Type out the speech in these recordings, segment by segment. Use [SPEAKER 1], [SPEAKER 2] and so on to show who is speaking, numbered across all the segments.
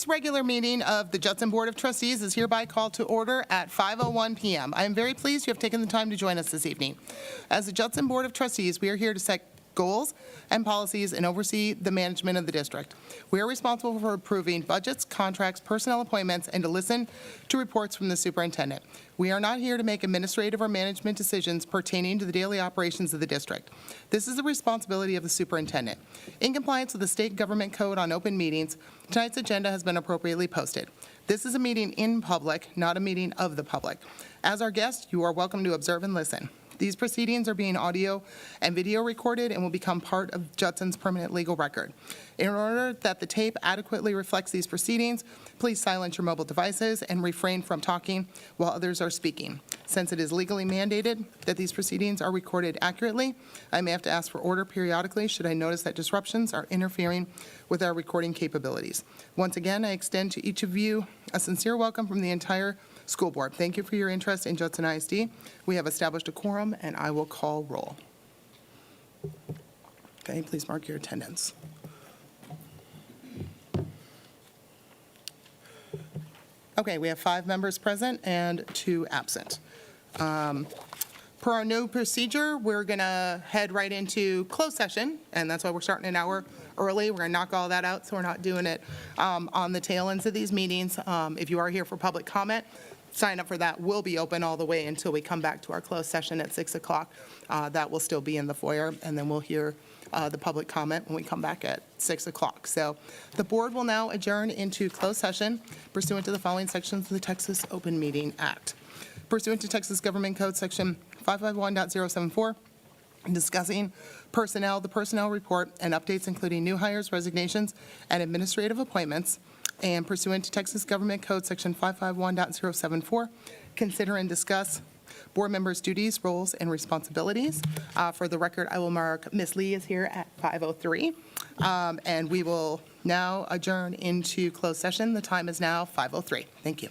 [SPEAKER 1] first regular meeting of the Judson Board of Trustees is hereby called to order at 5:01 p.m. I am very pleased you have taken the time to join us this evening. As the Judson Board of Trustees, we are here to set goals and policies and oversee the management of the district. We are responsible for approving budgets, contracts, personnel appointments, and to listen to reports from the superintendent. We are not here to make administrative or management decisions pertaining to the daily operations of the district. This is the responsibility of the superintendent. In compliance with the state government code on open meetings, tonight's agenda has been appropriately posted. This is a meeting in public, not a meeting of the public. As our guest, you are welcome to observe and listen. These proceedings are being audio and video recorded and will become part of Judson's permanent legal record. In order that the tape adequately reflects these proceedings, please silence your mobile devices and refrain from talking while others are speaking. Since it is legally mandated that these proceedings are recorded accurately, I may have to ask for order periodically should I notice that disruptions are interfering with our recording capabilities. Once again, I extend to each of you a sincere welcome from the entire school board. Thank you for your interest in Judson ISD. We have established a quorum, and I will call roll. Okay, please mark your attendance. Okay, we have 5 members present and 2 absent. Per our new procedure, we're going to head right into closed session, and that's why we're starting an hour early. We're going to knock all that out, so we're not doing it on the tail ends of these meetings. If you are here for public comment, sign up for that. Will be open all the way until we come back to our closed session at 6 o'clock. That will still be in the foyer, and then we'll hear the public comment when we come back at 6 o'clock. So the board will now adjourn into closed session pursuant to the following sections of the Texas Open Meeting Act. Pursuant to Texas Government Code Section 551.074, discussing personnel, the personnel report, and updates including new hires, resignations, and administrative appointments, and pursuant to Texas Government Code Section 551.074, consider and discuss board members' duties, roles, and responsibilities. For the record, I will mark Ms. Lee is here at 5:03, and we will now adjourn into closed session. The time is now 5:03. Thank you.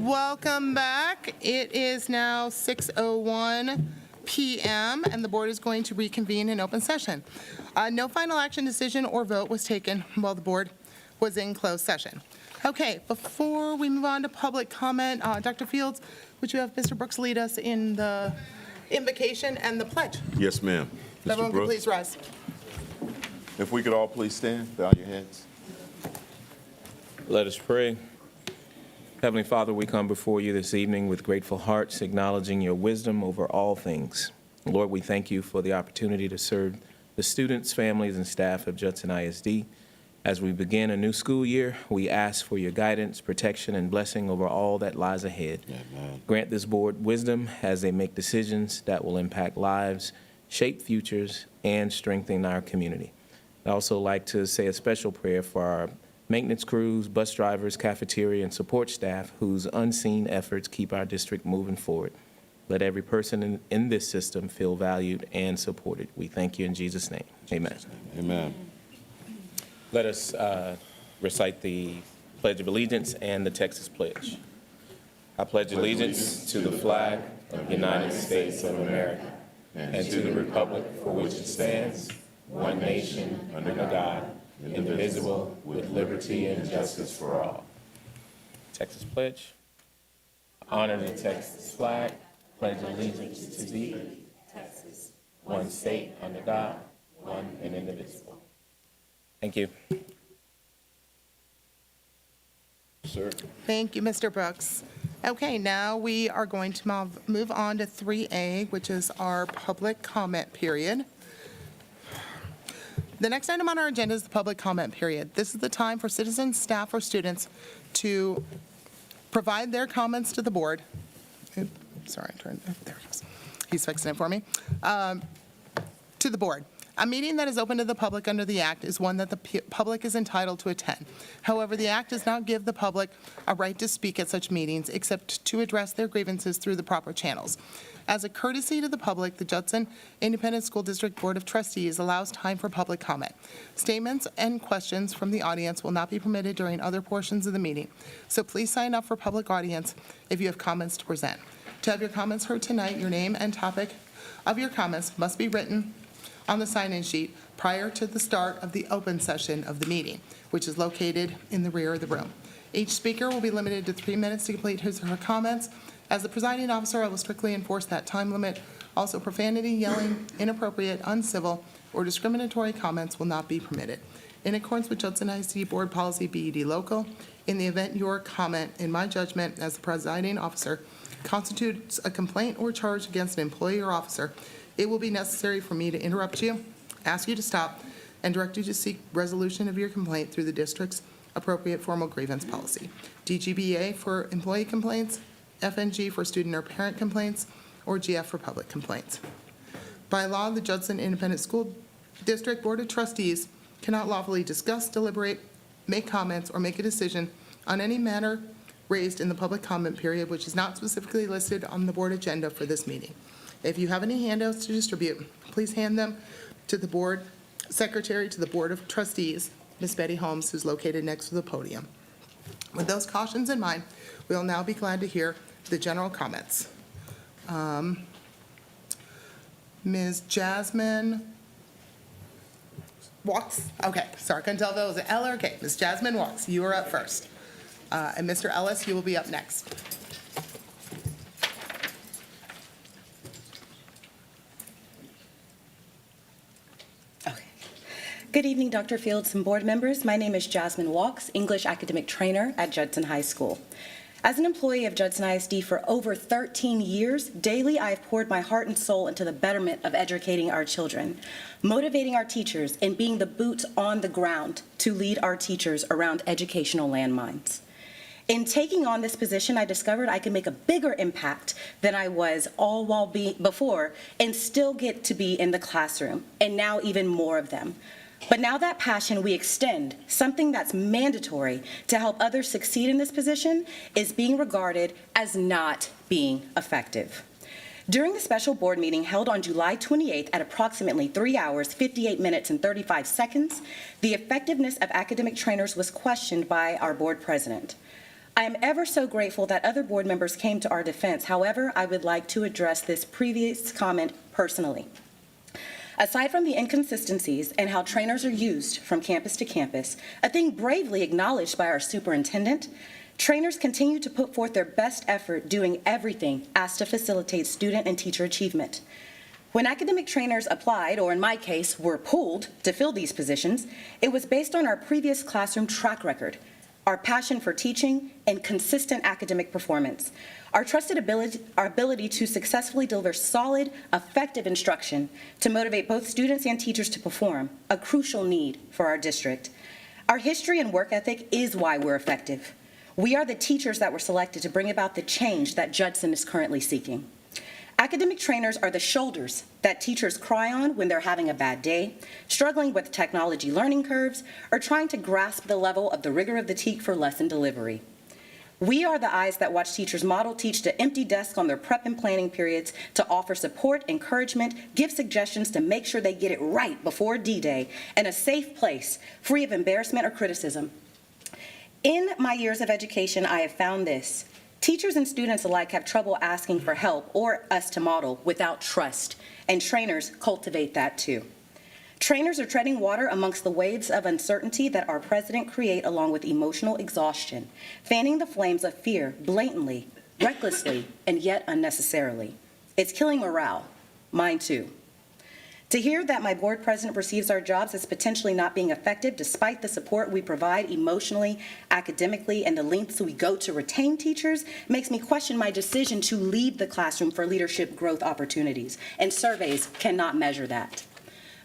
[SPEAKER 1] Welcome back. It is now 6:01 p.m., and the board is going to reconvene in open session. No final action, decision, or vote was taken while the board was in closed session. Okay, before we move on to public comment, Dr. Fields, would you have Mr. Brooks lead us in the invocation and the pledge?
[SPEAKER 2] Yes, ma'am. Mr.
[SPEAKER 1] Everyone can
[SPEAKER 2] Brooks,
[SPEAKER 1] please rise.
[SPEAKER 2] if we could all please stand, bow your heads.
[SPEAKER 3] Let us pray. Heavenly Father, we come before you this evening with grateful hearts, acknowledging your wisdom over all things. Lord, we thank you for the opportunity to serve the students, families, and staff of Judson ISD. As we begin a new school year, we ask for your guidance, protection, and blessing over all that lies ahead.
[SPEAKER 2] Amen.
[SPEAKER 3] Grant this board wisdom as they make decisions that will impact lives, shape futures, and strengthen our community. I'd also like to say a special prayer for our maintenance crews, bus drivers, cafeteria, and support staff whose unseen efforts keep our district moving forward. Let every person in this system feel valued and supported. We thank you in Jesus' name. Amen.
[SPEAKER 2] Amen.
[SPEAKER 3] Let us recite the Pledge of Allegiance and the Texas Pledge. I pledge allegiance to the flag of the United States of America and to the republic for which it stands, one nation, under God, indivisible, with liberty and justice for all. Texas Pledge. Honor the Texas flag, pledge allegiance to thee, Texas, one state under God, one and indivisible. Thank you.
[SPEAKER 2] Sir.
[SPEAKER 1] Thank you, Mr. Brooks. Okay, now we are going to move on to 3A, which is our public comment period. The next item on our agenda is the public comment period. This is the time for citizens, staff, or students to provide their comments to the board. Oops, sorry, there it goes. He's fixing it for me. To the board. A meeting that is open to the public under the Act is one that the public is entitled to attend. However, the Act does not give the public a right to speak at such meetings except to address their grievances through the proper channels. As a courtesy to the public, the Judson Independent School District Board of Trustees allows time for public comment. Statements and questions from the audience will not be permitted during other portions of the meeting, so please sign up for public audience if you have comments to present. To have your comments heard tonight, your name and topic of your comments must be written on the sign-in sheet prior to the start of the open session of the meeting, which is located in the rear of the room. Each speaker will be limited to 3 minutes to complete his or her comments. As the presiding officer, I will strictly enforce that time limit. Also, profanity, yelling, inappropriate, uncivil, or discriminatory comments will not be permitted. In accordance with Judson ISD Board Policy BED Local, in the event your comment, in my judgment as the presiding officer, constitutes a complaint or charge against an employee or officer, it will be necessary for me to interrupt you, ask you to stop, and direct you to seek resolution of your complaint through the district's appropriate formal grievance policy. DGBA for employee complaints, FNG for student or parent complaints, or GF for public complaints. By law, the Judson Independent School District Board of Trustees cannot lawfully discuss, deliberate, make comments, or make a decision on any matter raised in the public comment period which is not specifically listed on the board agenda for this meeting. If you have any handouts to distribute, please hand them to the board secretary to the Board of Trustees, Ms. Betty Holmes, who's located next to the podium. With those cautions in mind, we'll now be glad to hear the general comments. Ms. Jasmine Walks. Okay, sorry, I couldn't tell if it was an L or a K. Ms. Jasmine Walks, you are up first. And Mr. Ellis, you will be up next.
[SPEAKER 4] Good evening, Dr. Fields and board members. My name is Jasmine Walks, English academic trainer at Judson High School. As an employee of Judson ISD for over 13 years, daily I have poured my heart and soul into the betterment of educating our children, motivating our teachers, and being the boots on the ground to lead our teachers around educational landmines. In taking on this position, I discovered I could make a bigger impact than I was all while before and still get to be in the classroom, and now even more of them. But now that passion we extend, something that's mandatory to help others succeed in this position, is being regarded as not being effective. During the special board meeting held on July 28th at approximately 3 hours, 58 minutes, and 35 seconds, the effectiveness of academic trainers was questioned by our board president. I am ever so grateful that other board members came to our defense. However, I would like to address this previous comment personally. Aside from the inconsistencies and how trainers are used from campus to campus, a thing bravely acknowledged by our superintendent, trainers continue to put forth their best effort doing everything asked to facilitate student and teacher achievement. When academic trainers applied, or in my case, were pulled to fill these positions, it was based on our previous classroom track record, our passion for teaching, and consistent academic performance. Our ability to successfully deliver solid, effective instruction to motivate both students and teachers to perform, a crucial need for our district. Our history and work ethic is why we're effective. We are the teachers that were selected to bring about the change that Judson is currently seeking. Academic trainers are the shoulders that teachers cry on when they're having a bad day, struggling with technology learning curves, or trying to grasp the level of the rigor of the TEAC for lesson delivery. We are the eyes that watch teachers model teach to empty desks on their prep and planning periods, to offer support, encouragement, give suggestions to make sure they get it right before D-Day, and a safe place, free of embarrassment or criticism. In my years of education, I have found this. Teachers and students alike have trouble asking for help or us to model without trust, and trainers cultivate that too. Trainers are treading water amongst the waves of uncertainty that our president create along with emotional exhaustion, fanning the flames of fear blatantly, recklessly, and yet unnecessarily. It's killing morale, mine too. To hear that my board president perceives our jobs as potentially not being effective despite the support we provide emotionally, academically, and the lengths we go to retain teachers makes me question my decision to leave the classroom for leadership growth opportunities, and surveys cannot measure that.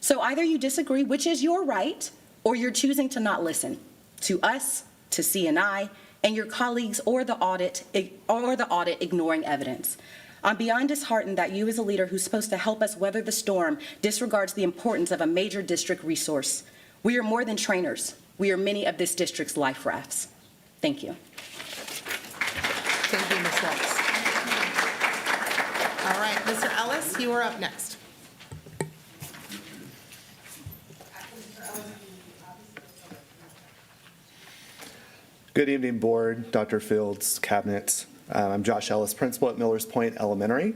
[SPEAKER 4] So either you disagree, which is your right, or you're choosing to not listen to us, to C&I, and your colleagues, or the audit ignoring evidence. I'm beyond disheartened that you as a leader who's supposed to help us weather the storm disregards the importance of a major district resource. We are more than trainers. We are many of this district's life rafts. Thank you.
[SPEAKER 1] Thank you, Ms. Walks. All right, Mr. Ellis, you are up next.
[SPEAKER 5] Good evening, Board, Dr. Fields, Cabinet. I'm Josh Ellis, Principal at Millers Point Elementary.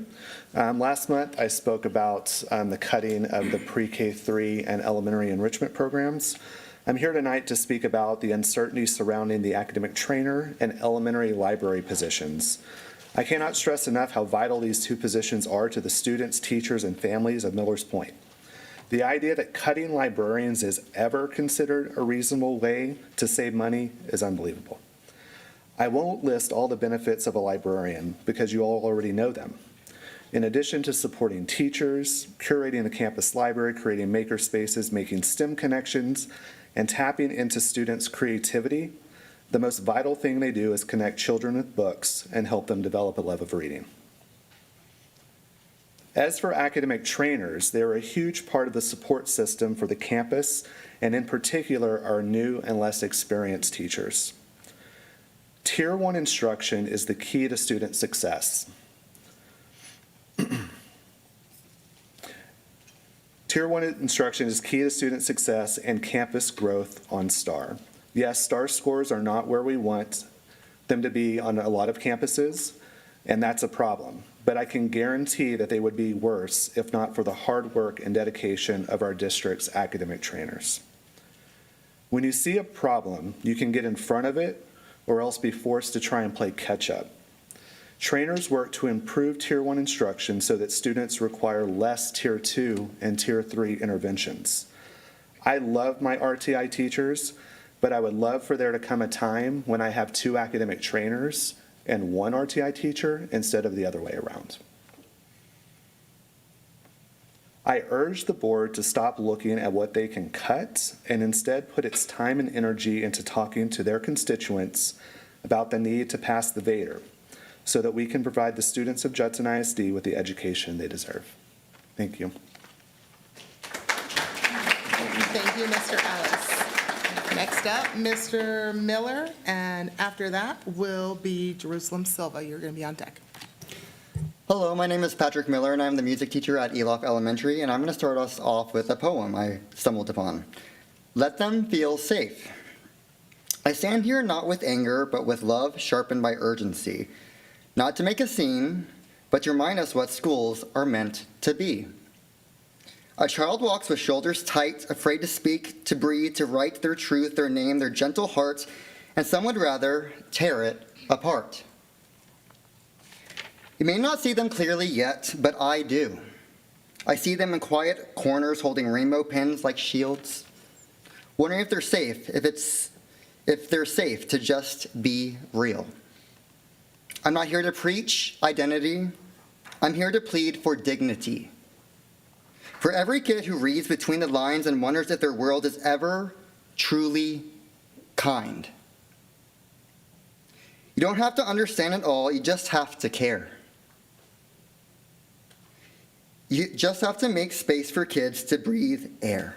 [SPEAKER 5] Last month, I spoke about the cutting of the pre-K-3 and elementary enrichment programs. I'm here tonight to speak about the uncertainty surrounding the academic trainer and elementary library positions. I cannot stress enough how vital these two positions are to the students, teachers, and families of Millers Point. The idea that cutting librarians is ever considered a reasonable way to save money is unbelievable. I won't list all the benefits of a librarian because you all already know them. In addition to supporting teachers, curating the campus library, creating maker spaces, making STEM connections, and tapping into students' creativity, the most vital thing they do is connect children with books and help them develop a love of reading. As for academic trainers, they are a huge part of the support system for the campus, and in particular, our new and less experienced teachers. Tier 1 instruction is the key to student success. Tier 1 instruction is key to student success and campus growth on STAR. Yes, STAR scores are not where we want them to be on a lot of campuses, and that's a problem. But I can guarantee that they would be worse if not for the hard work and dedication of our district's academic trainers. When you see a problem, you can get in front of it or else be forced to try and play catch-up. Trainers work to improve Tier 1 instruction so that students require less Tier 2 and Tier 3 interventions. I love my RTI teachers, but I would love for there to come a time when I have 2 academic trainers and 1 RTI teacher instead of the other way around. I urge the board to stop looking at what they can cut and instead put its time and energy into talking to their constituents about the need to pass the VADER so that we can provide the students of Judson ISD with the education they deserve. Thank you.
[SPEAKER 1] Thank you, Mr. Ellis. Next up, Mr. Miller, and after that will be Jerusalem Silva. You're going to be on deck.
[SPEAKER 6] Hello, my name is Patrick Miller, and I'm the music teacher at Elof Elementary, and I'm going to start us off with a poem I stumbled upon. Let them feel safe. I stand here not with anger, but with love sharpened by urgency, not to make a scene, but to remind us what schools are meant to be. A child walks with shoulders tight, afraid to speak, to breathe, to write their truth, their name, their gentle heart, and some would rather tear it apart. You may not see them clearly yet, but I do. I see them in quiet corners holding rainbow pens like shields, wondering if they're safe, if they're safe to just be real. I'm not here to preach identity. I'm here to plead for dignity. For every kid who reads between the lines and wonders if their world is ever truly kind. You don't have to understand it all, you just have to care. You just have to make space for kids to breathe air.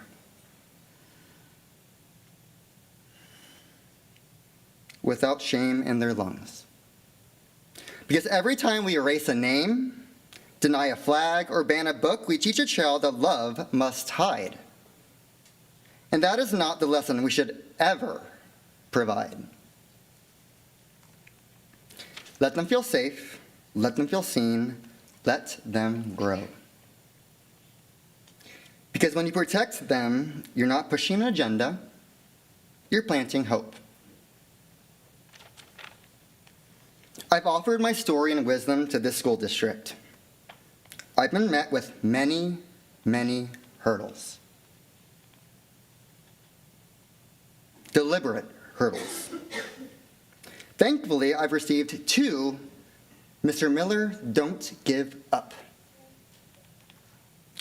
[SPEAKER 6] Without shame in their lungs. Because every time we erase a name, deny a flag, or ban a book, we teach a child that love must hide. And that is not the lesson we should ever provide. Let them feel safe, let them feel seen, let them grow. Because when you protect them, you're not pushing an agenda, you're planting hope. I've offered my story and wisdom to this school district. I've been met with many, many hurdles. Deliberate hurdles. Thankfully, I've received 2 Mr. Miller, don't give up.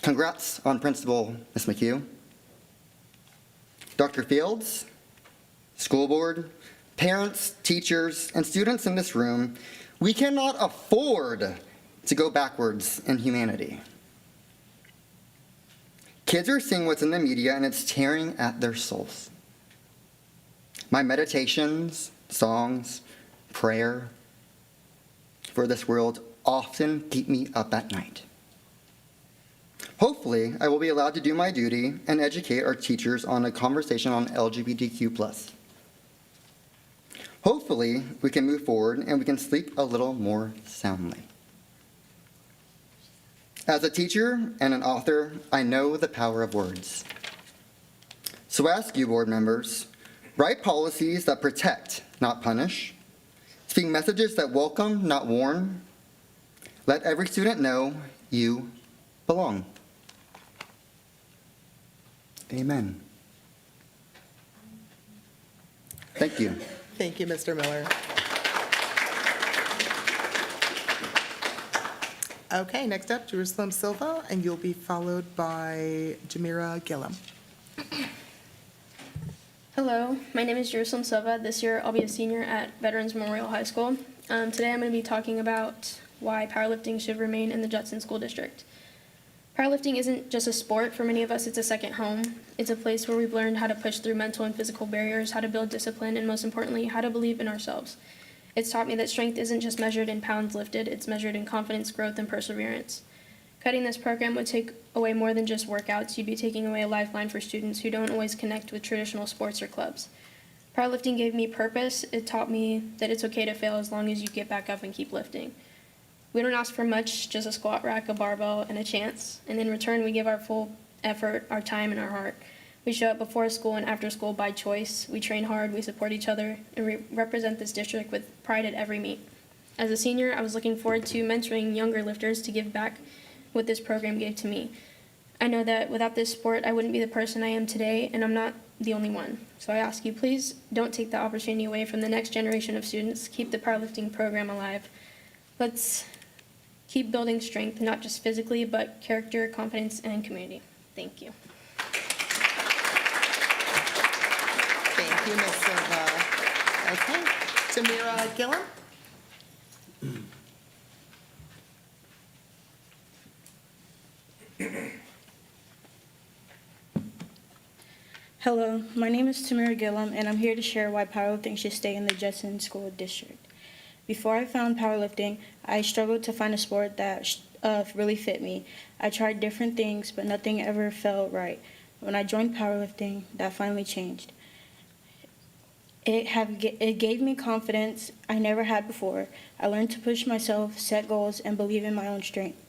[SPEAKER 6] Congrats on Principal, Ms. McHugh. Dr. Fields, school board, parents, teachers, and students in this room, we cannot afford to go backwards in humanity. Kids are seeing what's in the media and it's tearing at their souls. My meditations, songs, prayer for this world often keep me up at night. Hopefully, I will be allowed to do my duty and educate our teachers on a conversation on LGBTQ+. Hopefully, we can move forward and we can sleep a little more soundly. As a teacher and an author, I know the power of words. So I ask you, board members, write policies that protect, not punish. Speak messages that welcome, not warn. Let every student know you belong. Amen. Thank you.
[SPEAKER 1] Thank you, Mr. Miller. Okay, next up, Jerusalem Silva, and you'll be followed by Jamira Gillum.
[SPEAKER 7] Hello, my name is Jerusalem Silva. This year I'll be a senior at Veterans Memorial High School. Today I'm going to be talking about why powerlifting should remain in the Judson School District. Powerlifting isn't just a sport. For many of us, it's a second home. It's a place where we've learned how to push through mental and physical barriers, how to build discipline, and most importantly, how to believe in ourselves. It's taught me that strength isn't just measured in pounds lifted, it's measured in confidence, growth, and perseverance. Cutting this program would take away more than just workouts. You'd be taking away a lifeline for students who don't always connect with traditional sports or clubs. Powerlifting gave me purpose. It taught me that it's okay to fail as long as you get back up and keep lifting. We don't ask for much, just a squat rack, a barbell, and a chance. And in return, we give our full effort, our time, and our heart. We show up before school and after school by choice. We train hard, we support each other, and we represent this district with pride at every meet. As a senior, I was looking forward to mentoring younger lifters to give back what this program gave to me. I know that without this sport, I wouldn't be the person I am today, and I'm not the only one. So I ask you, please don't take the opportunity away from the next generation of students. Keep the powerlifting program alive. Let's keep building strength, not just physically, but character, confidence, and community. Thank you.
[SPEAKER 1] Thank you, Ms. Silva. Okay, Jamira Gillum.
[SPEAKER 8] Hello, my name is Tamira Gillum, and I'm here to share why powerlifting should stay in the Judson School District. Before I found powerlifting, I struggled to find a sport that really fit me. I tried different things, but nothing ever felt right. When I joined powerlifting, that finally changed. It gave me confidence I never had before. I learned to push myself, set goals, and believe in my own strength.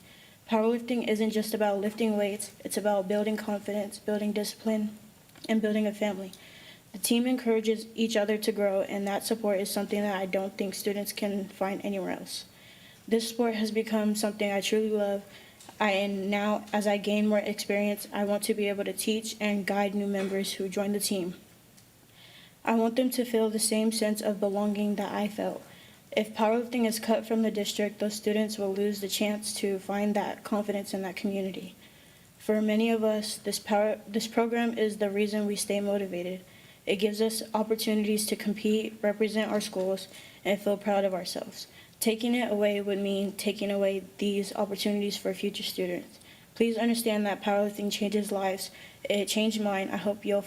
[SPEAKER 8] Powerlifting isn't just about lifting weights, it's about building confidence, building discipline, and building a family. The team encourages each other to grow, and that support is something that I don't think students can find anywhere else. This sport has become something I truly love, and now as I gain more experience, I want to be able to teach and guide new members who join the team. I want them to feel the same sense of belonging that I felt. If powerlifting is cut from the district, those students will lose the chance to find that confidence in that community. For many of us, this program is the reason we stay motivated. It gives us opportunities to compete, represent our schools, and feel proud of ourselves. Taking it away would mean taking away these opportunities for future students. Please understand that powerlifting changes lives. It changed mine. I hope you'll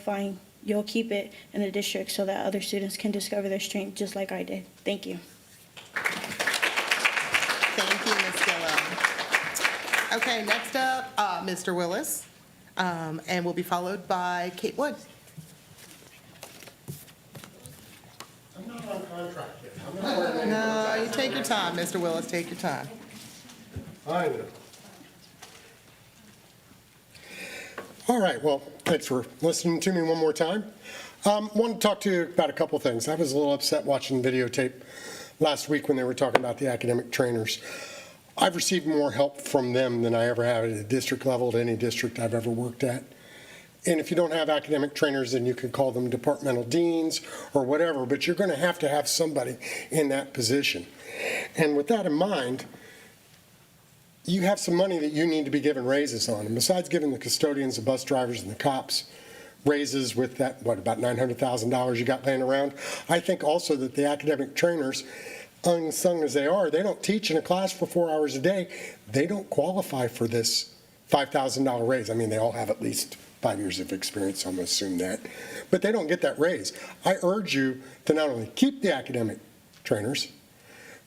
[SPEAKER 8] keep it in the district so that other students can discover their strength just like I did. Thank you.
[SPEAKER 1] Thank you, Ms. Gillum. Okay, next up, Mr. Willis, and will be followed by Kate Wood.
[SPEAKER 9] I'm not on contract yet. I'm not wearing any
[SPEAKER 1] No, you take your time, Mr. Willis, take your time.
[SPEAKER 9] I know. All right, well, thanks for listening to me one more time. Want to talk to you about a couple things. I was a little upset watching the videotape last week when they were talking about the academic trainers. I've received more help from them than I ever have at a district level at any district I've ever worked at. And if you don't have academic trainers, then you can call them departmental deans or whatever, but you're going to have somebody in that position. And with that in mind, you have some money that you need to be given raises on. And besides giving the custodians, the bus drivers, and the cops raises with that, about $900,000 you got laying around, I think also that the academic trainers, unsung as they are, they don't teach in a class for 4 hours a day. They don't qualify for this $5,000 raise. I mean, they all have at least 5 years of experience, so I'm going to assume that. But they don't get that raise. I urge you to not only keep the academic trainers,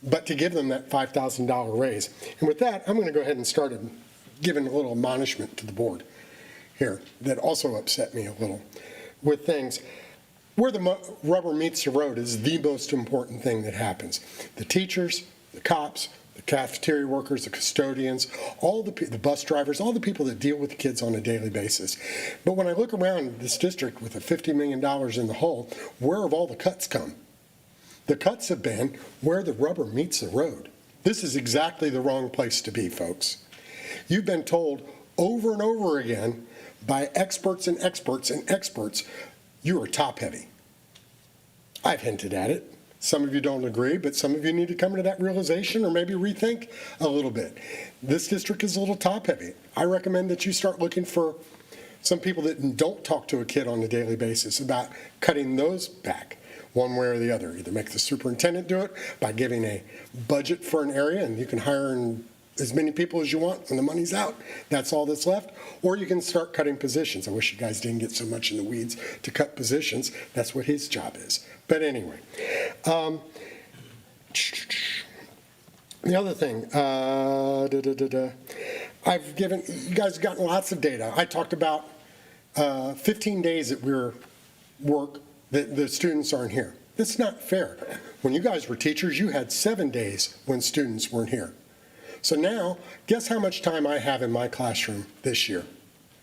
[SPEAKER 9] but to give them that $5,000 raise. And with that, I'm going to go ahead and start giving a little admonishment to the board here that also upset me a little with things. Where the rubber meets the road is the most important thing that happens. The teachers, the cops, the cafeteria workers, the custodians, all the bus drivers, all the people that deal with the kids on a daily basis. But when I look around this district with a $50 million in the hole, where have all the cuts come? The cuts have been where the rubber meets the road. This is exactly the wrong place to be, folks. You've been told over and over again by experts and experts and experts, you are top heavy. I've hinted at it. Some of you don't agree, but some of you need to come to that realization or maybe rethink a little bit. This district is a little top heavy. I recommend that you start looking for some people that don't talk to a kid on a daily basis about cutting those back one way or the other. Either make the superintendent do it by giving a budget for an area and you can hire as many people as you want when the money's out. That's all that's left. Or you can start cutting positions. I wish you guys didn't get so much in the weeds to cut positions. That's what his job is. But anyway, the other thing, you guys have gotten lots of data. I talked about 15 days that we're work that the students aren't here. That's not fair. When you guys were teachers, you had 7 days when students weren't here. So now, guess how much time I have in my classroom this year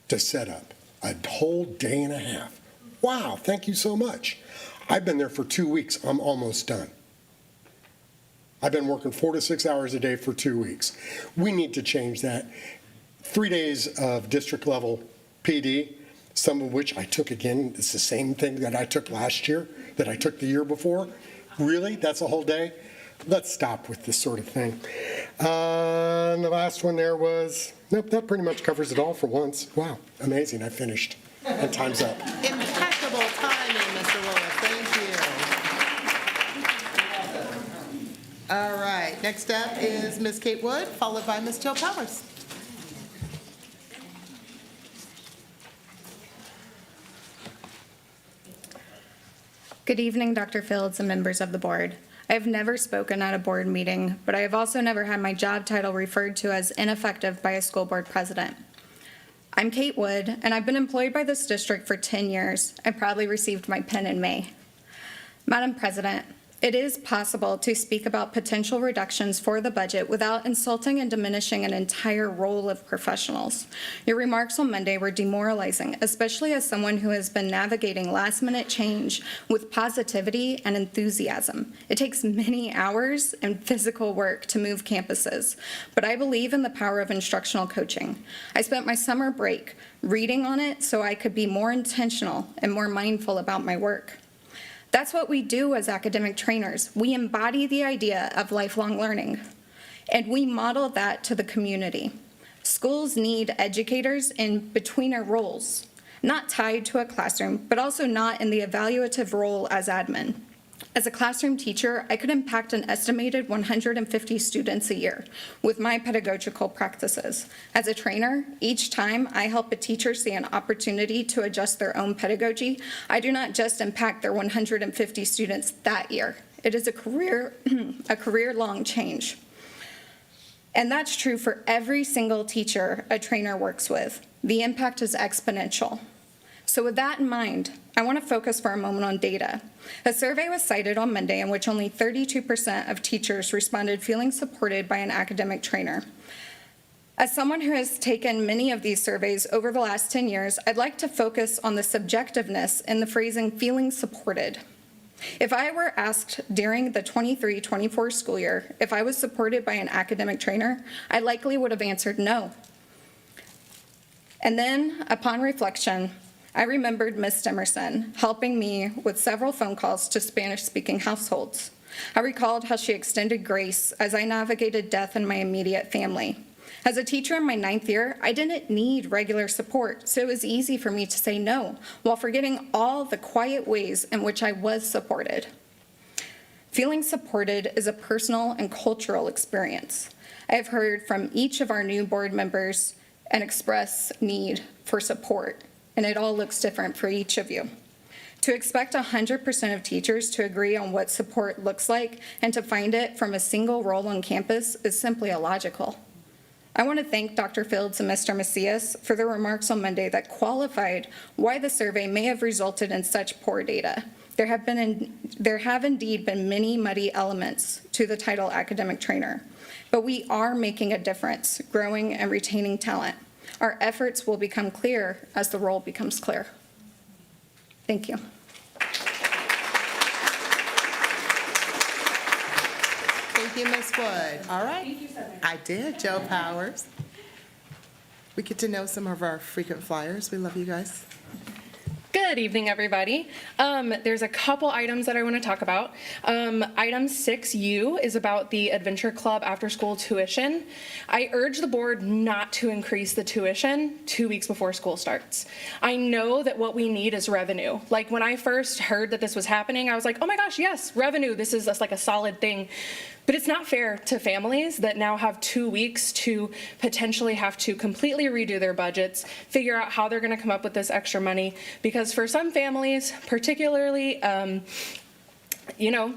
[SPEAKER 9] to set up? A whole day and a half. Wow, thank you so much. I've been there for 2 weeks. I'm almost done. I've been working 4 to 6 hours a day for 2 weeks. We need to change that. 3 days of district level PD, some of which I took again. It's the same thing that I took last year, that I took the year before. Really? That's a whole day? Let's stop with this sort of thing. And the last one there was, nope, that pretty much covers it all for once. Wow, amazing, I finished. And time's up.
[SPEAKER 1] Impeccable timing, Mr. Willis, thank you. All right, next up is Ms. Kate Wood, followed by Ms. Jill Powers.
[SPEAKER 10] Good evening, Dr. Fields and members of the board. I have never spoken at a board meeting, but I have also never had my job title referred to as ineffective by a school board president. I'm Kate Wood, and I've been employed by this district for 10 years. I proudly received my pin in May. Madam President, it is possible to speak about potential reductions for the budget without insulting and diminishing an entire role of professionals. Your remarks on Monday were demoralizing, especially as someone who has been navigating last-minute change with positivity and enthusiasm. It takes many hours and physical work to move campuses, but I believe in the power of instructional coaching. I spent my summer break reading on it so I could be more intentional and more mindful about my work. That's what we do as academic trainers. We embody the idea of lifelong learning, and we model that to the community. Schools need educators in betweener roles, not tied to a classroom, but also not in the evaluative role as admin. As a classroom teacher, I could impact an estimated 150 students a year with my pedagogical practices. As a trainer, each time I help a teacher see an opportunity to adjust their own pedagogy, I do not just impact their 150 students that year. It is a career-long change. And that's true for every single teacher a trainer works with. The impact is exponential. So with that in mind, I want to focus for a moment on data. A survey was cited on Monday in which only 32% of teachers responded feeling supported by an academic trainer. As someone who has taken many of these surveys over the last 10 years, I'd like to focus on the subjectiveness in the phrasing feeling supported. If I were asked during the 23-24 school year if I was supported by an academic trainer, I likely would have answered no. And then, upon reflection, I remembered Ms. Emerson helping me with several phone calls to Spanish-speaking households. I recalled how she extended grace as I navigated death in my immediate family. As a teacher in my 9th year, I didn't need regular support, so it was easy for me to say no, while forgetting all the quiet ways in which I was supported. Feeling supported is a personal and cultural experience. I have heard from each of our new board members and express need for support, and it all looks different for each of you. To expect 100% of teachers to agree on what support looks like and to find it from a single role on campus is simply illogical. I want to thank Dr. Fields and Mr. Macias for their remarks on Monday that qualified why the survey may have resulted in such poor data. There have indeed been many muddy elements to the title academic trainer, but we are making a difference, growing and retaining talent. Our efforts will become clear as the role becomes clear. Thank you.
[SPEAKER 1] Thank you, Ms. Wood. All right.
[SPEAKER 8] Thank you, Senator.
[SPEAKER 1] I did, Joe Powers. We get to know some of our frequent flyers. We love you guys.
[SPEAKER 11] Good evening, everybody. There's a couple items that I want to talk about. Item 6U is about the Adventure Club after-school tuition. I urge the board not to increase the tuition 2 weeks before school starts. I know that what we need is revenue. Like when I first heard that this was happening, I was like, oh my gosh, yes, revenue. This is like a solid thing. But it's not fair to families that now have 2 weeks to potentially have to completely redo their budgets, figure out how they're going to come up with this extra money. Because for some families, particularly,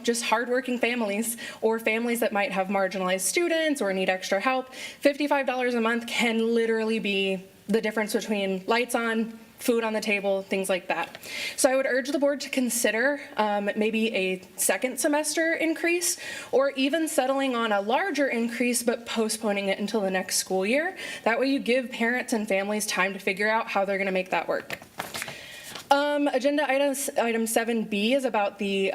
[SPEAKER 11] just hardworking families or families that might have marginalized students or need extra help, $55 a month can literally be the difference between lights on, food on the table, things like that. So I would urge the board to consider maybe a second semester increase, or even settling on a larger increase but postponing it until the next school year. That way you give parents and families time to figure out how they're going to make that work. Agenda item 7B is about the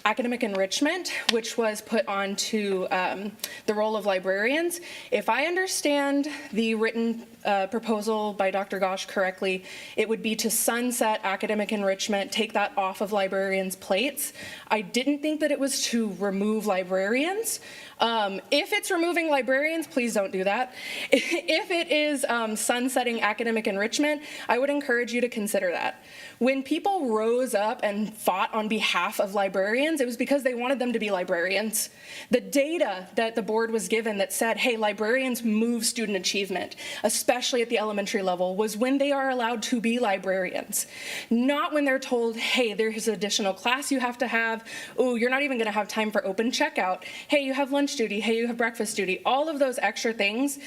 [SPEAKER 11] academic enrichment, which was put onto the role of librarians. If I understand the written proposal by Dr. Gosh correctly, it would be to sunset academic enrichment, take that off of librarians' plates. I didn't think that it was to remove librarians. If it's removing librarians, please don't do that. If it is sunsetting academic enrichment, I would encourage you to consider that. When people rose up and fought on behalf of librarians, it was because they wanted them to be librarians. The data that the board was given that said, hey, librarians move student achievement, especially at the elementary level, was when they are allowed to be librarians. Not when they're told, hey, there's additional class you have to have. Oh, you're not even going to have time for open checkout. Hey, you have lunch duty. Hey, you have breakfast duty. All of those extra things.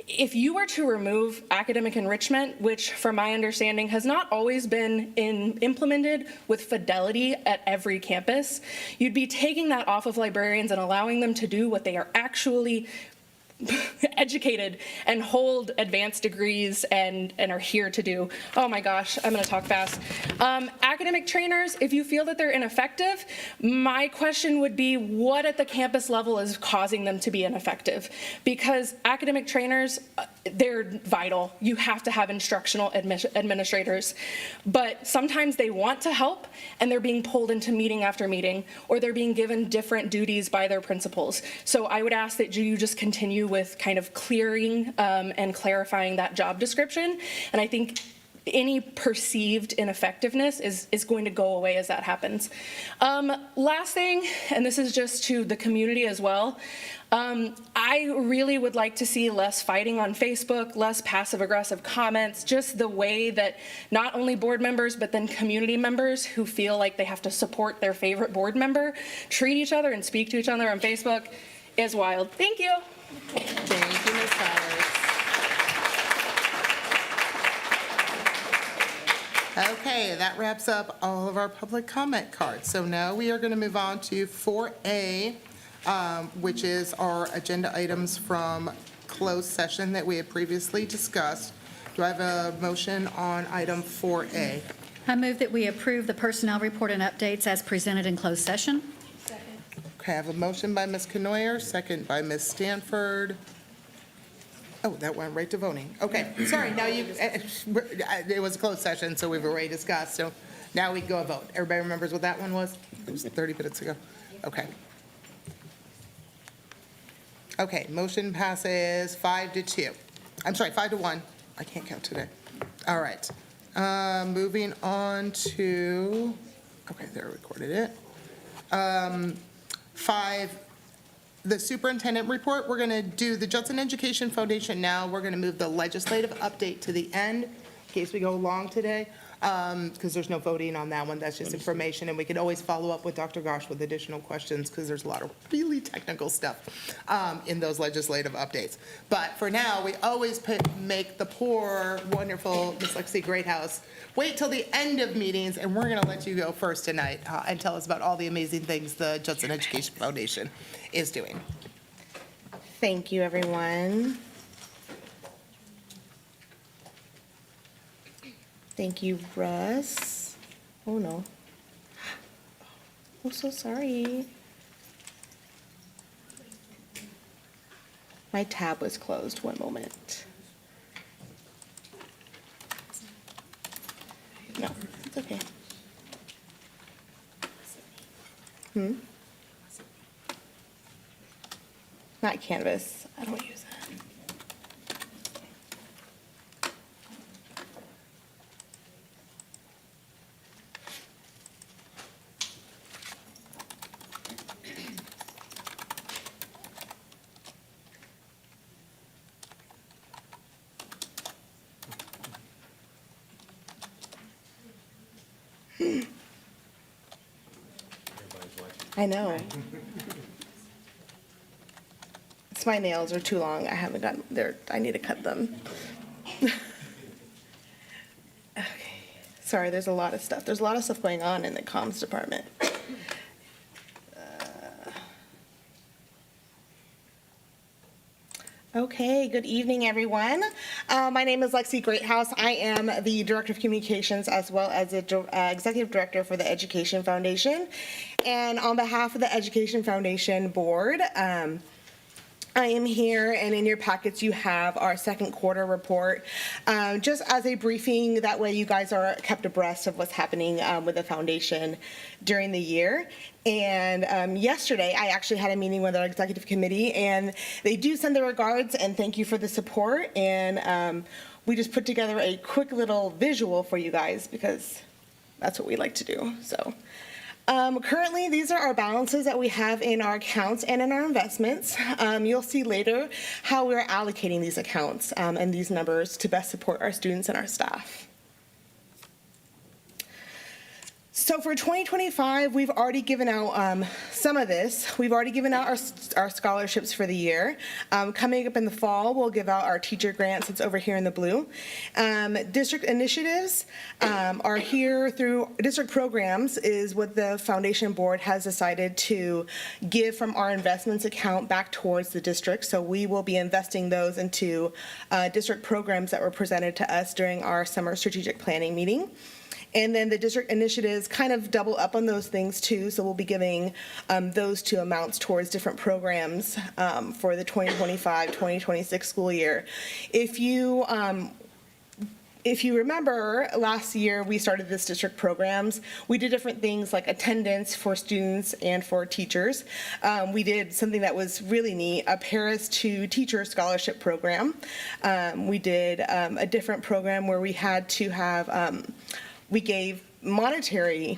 [SPEAKER 11] if you were to remove academic enrichment, which from my understanding has not always been implemented with fidelity at every campus, you'd be taking that off of librarians and allowing them to do what they are actually educated and hold advanced degrees and are here to do. Oh my gosh, I'm gonna talk fast. Academic trainers, if you feel that they're ineffective, my question would be what at the campus level is causing them to be ineffective? Because academic trainers, they're vital. You have to have instructional administrators, but sometimes they want to help and they're being pulled into meeting after meeting, or they're being given different duties by their principals. So I would ask that you just continue with kind of clearing and clarifying that job description. And I think any perceived ineffectiveness is going to go away as that happens. Last thing, and this is just to the community as well, I really would like to see less fighting on Facebook, less passive-aggressive comments, just the way that not only board members, but then community members who feel like they have to support their favorite board member treat each other and speak to each other on Facebook is wild. Thank you.
[SPEAKER 1] Thank you, Ms. Powers. Okay, that wraps up all of our public comment cards. So now we are going to move on to 4A, which is our agenda items from closed session that we had previously discussed. Do I have a motion on item 4A?
[SPEAKER 12] I move that we approve the personnel report and updates as presented in closed session.
[SPEAKER 1] Okay, I have a motion by Ms. Canoyer, second by Ms. Stanford. Oh, that went right to voting. Okay, sorry, now it was a closed session, so we've already discussed, so now we can go and vote. Everybody remembers what that one was? It was 30 minutes ago. Okay. Okay, motion passes 5-2. I'm sorry, 5-1. I can't count today. All right. Moving on to, okay, there, I recorded it. 5, the superintendent report. We're going to do the Judson Education Foundation now. We're going to move the legislative update to the end in case we go long today, because there's no voting on that one. That's just information, and we can always follow up with Dr. Gosh with additional questions because there's a lot of really technical stuff in those legislative updates. But for now, we always make the poor, wonderful Miss Lexi Greathouse wait till the end of meetings, and we're going to let you go first tonight and tell us about all the amazing things the Judson Education Foundation is doing.
[SPEAKER 13] Thank you, everyone. Thank you, Russ. Oh, no. I'm so sorry. My tab was closed. One moment. No, it's okay. Not Canvas. I don't use that. I know. It's my nails are too long. I haven't gotten there. I need to cut them. Okay. Sorry, there's a lot of stuff. There's a lot of stuff going on in the comms department. Okay, good evening, everyone. My name is Lexi Greathouse. I am the Director of Communications as well as the Executive Director for the Education Foundation. And on behalf of the Education Foundation Board, I am here, and in your packets you have our second quarter report, just as a briefing. That way you guys are kept abreast of what's happening with the foundation during the year. And yesterday I actually had a meeting with our executive committee, and they do send their regards and thank you for the support. And we just put together a quick little visual for you guys because that's what we like to do. So. Currently, these are our balances that we have in our accounts and in our investments. You'll see later how we're allocating these accounts and these numbers to best support our students and our staff. So for 2025, we've already given out some of this. We've already given out our scholarships for the year. Coming up in the fall, we'll give out our teacher grants. It's over here in the blue. District initiatives are here through district programs is what the foundation board has decided to give from our investments account back towards the district. So we will be investing those into district programs that were presented to us during our summer strategic planning meeting. And then the district initiatives kind of double up on those things too. So we'll be giving those two amounts towards different programs for the 2025-2026 school year. If you remember, last year we started this district programs. We did different things like attendance for students and for teachers. We did something that was really neat, a Paris to Teacher Scholarship program. We did a different program where we had to have we gave monetary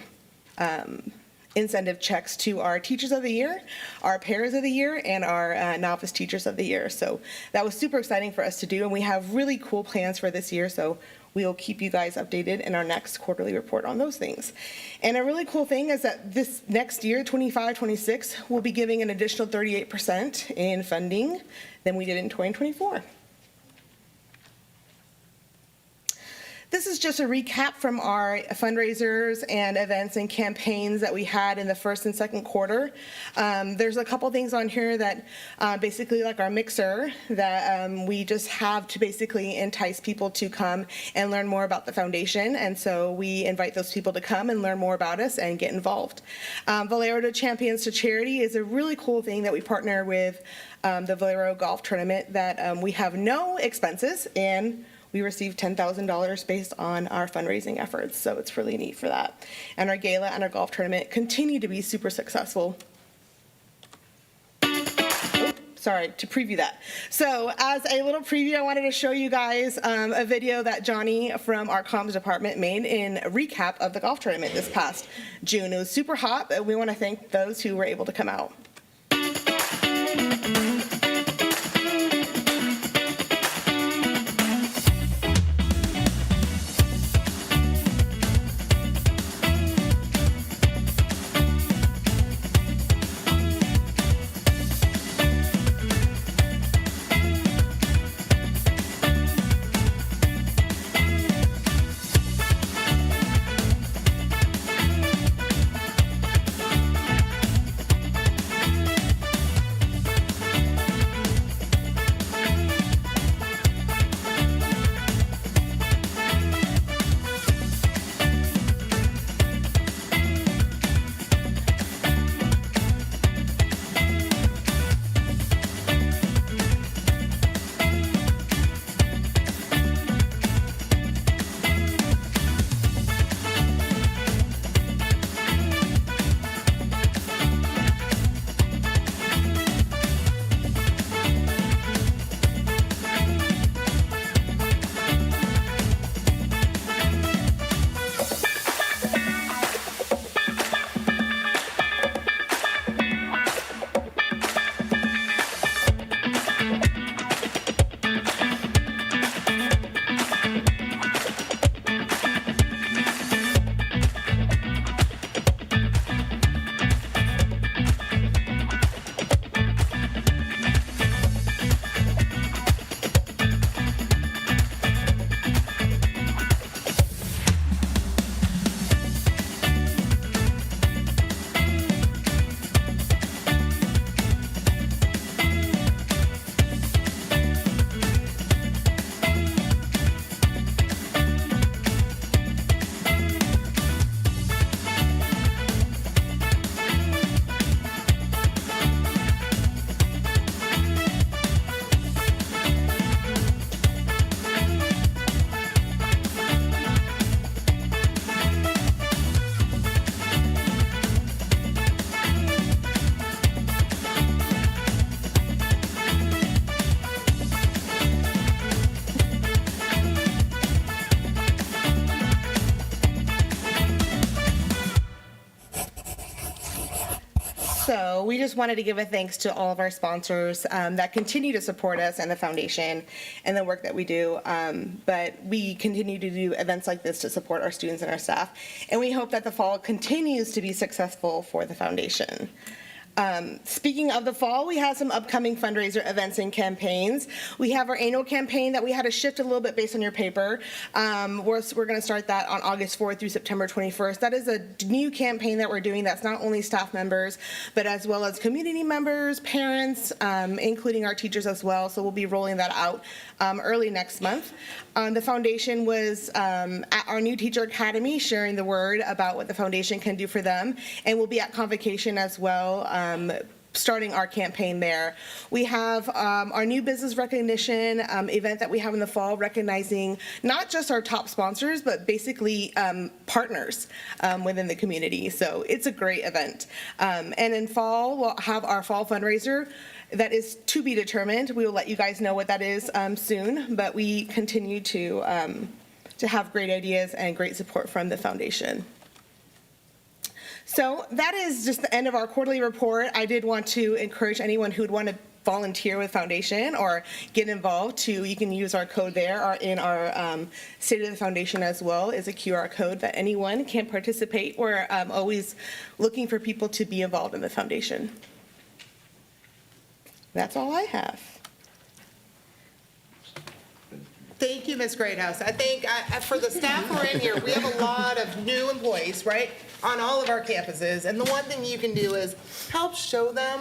[SPEAKER 13] incentive checks to our Teachers of the Year, our Pairs of the Year, and our Novice Teachers of the Year. So that was super exciting for us to do, and we have really cool plans for this year, so we'll keep you guys updated in our next quarterly report on those things. And a really cool thing is that this next year, 25-26, we'll be giving an additional 38% in funding than we did in 2024. This is just a recap from our fundraisers and events and campaigns that we had in the first and second quarter. There's a couple things on here that basically like our mixer that we just have to basically entice people to come and learn more about the foundation. And so we invite those people to come and learn more about us and get involved. Valero Champions to Charity is a really cool thing that we partner with the Valero Golf Tournament that we have no expenses and we received $10,000 based on our fundraising efforts, so it's really neat for that. And our gala and our golf tournament continue to be super successful. Sorry, to preview that. So as a little preview, I wanted to show you guys a video that Johnny from our comms department made in a recap of the golf tournament this past June. It was super hot, but we want to thank those who were able to come out. we just wanted to give a thanks to all of our sponsors that continue to support us and the foundation and the work that we do. But we continue to do events like this to support our students and our staff. And we hope that the fall continues to be successful for the foundation. Speaking of the fall, we have some upcoming fundraiser events and campaigns. We have our annual campaign that we had to shift a little bit based on your paper. We're going to start that on August 4th through September 21st. That is a new campaign that we're doing that's not only staff members, but as well as community members, parents, including our teachers as well. So we'll be rolling that out early next month. The foundation was at our new teacher academy sharing the word about what the foundation can do for them, and we'll be at Convocation as well, starting our campaign there. We have our new business recognition event that we have in the fall, recognizing not just our top sponsors, but basically partners within the community. So it's a great event. And in fall, we'll have our fall fundraiser. That is to be determined. We will let you guys know what that is soon, but we continue to have great ideas and great support from the foundation. So that is just the end of our quarterly report. I did want to encourage anyone who'd want to volunteer with Foundation or get involved you can use our code there, or in our State of the Foundation as well is a QR code that anyone can participate. We're always looking for people to be involved in the foundation. That's all I have.
[SPEAKER 1] Thank you, Ms. Greathouse. I think for the staff who are in here, we have a lot of new employees, right, on all of our campuses. And the one thing you can do is help show them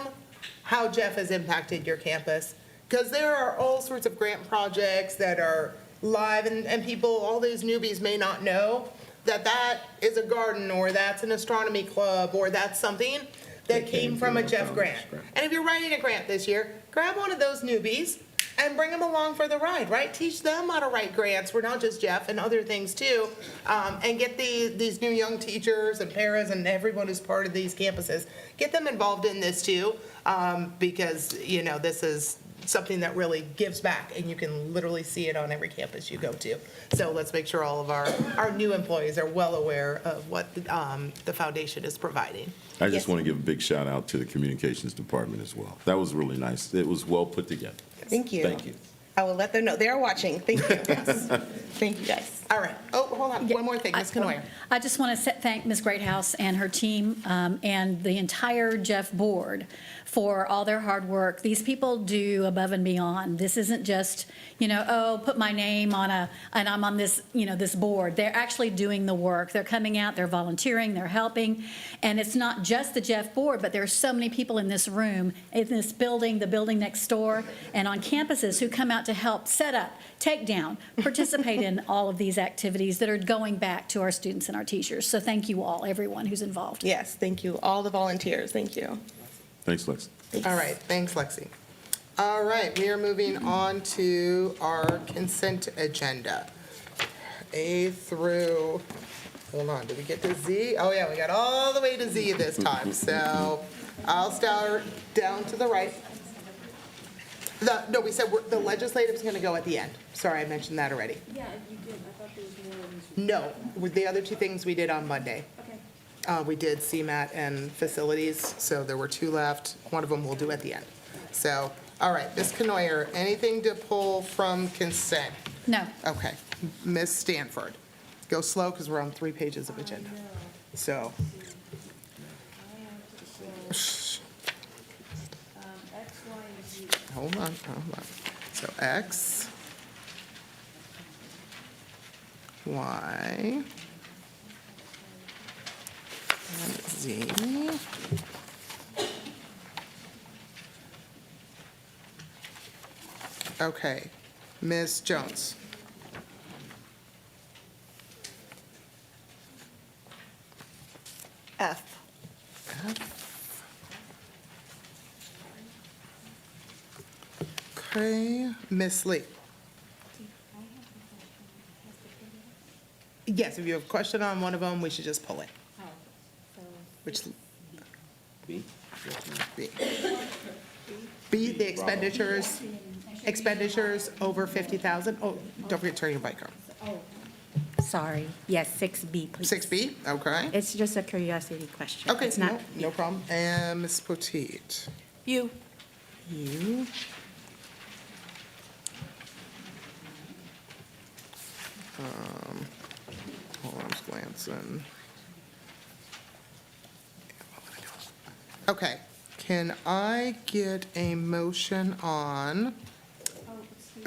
[SPEAKER 1] how Jeff has impacted your campus. Because there are all sorts of grant projects that are live, and people, all these newbies may not know that that is a garden, or that's an astronomy club, or that's something that came from a Jeff grant. And if you're writing a grant this year, grab one of those newbies and bring them along for the ride, right? Teach them how to write grants for not just Jeff and other things too, and get these new young teachers and paras and everyone who's part of these campuses, get them involved in this too, because this is something that really gives back, and you can literally see it on every campus you go to. So let's make sure all of our new employees are well aware of what the foundation is providing.
[SPEAKER 2] I just want to give a big shout out to the communications department as well. That was really nice. It was well put together.
[SPEAKER 13] Thank you.
[SPEAKER 2] Thank you.
[SPEAKER 13] I will let them know. They are watching. Thank you. Yes. Thank you, guys.
[SPEAKER 1] All right. Oh, hold on. One more thing. Ms. Canoyer.
[SPEAKER 12] I just want to thank Ms. Greathouse and her team and the entire Jeff board for all their hard work. These people do above and beyond. This isn't just, put my name on and I'm on this, this board. They're actually doing the work. They're coming out, they're volunteering, they're helping. And it's not just the Jeff board, but there's so many people in this room, in this building, the building next door, and on campuses who come out to help set up, take down, participate in all of these activities that are going back to our students and our teachers. So thank you all, everyone who's involved.
[SPEAKER 13] Yes, thank you. All the volunteers. Thank you.
[SPEAKER 2] Thanks, Lexi.
[SPEAKER 1] All right, thanks, Lexi. All right, we are moving on to our consent agenda. A through, hold on, did we get to Z? Oh yeah, we got all the way to Z this time. So I'll start down to the right. No, we said the legislative's going to go at the end. Sorry, I mentioned that already.
[SPEAKER 8] Yeah, you did. I thought there was more.
[SPEAKER 1] No, with the other two things we did on Monday. We did CMAT and facilities, so there were two left. One of them we'll do at the end. So, all right, Ms. Canoyer, anything to pull from consent?
[SPEAKER 12] No.
[SPEAKER 1] Okay. Ms. Stanford, go slow because we're on 3 pages of agenda. So. Hold on. So X, Y, and Z. Okay, Ms. Jones.
[SPEAKER 13] F.
[SPEAKER 1] Okay, Ms. Lee. Yes, if you have a question on one of them, we should just pull it. Which? B. B, the expenditures over 50,000. Oh, don't forget to turn your mic on.
[SPEAKER 14] Sorry. Yes, 6B, please.
[SPEAKER 1] 6B, okay.
[SPEAKER 14] It's just a curiosity question.
[SPEAKER 1] Okay,
[SPEAKER 14] It's not.
[SPEAKER 1] no problem. And Ms. Potteet?
[SPEAKER 11] You.
[SPEAKER 1] You. Hold on, I'm just glancing. Okay, can I get a motion on,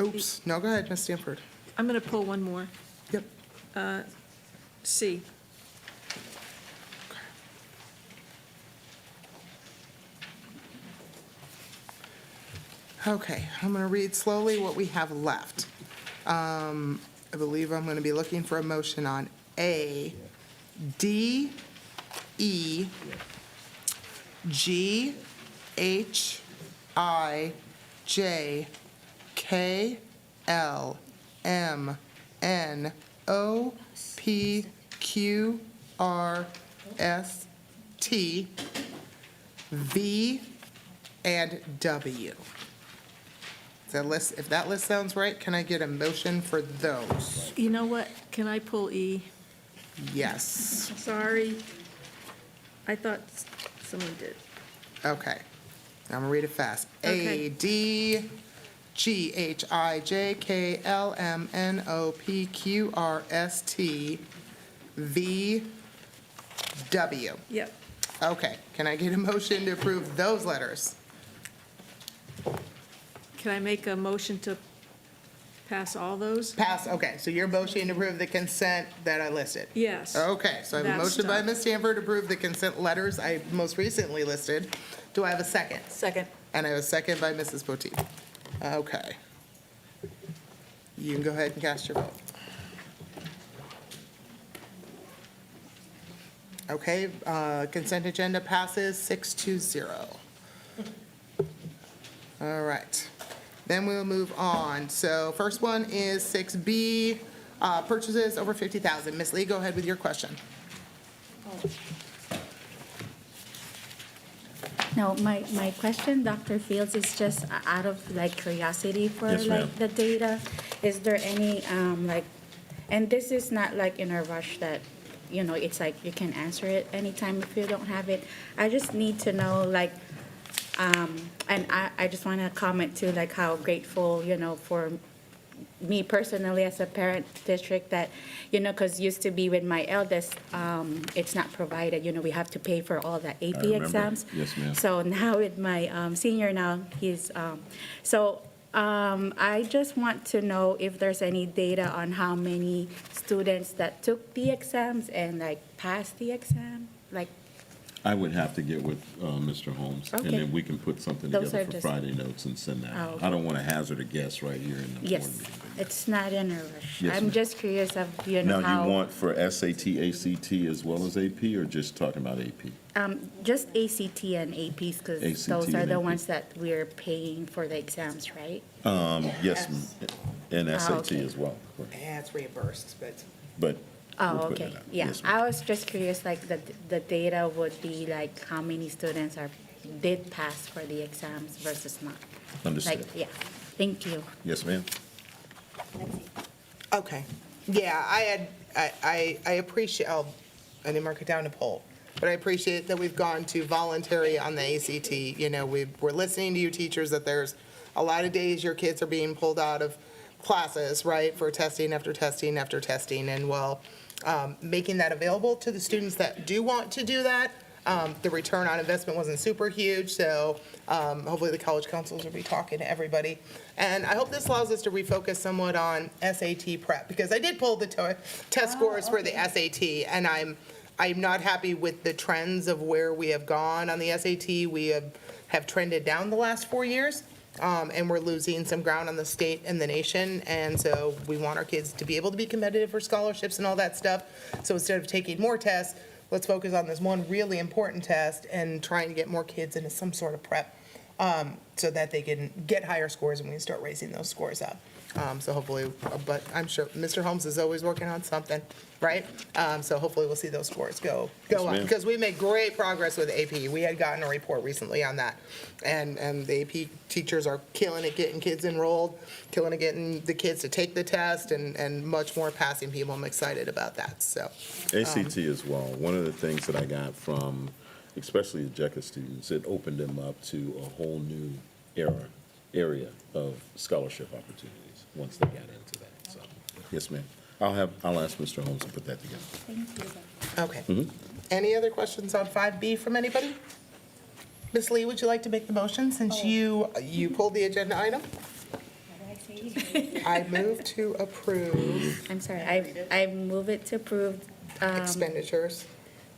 [SPEAKER 1] oops, no, go ahead, Ms. Stanford.
[SPEAKER 15] I'm going to pull one more.
[SPEAKER 1] Yep.
[SPEAKER 15] C.
[SPEAKER 1] Okay, I'm going to read slowly what we have left. I believe I'm going to be looking for a motion on A, D, E, G, H, I, J, K, L, M, N, O, P, Q, R, S, T, V, and W. If that list sounds right, can I get a motion for those?
[SPEAKER 15] You know what? Can I pull E?
[SPEAKER 1] Yes.
[SPEAKER 15] Sorry. I thought someone did.
[SPEAKER 1] Okay. I'm gonna read it fast.
[SPEAKER 15] Okay.
[SPEAKER 1] A, D, G, H, I, J, K, L, M, N, O, P, Q, R, S, T, V, W.
[SPEAKER 15] Yep.
[SPEAKER 1] Okay. Can I get a motion to approve those letters?
[SPEAKER 15] Can I make a motion to pass all those?
[SPEAKER 1] Pass, okay. So your motion to approve the consent that I listed?
[SPEAKER 15] Yes.
[SPEAKER 1] Okay, so I have a
[SPEAKER 15] That's
[SPEAKER 1] motion by
[SPEAKER 15] done.
[SPEAKER 1] Ms. Stanford to approve the consent letters I most recently listed. Do I have a second?
[SPEAKER 15] Second.
[SPEAKER 1] And I have a second by Mrs. Potteet. Okay. You can go ahead and cast your vote. Okay, consent agenda passes 6-0. All right. Then we'll move on. So first one is 6B, purchases over 50,000. Ms. Lee, go ahead with your question.
[SPEAKER 14] No, my question, Dr. Fields, is just out of like curiosity for
[SPEAKER 2] Yes, ma'am.
[SPEAKER 14] like the data. Is there any like, and this is not like in a rush that, you know, it's like you can answer it anytime if you don't have it. I just need to know like, and I just want to comment too, like how grateful, you know, for me personally as a parent district that, you know, because used to be with my eldest, it's not provided, you know, we have to pay for all the AP
[SPEAKER 2] remember.
[SPEAKER 14] exams.
[SPEAKER 2] Yes, ma'am.
[SPEAKER 14] So now with my senior now, he's, I just want to know if there's any data on how many students that took the exams and like passed the exam, like,
[SPEAKER 2] I would have to get with Mr. Holmes, and
[SPEAKER 14] Okay.
[SPEAKER 2] then we can put something
[SPEAKER 14] Those
[SPEAKER 2] together
[SPEAKER 14] are
[SPEAKER 2] for
[SPEAKER 14] just-
[SPEAKER 2] Friday notes and send that
[SPEAKER 14] Oh,
[SPEAKER 2] out.
[SPEAKER 14] okay.
[SPEAKER 2] I don't want to hazard a guess right here in the board
[SPEAKER 14] yes,
[SPEAKER 2] meeting.
[SPEAKER 14] it's not in a rush.
[SPEAKER 2] Yes,
[SPEAKER 14] I'm
[SPEAKER 2] ma'am.
[SPEAKER 14] just curious of, you know,
[SPEAKER 2] Now,
[SPEAKER 14] how.
[SPEAKER 2] you want for SAT, ACT as well as AP, or just talking about AP?
[SPEAKER 14] Just ACT and APs, because
[SPEAKER 2] ACT
[SPEAKER 14] those are
[SPEAKER 2] and
[SPEAKER 14] the
[SPEAKER 2] AP.
[SPEAKER 14] ones that we're paying for the exams, right?
[SPEAKER 2] Yes, and SAT
[SPEAKER 14] okay.
[SPEAKER 2] as well, correct.
[SPEAKER 1] Yeah, it's reimbursed, but.
[SPEAKER 2] But
[SPEAKER 14] Oh,
[SPEAKER 2] we'll put
[SPEAKER 14] okay,
[SPEAKER 2] it out.
[SPEAKER 14] yeah.
[SPEAKER 2] Yes, ma'am.
[SPEAKER 14] I was just curious, like, the data would be like how many students did pass for the exams versus not.
[SPEAKER 2] Understood.
[SPEAKER 14] Like, yeah, thank you.
[SPEAKER 2] Yes, ma'am.
[SPEAKER 1] Okay. Yeah, I appreciate, I didn't mark it down to poll, but I appreciate that we've gone to voluntary on the ACT. You know, we're listening to you teachers that there's a lot of days your kids are being pulled out of classes, right, for testing after testing after testing. And while making that available to the students that do want to do that, the return on investment wasn't super huge, so hopefully the college councils will be talking to everybody. And I hope this allows us to refocus somewhat on SAT prep, because I did pull the test scores for the SAT, and I'm not happy with the trends of where we have gone on the SAT. We have trended down the last 4 years, and we're losing some ground on the state and the nation, and so we want our kids to be able to be competitive for scholarships and all that stuff. So instead of taking more tests, let's focus on this one really important test and trying to get more kids into some sort of prep. so that they can get higher scores and we can start raising those scores up. So hopefully, but I'm sure Mr. Holmes is always working on something, right? So hopefully we'll see those scores go up.
[SPEAKER 2] ma'am.
[SPEAKER 1] Because we made great progress with AP. We had gotten a report recently on that. And the AP teachers are killing it, getting kids enrolled, killing it, getting the kids to take the test, and much more passing people. I'm excited about that, so.
[SPEAKER 2] ACT as well. One of the things that I got from, especially the JECA students, it opened them up to a whole new area of scholarship opportunities once they got into that. So, yes, ma'am. I'll ask Mr. Holmes to put that together.
[SPEAKER 1] Okay. Any other questions on 5B from anybody? Ms. Lee, would you like to make the motion since you pulled the agenda item? I move to approve
[SPEAKER 14] I'm sorry, I move it to approve
[SPEAKER 1] expenditures.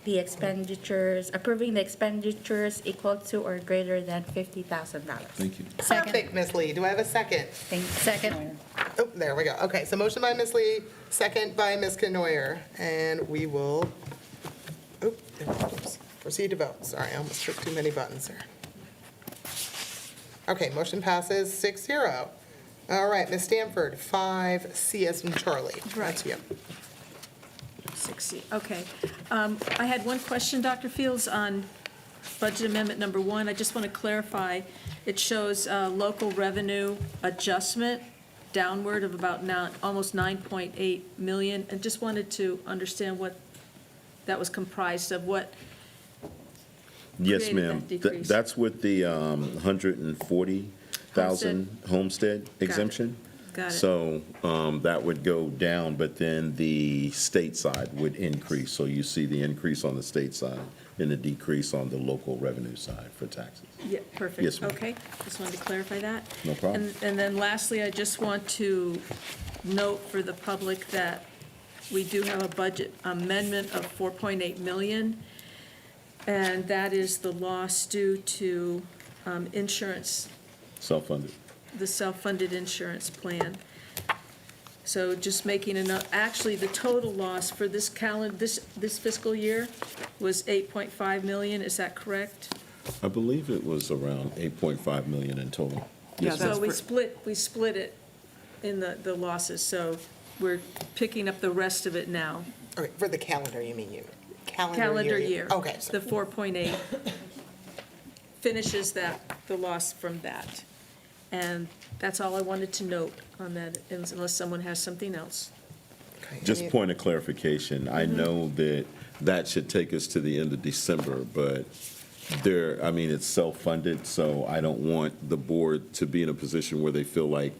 [SPEAKER 14] the expenditures, approving the expenditures equal to or greater than $50,000.
[SPEAKER 2] Thank you.
[SPEAKER 1] Perfect, Ms. Lee. Do I have a second?
[SPEAKER 12] Second.
[SPEAKER 1] Oh, there we go. Okay, so motion by Ms. Lee, second by Ms. Canoyer, and we will, proceed to vote. Sorry, I almost took too many buttons there. Okay, motion passes 6-0. All right, Ms. Stanford, 5C as in Charlie. That's you.
[SPEAKER 15] 6C, okay. I had one question, Dr. Fields, on budget amendment number 1. I just want to clarify, it shows local revenue adjustment downward of about now, almost 9.8 million, and just wanted to understand what that was comprised of, what
[SPEAKER 2] Yes,
[SPEAKER 15] created
[SPEAKER 2] ma'am.
[SPEAKER 15] that decrease?
[SPEAKER 2] That's with the 140,000 homestead exemption.
[SPEAKER 15] Got it.
[SPEAKER 2] So that would go down, but then the state side would increase. So you see the increase on the state side and the decrease on the local revenue side for taxes.
[SPEAKER 15] Yeah, perfect.
[SPEAKER 2] Yes, ma'am.
[SPEAKER 15] Okay, just wanted to clarify that.
[SPEAKER 2] No problem.
[SPEAKER 15] And then lastly, I just want to note for the public that we do have a budget amendment of 4.8 million, and that is the loss due to insurance,
[SPEAKER 2] Self-funded.
[SPEAKER 15] the self-funded insurance plan. So just making a note, actually, the total loss for this this fiscal year was 8.5 million, is that correct?
[SPEAKER 2] I believe it was around 8.5 million in total. Yes, ma'am.
[SPEAKER 15] So we split it in the losses, so we're picking up the rest of it now.
[SPEAKER 1] Okay, for the calendar, you mean you?
[SPEAKER 15] Calendar year.
[SPEAKER 1] Okay.
[SPEAKER 15] The 4.8 finishes the loss from that. And that's all I wanted to note on that, unless someone has something else.
[SPEAKER 2] Just point of clarification, I know that should take us to the end of December, but it's self-funded, so I don't want the board to be in a position where they feel like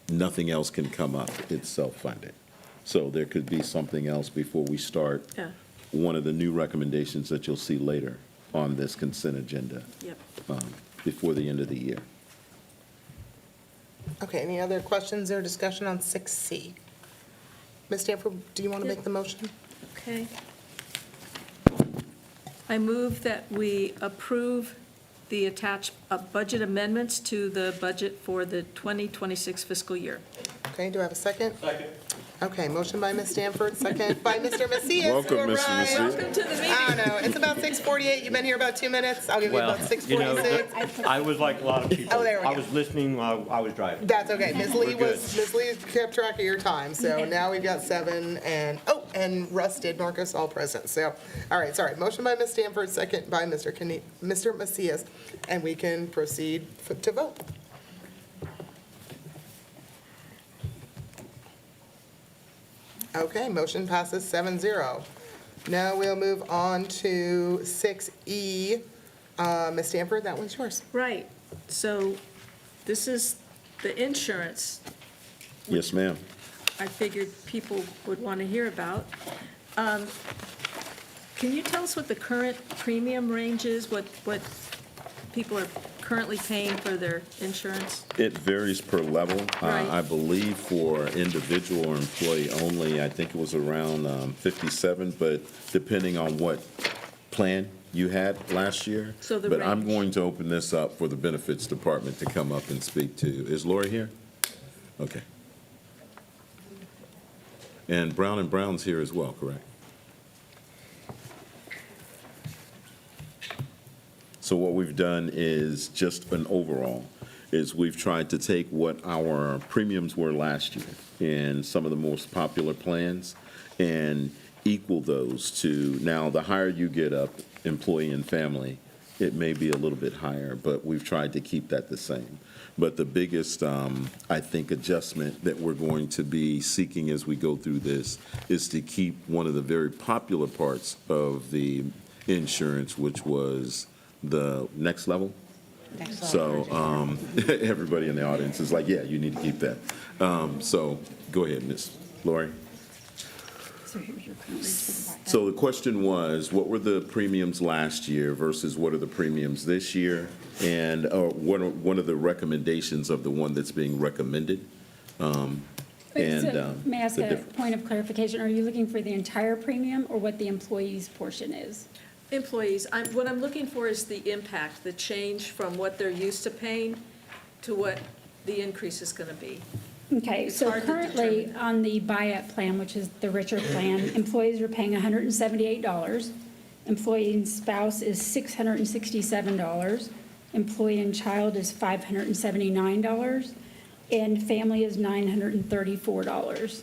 [SPEAKER 2] nothing else can come up. It's self-funded. So there could be something else before we start
[SPEAKER 15] Yeah.
[SPEAKER 2] one of the new recommendations that you'll see later on this consent agenda.
[SPEAKER 15] Yep.
[SPEAKER 2] Before the end of the year.
[SPEAKER 1] Okay, any other questions or discussion on 6C? Ms. Stanford, do you want to make the motion?
[SPEAKER 15] Okay. I move that we approve the attached budget amendments to the budget for the 2026 fiscal year.
[SPEAKER 1] Okay, do I have a second? Second. Okay, motion by Ms. Stanford, second by Mr. Macias.
[SPEAKER 2] Welcome,
[SPEAKER 1] All
[SPEAKER 2] Mr.
[SPEAKER 1] right.
[SPEAKER 2] Macias.
[SPEAKER 15] Welcome to the meeting.
[SPEAKER 1] I don't know, it's about 6:48, you've been here about 2 minutes, I'll give you about 6:46.
[SPEAKER 16] I was like a lot of people.
[SPEAKER 1] Oh, there we
[SPEAKER 16] I
[SPEAKER 1] go.
[SPEAKER 16] was listening while I was driving.
[SPEAKER 1] That's okay, Ms. Lee
[SPEAKER 16] We're
[SPEAKER 1] Ms. Lee kept track of your time, so now we've got 7, and Russ did mark us all present, so, all right, sorry. Motion by Ms. Stanford, second by Mr. Macias, and we can proceed to vote. Okay, motion passes 7-0. Now we'll move on to 6E. Ms. Stanford, that one's yours.
[SPEAKER 15] Right. So this is the insurance
[SPEAKER 2] Yes, ma'am.
[SPEAKER 15] I figured people would want to hear about. Can you tell us what the current premium range is, what people are currently paying for their insurance?
[SPEAKER 2] It varies per level.
[SPEAKER 15] Right.
[SPEAKER 2] I believe for individual or employee only, I think it was around 57, but depending on what plan you had last year.
[SPEAKER 15] So the
[SPEAKER 2] But I'm
[SPEAKER 15] range.
[SPEAKER 2] going to open this up for the benefits department to come up and speak to. Is Lori here? Okay. And Brown and Brown's here as well, correct? So what we've done is just an overall, is we've tried to take what our premiums were last year in some of the most popular plans and equal those to, now the higher you get up, employee and family, it may be a little bit higher, but we've tried to keep that the same. But the biggest, I think, adjustment that we're going to be seeking as we go through this is to keep one of the very popular parts of the insurance, which was the next level. So everybody in the audience is like, yeah, you need to keep that. So go ahead, Ms. Lori.
[SPEAKER 12] So here's your current rates for the buyout.
[SPEAKER 2] So the question was, what were the premiums last year versus what are the premiums this year? And what are one of the recommendations of the one that's being recommended?
[SPEAKER 12] May I ask
[SPEAKER 2] the
[SPEAKER 12] a point of clarification? Are you looking for the entire premium or what the employee's portion is?
[SPEAKER 15] Employees, what I'm looking for is the impact, the change from what they're used to paying to what the increase is going to be.
[SPEAKER 12] Okay, so
[SPEAKER 15] hard to
[SPEAKER 12] currently on the buyout plan, which is the richer plan, employees are paying $178. Employee and spouse is $667. Employee and child is $579. And family is $934.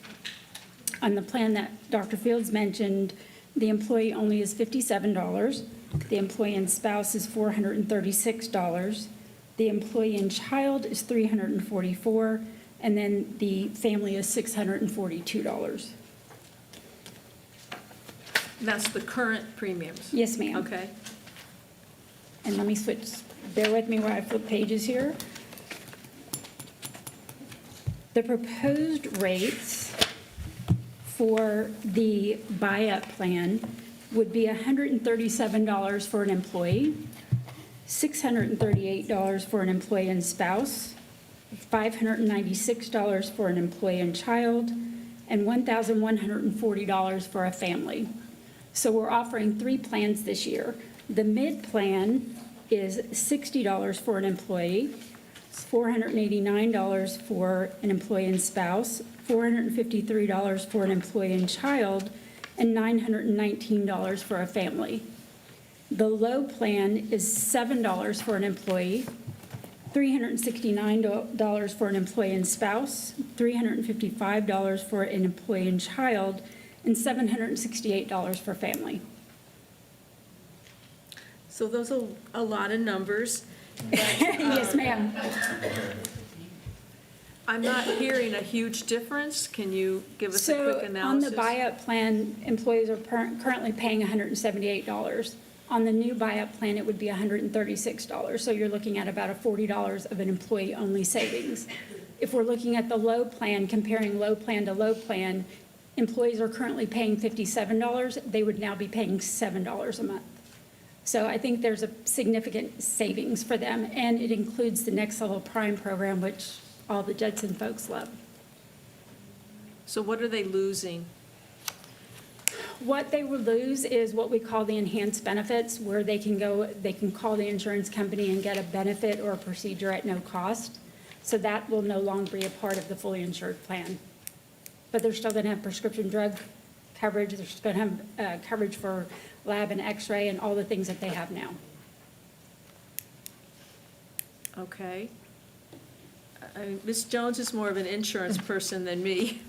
[SPEAKER 12] On the plan that Dr. Fields mentioned, the employee only is $57. The employee and spouse is $436. The employee and child is $344. And then the family is $642.
[SPEAKER 15] That's the current premiums?
[SPEAKER 12] Yes, ma'am.
[SPEAKER 15] Okay.
[SPEAKER 12] And let me switch, bear with me while I flip pages here. The proposed rates for the buy-up plan would be $137 for an employee, $638 for an employee and spouse, $596 for an employee and child, and $1,140 for a family. So we're offering 3 plans this year. The mid plan is $60 for an employee, $489 for an employee and spouse, $453 for an employee and child, and $919 for a family. The low plan is $7 for an employee, $369 for an employee and spouse, $355 for an employee and child, and $768 for family.
[SPEAKER 15] So those are a lot of numbers.
[SPEAKER 12] Yes, ma'am.
[SPEAKER 15] I'm not hearing a huge difference. Can you give us a quick
[SPEAKER 12] So on
[SPEAKER 15] analysis?
[SPEAKER 12] the buyout plan, employees are currently paying $178. On the new buyout plan, it would be $136. So you're looking at about a $40 of an employee-only savings. If we're looking at the low plan, comparing low plan to low plan, employees are currently paying $57. They would now be paying $7 a month. So I think there's a significant savings for them, and it includes the Next Level Prime program, which all the Judson folks love.
[SPEAKER 15] So what are they losing?
[SPEAKER 12] What they will lose is what we call the enhanced benefits, where they can call the insurance company and get a benefit or a procedure at no cost. So that will no longer be a part of the fully insured plan. But they're still going to have prescription drug coverage, they're still going to have coverage for lab and x-ray and all the things that they have now.
[SPEAKER 15] Okay. Ms. Jones is more of an insurance person than me,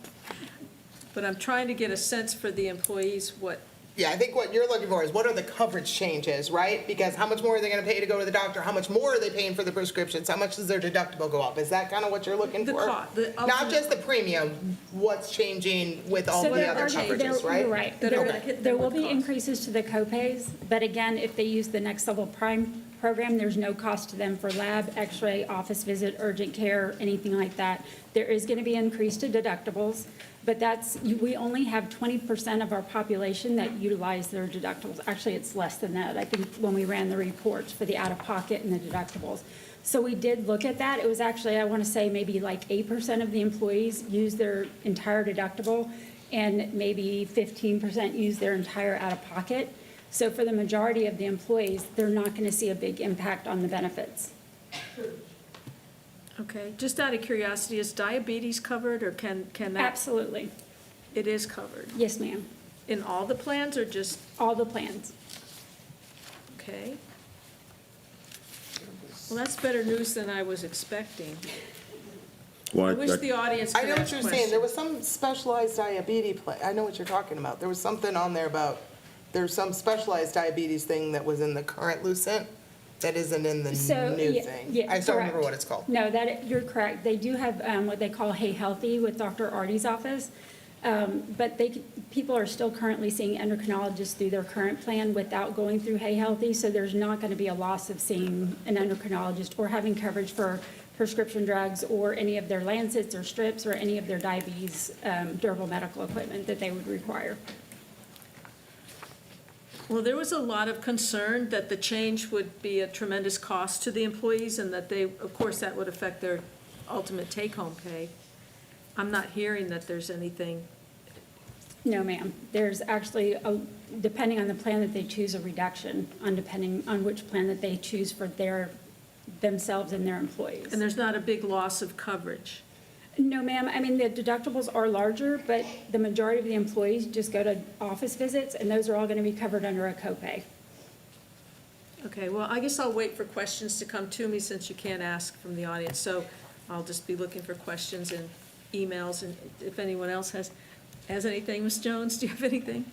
[SPEAKER 15] but I'm trying to get a sense for the employees what.
[SPEAKER 1] Yeah, I think what you're looking for is what are the coverage changes, right? Because how much more are they going to pay to go to the doctor? How much more are they paying for the prescriptions? How much does their deductible go up? Is that kind of what you're looking for? Not just the premium, what's changing with all the other coverages, right?
[SPEAKER 12] You're right. There will be increases to the copays, but again, if they use the Next Level Prime program, there's no cost to them for lab, x-ray, office visit, urgent care, anything like that. There is going to be increase to deductibles, but we only have 20% of our population that utilize their deductibles. Actually, it's less than that, I think, when we ran the reports for the out-of-pocket and the deductibles. So we did look at that. It was actually, I want to say, maybe like 8% of the employees use their entire deductible, and maybe 15% use their entire out-of-pocket. So for the majority of the employees, they're not going to see a big impact on the benefits.
[SPEAKER 15] Okay, just out of curiosity, is diabetes covered, or can that?
[SPEAKER 12] Absolutely.
[SPEAKER 15] It is covered?
[SPEAKER 12] Yes, ma'am.
[SPEAKER 15] In all the plans, or just?
[SPEAKER 12] All the plans.
[SPEAKER 15] Okay. Well, that's better news than I was expecting.
[SPEAKER 2] Well,
[SPEAKER 15] I wish the audience
[SPEAKER 1] I
[SPEAKER 15] could
[SPEAKER 1] know what
[SPEAKER 15] ask
[SPEAKER 1] you're saying. There
[SPEAKER 15] questions.
[SPEAKER 1] was some specialized diabetes I know what you're talking about. There was something on there about, there's some specialized diabetes thing that was in the current Lucent that isn't in the
[SPEAKER 17] So,
[SPEAKER 1] new
[SPEAKER 17] yeah,
[SPEAKER 1] thing.
[SPEAKER 17] yeah,
[SPEAKER 1] I just don't remember
[SPEAKER 17] correct.
[SPEAKER 1] what it's called.
[SPEAKER 17] No, you're correct. They do have what they call Hey Healthy with Dr. Artie's office. But people are still currently seeing endocrinologists through their current plan without going through Hey Healthy. So there's not going to be a loss of seeing an endocrinologist or having coverage for prescription drugs or any of their Lancets or strips or any of their diabetes durable medical equipment that they would require.
[SPEAKER 15] Well, there was a lot of concern that the change would be a tremendous cost to the employees and that they, of course, that would affect their ultimate take-home pay. I'm not hearing that there's anything.
[SPEAKER 17] No, ma'am. There's actually, depending on the plan that they choose, a reduction depending on which plan that they choose for themselves and their employees.
[SPEAKER 15] And there's not a big loss of coverage.
[SPEAKER 17] No, ma'am. I mean, the deductibles are larger, but the majority of the employees just go to office visits, and those are all going to be covered under a copay.
[SPEAKER 15] Okay, well, I guess I'll wait for questions to come to me since you can't ask from the audience. So I'll just be looking for questions and emails, and if anyone else has anything. Ms. Jones, do you have anything?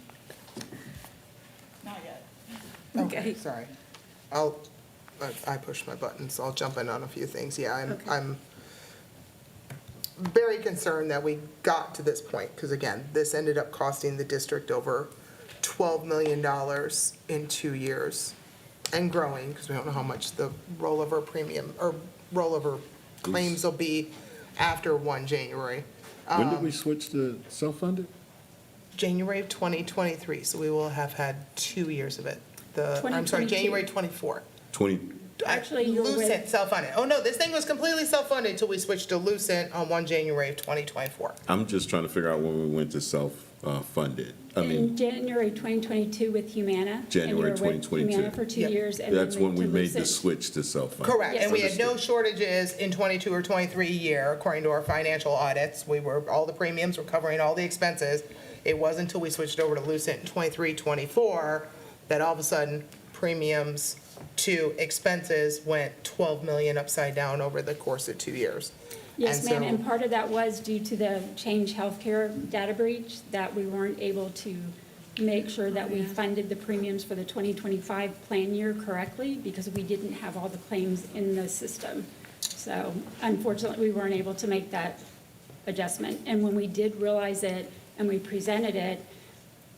[SPEAKER 1] Not yet.
[SPEAKER 15] Okay.
[SPEAKER 1] Okay, sorry. I pushed my button, so I'll jump in on a few things. Yeah, I'm very concerned that we got to this point, because again, this ended up costing the district over $12 million in 2 years, and growing, because we don't know how much the rollover premium, or rollover claims will be after 1 January.
[SPEAKER 2] When did we switch to self-funded?
[SPEAKER 1] January of 2023, so we will have had 2 years of it. I'm sorry,
[SPEAKER 17] 2022.
[SPEAKER 1] January 24.
[SPEAKER 2] 20,
[SPEAKER 17] Actually, you're with-
[SPEAKER 1] Lucent, self-funded. Oh, no, this thing was completely self-funded until we switched to Lucent on 1 January of 2024.
[SPEAKER 2] I'm just trying to figure out when we went to self-funded. I
[SPEAKER 17] In
[SPEAKER 2] mean,
[SPEAKER 17] January 2022 with Humana.
[SPEAKER 2] January
[SPEAKER 17] And you were with
[SPEAKER 2] 2022.
[SPEAKER 17] Humana for 2
[SPEAKER 1] Yep.
[SPEAKER 17] years. And then
[SPEAKER 2] that's when we
[SPEAKER 17] to
[SPEAKER 2] made the
[SPEAKER 17] Lucent.
[SPEAKER 2] switch to self-funded.
[SPEAKER 1] Correct, and we had no
[SPEAKER 2] Understood.
[SPEAKER 1] shortages in 22 or 23 year, according to our financial audits. All the premiums were covering all the expenses. It wasn't until we switched over to Lucent in 23, 24, that all of a sudden, premiums to expenses went 12 million upside down over the course of 2 years.
[SPEAKER 17] Yes,
[SPEAKER 1] And
[SPEAKER 17] ma'am,
[SPEAKER 1] so-
[SPEAKER 17] and part of that was due to the Change Healthcare data breach, that we weren't able to make sure that we funded the premiums for the 2025 plan year correctly, because we didn't have all the claims in the system. So unfortunately, we weren't able to make that adjustment. And when we did realize it and we presented it,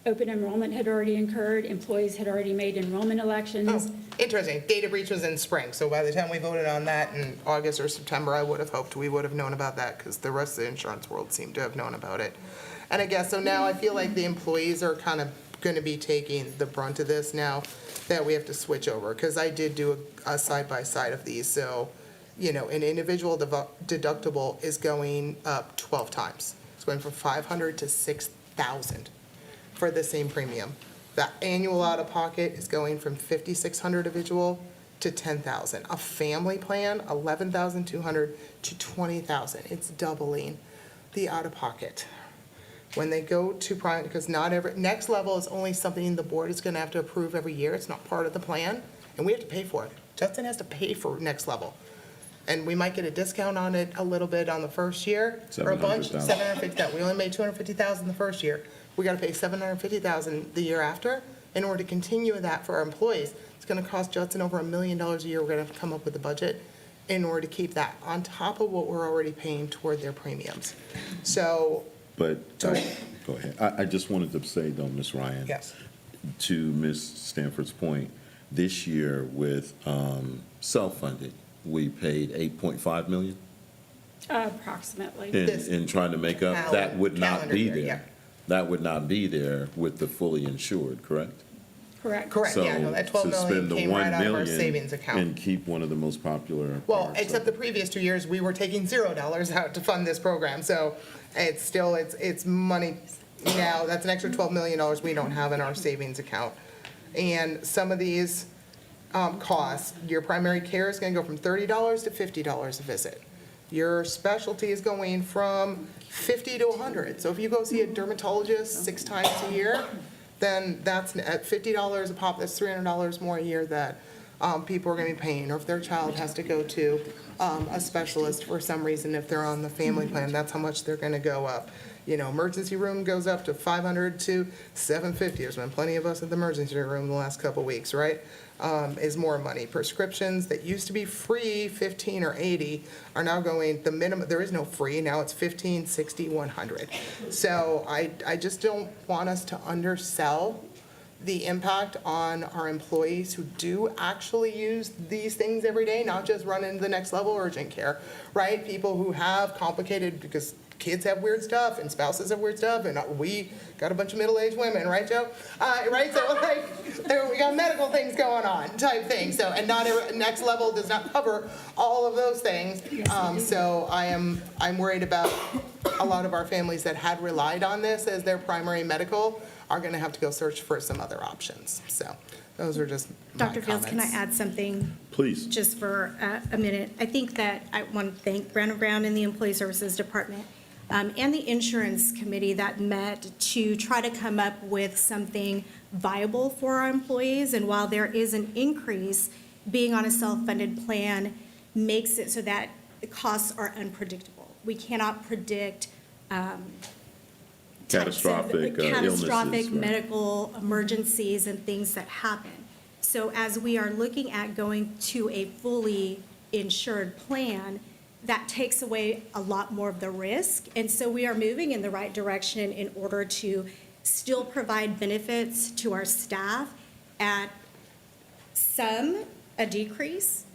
[SPEAKER 17] open enrollment had already occurred, employees had already made enrollment elections.
[SPEAKER 1] Oh, interesting. Data breach was in spring, so by the time we voted on that in August or September, I would have hoped we would have known about that, because the rest of the insurance world seemed to have known about it. And I guess, so now I feel like the employees are kind of going to be taking the brunt of this now that we have to switch over, because I did do a side-by-side of these. So, an individual deductible is going up 12 times. It's going from 500 to 6,000 for the same premium. The annual out-of-pocket is going from 5,600 individual to 10,000. A family plan, 11,200 to 20,000. It's doubling the out-of-pocket. When they go to private, because next level is only something the board is going to have to approve every year. It's not part of the plan, and we have to pay for it. Justin has to pay for next level. And we might get a discount on it a little bit on the first year, or a bunch,
[SPEAKER 2] 750,000.
[SPEAKER 1] 750,000. We only made 250,000 the first year. We got to pay 750,000 the year after in order to continue that for our employees. It's going to cost Judson over $1 million a year. We're going to have to come up with a budget in order to keep that on top of what we're already paying toward their premiums. So,
[SPEAKER 2] But, go ahead. I just wanted to say though, Ms. Ryan.
[SPEAKER 1] yes.
[SPEAKER 2] To Ms. Stanford's point, this year with self-funded, we paid 8.5 million
[SPEAKER 17] Approximately.
[SPEAKER 2] in trying to make up. That would not
[SPEAKER 1] calendar
[SPEAKER 2] be
[SPEAKER 1] year,
[SPEAKER 2] there.
[SPEAKER 1] yeah.
[SPEAKER 2] That would not be there with the fully insured, correct?
[SPEAKER 17] Correct.
[SPEAKER 1] Correct, yeah, no, that 12
[SPEAKER 2] So to
[SPEAKER 1] million
[SPEAKER 2] spend the
[SPEAKER 1] came
[SPEAKER 2] 1
[SPEAKER 1] right out of our
[SPEAKER 2] million
[SPEAKER 1] savings account.
[SPEAKER 2] and keep one of the most popular
[SPEAKER 1] Well,
[SPEAKER 2] parts
[SPEAKER 1] except
[SPEAKER 2] of
[SPEAKER 1] the
[SPEAKER 2] it.
[SPEAKER 1] previous 2 years, we were taking $0 out to fund this program. So it's still, it's money now. That's an extra $12 million we don't have in our savings account. And some of these costs, your primary care is going to go from $30 to $50 a visit. Your specialty is going from 50 to 100. So if you go see a dermatologist 6 times a year, then that's at $50 a pop, that's $300 more a year that people are going to be paying, or if their child has to go to a specialist for some reason, if they're on the family plan, that's how much they're going to go up. You know, emergency room goes up to $500 to $750. There's been plenty of us at the emergency room the last couple weeks, right? Is more money. Prescriptions that used to be free, 15 or 80, are now going, the minimum, there is no free, now it's 15, 60, 100. So I just don't want us to undersell the impact on our employees who do actually use these things every day, not just run into the next level urgent care, right? People who have complicated, because kids have weird stuff and spouses have weird stuff, and we got a bunch of middle-aged women, right, Joe? Right, so like, we got medical things going on type thing, so, and not every, next level does not cover all of those things. So I'm worried about a lot of our families that had relied on this as their primary medical are gonna have to go search for some other options. So those are just my
[SPEAKER 18] Dr. Fields, can I
[SPEAKER 1] comments.
[SPEAKER 18] add something?
[SPEAKER 2] Please.
[SPEAKER 18] Just for a minute. I think that I want to thank Brown & Brown and the Employee Services Department and the Insurance Committee that met to try to come up with something viable for our employees. And while there is an increase, being on a self-funded plan makes it so that the costs are unpredictable. We cannot predict
[SPEAKER 2] Catastrophic illnesses, right.
[SPEAKER 18] medical emergencies and things that happen. So as we are looking at going to a fully insured plan, that takes away a lot more of the risk. And so we are moving in the right direction in order to still provide benefits to our staff at a decrease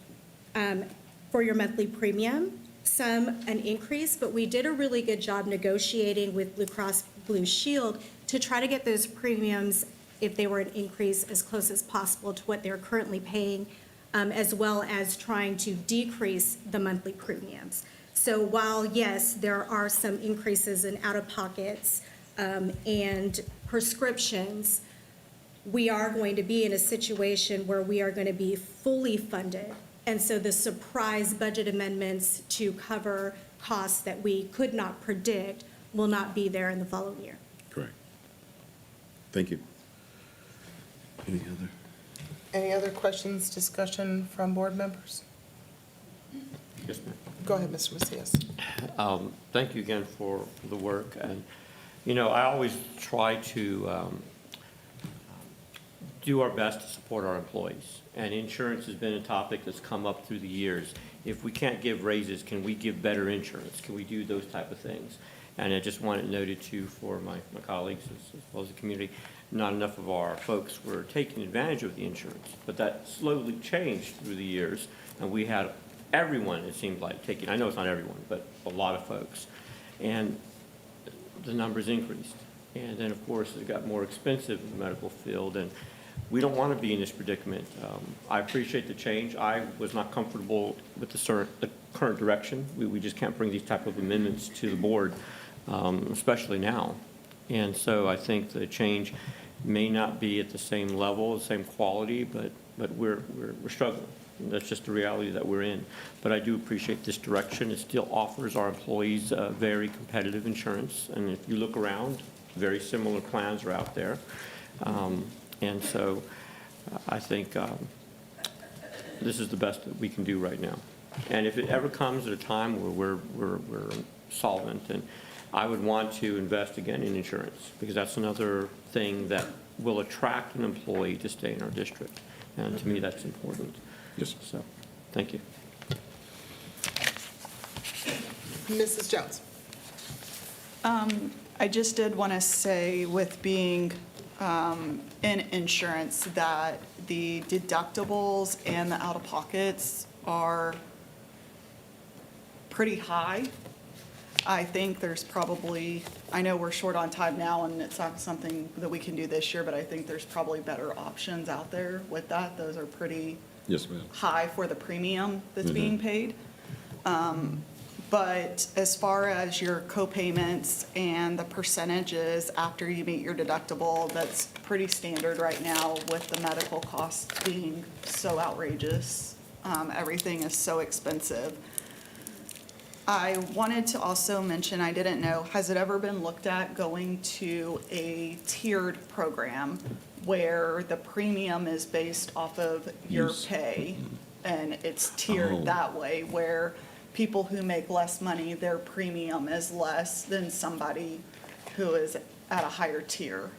[SPEAKER 18] for your monthly premium, some an increase, but we did a really good job negotiating with Blue Cross Blue Shield to try to get those premiums, if they were an increase, as close as possible to what they're currently paying, as well as trying to decrease the monthly premiums. So while, yes, there are some increases in out-of-pockets and prescriptions, we are going to be in a situation where we are going to be fully funded. And so the surprise budget amendments to cover costs that we could not predict will not be there in the following year.
[SPEAKER 2] Correct. Thank you.
[SPEAKER 1] Any other questions, discussion from board members?
[SPEAKER 19] Yes, ma'am.
[SPEAKER 1] Go ahead, Mr. Macias.
[SPEAKER 19] Thank you again for the work. And, you know, I always try to do our best to support our employees. And insurance has been a topic that's come up through the years. If we can't give raises, can we give better insurance? Can we do those type of things? And I just want it noted too for my colleagues as well as the community, not enough of our folks were taking advantage of the insurance. But that slowly changed through the years. And we had everyone, it seemed like, taking, I know it's not everyone, but a lot of folks. And the numbers increased. And then, of course, it got more expensive in the medical field. And we don't want to be in this predicament. I appreciate the change. I was not comfortable with the current direction. We just can't bring these type of amendments to the board, especially now. And so I think the change may not be at the same level, the same quality, but we're struggling. That's just the reality that we're in. But I do appreciate this direction. It still offers our employees very competitive insurance. And if you look around, very similar plans are out there. And so I think this is the best that we can do right now. And if it ever comes at a time where we're solvent, and I would want to invest again in insurance, because that's another thing that will attract an employee to stay in our district. And to me, that's important.
[SPEAKER 2] Yes.
[SPEAKER 19] So, thank you.
[SPEAKER 1] Mrs. Jones.
[SPEAKER 20] I just did want to say, with being in insurance, that the deductibles and the out-of-pockets are pretty high. I think there's probably, I know we're short on time now and it's not something that we can do this year, but I think there's probably better options out there with that. Those are pretty
[SPEAKER 2] Yes, ma'am.
[SPEAKER 20] high for the premium that's being paid. But as far as your co-payments and the percentages after you meet your deductible, that's pretty standard right now with the medical costs being so outrageous. Everything is so expensive. I wanted to also mention, I didn't know, has it ever been looked at going to a tiered program where the premium is based off of your
[SPEAKER 2] Use.
[SPEAKER 20] pay, and it's tiered
[SPEAKER 2] Oh.
[SPEAKER 20] that way, where people who make less money, their premium is less than somebody who is at a higher tier.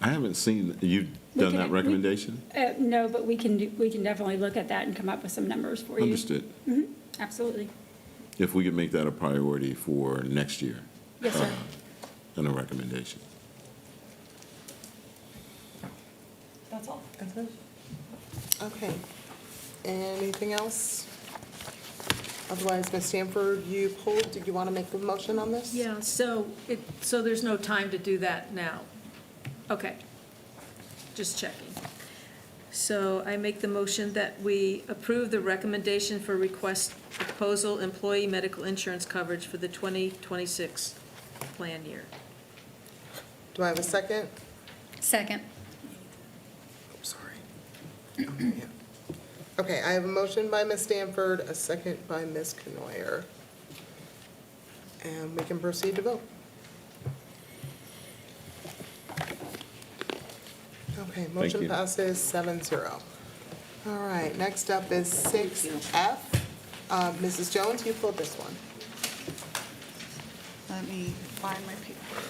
[SPEAKER 2] I haven't seen, you've
[SPEAKER 17] We
[SPEAKER 2] done
[SPEAKER 17] can-
[SPEAKER 2] that recommendation?
[SPEAKER 17] No, but we can definitely look at that and come up with some numbers for you.
[SPEAKER 2] Understood.
[SPEAKER 17] Absolutely.
[SPEAKER 2] If we could make that a priority for next year.
[SPEAKER 17] Yes, sir.
[SPEAKER 2] And a recommendation.
[SPEAKER 20] That's all.
[SPEAKER 1] That's it? Okay. Anything else? Otherwise, Ms. Stanford, you pulled, did you want to make the motion on this?
[SPEAKER 15] Yeah, so there's no time to do that now? Okay. Just checking. So I make the motion that we approve the recommendation for request proposal employee medical insurance coverage for the 2026 plan year.
[SPEAKER 1] Do I have a second?
[SPEAKER 12] Second.
[SPEAKER 1] Sorry. Okay, I have a motion by Ms. Stanford, a second by Ms. Canoyer. And we can proceed to vote. Okay, motion
[SPEAKER 2] you.
[SPEAKER 1] passes 7-0. All right, next up is 6F. Mrs. Jones, you pulled this one.
[SPEAKER 20] Let me find my paper.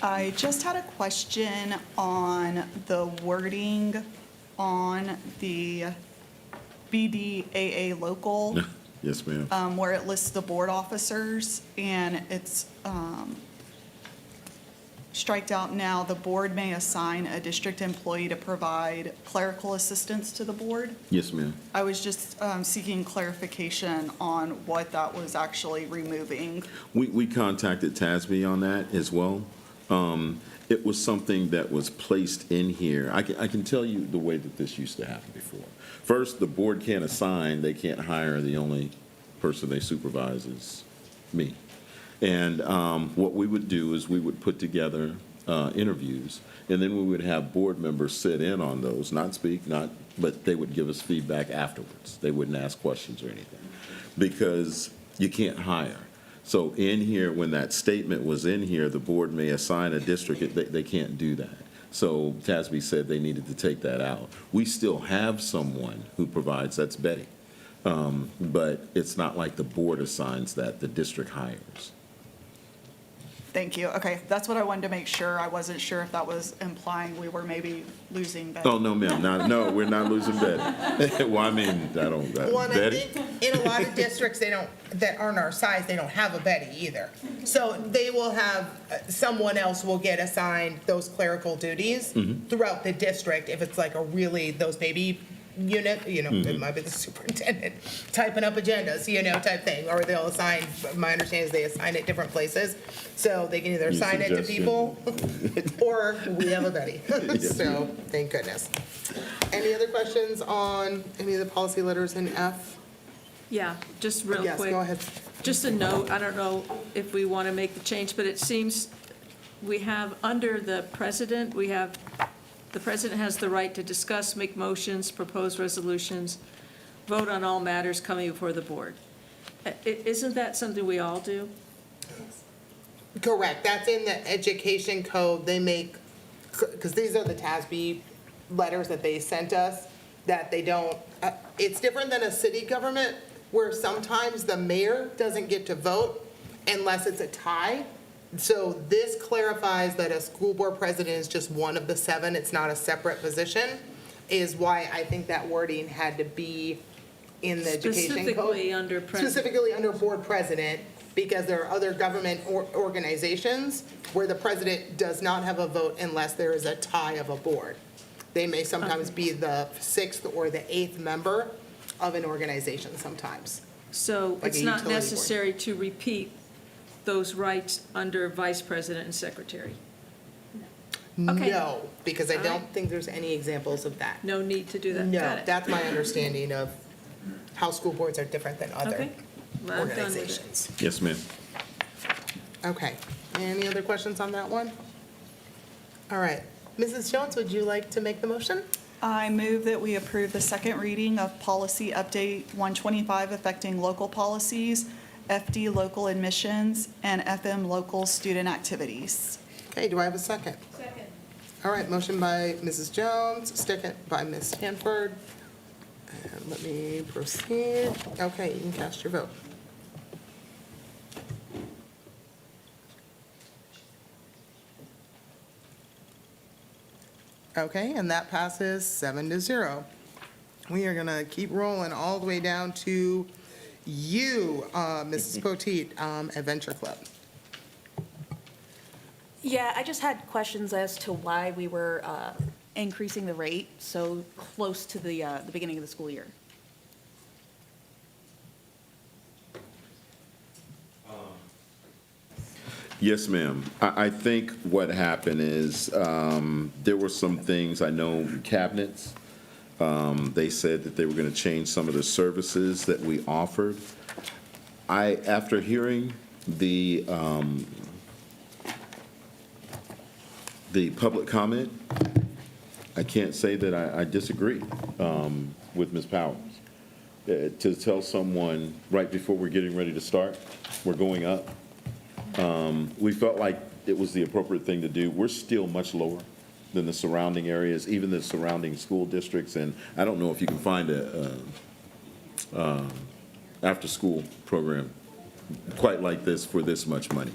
[SPEAKER 20] I just had a question on the wording on the BDAA local,
[SPEAKER 2] Yes, ma'am.
[SPEAKER 20] where it lists the board officers, and it's striked out now, the board may assign a district employee to provide clerical assistance to the board.
[SPEAKER 2] Yes, ma'am.
[SPEAKER 20] I was just seeking clarification on what that was actually removing.
[SPEAKER 2] We contacted TASB on that as well. It was something that was placed in here. I can tell you the way that this used to happen before. First, the board can't assign, they can't hire, the only person they supervise is me. And what we would do is we would put together interviews, and then we would have board members sit in on those, not speak, but they would give us feedback afterwards. They wouldn't ask questions or anything, because you can't hire. So in here, when that statement was in here, the board may assign a district, they can't do that. So TASB said they needed to take that out. We still have someone who provides, that's Betty. But it's not like the board assigns that, the district hires.
[SPEAKER 20] Thank you. Okay, that's what I wanted to make sure. I wasn't sure if that was implying we were maybe losing Betty.
[SPEAKER 2] Oh, no, ma'am, no, we're not losing Betty. Well, I mean,
[SPEAKER 1] Well, and I
[SPEAKER 2] Betty?
[SPEAKER 1] think in a lot of districts, that aren't our size, they don't have a Betty either. So they will have, someone else will get assigned those clerical duties throughout the district. If it's like those baby unit, it might be the superintendent typing up agendas, type thing. Or they'll assign, my understanding is they assign it different places. So they can either
[SPEAKER 2] You
[SPEAKER 1] assign it to
[SPEAKER 2] suggestion.
[SPEAKER 1] people, or we have a Betty. So, thank goodness. Any other questions on any of the policy letters in F?
[SPEAKER 15] Yeah, just real quick.
[SPEAKER 1] Yes, go ahead.
[SPEAKER 15] Just a note, I don't know if we want to make the change, but it seems we have, under the president, we have, the president has the right to discuss, make motions, propose resolutions, vote on all matters coming before the board. Isn't that something we all do?
[SPEAKER 1] Correct, that's in the education code, they make, because these are the TASB letters that they sent us, that they don't, it's different than a city government, where sometimes the mayor doesn't get to vote unless it's a tie. So this clarifies that a school board president is just one of the 7, it's not a separate position, is why I think that wording had to be in the education code.
[SPEAKER 15] Specifically under president.
[SPEAKER 1] Specifically under board president, because there are other government organizations where the president does not have a vote unless there is a tie of a board. They may sometimes be the 6th or the 8th member of an organization sometimes.
[SPEAKER 15] So
[SPEAKER 1] Like
[SPEAKER 15] it's
[SPEAKER 1] a
[SPEAKER 15] not
[SPEAKER 1] utility board.
[SPEAKER 15] necessary to repeat those rights under vice president and secretary? Okay.
[SPEAKER 1] No, because I
[SPEAKER 15] All
[SPEAKER 1] don't
[SPEAKER 15] right.
[SPEAKER 1] think there's any examples of that.
[SPEAKER 15] No need to do that?
[SPEAKER 1] No,
[SPEAKER 15] Got it.
[SPEAKER 1] that's my understanding of how school boards are different than other
[SPEAKER 15] Okay. Well, I'm done with it.
[SPEAKER 1] organizations.
[SPEAKER 2] Yes, ma'am.
[SPEAKER 1] Okay, any other questions on that one? All right, Mrs. Jones, would you like to make the motion?
[SPEAKER 20] I move that we approve the second reading of Policy Update 125 affecting local policies, FD local admissions, and FM local student activities.
[SPEAKER 1] Okay, do I have a second?
[SPEAKER 15] Second.
[SPEAKER 1] All right, motion by Mrs. Jones, second by Ms. Stanford. And let me proceed. Okay, you can cast your vote. Okay, and that passes 7-0. We are gonna keep rolling all the way down to you, Mrs. Poteet, Adventure Club.
[SPEAKER 21] Yeah, I just had questions as to why we were increasing the rate so close to the beginning of the school year.
[SPEAKER 2] Yes, ma'am. I think what happened is there were some things, I know cabinets, they said that they were going to change some of the services that we offered. After hearing the public comment, I can't say that I disagree with Ms. Powers. To tell someone right before we're getting ready to start, we're going up. We felt like it was the appropriate thing to do. We're still much lower than the surrounding areas, even the surrounding school districts, and I don't know if you can find a after-school program quite like this for this much money.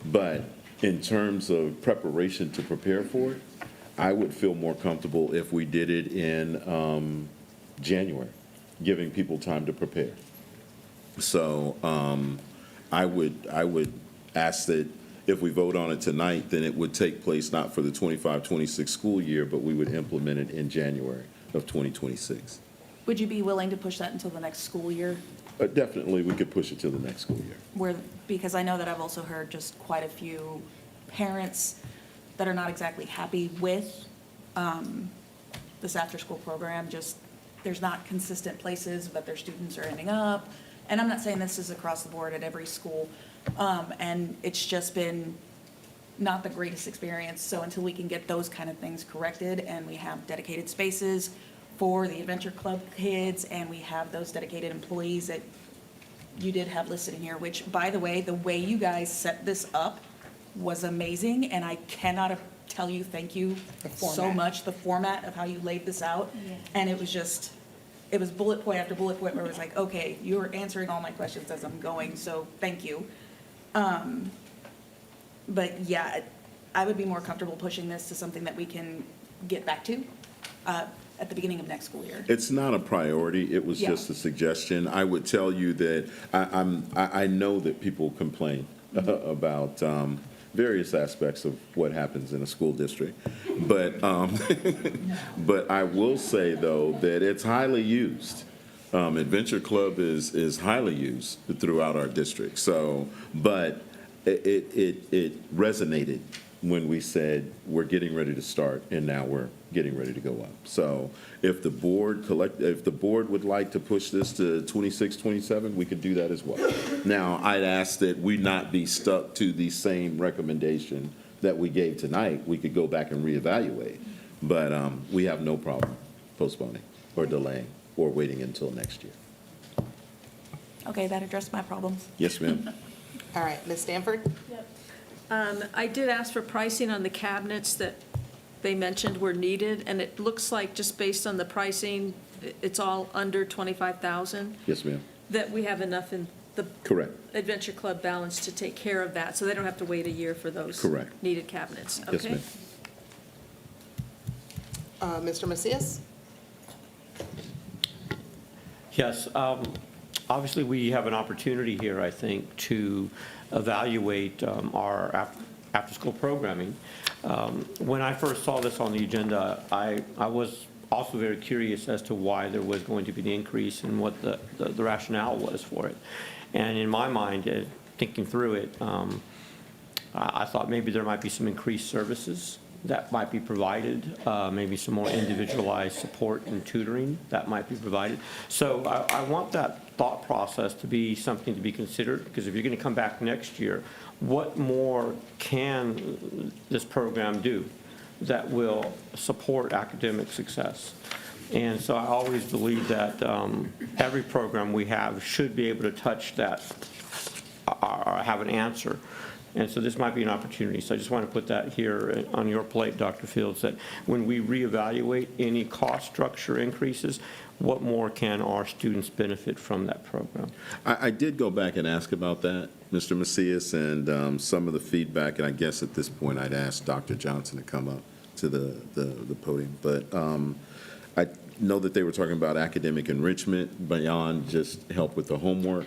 [SPEAKER 2] But in terms of preparation to prepare for it, I would feel more comfortable if we did it in January, giving people time to prepare. So I would ask that if we vote on it tonight, then it would take place not for the 25-26 school year, but we would implement it in January of 2026.
[SPEAKER 21] Would you be willing to push that until the next school year?
[SPEAKER 2] Definitely, we could push it till the next school year.
[SPEAKER 21] Because I know that I've also heard just quite a few parents that are not exactly happy with this after-school program. Just, there's not consistent places that their students are ending up. And I'm not saying this is across the board at every school. And it's just been not the greatest experience. So until we can get those kind of things corrected and we have dedicated spaces for the Adventure Club kids and we have those dedicated employees that you did have listed in here, which, by the way you guys set this up was amazing. And I cannot tell you thank you so much, the format of how you laid this out. Yeah. And it was just, it was bullet point after bullet point where it was like, okay, you're answering all my questions as I'm going, so thank you. But yeah, I would be more comfortable pushing this to something that we can get back to at the beginning of next school year.
[SPEAKER 2] It's not a priority, it was just a suggestion. I would tell you that I know that people complain about various aspects of what happens in a school district. But, but I will say, though, that it's highly used. Adventure Club is highly used throughout our district. So, but it resonated when we said we're getting ready to start and now we're getting ready to go up. So if the board would like to push this to 26, 27, we could do that as well. Now, I'd ask that we not be stuck to the same recommendation that we gave tonight. We could go back and reevaluate, but we have no problem postponing or delaying or waiting until next year.
[SPEAKER 21] Okay, that addressed my problems.
[SPEAKER 2] Yes, ma'am.
[SPEAKER 1] All right, Ms. Stanford?
[SPEAKER 15] Yep. I did ask for pricing on the cabinets that they mentioned were needed, and it looks like, just based on the pricing, it's all under $25,000.
[SPEAKER 2] Yes, ma'am.
[SPEAKER 15] That we have enough in the
[SPEAKER 2] Correct.
[SPEAKER 15] Adventure Club balance to take care of that, so they don't have to wait a year for those
[SPEAKER 2] Correct.
[SPEAKER 15] needed cabinets.
[SPEAKER 2] Yes,
[SPEAKER 15] Okay?
[SPEAKER 2] ma'am.
[SPEAKER 1] Mr. Macias?
[SPEAKER 19] Yes, obviously, we have an opportunity here, I think, to evaluate our after-school programming. When I first saw this on the agenda, I was also very curious as to why there was going to be the increase and what the rationale was for it. And in my mind, thinking through it, I thought maybe there might be some increased services that might be provided, maybe some more individualized support and tutoring that might be provided. So I want that thought process to be something to be considered, because if you're going to come back next year, what more can this program do? that will support academic success. And so I always believe that every program we have should be able to touch that or have an answer. And so this might be an opportunity. So I just want to put that here on your plate, Dr. Fields, that when we reevaluate any cost structure increases, what more can our students benefit from that program?
[SPEAKER 2] I did go back and ask about that, Mr. Macias, and some of the feedback, and I guess at this point I'd ask Dr. Johnson to come up to the podium. But I know that they were talking about academic enrichment beyond just help with the homework.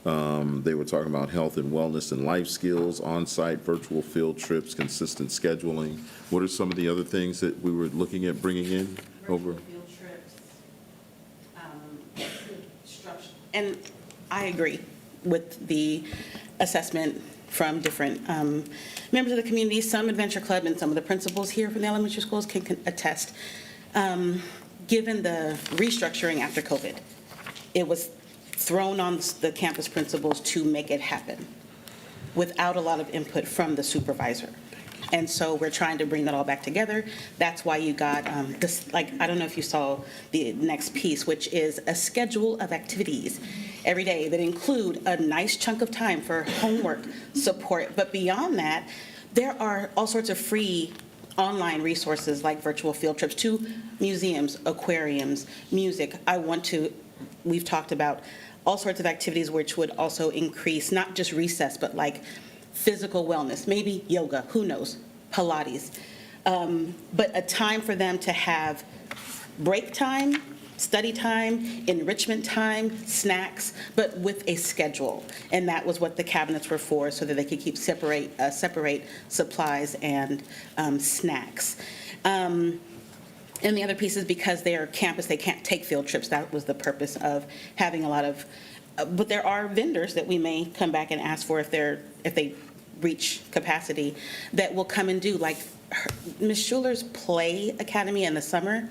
[SPEAKER 2] They were talking about health and wellness and life skills, on-site virtual field trips, consistent scheduling. What are some of the other things that we were looking at bringing in over?
[SPEAKER 3] Field trips, and I agree with the assessment from different members of the community. Some Adventure Club and some of the principals here from the elementary schools can attest. Given the restructuring after COVID, it was thrown on the campus principals to make it happen without a lot of input from the supervisor. And so we're trying to bring that all back together. That's why you got this, like, I don't know if you saw the next piece, which is a schedule of activities every day that include a nice chunk of time for homework support. But beyond that, there are all sorts of free online resources like virtual field trips to museums, aquariums, music. We've talked about all sorts of activities which would also increase not just recess, but like physical wellness, maybe yoga, who knows, Pilates. But a time for them to have break time, study time, enrichment time, snacks, but with a schedule. And that was what the cabinets were for, so that they could keep separate supplies and snacks. And the other piece is because they are campus, they can't take field trips. That was the purpose of having a lot of, but there are vendors that we may come back and ask for if they reach capacity that will come and do, like Ms. Schuler's Play Academy in the summer.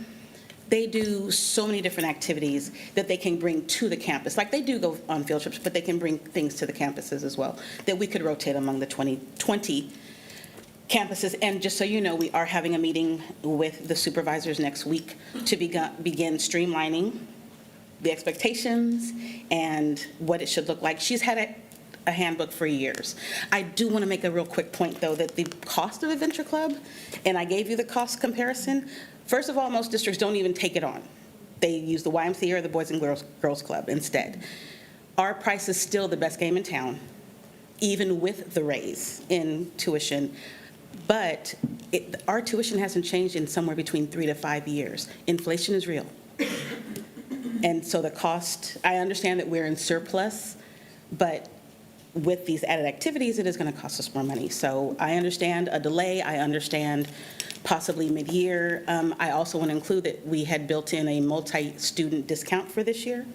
[SPEAKER 3] They do so many different activities that they can bring to the campus. Like they do go on field trips, but they can bring things to the campuses as well that we could rotate among the 20 campuses. And just so you know, we are having a meeting with the supervisors next week to begin streamlining the expectations and what it should look like. She's had a handbook for years. I do want to make a real quick point, though, that the cost of Adventure Club, and I gave you the cost comparison, first of all, most districts don't even take it on. They use the YMCA or the Boys and Girls Club instead. Our price is still the best game in town, even with the raise in tuition. But our tuition hasn't changed in somewhere between 3 to 5 years. Inflation is real. And so the cost, I understand that we're in surplus, but with these added activities, it is going to cost us more money. So I understand a delay. I understand possibly mid-year. I also want to include that we had built in a multi-student discount for this year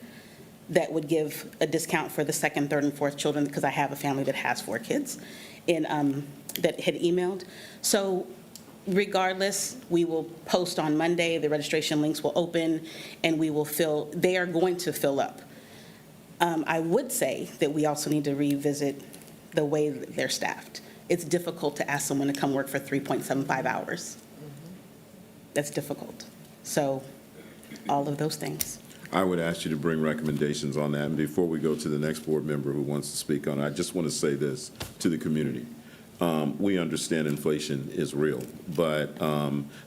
[SPEAKER 3] that would give a discount for the second, third, and fourth children, because I have a family that has 4 kids that had emailed. So regardless, we will post on Monday. The registration links will open, and they are going to fill up. I would say that we also need to revisit the way that they're staffed. It's difficult to ask someone to come work for 3.75 hours. That's difficult. So all of those things.
[SPEAKER 2] I would ask you to bring recommendations on that. And before we go to the next board member who wants to speak on it, I just want to say this to the community. We understand inflation is real, but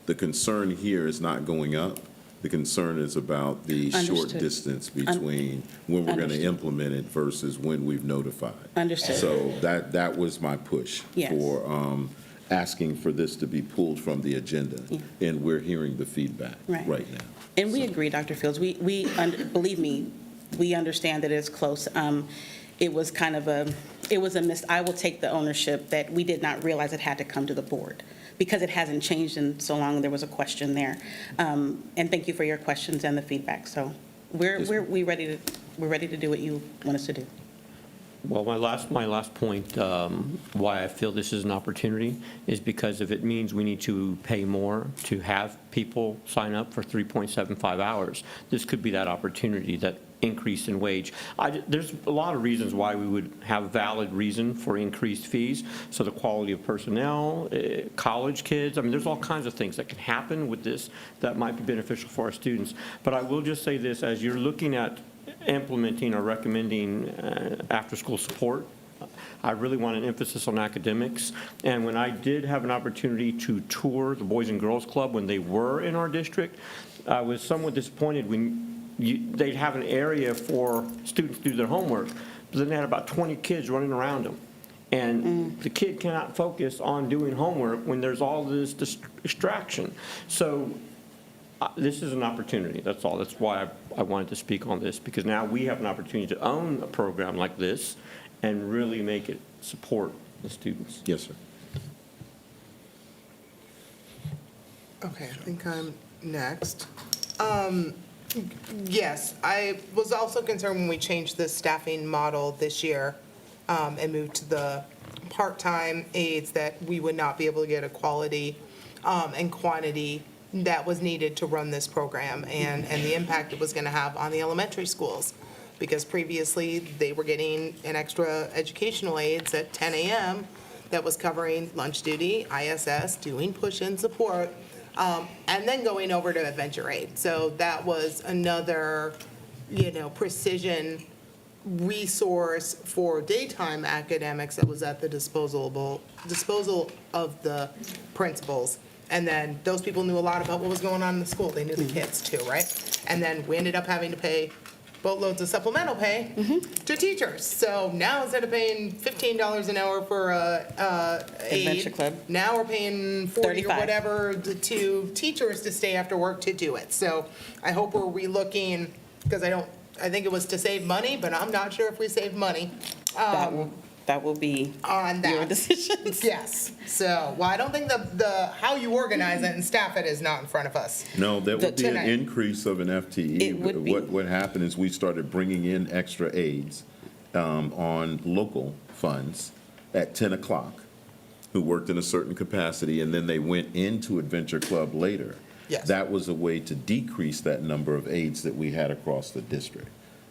[SPEAKER 2] the concern here is not going up. The concern is about the short distance between when we're going to implement it versus when we've notified.
[SPEAKER 3] Understood.
[SPEAKER 2] So that was my push for asking for this to be pulled from the agenda. Yeah. And we're hearing the feedback right now.
[SPEAKER 3] And we agree, Dr. Fields. Believe me, we understand that it's close. It was kind of I will take the ownership that we did not realize it had to come to the board, because it hasn't changed in so long. There was a question there. And thank you for your questions and the feedback. So we're ready to do what you want us to do.
[SPEAKER 19] Well, my last point, why I feel this is an opportunity, is because if it means we need to pay more to have people sign up for 3.75 hours, this could be that opportunity, that increase in wage. There's a lot of reasons why we would have valid reason for increased fees. So the quality of personnel, college kids, I mean, there's all kinds of things that can happen with this that might be beneficial for our students. But I will just say this, as you're looking at implementing or recommending after-school support, I really want an emphasis on academics. And when I did have an opportunity to tour the Boys and Girls Club when they were in our district, I was somewhat disappointed when they'd have an area for students to do their homework, but then they had about 20 kids running around them. And the kid cannot focus on doing homework when there's all this distraction. So this is an opportunity, that's all. That's why I wanted to speak on this, because now we have an opportunity to own a program like this and really make it support the students.
[SPEAKER 2] Yes, sir.
[SPEAKER 1] Okay, I think I'm next. Yes, I was also concerned when we changed the staffing model this year and moved to the part-time aides that we would not be able to get a quality and quantity that was needed to run this program and the impact it was going to have on the elementary schools. Because previously, they were getting an extra educational aides at 10 a.m. that was covering lunch duty, ISS, doing push-in support, and then going over to Adventure Aid. So that was another, precision resource for daytime academics that was at the disposal of the principals. And then those people knew a lot about what was going on in the school. They knew the kids too, right? And then we ended up having to pay boatloads of supplemental pay to teachers. So now instead of paying $15 an hour for aid,
[SPEAKER 3] Adventure Club.
[SPEAKER 1] now we're paying 40 or
[SPEAKER 3] 35.
[SPEAKER 1] whatever to teachers to stay after work to do it. So I hope we're relooking, because I think it was to save money, but I'm not sure if we save money.
[SPEAKER 3] That will be
[SPEAKER 1] on that.
[SPEAKER 3] your decisions.
[SPEAKER 1] Yes. So, well, I don't think the how you organize it and staff it is not in front of us.
[SPEAKER 2] No, there would be an
[SPEAKER 1] tonight.
[SPEAKER 2] increase of an FTE.
[SPEAKER 3] It would be.
[SPEAKER 2] What happened is we started bringing in extra aides on local funds at 10 o'clock who worked in a certain capacity, and then they went into Adventure Club later.
[SPEAKER 1] Yes.
[SPEAKER 2] That was a way to decrease that number of aides that we had across the district.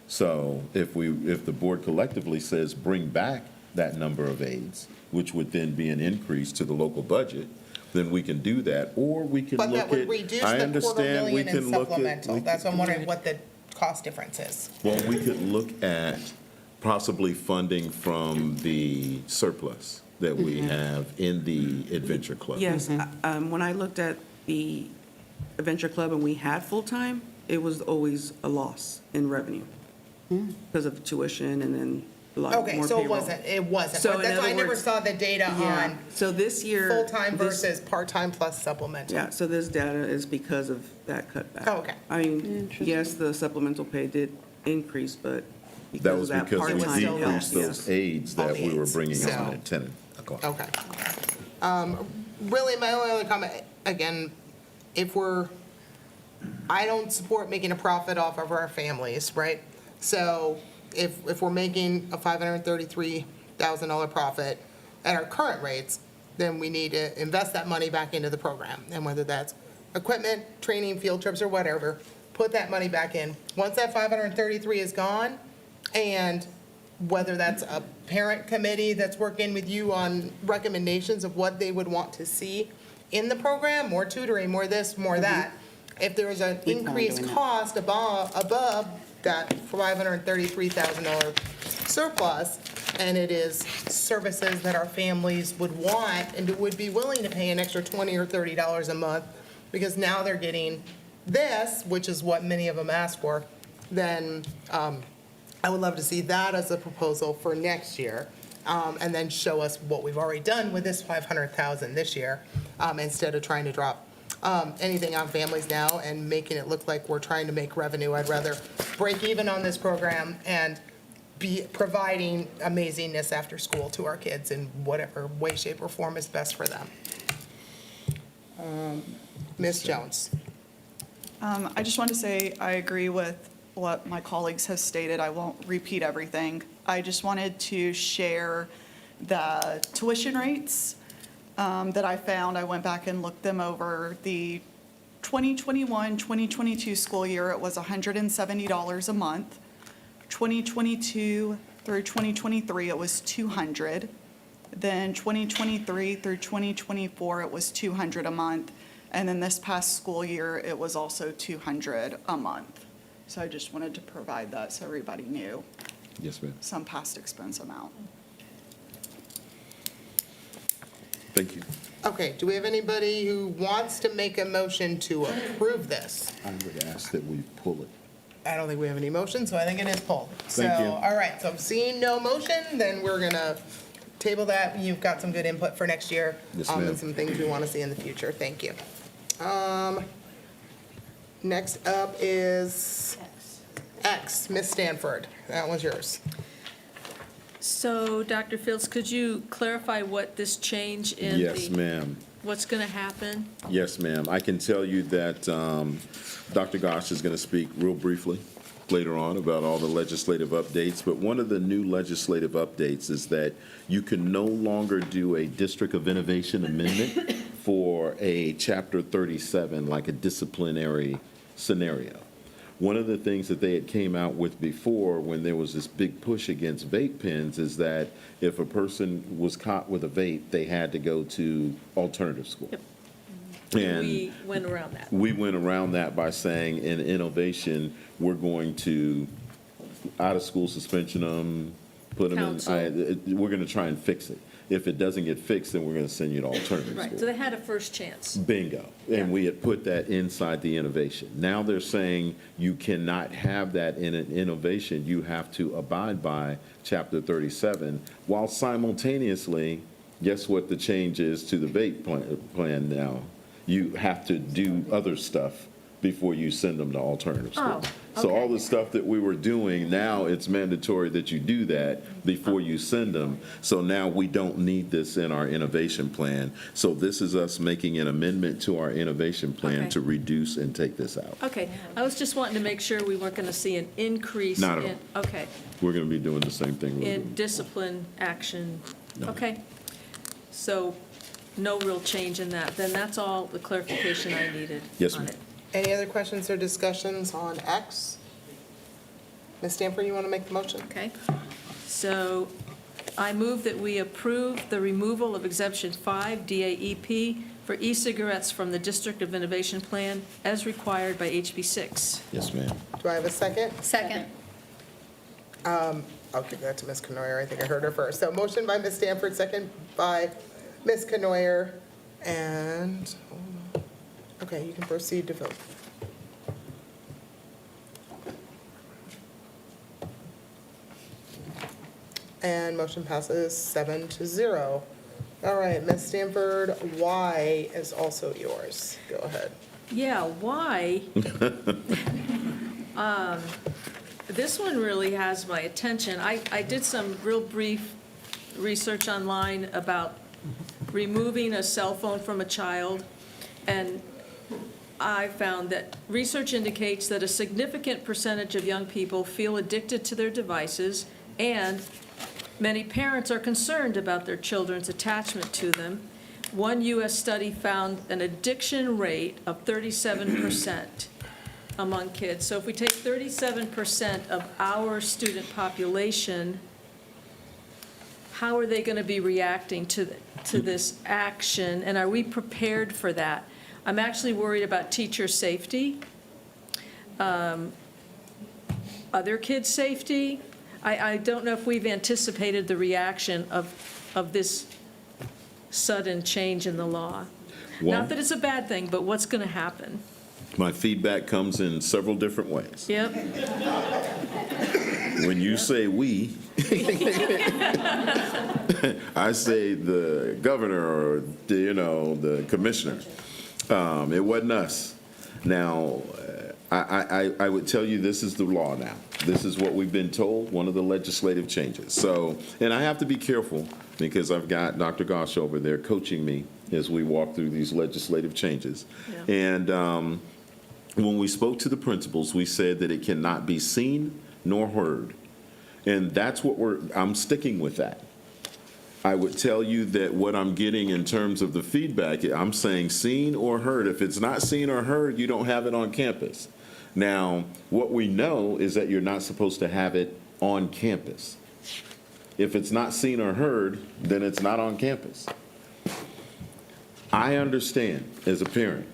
[SPEAKER 2] So if the board collectively says bring back that number of aides, which would then be an increase to the local budget, then we can do that, or we can look at.
[SPEAKER 1] But that would reduce
[SPEAKER 2] I
[SPEAKER 1] the
[SPEAKER 2] understand we
[SPEAKER 1] $250,000
[SPEAKER 2] can
[SPEAKER 1] in
[SPEAKER 2] look at.
[SPEAKER 1] supplemental. That's why I'm wondering what the cost difference is.
[SPEAKER 2] Well, we could look at possibly funding from the surplus that we have in the Adventure Club.
[SPEAKER 4] Yes, when I looked at the Adventure Club and we had full-time, it was always a loss in revenue because of tuition and then a lot more
[SPEAKER 1] Okay,
[SPEAKER 4] payroll.
[SPEAKER 1] so it wasn't.
[SPEAKER 4] So
[SPEAKER 1] But
[SPEAKER 4] in
[SPEAKER 1] that's why I
[SPEAKER 4] other
[SPEAKER 1] never
[SPEAKER 4] words-
[SPEAKER 1] saw the data
[SPEAKER 4] Yeah.
[SPEAKER 1] on
[SPEAKER 4] So this year.
[SPEAKER 1] full-time
[SPEAKER 4] this-
[SPEAKER 1] versus part-time plus supplemental.
[SPEAKER 4] Yeah, so this data is because of that cutback.
[SPEAKER 1] Oh, okay.
[SPEAKER 4] I mean, yes, the supplemental pay did increase, but
[SPEAKER 2] That
[SPEAKER 4] because
[SPEAKER 2] was
[SPEAKER 4] of that
[SPEAKER 2] because we
[SPEAKER 4] part-time help,
[SPEAKER 2] decreased those
[SPEAKER 4] yes.
[SPEAKER 2] aides that we were
[SPEAKER 1] aides,
[SPEAKER 2] bringing on
[SPEAKER 1] so-
[SPEAKER 2] at 10 o'clock.
[SPEAKER 1] Okay. Really, my only other comment, again, I don't support making a profit off of our families, right? So if we're making a $533,000 profit at our current rates, then we need to invest that money back into the program. And whether that's equipment, training, field trips, or whatever, put that money back in. Once that 533 is gone, and whether that's a parent committee that's working with you on recommendations of what they would want to see in the program, more tutoring, more this, more that, if there is an increased cost above that $533,000 surplus, and it is services that our families would want and would be willing to pay an extra $20 or $30 a month, because now they're getting this, which is what many of them ask for, then I would love to see that as a proposal for next year, and then show us what we've already done with this $500,000 this year, instead of trying to drop anything on families now and making it look like we're trying to make revenue. I'd rather break even on this program and be providing amazingness after school to our kids in whatever way, shape, or form is best for them. Ms. Jones.
[SPEAKER 20] I just want to say I agree with what my colleagues have stated. I won't repeat everything. I just wanted to share the tuition rates that I found. I went back and looked them over. The 2021-2022 school year, it was $170 a month. 2022 through 2023, it was $200. Then 2023 through 2024, it was $200 a month. And then this past school year, it was also $200 a month. So I just wanted to provide that so everybody knew
[SPEAKER 2] Yes, ma'am.
[SPEAKER 20] some past expense amount.
[SPEAKER 2] Thank you.
[SPEAKER 1] Okay, do we have anybody who wants to make a motion to approve this?
[SPEAKER 2] I would ask that we pull it.
[SPEAKER 1] I don't think we have any motion, so I think it is pulled.
[SPEAKER 2] Thank you.
[SPEAKER 1] So, all right, so seeing no motion, then we're gonna table that. You've got some good input for next year.
[SPEAKER 2] Yes, ma'am.
[SPEAKER 1] And some things we want to see in the future. Thank you. Next up is X, Miss Stanford. That was yours.
[SPEAKER 15] So, Dr. Fields, could you clarify what this change in
[SPEAKER 2] Yes, ma'am.
[SPEAKER 15] what's going to happen?
[SPEAKER 2] Yes, ma'am. I can tell you that Dr. Gosh is going to speak real briefly later on about all the legislative updates, but one of the new legislative updates is that you can no longer do a District of Innovation amendment for a Chapter 37, like a disciplinary scenario. One of the things that they had came out with before, when there was this big push against vape pens, is that if a person was caught with a vape, they had to go to alternative school.
[SPEAKER 15] Yep.
[SPEAKER 2] And
[SPEAKER 15] We went around that.
[SPEAKER 2] we went around that by saying in innovation, we're going to out-of-school suspension them, put them
[SPEAKER 15] Counsel.
[SPEAKER 2] in, we're going to try and fix it. If it doesn't get fixed, then we're going to send you to alternative
[SPEAKER 15] Right,
[SPEAKER 2] school.
[SPEAKER 15] so they had a first chance.
[SPEAKER 2] Bingo. And we had put that inside the innovation. Now they're saying you cannot have that in an innovation. You have to abide by Chapter 37, while simultaneously, guess what the change is to the vape plan now? You have to do other stuff before you send them to alternative school.
[SPEAKER 15] Oh,
[SPEAKER 2] So all
[SPEAKER 15] okay.
[SPEAKER 2] the stuff that we were doing, now it's mandatory that you do that before you send them. So now we don't need this in our innovation plan. So this is us making an amendment to our innovation plan
[SPEAKER 15] Okay.
[SPEAKER 2] to reduce and take this out.
[SPEAKER 15] Okay, I was just wanting to make sure we weren't going to see an increase
[SPEAKER 2] Not at
[SPEAKER 15] in, okay,
[SPEAKER 2] We're going to be doing the same thing. we're
[SPEAKER 15] in
[SPEAKER 2] doing.
[SPEAKER 15] discipline action.
[SPEAKER 2] No.
[SPEAKER 15] Okay, so no real change in that. Then that's all the clarification I needed
[SPEAKER 2] Yes,
[SPEAKER 15] on
[SPEAKER 2] ma'am.
[SPEAKER 15] it.
[SPEAKER 1] Any other questions or discussions on X? Ms. Stanford, you want to make the motion?
[SPEAKER 15] Okay, so I move that we approve the removal of exemption 5, DAEP, for e-cigarettes from the District of Innovation Plan as required by HB 6.
[SPEAKER 2] Yes, ma'am.
[SPEAKER 1] Do I have a second?
[SPEAKER 12] Second.
[SPEAKER 1] I'll give that to Ms. Canoyer. I think I heard her first. So motion by Ms. Stanford, second by Ms. Canoyer. And, okay, you can proceed to vote. And motion passes 7-0. All right, Ms. Stanford, Y is also yours. Go ahead.
[SPEAKER 15] Yeah, why? This one really has my attention. I did some real brief research online about removing a cell phone from a child, and I found that research indicates that a significant percentage of young people feel addicted to their devices, and many parents are concerned about their children's attachment to them. One U.S. study found an addiction rate of 37% among kids. So if we take 37% of our student population, how are they going to be reacting to this action? And are we prepared for that? I'm actually worried about teacher safety, other kids' safety. I don't know if we've anticipated the reaction of this sudden change in the law.
[SPEAKER 2] Well-
[SPEAKER 15] Not that it's a bad thing, but what's going to happen?
[SPEAKER 2] My feedback comes in several different ways.
[SPEAKER 15] Yep.
[SPEAKER 2] When you say "we," I say the governor or the commissioner. It wasn't us. Now, I would tell you this is the law now. This is what we've been told, one of the legislative changes. So, and I have to be careful because I've got Dr. Gosh over there coaching me as we walk through these legislative changes.
[SPEAKER 15] Yeah.
[SPEAKER 2] And when we spoke to the principals, we said that it cannot be seen nor heard. And that's what I'm sticking with that. I would tell you that what I'm getting in terms of the feedback, I'm saying seen or heard. If it's not seen or heard, you don't have it on campus. Now, what we know is that you're not supposed to have it on campus. If it's not seen or heard, then it's not on campus. I understand as a parent,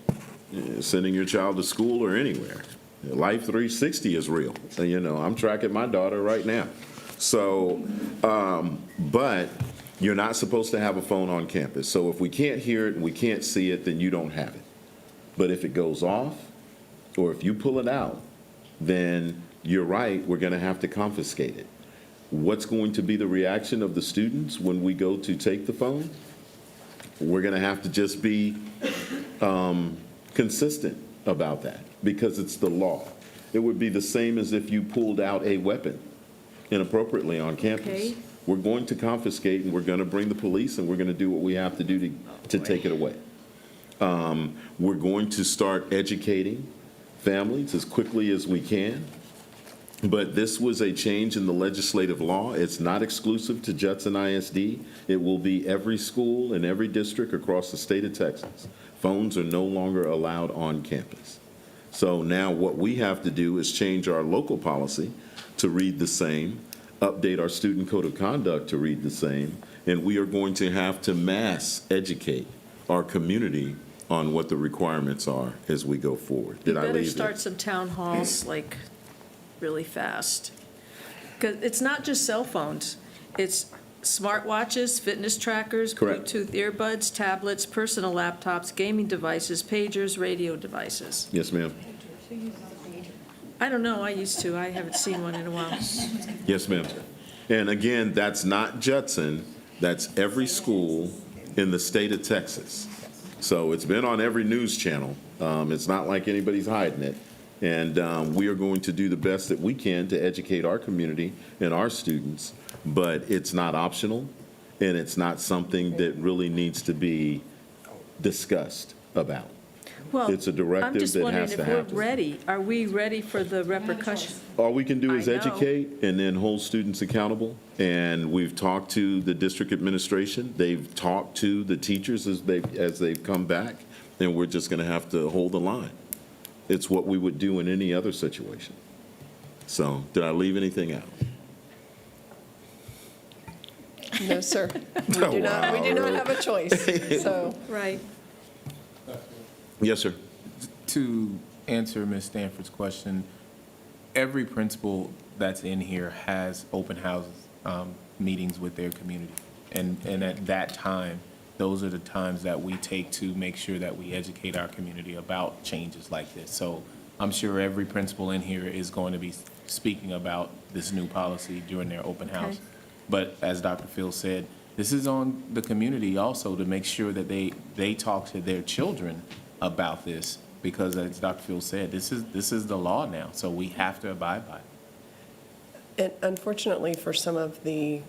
[SPEAKER 2] sending your child to school or anywhere, Life 360 is real. You know, I'm tracking my daughter right now. So, but you're not supposed to have a phone on campus. So if we can't hear it and we can't see it, then you don't have it. But if it goes off, or if you pull it out, then you're right, we're going to have to confiscate it. What's going to be the reaction of the students when we go to take the phone? We're going to have to just be consistent about that because it's the law. It would be the same as if you pulled out a weapon inappropriately on campus.
[SPEAKER 15] Okay.
[SPEAKER 2] We're going to confiscate and we're going to bring the police and we're going to do what we have to do to take it away. We're going to start educating families as quickly as we can. But this was a change in the legislative law. It's not exclusive to Judson ISD. It will be every school and every district across the state of Texas. Phones are no longer allowed on campus. So now what we have to do is change our local policy to read the same, update our student code of conduct to read the same, and we are going to have to mass educate our community on what the requirements are as we go forward.
[SPEAKER 15] You
[SPEAKER 2] Did I
[SPEAKER 15] better
[SPEAKER 2] leave
[SPEAKER 15] start
[SPEAKER 2] it?
[SPEAKER 15] some town halls, like, really fast. Because it's not just cell phones. It's smartwatches, fitness trackers,
[SPEAKER 2] Correct.
[SPEAKER 15] Bluetooth earbuds, tablets, personal laptops, gaming devices, pagers, radio devices.
[SPEAKER 2] Yes, ma'am.
[SPEAKER 15] I don't know, I used to. I haven't seen one in a while.
[SPEAKER 2] Yes, ma'am. And again, that's not Judson, that's every school in the state of Texas. So it's been on every news channel. It's not like anybody's hiding it. And we are going to do the best that we can to educate our community and our students, but it's not optional, and it's not something that really needs to be discussed about.
[SPEAKER 15] Well,
[SPEAKER 2] It's a directive
[SPEAKER 15] I'm just
[SPEAKER 2] that
[SPEAKER 15] wondering
[SPEAKER 2] has
[SPEAKER 15] if
[SPEAKER 2] to
[SPEAKER 15] we're
[SPEAKER 2] happen.
[SPEAKER 15] ready. Are we ready for the repercussions?
[SPEAKER 2] All we can do is
[SPEAKER 15] I know.
[SPEAKER 2] educate and then hold students accountable. And we've talked to the district administration. They've talked to the teachers as they've come back, and we're just going to have to hold the line. It's what we would do in any other situation. So, did I leave anything out?
[SPEAKER 5] No, sir. We do not have a choice, so.
[SPEAKER 15] Right.
[SPEAKER 2] Yes, sir.
[SPEAKER 22] To answer Ms. Stanford's question, every principal that's in here has open house meetings with their community. And at that time, those are the times that we take to make sure that we educate our community about changes like this. So I'm sure every principal in here is going to be speaking about this new policy during their open house. But as Dr. Phil said, this is on the community also to make sure that they talk to their children about this, because as Dr. Phil said, this is the law now, so we have to abide by it.
[SPEAKER 5] And unfortunately, for some of this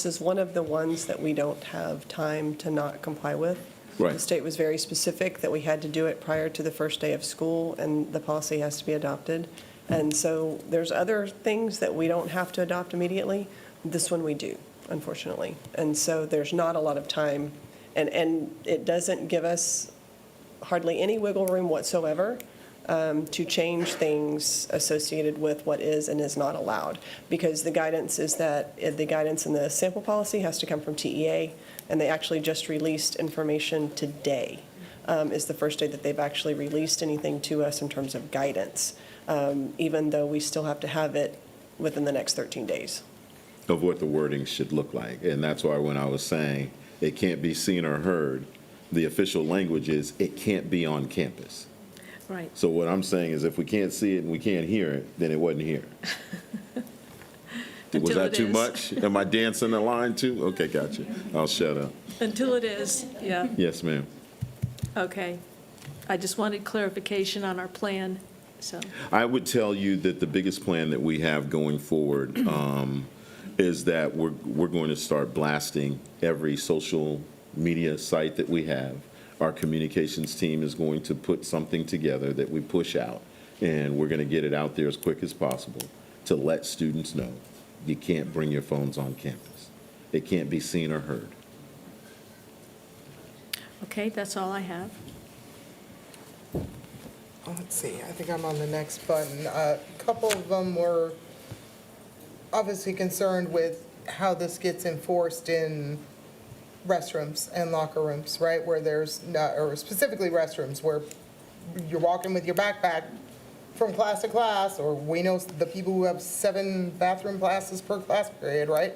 [SPEAKER 5] is one of the ones that we don't have time to not comply with.
[SPEAKER 2] Right.
[SPEAKER 5] The state was very specific that we had to do it prior to the first day of school, and the policy has to be adopted. And so there's other things that we don't have to adopt immediately. This one we do, unfortunately. And so there's not a lot of time, and it doesn't give us hardly any wiggle room whatsoever to change things associated with what is and is not allowed. Because the guidance is that the guidance in the sample policy has to come from TEA, and they actually just released information today. Is the first day that they've actually released anything to us in terms of guidance, even though we still have to have it within the next 13 days.
[SPEAKER 2] Of what the wording should look like. And that's why when I was saying it can't be seen or heard, the official language is it can't be on campus.
[SPEAKER 15] Right.
[SPEAKER 2] So what I'm saying is if we can't see it and we can't hear it, then it wasn't here. Was that too much? Am I dancing the line too? Okay, gotcha. I'll shut up.
[SPEAKER 15] Until it is, yeah.
[SPEAKER 2] Yes, ma'am.
[SPEAKER 15] Okay. I just wanted clarification on our plan, so.
[SPEAKER 2] I would tell you that the biggest plan that we have going forward is that we're going to start blasting every social media site that we have. Our communications team is going to put something together that we push out, and we're going to get it out there as quick as possible to let students know you can't bring your phones on campus. It can't be seen or heard.
[SPEAKER 15] Okay, that's all I have.
[SPEAKER 1] Let's see, I think I'm on the next button. A couple of them were obviously concerned with how this gets enforced in restrooms and locker rooms, right? Where there's not, or specifically restrooms, where you're walking with your backpack from class to class, or we know the people who have 7 bathroom classes per class period, right?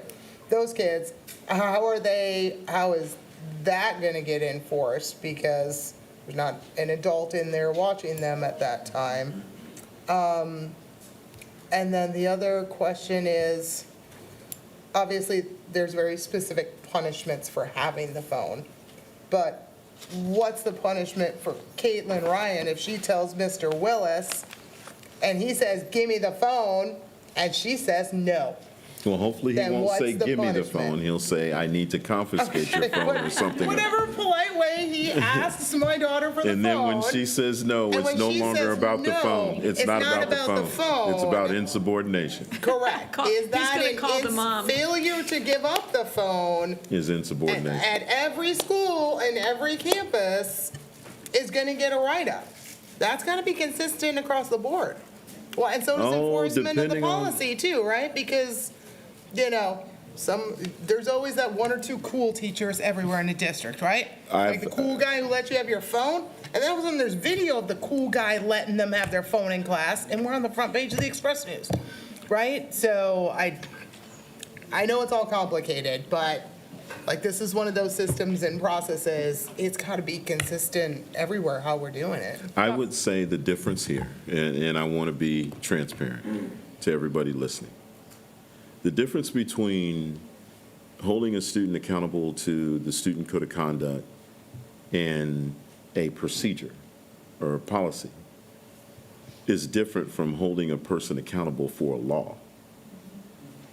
[SPEAKER 1] Those kids, how is that gonna get enforced? Because there's not an adult in there watching them at that time. And then the other question is, obviously, there's very specific punishments for having the phone, but what's the punishment for Caitlin Ryan if she tells Mr. Willis and he says, give me the phone, and she says no?
[SPEAKER 2] Well, hopefully he
[SPEAKER 1] Then
[SPEAKER 2] won't
[SPEAKER 1] what's
[SPEAKER 2] say,
[SPEAKER 1] the
[SPEAKER 2] give me the
[SPEAKER 1] punishment?
[SPEAKER 2] phone. He'll say, I need to confiscate your phone or something.
[SPEAKER 1] Whatever polite way he asks my daughter for the phone.
[SPEAKER 2] And then when she says no,
[SPEAKER 1] And
[SPEAKER 2] it's
[SPEAKER 1] when
[SPEAKER 2] no
[SPEAKER 1] she
[SPEAKER 2] longer
[SPEAKER 1] says
[SPEAKER 2] about the
[SPEAKER 1] no,
[SPEAKER 2] phone. It's not about the
[SPEAKER 1] the phone.
[SPEAKER 2] It's about insubordination.
[SPEAKER 1] Correct. Is that
[SPEAKER 15] gonna call the
[SPEAKER 1] an
[SPEAKER 15] mom.
[SPEAKER 1] failure to give up the phone
[SPEAKER 2] Is insubordination.
[SPEAKER 1] at every school and every campus is going to get a write-up? That's got to be consistent across the board. Well, and so does enforcement of the
[SPEAKER 2] depending on-
[SPEAKER 1] policy too, right? Because, you know, there's always that 1 or 2 cool teachers everywhere in the district, right? Like the cool guy who lets you have your phone. And then all of a sudden, there's video of the cool guy letting them have their phone in class, and we're on the front page of the Express News, right? So I know it's all complicated, but like this is one of those systems and processes. It's got to be consistent everywhere how we're doing it.
[SPEAKER 2] I would say the difference here, and I want to be transparent to everybody listening. The difference between holding a student accountable to the student code of conduct and a procedure or a policy is different from holding a person accountable for a law.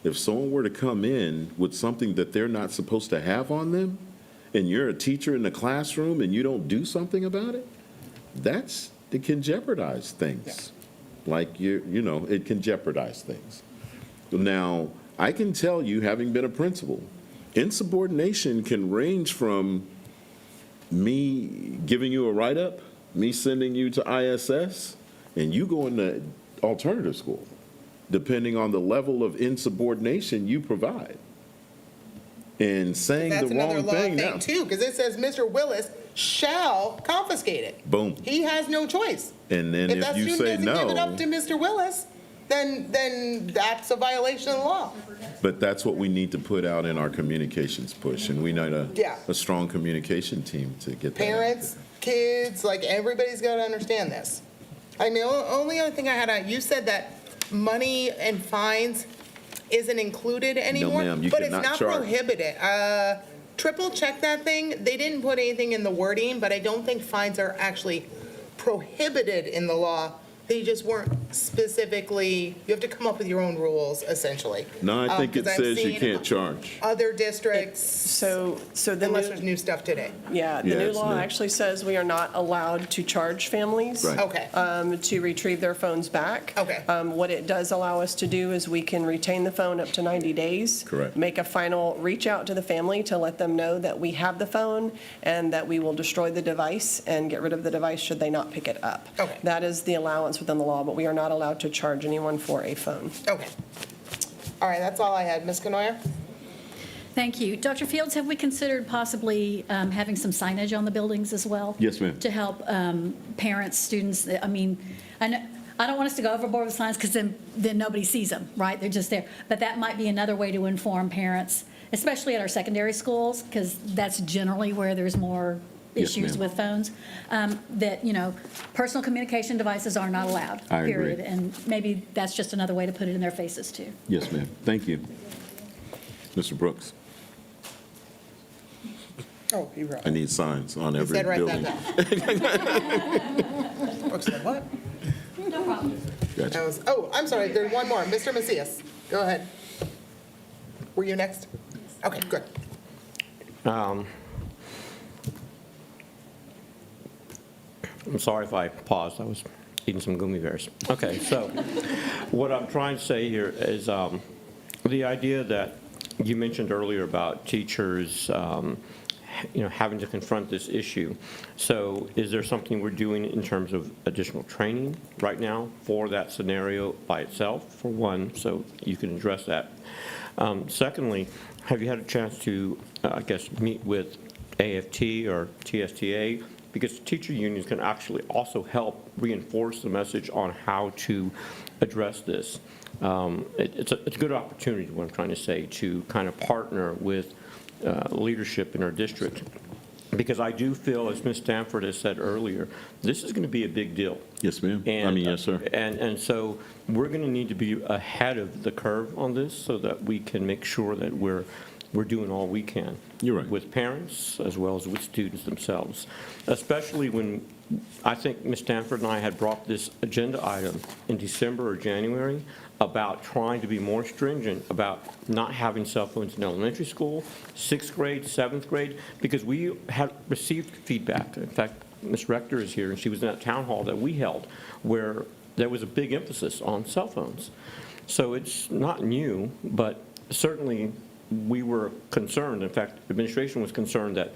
[SPEAKER 2] If someone were to come in with something that they're not supposed to have on them, and you're a teacher in the classroom and you don't do something about it, it can jeopardize things. Like it can jeopardize things. Now, I can tell you, having been a principal, insubordination can range from me giving you a write-up, me sending you to ISS, and you going to alternative school, depending on the level of insubordination you provide. And saying
[SPEAKER 1] That's
[SPEAKER 2] the
[SPEAKER 1] another
[SPEAKER 2] wrong
[SPEAKER 1] law
[SPEAKER 2] thing
[SPEAKER 1] thing
[SPEAKER 2] now.
[SPEAKER 1] too, because it says Mr. Willis shall confiscate it.
[SPEAKER 2] Boom.
[SPEAKER 1] He has no choice.
[SPEAKER 2] And then
[SPEAKER 1] If that
[SPEAKER 2] if you
[SPEAKER 1] student
[SPEAKER 2] say
[SPEAKER 1] doesn't give it up
[SPEAKER 2] no,
[SPEAKER 1] to Mr. Willis, then that's a violation of the law.
[SPEAKER 2] but that's what we need to put out in our communications push, and we need
[SPEAKER 1] Yeah.
[SPEAKER 2] a strong communication team to get that.
[SPEAKER 1] Parents, kids, like everybody's got to understand this. I mean, only other thing I had, you said that money and fines isn't included anymore.
[SPEAKER 2] ma'am, you
[SPEAKER 1] but it's
[SPEAKER 2] cannot
[SPEAKER 1] not
[SPEAKER 2] charge.
[SPEAKER 1] prohibited. Triple check that thing. They didn't put anything in the wording, but I don't think fines are actually prohibited in the law. They just weren't specifically, you have to come up with your own rules, essentially.
[SPEAKER 2] No, I think it
[SPEAKER 1] 'Cause I'm
[SPEAKER 2] says you
[SPEAKER 1] seeing
[SPEAKER 2] can't charge.
[SPEAKER 1] Other districts,
[SPEAKER 5] So the
[SPEAKER 1] unless
[SPEAKER 5] new,
[SPEAKER 1] there's new stuff today.
[SPEAKER 5] yeah, the
[SPEAKER 2] Yeah,
[SPEAKER 5] new
[SPEAKER 2] it's
[SPEAKER 5] law
[SPEAKER 2] new.
[SPEAKER 5] actually says we are not allowed to charge families.
[SPEAKER 2] Right.
[SPEAKER 1] Okay.
[SPEAKER 5] To retrieve their phones back.
[SPEAKER 1] Okay.
[SPEAKER 5] What it does allow us to do is we can retain the phone up to 90 days.
[SPEAKER 2] Correct.
[SPEAKER 5] Make a final reach out to the family to let them know that we have the phone and that we will destroy the device and get rid of the device should they not pick it up.
[SPEAKER 1] Okay.
[SPEAKER 5] That is the allowance within the law, but we are not allowed to charge anyone for a phone.
[SPEAKER 1] Okay. All right, that's all I had. Ms. Canoyer?
[SPEAKER 12] Thank you. Dr. Fields, have we considered possibly having some signage on the buildings as well?
[SPEAKER 2] Yes, ma'am.
[SPEAKER 12] To help parents, students, I mean, I don't want us to go overboard with signs because then nobody sees them, right? They're just there. But that might be another way to inform parents, especially at our secondary schools, because that's generally where there's more
[SPEAKER 2] Yes,
[SPEAKER 12] issues
[SPEAKER 2] ma'am.
[SPEAKER 12] with phones, that, personal communication devices are not allowed,
[SPEAKER 2] I agree.
[SPEAKER 12] period. And maybe that's just another way to put it in their faces, too.
[SPEAKER 2] Yes, ma'am. Thank you. Mr. Brooks,
[SPEAKER 1] Oh, you wrote.
[SPEAKER 2] I need signs on
[SPEAKER 1] He
[SPEAKER 2] every
[SPEAKER 1] said write
[SPEAKER 2] building.
[SPEAKER 1] that down. Brooks said what?
[SPEAKER 12] No problem.
[SPEAKER 2] Gotcha.
[SPEAKER 1] I'm sorry, there's one more. Mr. Macias, go ahead. Were you next?
[SPEAKER 19] I'm sorry if I paused, I was eating some gummy bears. Okay, so what I'm trying to say here is the idea that you mentioned earlier about teachers, having to confront this issue. So is there something we're doing in terms of additional training right now for that scenario by itself, for one, so you can address that? Secondly, have you had a chance to, meet with AFT or TSTA? Because teacher unions can actually also help reinforce the message on how to address this. It's a good opportunity, what I'm trying to say, to kind of partner with leadership in our district. Because I do feel, as Ms. Stanford has said earlier, this is going to be a big deal.
[SPEAKER 2] Yes, ma'am. Yes, sir.
[SPEAKER 19] And so we're going to need to be ahead of the curve on this so that we can make sure that we're doing all we can.
[SPEAKER 2] You're right.
[SPEAKER 19] With parents as well as with students themselves, especially when I think Ms. Stanford and I had brought this agenda item in December or January about trying to be more stringent about not having cell phones in elementary school, 6th grade, 7th grade, because we had received feedback. In fact, Ms. Rector is here, and she was in that town hall that we held where there was a big emphasis on cell phones. So it's not new, but certainly we were concerned. In fact, the administration was concerned that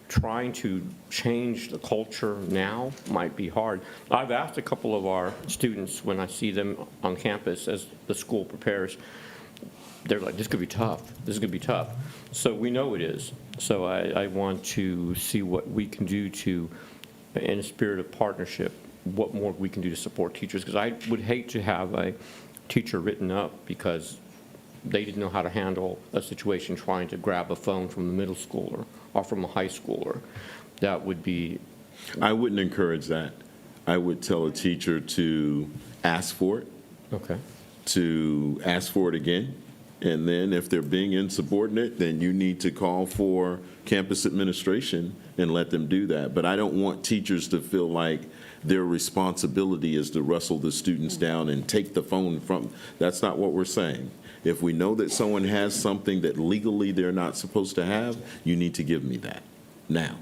[SPEAKER 19] trying to change the culture now might be hard. I've asked a couple of our students when I see them on campus as the school prepares, they're like, this could be tough. This is going to be tough. So we know it is. So I want to see what we can do to, in a spirit of partnership, what more we can do to support teachers. Because I would hate to have a teacher written up because they didn't know how to handle a situation trying to grab a phone from the middle schooler or from a high schooler. That would be...
[SPEAKER 2] I wouldn't encourage that. I would tell a teacher to ask for it.
[SPEAKER 19] Okay.
[SPEAKER 2] To ask for it again. And then if they're being insubordinate, then you need to call for campus administration and let them do that. But I don't want teachers to feel like their responsibility is to wrestle the students down and take the phone from. That's not what we're saying. If we know that someone has something that legally they're not supposed to have, you need to give me that now.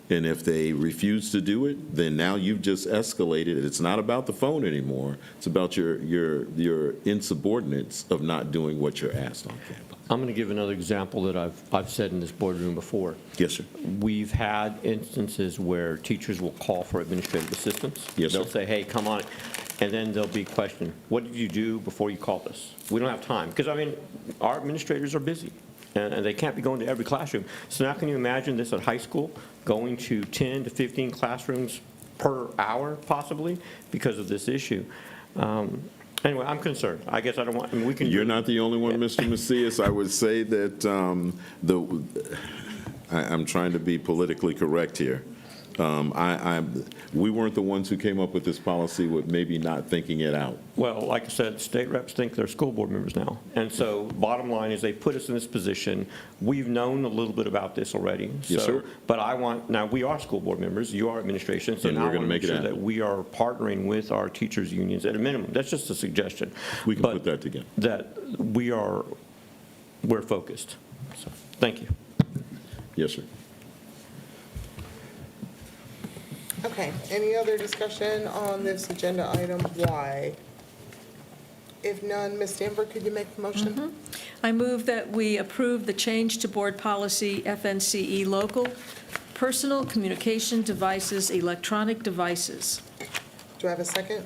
[SPEAKER 2] And if they refuse to do it, then now you've just escalated it. It's not about the phone anymore. It's about your insubordinates of not doing what you're asked on campus.
[SPEAKER 19] I'm going to give another example that I've said in this boardroom before.
[SPEAKER 2] Yes, sir.
[SPEAKER 19] We've had instances where teachers will call for administrative assistance.
[SPEAKER 2] Yes, sir.
[SPEAKER 19] They'll say, hey, come on. And then there'll be a question, what did you do before you called us? We don't have time. Because, our administrators are busy, and they can't be going to every classroom. So now can you imagine this at high school, going to 10 to 15 classrooms per hour, possibly, because of this issue? Anyway, I'm concerned. I guess I don't want, we can...
[SPEAKER 2] You're not the only one, Mr. Macias. I would say that I'm trying to be politically correct here. We weren't the ones who came up with this policy with maybe not thinking it out.
[SPEAKER 19] Well, like I said, state reps think they're school board members now. And so bottom line is they put us in this position. We've known a little bit about this already.
[SPEAKER 2] Yes, sir.
[SPEAKER 19] But now we are school board members, you are administration, so
[SPEAKER 2] And
[SPEAKER 19] now
[SPEAKER 2] we're
[SPEAKER 19] I
[SPEAKER 2] gonna
[SPEAKER 19] want to
[SPEAKER 2] make
[SPEAKER 19] make
[SPEAKER 2] it
[SPEAKER 19] sure that
[SPEAKER 2] happen.
[SPEAKER 19] we are partnering with our teachers' unions at a minimum. That's just a suggestion.
[SPEAKER 2] We can
[SPEAKER 19] But
[SPEAKER 2] put that together.
[SPEAKER 19] that we're focused. So, thank you.
[SPEAKER 2] Yes, sir.
[SPEAKER 1] Okay, any other discussion on this agenda item? Why? If none, Ms. Stanford, could you make the motion?
[SPEAKER 15] I move that we approve the change to board policy FNCE local, personal communication devices, electronic devices.
[SPEAKER 1] Do I have a second?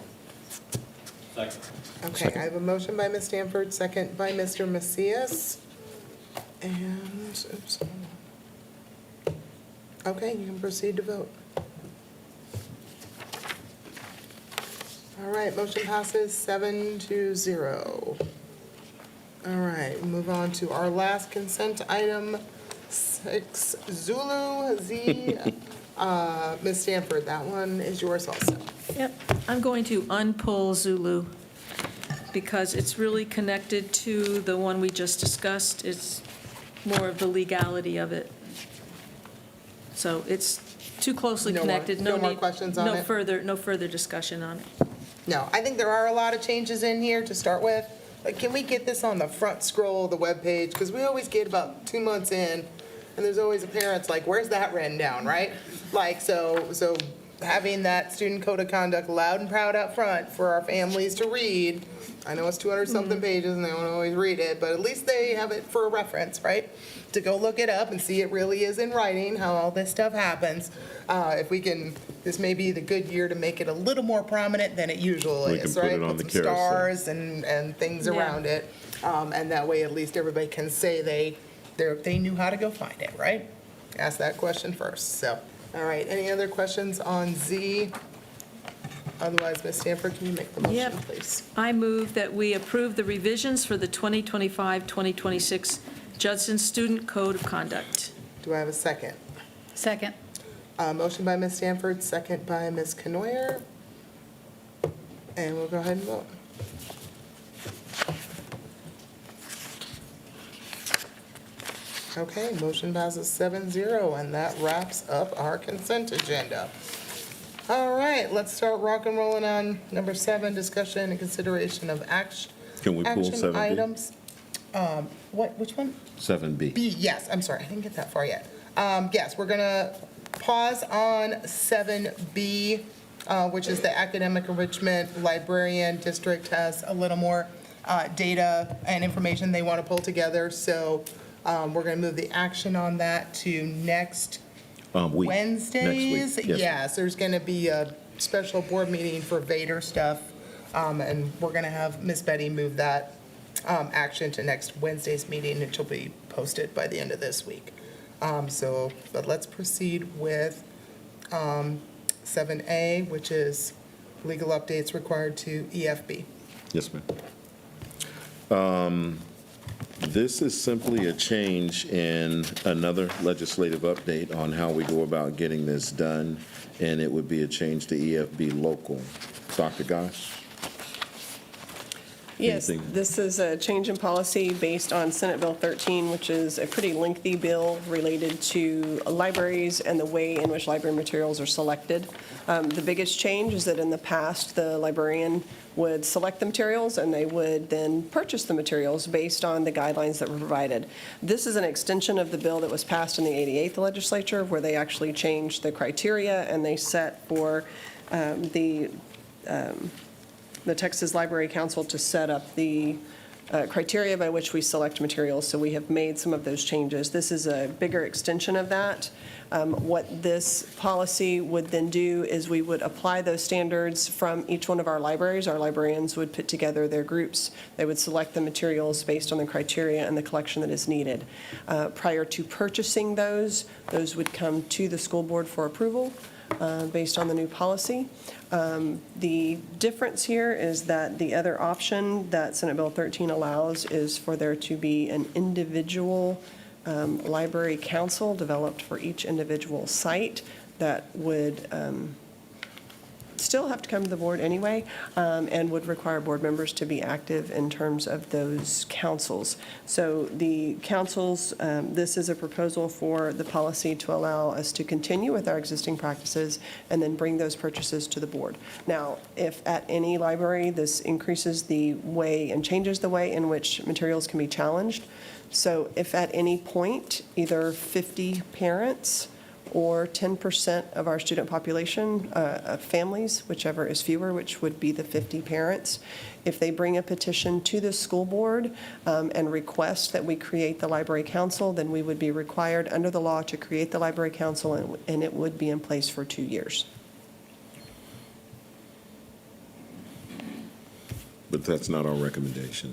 [SPEAKER 19] Second.
[SPEAKER 1] Okay, I have a motion by Ms. Stanford, second by Mr. Macias. And, oops, hold on. Okay, you can proceed to vote. All right, motion passes 7-0. All right, move on to our last consent item, 6 Zulu Z. Ms. Stanford, that one is yours also.
[SPEAKER 15] Yep, I'm going to unpull Zulu because it's really connected to the one we just discussed. It's more of the legality of it. So it's too closely connected.
[SPEAKER 1] No more questions on it?
[SPEAKER 15] No further discussion on it.
[SPEAKER 1] No, I think there are a lot of changes in here to start with. Like, can we get this on the front scroll of the webpage? Because we always get about 2 months in, and there's always a parent's like, where's that written down, right? Like, so having that student code of conduct loud and proud up front for our families to read. I know it's 200-something pages and they don't always read it, but at least they have it for a reference, right? To go look it up and see it really is in writing, how all this stuff happens. If we can, this may be the good year to make it a little more prominent than it usually
[SPEAKER 2] We can
[SPEAKER 1] is,
[SPEAKER 2] put
[SPEAKER 1] right?
[SPEAKER 2] it on the
[SPEAKER 1] some
[SPEAKER 2] carousel.
[SPEAKER 1] stars and things around it. And that way, at least everybody can say they knew how to go find it, right? Ask that question first, so. All right, any other questions on Z? Otherwise, Ms. Stanford, can you make the motion,
[SPEAKER 15] Yep.
[SPEAKER 1] please?
[SPEAKER 15] I move that we approve the revisions for the 2025-2026 Judson Student Code of Conduct.
[SPEAKER 1] Do I have a second?
[SPEAKER 12] Second.
[SPEAKER 1] Motion by Ms. Stanford, second by Ms. Canoyer. And we'll go ahead and vote. Okay, motion passes 7-0, and that wraps up our consent agenda. All right, let's start rock and rolling on number 7, discussion and consideration of action.
[SPEAKER 2] Can we pull
[SPEAKER 1] action
[SPEAKER 2] 7B?
[SPEAKER 1] items. Which one?
[SPEAKER 2] 7B.
[SPEAKER 1] B, yes, I'm sorry, I didn't get that far yet. Yes, we're gonna pause on 7B, which is the academic enrichment librarian district has a little more data and information they want to pull together. So we're gonna move the action on that to next
[SPEAKER 2] Week.
[SPEAKER 1] Wednesdays.
[SPEAKER 2] Next week. Yes.
[SPEAKER 1] Yes, there's gonna be a special board meeting for Vader stuff. And we're gonna have Miss Betty move that action to next Wednesday's meeting, and she'll be posted by the end of this week. But let's proceed with 7A, which is legal updates required to EFB.
[SPEAKER 2] Yes, ma'am. This is simply a change in another legislative update on how we go about getting this done, and it would be a change to EFB local. Dr. Gosh?
[SPEAKER 5] Yes,
[SPEAKER 2] Anything?
[SPEAKER 5] this is a change in policy based on Senate Bill 13, which is a pretty lengthy bill related to libraries and the way in which library materials are selected. The biggest change is that in the past, the librarian would select the materials and they would then purchase the materials based on the guidelines that were provided. This is an extension of the bill that was passed in the 88th legislature, where they actually changed the criteria and they set for the Texas Library Council to set up the criteria by which we select materials. So we have made some of those changes. This is a bigger extension of that. What this policy would then do is we would apply those standards from each one of our libraries. Our librarians would put together their groups. They would select the materials based on the criteria and the collection that is needed. Prior to purchasing those would come to the school board for approval based on the new policy. The difference here is that the other option that Senate Bill 13 allows is for there to be an individual library council developed for each individual site that would still have to come to the board anyway, and would require board members to be active in terms of those councils. So the councils, this is a proposal for the policy to allow us to continue with our existing practices and then bring those purchases to the board. Now, if at any library, this increases the way and changes the way in which materials can be challenged. So if at any point, either 50 parents or 10% of our student population, of families, whichever is fewer, which would be the 50 parents, if they bring a petition to the school board and request that we create the library council, then we would be required under the law to create the library council, and it would be in place for 2 years.
[SPEAKER 2] But that's not our recommendation.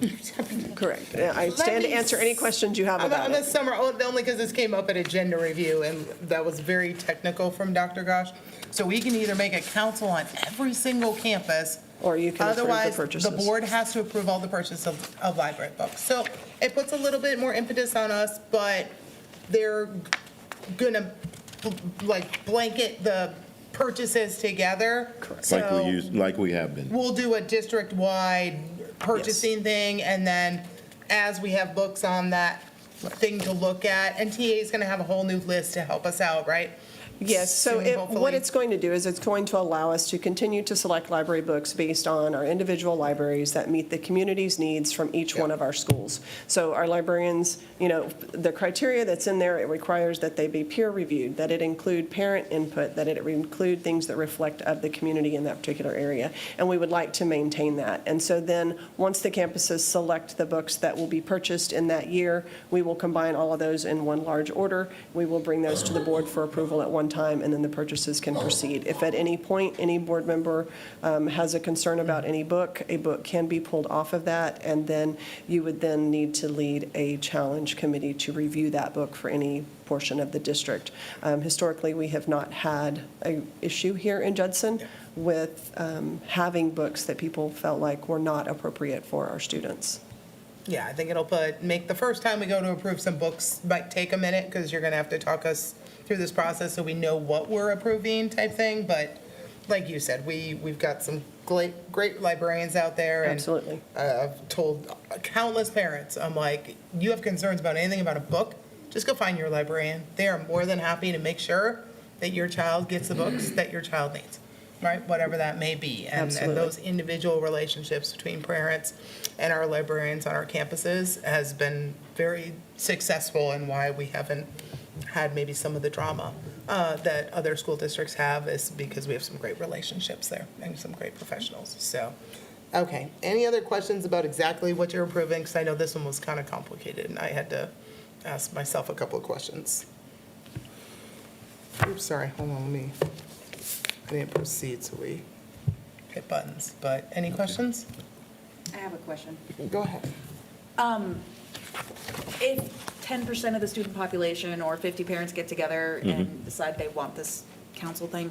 [SPEAKER 5] Correct. I stand to answer any questions you have about
[SPEAKER 1] I'm
[SPEAKER 5] it.
[SPEAKER 1] a summer, only because this came up at agenda review, and that was very technical from Dr. Gosh. So we can either make a council on every single campus.
[SPEAKER 5] Or you can approve the
[SPEAKER 1] Otherwise,
[SPEAKER 5] purchases.
[SPEAKER 1] the board has to approve all the purchase of library books. So it puts a little bit more impetus on us, but they're gonna like blanket the purchases together.
[SPEAKER 2] Like we have been.
[SPEAKER 1] We'll do a district-wide purchasing thing, and then as we have books on that thing to look at, and TA is gonna have a whole new list to help us out, right?
[SPEAKER 5] Yes, so
[SPEAKER 1] soon,
[SPEAKER 5] what
[SPEAKER 1] hopefully?
[SPEAKER 5] it's going to do is it's going to allow us to continue to select library books based on our individual libraries that meet the community's needs from each one of our schools. So our librarians, the criteria that's in there, it requires that they be peer reviewed, that it include parent input, that it include things that reflect of the community in that particular area. And we would like to maintain that. And so then, once the campuses select the books that will be purchased in that year, we will combine all of those in one large order. We will bring those to the board for approval at one time, and then the purchases can proceed. If at any point any board member has a concern about any book, a book can be pulled off of that, and then you would then need to lead a challenge committee to review that book for any portion of the district. Historically, we have not had an issue here in Judson with having books that people felt like were not appropriate for our students.
[SPEAKER 1] Yeah, I think it'll make the first time we go to approve some books, might take a minute, because you're going to have to talk us through this process so we know what we're approving type thing. But like you said, we've got some great librarians out there. And
[SPEAKER 5] Absolutely.
[SPEAKER 1] I've told countless parents, I'm like, you have concerns about anything about a book, just go find your librarian. They are more than happy to make sure that your child gets the books that your child needs, right? Whatever that may be. And those individual relationships between parents and our librarians on our campuses has been very successful, and why we haven't had maybe some of the drama that other school districts have, is because we have some great relationships there and some great professionals. So, okay. Any other questions about exactly what you're approving? Because I know this one was kind of complicated, and I had to ask myself a couple of questions. Oops, sorry. Hold on, I didn't proceed, so we hit buttons. But any questions?
[SPEAKER 21] I have a question.
[SPEAKER 1] Go ahead.
[SPEAKER 21] If 10% of the student population or 50 parents get together and decide they want this council thing,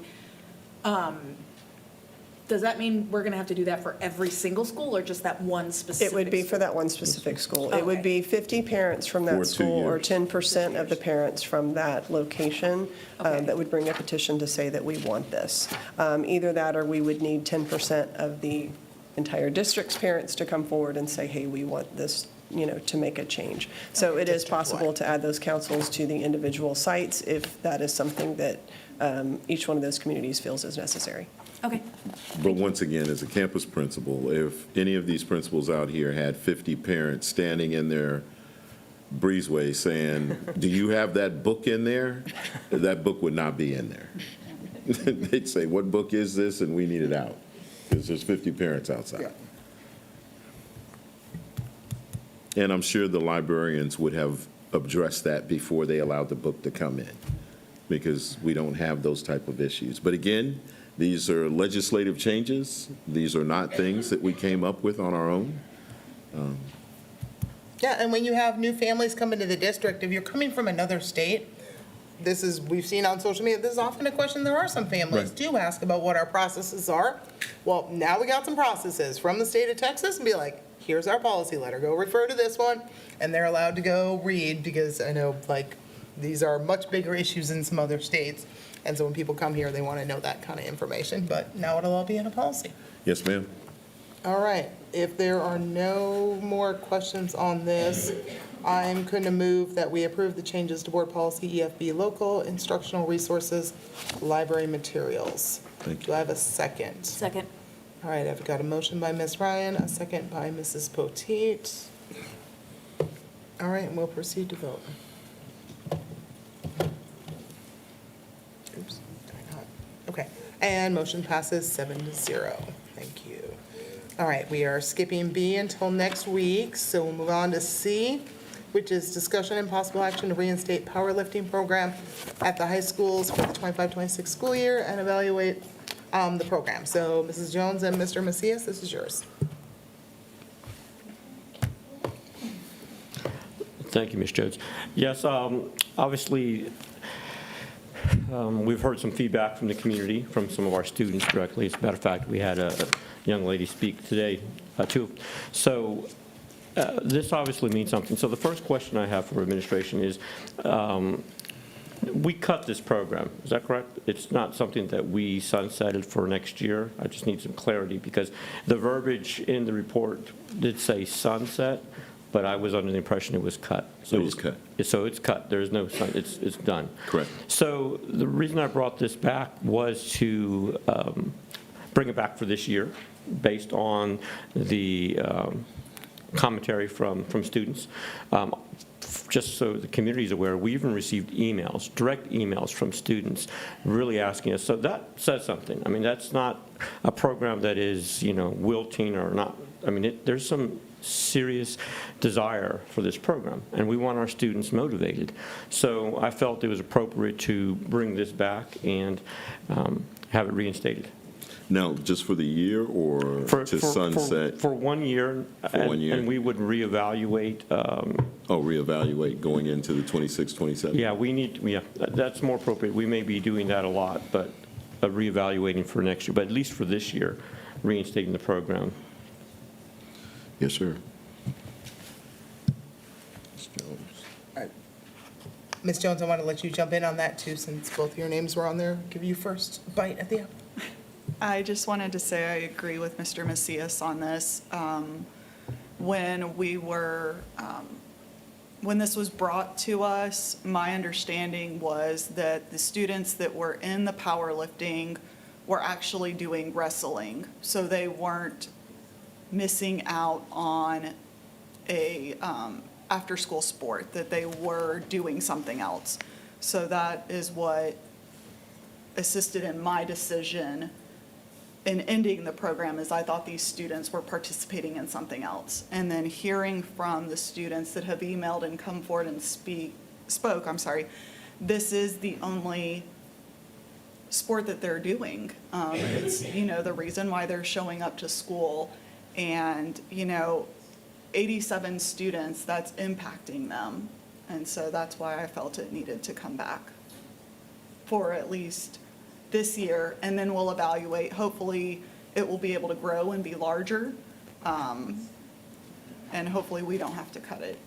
[SPEAKER 21] does that mean we're going to have to do that for every single school, or just that one specific
[SPEAKER 5] It would be
[SPEAKER 21] school?
[SPEAKER 5] for that one specific school. It would
[SPEAKER 21] Okay.
[SPEAKER 5] be 50 parents from
[SPEAKER 2] For
[SPEAKER 5] that
[SPEAKER 2] 2
[SPEAKER 5] school, or
[SPEAKER 2] years.
[SPEAKER 5] 10% of the parents from that location
[SPEAKER 21] Okay.
[SPEAKER 5] that would bring a petition to say that we want this. Either that, or we would need 10% of the entire district's parents to come forward and say, hey, we want this, to make a change. So it is possible to add those councils to the individual sites if that is something that each one of those communities feels is necessary.
[SPEAKER 21] Okay.
[SPEAKER 2] But once again, as a campus principal, if any of these principals out here had 50 parents standing in their breezeway saying, do you have that book in there? That book would not be in there. They'd say, what book is this? And we need it out, because there's 50 parents outside. And I'm sure the librarians would have addressed that before they allowed the book to come in, because we don't have those type of issues. But again, these are legislative changes. These are not things that we came up with on our own.
[SPEAKER 1] Yeah, and when you have new families come into the district, if you're coming from another state, we've seen on social media, this is often a question there are some families
[SPEAKER 2] Right.
[SPEAKER 1] do ask about what our processes are. Well, now we got some processes from the state of Texas, and be like, here's our policy letter, go refer to this one, and they're allowed to go read, because I know, these are much bigger issues in some other states. And so when people come here, they want to know that kind of information, but now it'll all be in a policy.
[SPEAKER 2] Yes, ma'am.
[SPEAKER 1] All right, if there are no more questions on this, I'm going to move that we approve the changes to board policy EFB local, instructional resources, library materials.
[SPEAKER 2] Thank you.
[SPEAKER 1] Do I have a second?
[SPEAKER 21] Second.
[SPEAKER 1] All right, I've got a motion by Ms. Ryan, a second by Mrs. Potteet. All right, and we'll proceed to vote. Oops, did I not? Okay, and motion passes 7-0. Thank you. All right, we are skipping B until next week, so we'll move on to C, which is discussion and possible action to reinstate powerlifting program at the high schools for the 25-26 school year and evaluate the program. So Mrs. Jones and Mr. Macias, this is yours.
[SPEAKER 19] Thank you, Ms. Jones. Yes, obviously, we've heard some feedback from the community, from some of our students directly. As a matter of fact, we had a young lady speak today, too. So this obviously means something. So the first question I have for administration is, we cut this program, is that correct? It's not something that we sunsetted for next year? I just need some clarity, because the verbiage in the report did say sunset, but I was under the impression it was cut. So
[SPEAKER 2] It was cut.
[SPEAKER 19] So it's cut. There's no, it's done.
[SPEAKER 2] Correct.
[SPEAKER 19] So the reason I brought this back was to bring it back for this year, based on the commentary from students. Just so the community is aware, we even received emails, direct emails from students really asking us. So that says something. I mean, that's not a program that is, wilting or not. I mean, there's some serious desire for this program, and we want our students motivated. So I felt it was appropriate to bring this back and have it reinstated.
[SPEAKER 2] Now, just for the year or to sunset?
[SPEAKER 19] For 1 year.
[SPEAKER 2] For 1 year.
[SPEAKER 19] And we would reevaluate.
[SPEAKER 2] Reevaluate going into the 26, 27?
[SPEAKER 19] Yeah, that's more appropriate. We may be doing that a lot, but reevaluating for next year, but at least for this year, reinstating the program.
[SPEAKER 2] Yes, sir.
[SPEAKER 1] Ms. Jones, I want to let you jump in on that too, since both of your names were on there. Give you first bite at the apple.
[SPEAKER 20] I just wanted to say I agree with Mr. Macias on this. When this was brought to us, my understanding was that the students that were in the powerlifting were actually doing wrestling, so they weren't missing out on a after-school sport, that they were doing something else. So that is what assisted in my decision in ending the program, is I thought these students were participating in something else. And then hearing from the students that have emailed and come forward and spoke, this is the only sport that they're doing. It's, the reason why they're showing up to school. And, 87 students, that's impacting them. And so that's why I felt it needed to come back for at least this year, and then we'll evaluate. Hopefully, it will be able to grow and be larger, and hopefully we don't have to cut it,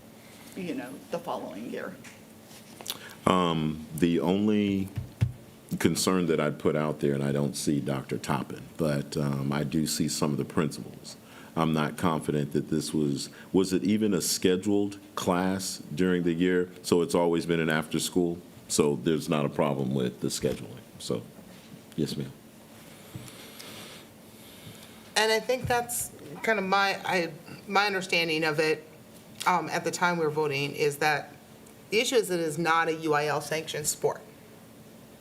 [SPEAKER 20] the following year.
[SPEAKER 2] The only concern that I'd put out there, and I don't see Dr. Toppin, but I do see some of the principals. I'm not confident that this was it even a scheduled class during the year? So it's always been an after-school, so there's not a problem with the scheduling, so. Yes, ma'am.
[SPEAKER 1] And I think that's kind of my understanding of it at the time we were voting, is that the issue is it is not a UIL sanctioned sport.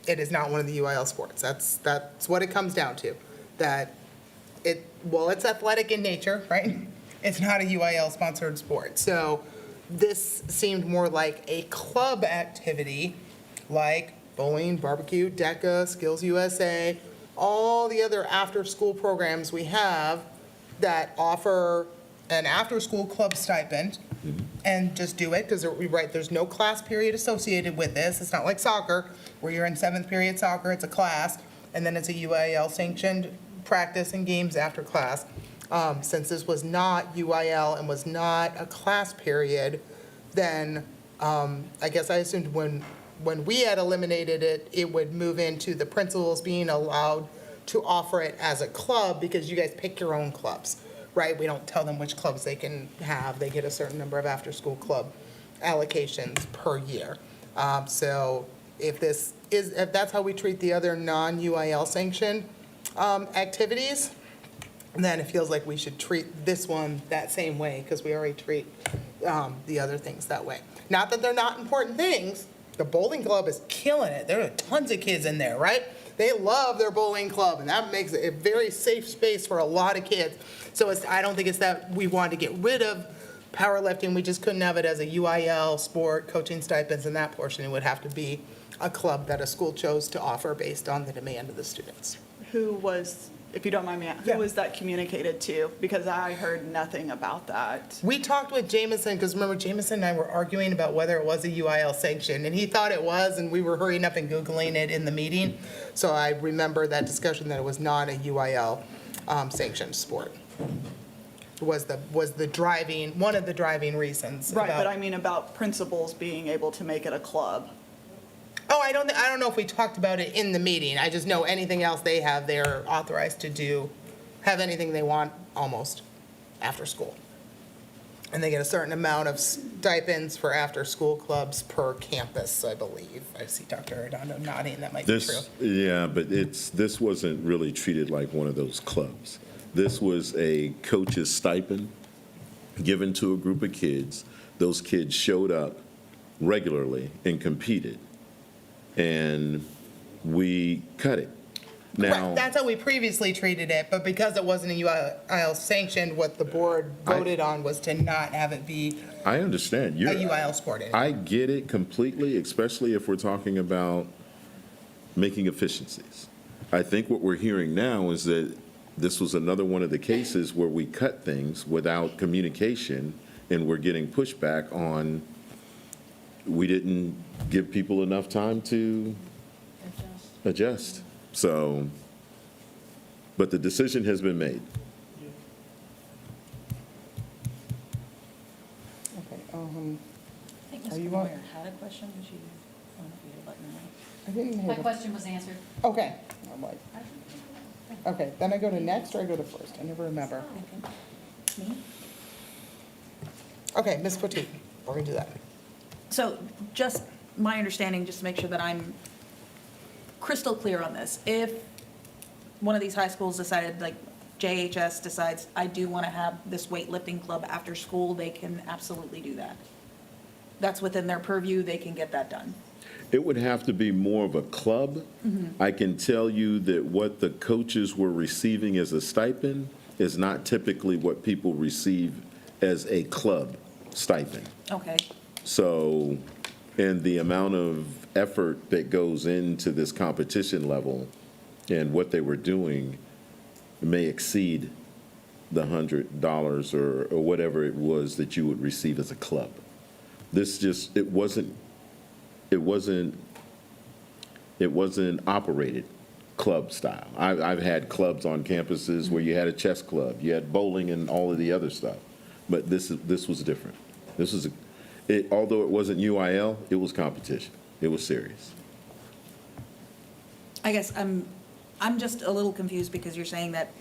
[SPEAKER 1] It is not one of the UIL sports. That's what it comes down to. That it's athletic in nature, right? It's not a UIL sponsored sport. So this seemed more like a club activity, like bowling, barbecue, DECA, Skills USA, all the other after-school programs we have that offer an after-school club stipend, and just do it, because there's no class period associated with this. It's not like soccer, where you're in 7th period soccer, it's a class, and then it's a UIL sanctioned practice and games after class. Since this was not UIL and was not a class period, then I guess I assumed when we had eliminated it, it would move into the principals being allowed to offer it as a club, because you guys pick your own clubs, right? We don't tell them which clubs they can have. They get a certain number of after-school club allocations per year. So if that's how we treat the other non-UIL sanctioned activities, then it feels like we should treat this one that same way, because we already treat the other things that way. Not that they're not important things. The bowling club is killing it. There are tons of kids in there, right? They love their bowling club, and that makes it a very safe space for a lot of kids. So I don't think it's that we wanted to get rid of powerlifting. We just couldn't have it as a UIL sport, coaching stipends, and that portion. It would have to be a club that a school chose to offer based on the demand of the students.
[SPEAKER 20] Who was, if you don't mind me asking, who was that communicated to? Because I heard nothing about that.
[SPEAKER 1] We talked with Jameson, because remember, Jameson and I were arguing about whether it was a UIL sanction, and he thought it was, and we were hurrying up and Googling it in the meeting. So I remember that discussion, that it was not a UIL sanctioned sport. Was the driving, one of the driving reasons.
[SPEAKER 20] Right, but I mean about principals being able to make it a club.
[SPEAKER 1] Oh, I don't know if we talked about it in the meeting. I just know anything else they have, they're authorized to do, have anything they want almost after school. And they get a certain amount of stipends for after-school clubs per campus, I believe. I see Dr. Redondo nodding, that might be true.
[SPEAKER 2] Yeah, but this wasn't really treated like one of those clubs. This was a coach's stipend given to a group of kids. Those kids showed up regularly and competed, and we cut it. Now,
[SPEAKER 1] Right, that's how we previously treated it, but because it wasn't a UIL sanctioned, what the board voted on was to not have it be
[SPEAKER 2] I understand.
[SPEAKER 1] a UIL sport anymore.
[SPEAKER 2] I get it completely, especially if we're talking about making efficiencies. I think what we're hearing now is that this was another one of the cases where we cut things without communication, and we're getting pushback on, we didn't give people enough time to adjust. So, but the decision has been made.
[SPEAKER 1] Okay,
[SPEAKER 21] I think
[SPEAKER 1] Are
[SPEAKER 21] Ms.
[SPEAKER 1] you
[SPEAKER 21] Moyer
[SPEAKER 1] on-
[SPEAKER 21] had a question, but she wanted you to let me know.
[SPEAKER 1] I didn't hear
[SPEAKER 12] My
[SPEAKER 1] the-
[SPEAKER 12] question was answered.
[SPEAKER 1] Okay, I'm like, okay, then I go to next or I go to first? I never remember.
[SPEAKER 21] Me?
[SPEAKER 1] Okay, Ms. Potteet, we're gonna do that.
[SPEAKER 21] So just my understanding, just to make sure that I'm crystal clear on this, if one of these high schools decided, like JHS decides, I do want to have this weightlifting club after school, they can absolutely do that. That's within their purview, they can get that done.
[SPEAKER 2] It would have to be more of a club. I can tell you that what the coaches were receiving as a stipend is not typically what people receive as a club stipend.
[SPEAKER 21] Okay.
[SPEAKER 2] So, and the amount of effort that goes into this competition level and what they were doing may exceed the $100 or whatever it was that you would receive as a club. This just, it wasn't operated club style. I've had clubs on campuses where you had a chess club, you had bowling and all of the other stuff, but this was different. This was, although it wasn't UIL, it was competition. It was serious.
[SPEAKER 21] I guess I'm just a little confused because you're saying that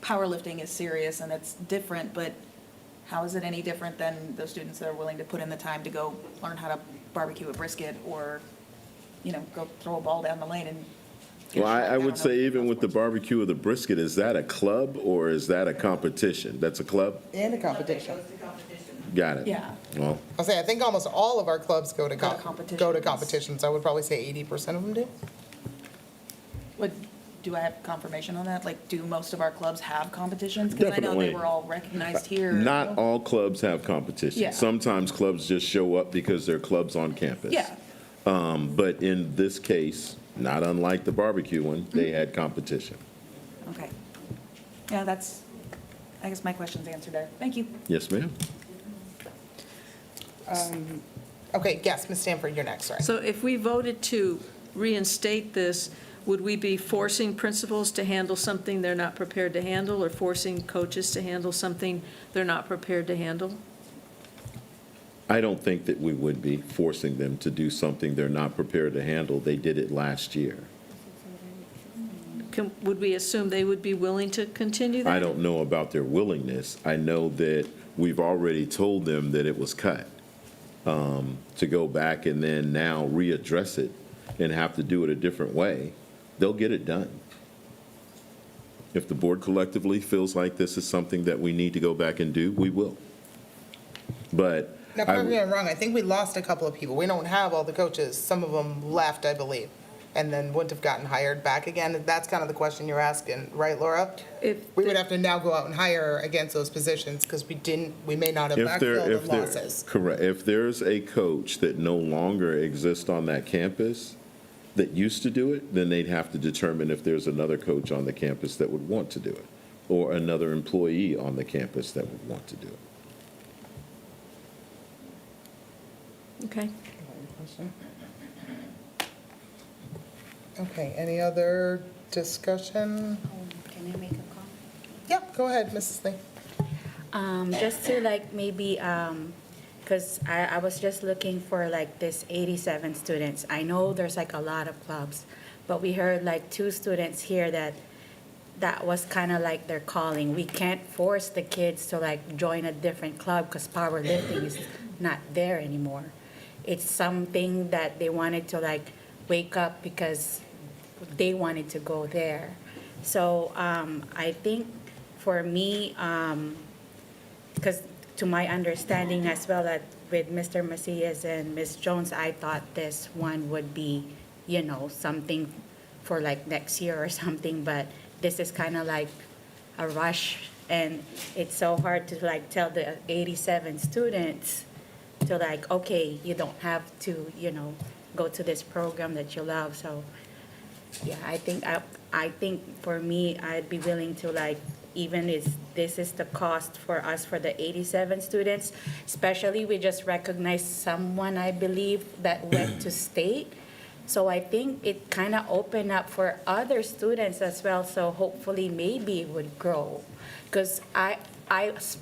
[SPEAKER 21] powerlifting is serious and it's different, but how is it any different than those students that are willing to put in the time to go learn how to barbecue a brisket or, go throw a ball down the lane and
[SPEAKER 2] Well, I would say even with the barbecue or the brisket, is that a club or is that a competition? That's a club?
[SPEAKER 1] And a competition.
[SPEAKER 2] Got it.
[SPEAKER 21] Yeah.
[SPEAKER 2] Well,
[SPEAKER 1] I'll say, I think almost all of our clubs go to
[SPEAKER 21] competitions.
[SPEAKER 1] go to competitions. I would probably say 80% of them do.
[SPEAKER 21] Do I have confirmation on that? Like, do most of our clubs have competitions? Because I know
[SPEAKER 2] Definitely.
[SPEAKER 21] they were all recognized here.
[SPEAKER 2] not all clubs have competition.
[SPEAKER 21] Yeah.
[SPEAKER 2] Sometimes clubs just show up because they're clubs on campus.
[SPEAKER 21] Yeah.
[SPEAKER 2] But in this case, not unlike the barbecue one, they had competition.
[SPEAKER 21] Okay. Yeah, I guess my question's answered there. Thank you.
[SPEAKER 2] Yes, ma'am.
[SPEAKER 1] Okay, yes, Ms. Stanford, you're next, sorry.
[SPEAKER 15] So if we voted to reinstate this, would we be forcing principals to handle something they're not prepared to handle, or forcing coaches to handle something they're not prepared to handle?
[SPEAKER 2] I don't think that we would be forcing them to do something they're not prepared to handle. They did it last year.
[SPEAKER 15] Would we assume they would be willing to continue that?
[SPEAKER 2] I don't know about their willingness. I know that we've already told them that it was cut. To go back and then now readdress it and have to do it a different way, they'll get it done. If the board collectively feels like this is something that we need to go back and do, we will. But
[SPEAKER 1] Now, correct me if I'm wrong, I think we lost a couple of people. We don't have all the coaches. Some of them left, I believe, and then wouldn't have gotten hired back again. That's kind of the question you're asking, right, Laura? We would have to now go out and hire against those positions because we may not have backfilled the losses.
[SPEAKER 2] Correct. If there's a coach that no longer exists on that campus that used to do it, then they'd have to determine if there's another coach on the campus that would want to do it, or another employee on the campus that would want to do it.
[SPEAKER 15] Okay.
[SPEAKER 1] Okay, any other discussion?
[SPEAKER 14] Can I make a comment?
[SPEAKER 1] Yeah, go ahead, Mrs. Lee.
[SPEAKER 14] Just to maybe, because I was just looking for this 87 students. I know there's a lot of clubs, but we heard 2 students here that that was kind of like their calling. We can't force the kids to like join a different club because powerlifting is not there anymore. It's something that they wanted to like wake up because they wanted to go there. So I think for me, because to my understanding as well, that with Mr. Macias and Ms. Jones, I thought this one would be, you know, something for like next year or something, but this is kind of like a rush, and it's so hard to like tell the 87 students to like, okay, you don't have to, you know, go to this program that you love. So yeah, I think for me, I'd be willing to like, even if this is the cost for us for the 87 students, especially we just recognized someone, I believe, that went to state. So I think it kind of opened up for other students as well. So hopefully maybe it would grow. Because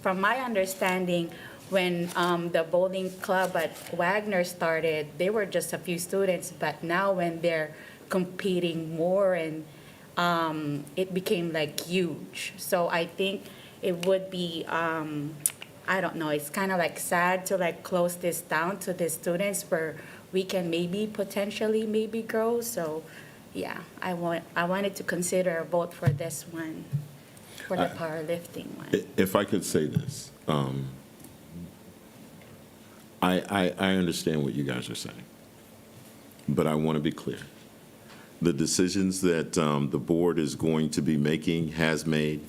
[SPEAKER 14] from my understanding, when the bowling club at Wagner started, there were just a few students, but now when they're competing more and it became like huge. So I think it would be, I don't know, it's kind of like sad to like close this down to the students where we can maybe potentially maybe grow. So yeah, I wanted to consider a vote for this one, for the powerlifting one.
[SPEAKER 2] If I could say this, I understand what you guys are saying, but I want to be clear. The decisions that the board is going to be making, has made,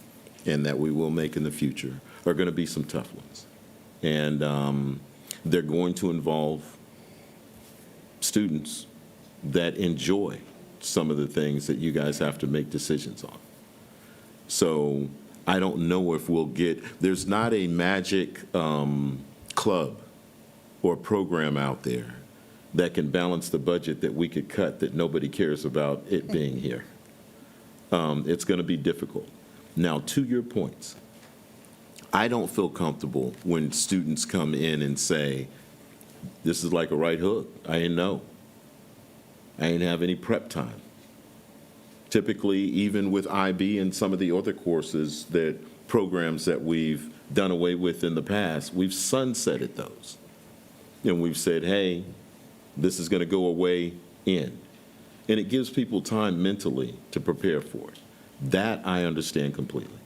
[SPEAKER 2] and that we will make in the future are going to be some tough ones. And they're going to involve students that enjoy some of the things that you guys have to make decisions on. So I don't know if we'll get, there's not a magic club or program out there that can balance the budget that we could cut that nobody cares about it being here. It's going to be difficult. Now, to your points, I don't feel comfortable when students come in and say, this is like a right hook. I didn't know. I didn't have any prep time. Typically, even with IB and some of the other courses, that programs that we've done away with in the past, we've sunsetted those. And we've said, hey, this is going to go away in. And it gives people time mentally to prepare for it. That I understand completely.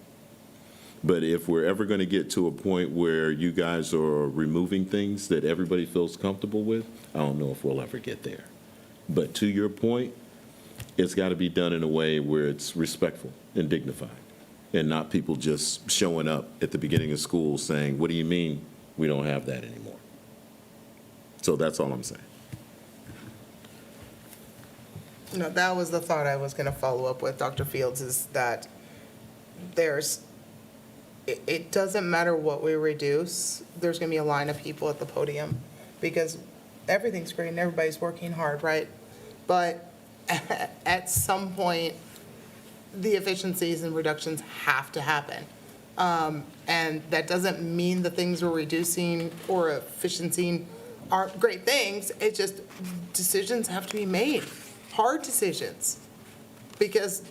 [SPEAKER 2] But if we're ever going to get to a point where you guys are removing things that everybody feels comfortable with, I don't know if we'll ever get there. But to your point, it's got to be done in a way where it's respectful and dignified, and not people just showing up at the beginning of school saying, what do you mean we don't have that anymore? So that's all I'm saying.
[SPEAKER 1] No, that was the thought I was going to follow up with, Dr. Fields, is that it doesn't matter what we reduce, there's going to be a line of people at the podium, because everything's great and everybody's working hard, right? But at some point, the efficiencies and reductions have to happen. And that doesn't mean the things we're reducing or efficiency aren't great things. It's just decisions have to be made, hard decisions, because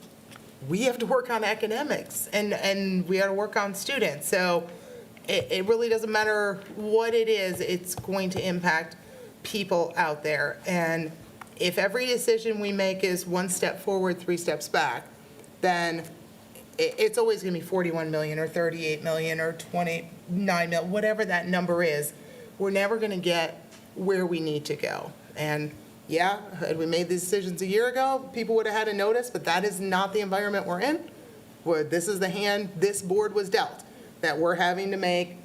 [SPEAKER 1] we have to work on academics and we have to work on students. So it really doesn't matter what it is, it's going to impact people out there. And if every decision we make is one step forward, 3 steps back, then it's always going to be 41 million or 38 million or 29 million, whatever that number is. We're never going to get where we need to go. And yeah, had we made these decisions a year ago, people would have had a notice, but that is not the environment we're in. This is the hand this board was dealt, that we're having to make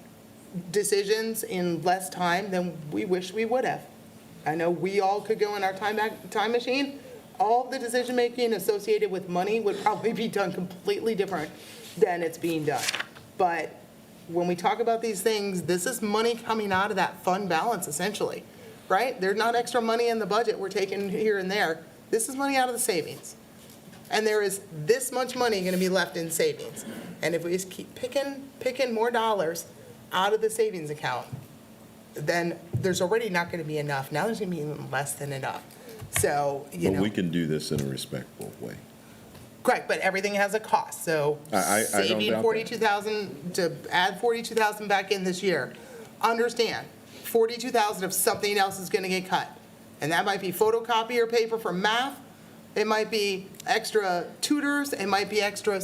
[SPEAKER 1] decisions in less time than we wish we would have. I know we all could go in our time machine. All the decision-making associated with money would probably be done completely different than it's being done. But when we talk about these things, this is money coming out of that fund balance, essentially, right? There's not extra money in the budget we're taking here and there. This is money out of the savings. And there is this much money going to be left in savings. And if we just keep picking more dollars out of the savings account, then there's already not going to be enough. Now there's going to be even less than enough. So,
[SPEAKER 2] But we can do this in a respectful way.
[SPEAKER 1] Correct, but everything has a cost, so
[SPEAKER 2] I don't
[SPEAKER 1] saving
[SPEAKER 2] doubt that.
[SPEAKER 1] 42,000, to add 42,000 back in this year, understand, 42,000 of something else is gonna get cut. And that might be photocopier paper for math, it might be extra tutors, it might be extra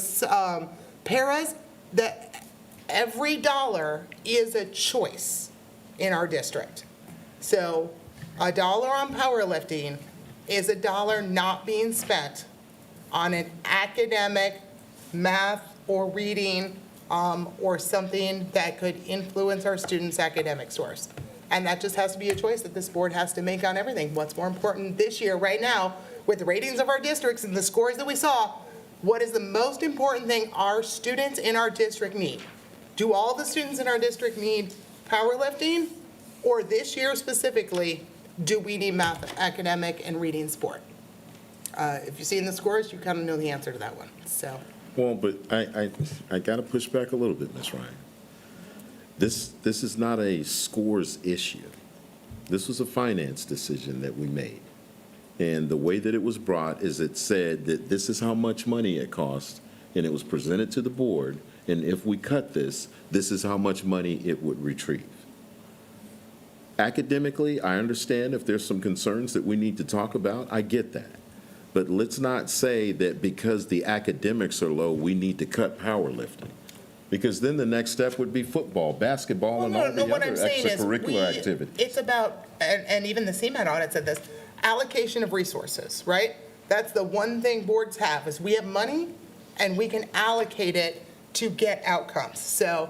[SPEAKER 1] paras, that every dollar is a choice in our district. So $1 on powerlifting is $1 not being spent on an academic, math or reading, or something that could influence our students' academic scores. And that just has to be a choice that this board has to make on everything. What's more important this year, right now, with the ratings of our districts and the scores that we saw, what is the most important thing our students in our district need? Do all the students in our district need powerlifting? Or this year specifically, do we need math, academic, and reading sport? If you've seen the scores, you kind of know the answer to that one, so.
[SPEAKER 2] Well, but I got to push back a little bit, Ms. Ryan. This is not a scores issue. This was a finance decision that we made. And the way that it was brought is it said that this is how much money it costs, and it was presented to the board, and if we cut this, this is how much money it would retrieve. Academically, I understand if there's some concerns that we need to talk about, I get that. But let's not say that because the academics are low, we need to cut powerlifting. Because then the next step would be football, basketball, and all the
[SPEAKER 1] What
[SPEAKER 2] other
[SPEAKER 1] I'm saying is,
[SPEAKER 2] extracurricular activities.
[SPEAKER 1] it's about, and even the CMAT audit said this, allocation of resources, right? That's the one thing boards have, is we have money, and we can allocate it to get outcomes. So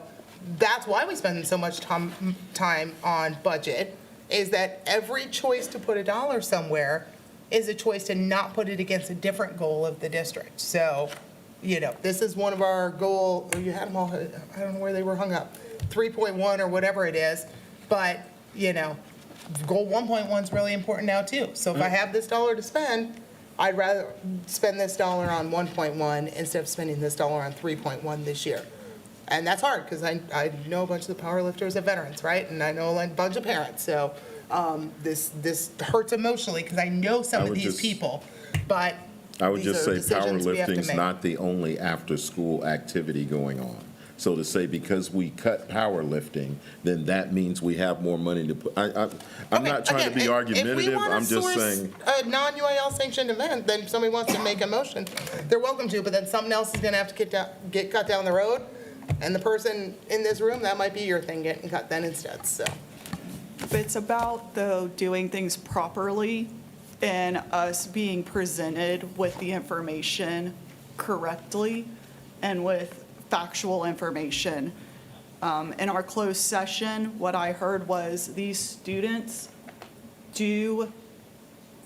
[SPEAKER 1] that's why we spend so much time on budget, is that every choice to put $1 somewhere is a choice to not put it against a different goal of the district. So, this is one of our goal, you had them all, I don't know where they were hung up, 3.1 or whatever it is, but, goal 1.1 is really important now too. So if I have this dollar to spend, I'd rather spend this dollar on 1.1 instead of spending this dollar on 3.1 this year. And that's hard, because I know a bunch of the powerlifters are veterans, right? And I know a bunch of parents, so this hurts emotionally, because I know some of these people, but
[SPEAKER 2] I would just say
[SPEAKER 1] these are decisions we have to
[SPEAKER 2] powerlifting's
[SPEAKER 1] make.
[SPEAKER 2] not the only after-school activity going on. So to say because we cut powerlifting, then that means we have more money to put, I'm not trying to be argumentative, I'm just saying.
[SPEAKER 1] If we want to source a non-UIL sanctioned event, then if somebody wants to make a motion, they're welcome to, but then something else is going to have to get cut down the road, and the person in this room, that might be your thing getting cut then instead, so.
[SPEAKER 20] It's about, though, doing things properly and us being presented with the information correctly and with factual information. In our closed session, what I heard was these students do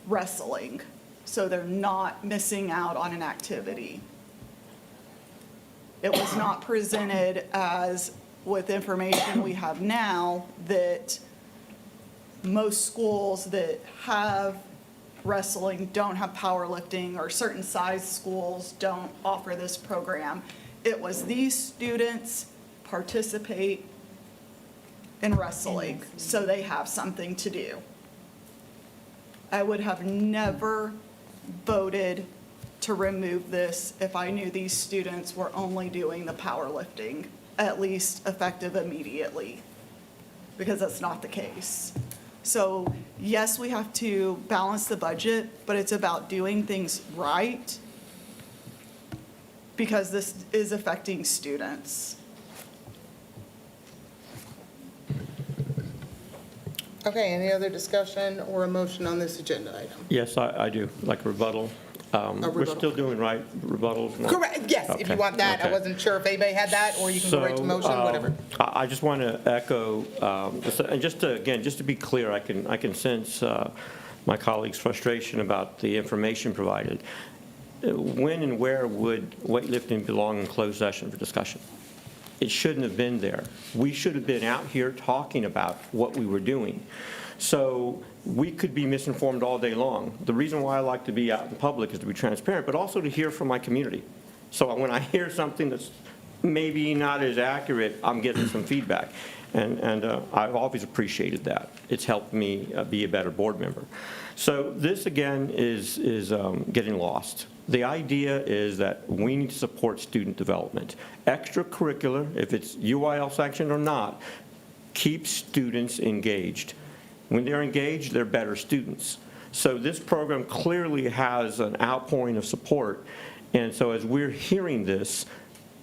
[SPEAKER 20] wrestling, so they're not missing out on an activity. It was not presented as, with information we have now, that most schools that have wrestling don't have powerlifting, or certain size schools don't offer this program. It was these students participate in wrestling, so they have something to do. I would have never voted to remove this if I knew these students were only doing the powerlifting, at least effective immediately, because that's not the case. So yes, we have to balance the budget, but it's about doing things right, because this is affecting students.
[SPEAKER 1] Okay, any other discussion or a motion on this agenda item?
[SPEAKER 19] Yes, I do, like a rebuttal. We're
[SPEAKER 1] rebuttal.
[SPEAKER 19] still doing, right, rebuttals? No?
[SPEAKER 1] Correct, yes, if you
[SPEAKER 19] Okay,
[SPEAKER 1] want that. I
[SPEAKER 19] okay.
[SPEAKER 1] wasn't sure if anybody had that, or you can go right to motion, whatever.
[SPEAKER 19] I just want to echo, and just to be clear, I can sense my colleagues' frustration about the information provided. When and where would weightlifting belong in closed session for discussion? It shouldn't have been there. We should have been out here talking about what we were doing. So we could be misinformed all day long. The reason why I like to be out in public is to be transparent, but also to hear from my community. So when I hear something that's maybe not as accurate, I'm getting some feedback. And I've always appreciated that. It's helped me be a better board member. So this, again, is getting lost. the idea is that we need to support student development. Extracurricular, if it's UIL sanctioned or not, keeps students engaged. When they're engaged, they're better students. So this program clearly has an outpouring of support. And so as we're hearing this,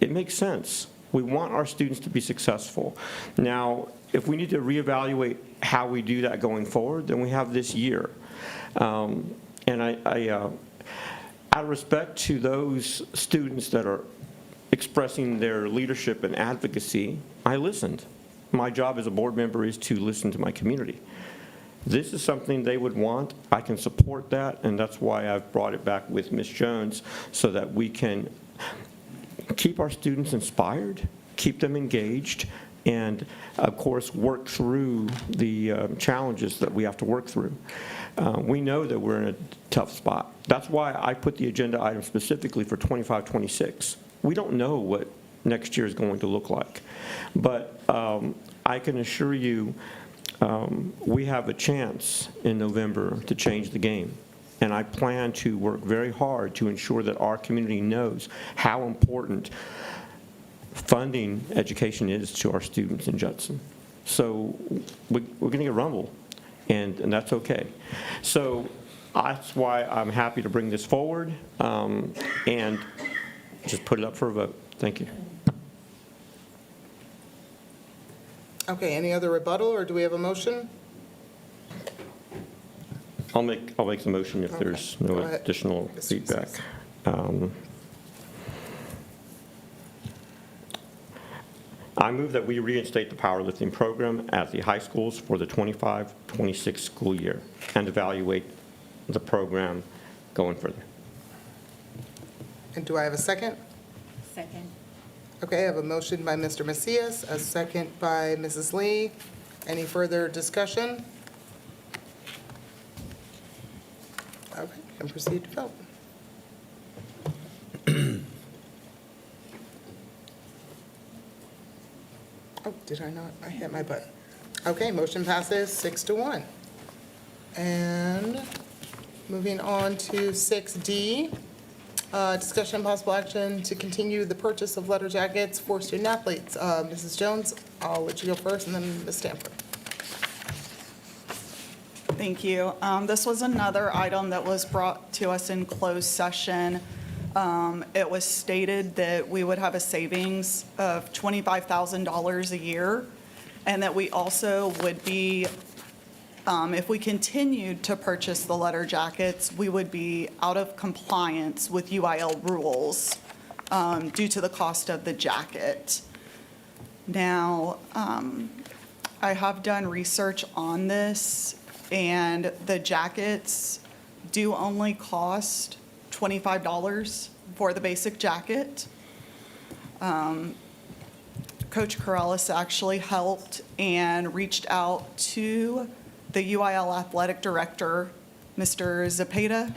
[SPEAKER 19] it makes sense. We want our students to be successful. Now, if we need to reevaluate how we do that going forward, then we have this year. And out of respect to those students that are expressing their leadership and advocacy, I listened. My job as a board member is to listen to my community. This is something they would want. I can support that, and that's why I've brought it back with Ms. Jones so that we can keep our students inspired, keep them engaged, and of course work through the challenges that we have to work through. We know that we're in a tough spot. That's why I put the agenda item specifically for 25-26. We don't know what next year is going to look like, but I can assure you we have a chance in November to change the game. And I plan to work very hard to ensure that our community knows how important funding education is to our students in Judson. So we're going to get rumble, and that's okay. So that's why I'm happy to bring this forward and just put it up for a vote. Thank you.
[SPEAKER 1] Okay, any other rebuttal, or do we have a motion?
[SPEAKER 19] I'll make the motion if there's no
[SPEAKER 1] Go ahead.
[SPEAKER 19] additional
[SPEAKER 1] Mr.
[SPEAKER 19] feedback. I move that we reinstate the powerlifting program at the high schools for the 25-26 school year and evaluate the program going further.
[SPEAKER 1] And do I have a second?
[SPEAKER 14] Second.
[SPEAKER 1] Okay, I have a motion by Mr. Macias, a second by Mrs. Lee. Any further discussion? Okay, can proceed to vote. Oh, did I not? I hit my button. Okay, motion passes 6-1. And moving on to 6D, discussion and possible action to continue the purchase of letter jackets for student athletes. Mrs. Jones, I'll let you go first, and then Ms. Stanford.
[SPEAKER 20] Thank you. This was another item that was brought to us in closed session. It was stated that we would have a savings of $25,000 a year, and that we also would be, if we continued to purchase the letter jackets, we would be out of compliance with UIL rules due to the cost of the jacket. Now, I have done research on this, and the jackets do only cost $25 for the basic jacket. Coach Corrales actually helped and reached out to the UIL athletic director, Mr. Zepeda,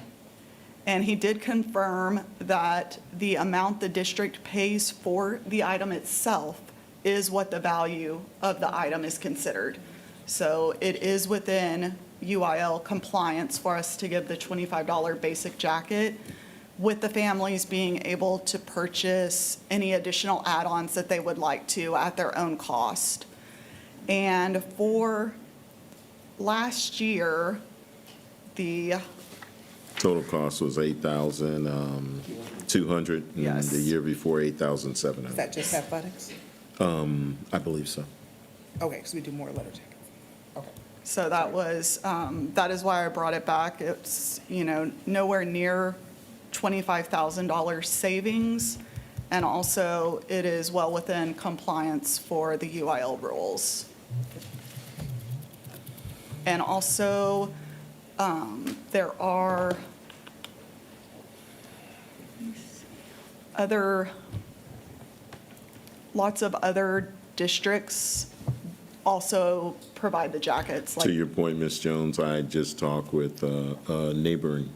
[SPEAKER 20] and he did confirm that the amount the district pays for the item itself is what the value of the item is considered. So it is within UIL compliance for us to give the $25 basic jacket, with the families being able to purchase any additional add-ons that they would like to at their own cost. And for last year, the
[SPEAKER 2] Total cost was $8,200, and
[SPEAKER 20] Yes.
[SPEAKER 2] the year before, $8,700.
[SPEAKER 1] Is that just athletics?
[SPEAKER 2] I believe so.
[SPEAKER 1] Okay, because we do more letter jackets. Okay.
[SPEAKER 20] So that was, that is why I brought it back. It's, nowhere near $25,000 savings. And also, it is well within compliance for the UIL rules. And also, there are lots of other districts also provide the jackets.
[SPEAKER 2] To your point, Ms. Jones, I just talked with a neighboring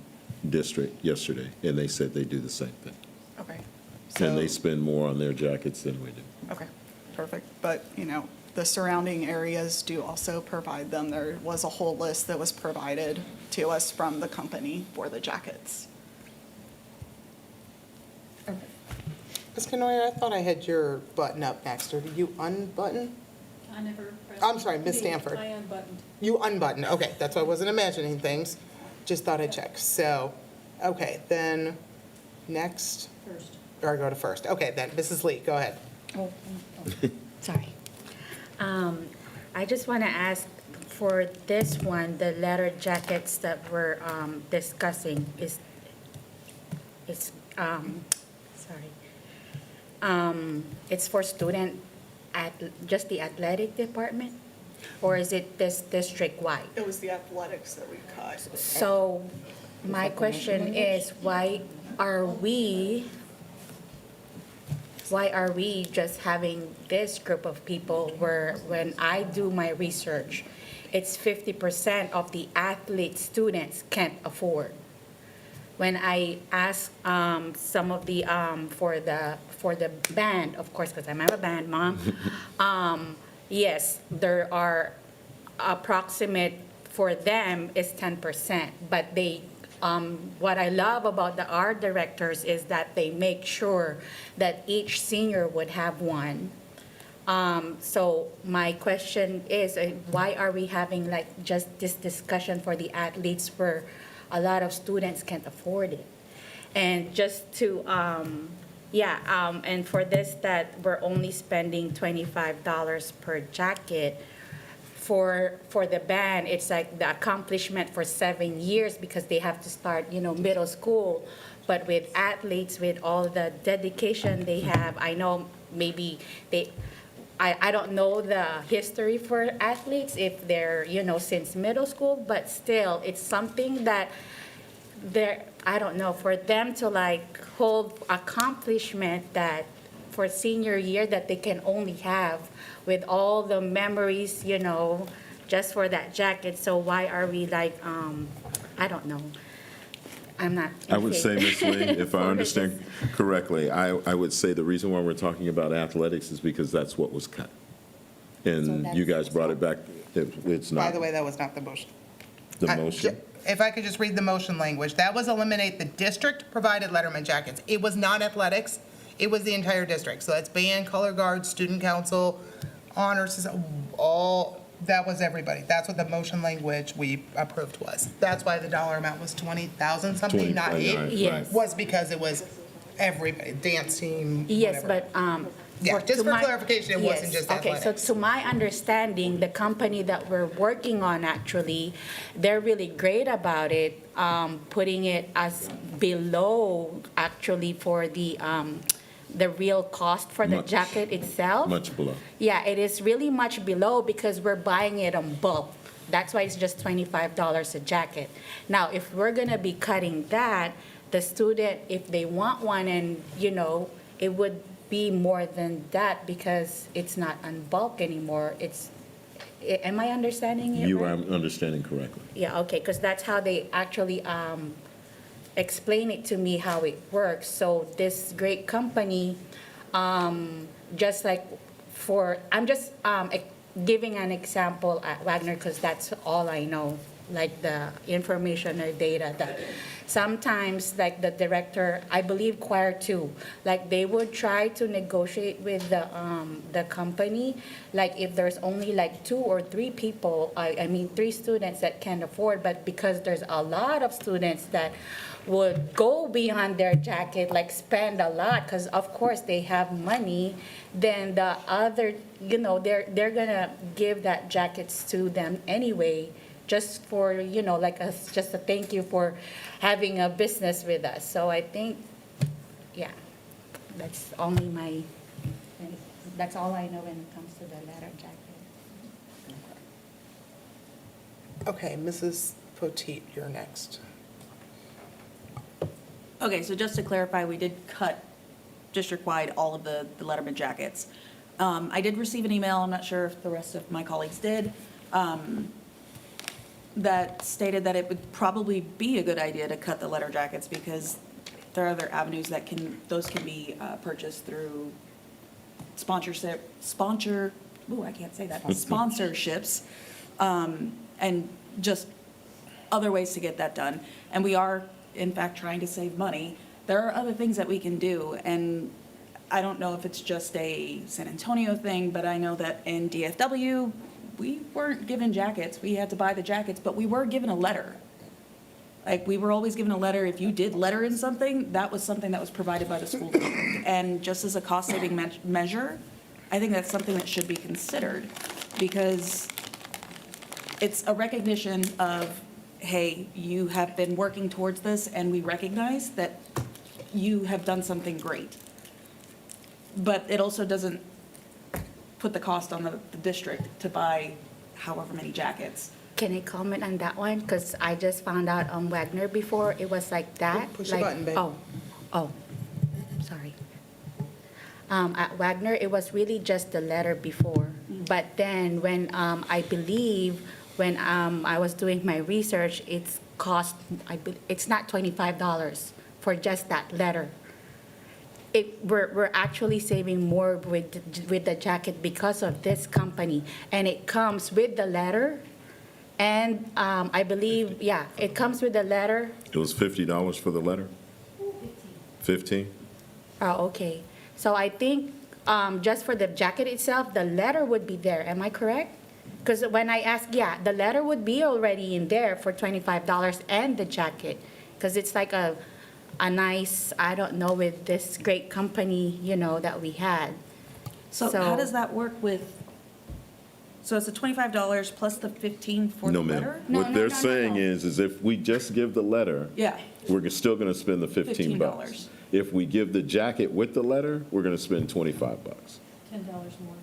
[SPEAKER 2] district yesterday, and they said they do the same thing.
[SPEAKER 20] Okay.
[SPEAKER 2] And they spend more on their jackets than we do.
[SPEAKER 20] Okay, perfect. But, the surrounding areas do also provide them. There was a whole list that was provided to us from the company for the jackets.
[SPEAKER 1] Ms. Canoyer, I thought I had your button up next, or did you unbutton?
[SPEAKER 15] I never pressed.
[SPEAKER 1] I'm sorry, Ms. Stanford.
[SPEAKER 15] I unbuttoned.
[SPEAKER 1] You unbuttoned, okay, that's why I wasn't imagining things. Just thought I'd check. So, okay, then next,
[SPEAKER 15] First.
[SPEAKER 1] or I go to first. Okay, then Mrs. Lee, go ahead.
[SPEAKER 14] Oh, sorry. I just want to ask for this one, the leather jackets that we're discussing it's for student at just the athletic department, or is it this district-wide?
[SPEAKER 20] It was the athletics that we cut.
[SPEAKER 14] So my question is, why are we just having this group of people where when I do my research, it's 50% of the athlete students can't afford? When I ask some of the, for the band, of course, because I'm a band mom, yes, there are approximate for them is 10%, but they, what I love about the art directors is that they make sure that each senior would have one. So my question is, why are we having like just this discussion for the athletes where a lot of students can't afford it? And just to, and for this, that we're only spending $25 per jacket. For the band, it's like the accomplishment for 7 years because they have to start, middle school. But with athletes, with all the dedication they have, I know maybe I don't know the history for athletes, if they're, since middle school, but still, it's something that I don't know, for them to like hold accomplishment that for senior year that they can only have with all the memories, just for that jacket. So why are we like, I don't know. I'm not.
[SPEAKER 2] I would say, Ms. Lee, if I understand correctly, I would say the reason why we're talking about athletics is because that's what was cut. And you guys brought it back, it's not.
[SPEAKER 1] By the way, that was not the motion.
[SPEAKER 2] The motion?
[SPEAKER 1] If I could just read the motion language, that was eliminate the district-provided Letterman jackets. It was not athletics, it was the entire district. So that's band, color guard, student council, honors, all, that was everybody. That's what the motion language we approved was. That's why the dollar amount was 20,000 something, not 8.
[SPEAKER 14] Yes.
[SPEAKER 1] Was because it was everybody, dance team,
[SPEAKER 14] Yes,
[SPEAKER 1] whatever.
[SPEAKER 14] but.
[SPEAKER 1] Yeah, just for clarification, it wasn't just athletics.
[SPEAKER 14] Okay, so to my understanding, the company that we're working on, actually, they're really great about it, putting it as below, actually, for the real cost for the jacket itself.
[SPEAKER 2] Much below.
[SPEAKER 14] Yeah, it is really much below because we're buying it on bulk. That's why it's just $25 a jacket. Now, if we're gonna be cutting that, the student, if they want one and, it would be more than that because it's not on bulk anymore. Am I understanding it
[SPEAKER 2] You are
[SPEAKER 14] right?
[SPEAKER 2] understanding correctly.
[SPEAKER 14] Yeah, okay, because that's how they actually explain it to me how it works. So this great company, just like I'm just giving an example at Wagner because that's all I know, like the information or data that sometimes like the director, I believe choir too, like they would try to negotiate with the company, like if there's only like 2 or 3 people, I mean 3 students that can afford, but because there's a lot of students that would go beyond their jacket, like spend a lot, because of course they have money, then the other, they're gonna give that jackets to them anyway, just for, like just a thank you for having a business with us. So I think, yeah, that's all I know when it comes to the leather jacket.
[SPEAKER 1] Okay, Mrs. Potteet, you're next.
[SPEAKER 21] Okay, so just to clarify, we did cut district-wide all of the Letterman jackets. I did receive an email, I'm not sure if the rest of my colleagues did, that stated that it would probably be a good idea to cut the letter jackets because there are other avenues that can be purchased through sponsorships, and just other ways to get that done. And we are, in fact, trying to save money. There are other things that we can do, and I don't know if it's just a San Antonio thing, but I know that in DFW, we weren't given jackets. We had to buy the jackets, but we were given a letter. Like, we were always given a letter. If you did letter in something, that was something that was provided by the school district. And just as a cost-saving measure, I think that's something that should be considered, because it's a recognition of, hey, you have been working towards this, and we recognize that you have done something great. But it also doesn't put the cost on the district to buy however many jackets.
[SPEAKER 14] Can I comment on that one? Because I just found out on Wagner before, it was like that.
[SPEAKER 1] Push the
[SPEAKER 14] like,
[SPEAKER 1] button, babe.
[SPEAKER 14] Oh, sorry. At Wagner, it was really just the letter before. But then when, I believe, when I was doing my research, it's it's not $25 for just that letter. We're actually saving more with the jacket because of this company. And it comes with the letter. And I believe, yeah, it comes with the letter.
[SPEAKER 2] It was $50 for the letter? 15?
[SPEAKER 14] Oh, okay. So I think just for the jacket itself, the letter would be there. Am I correct? Because when I asked, yeah, the letter would be already in there for $25 and the jacket. Because it's like a nice, I don't know, with this great company, that we had.
[SPEAKER 21] So how does that work with, so it's the $25 plus the 15 for the
[SPEAKER 2] No, ma'am.
[SPEAKER 21] letter?
[SPEAKER 2] What they're saying is if we just give the letter,
[SPEAKER 21] Yeah.
[SPEAKER 2] we're still going to spend the 15 bucks.
[SPEAKER 21] $15.
[SPEAKER 2] If we give the jacket with the letter, we're going to spend 25 bucks.
[SPEAKER 17] $10 more.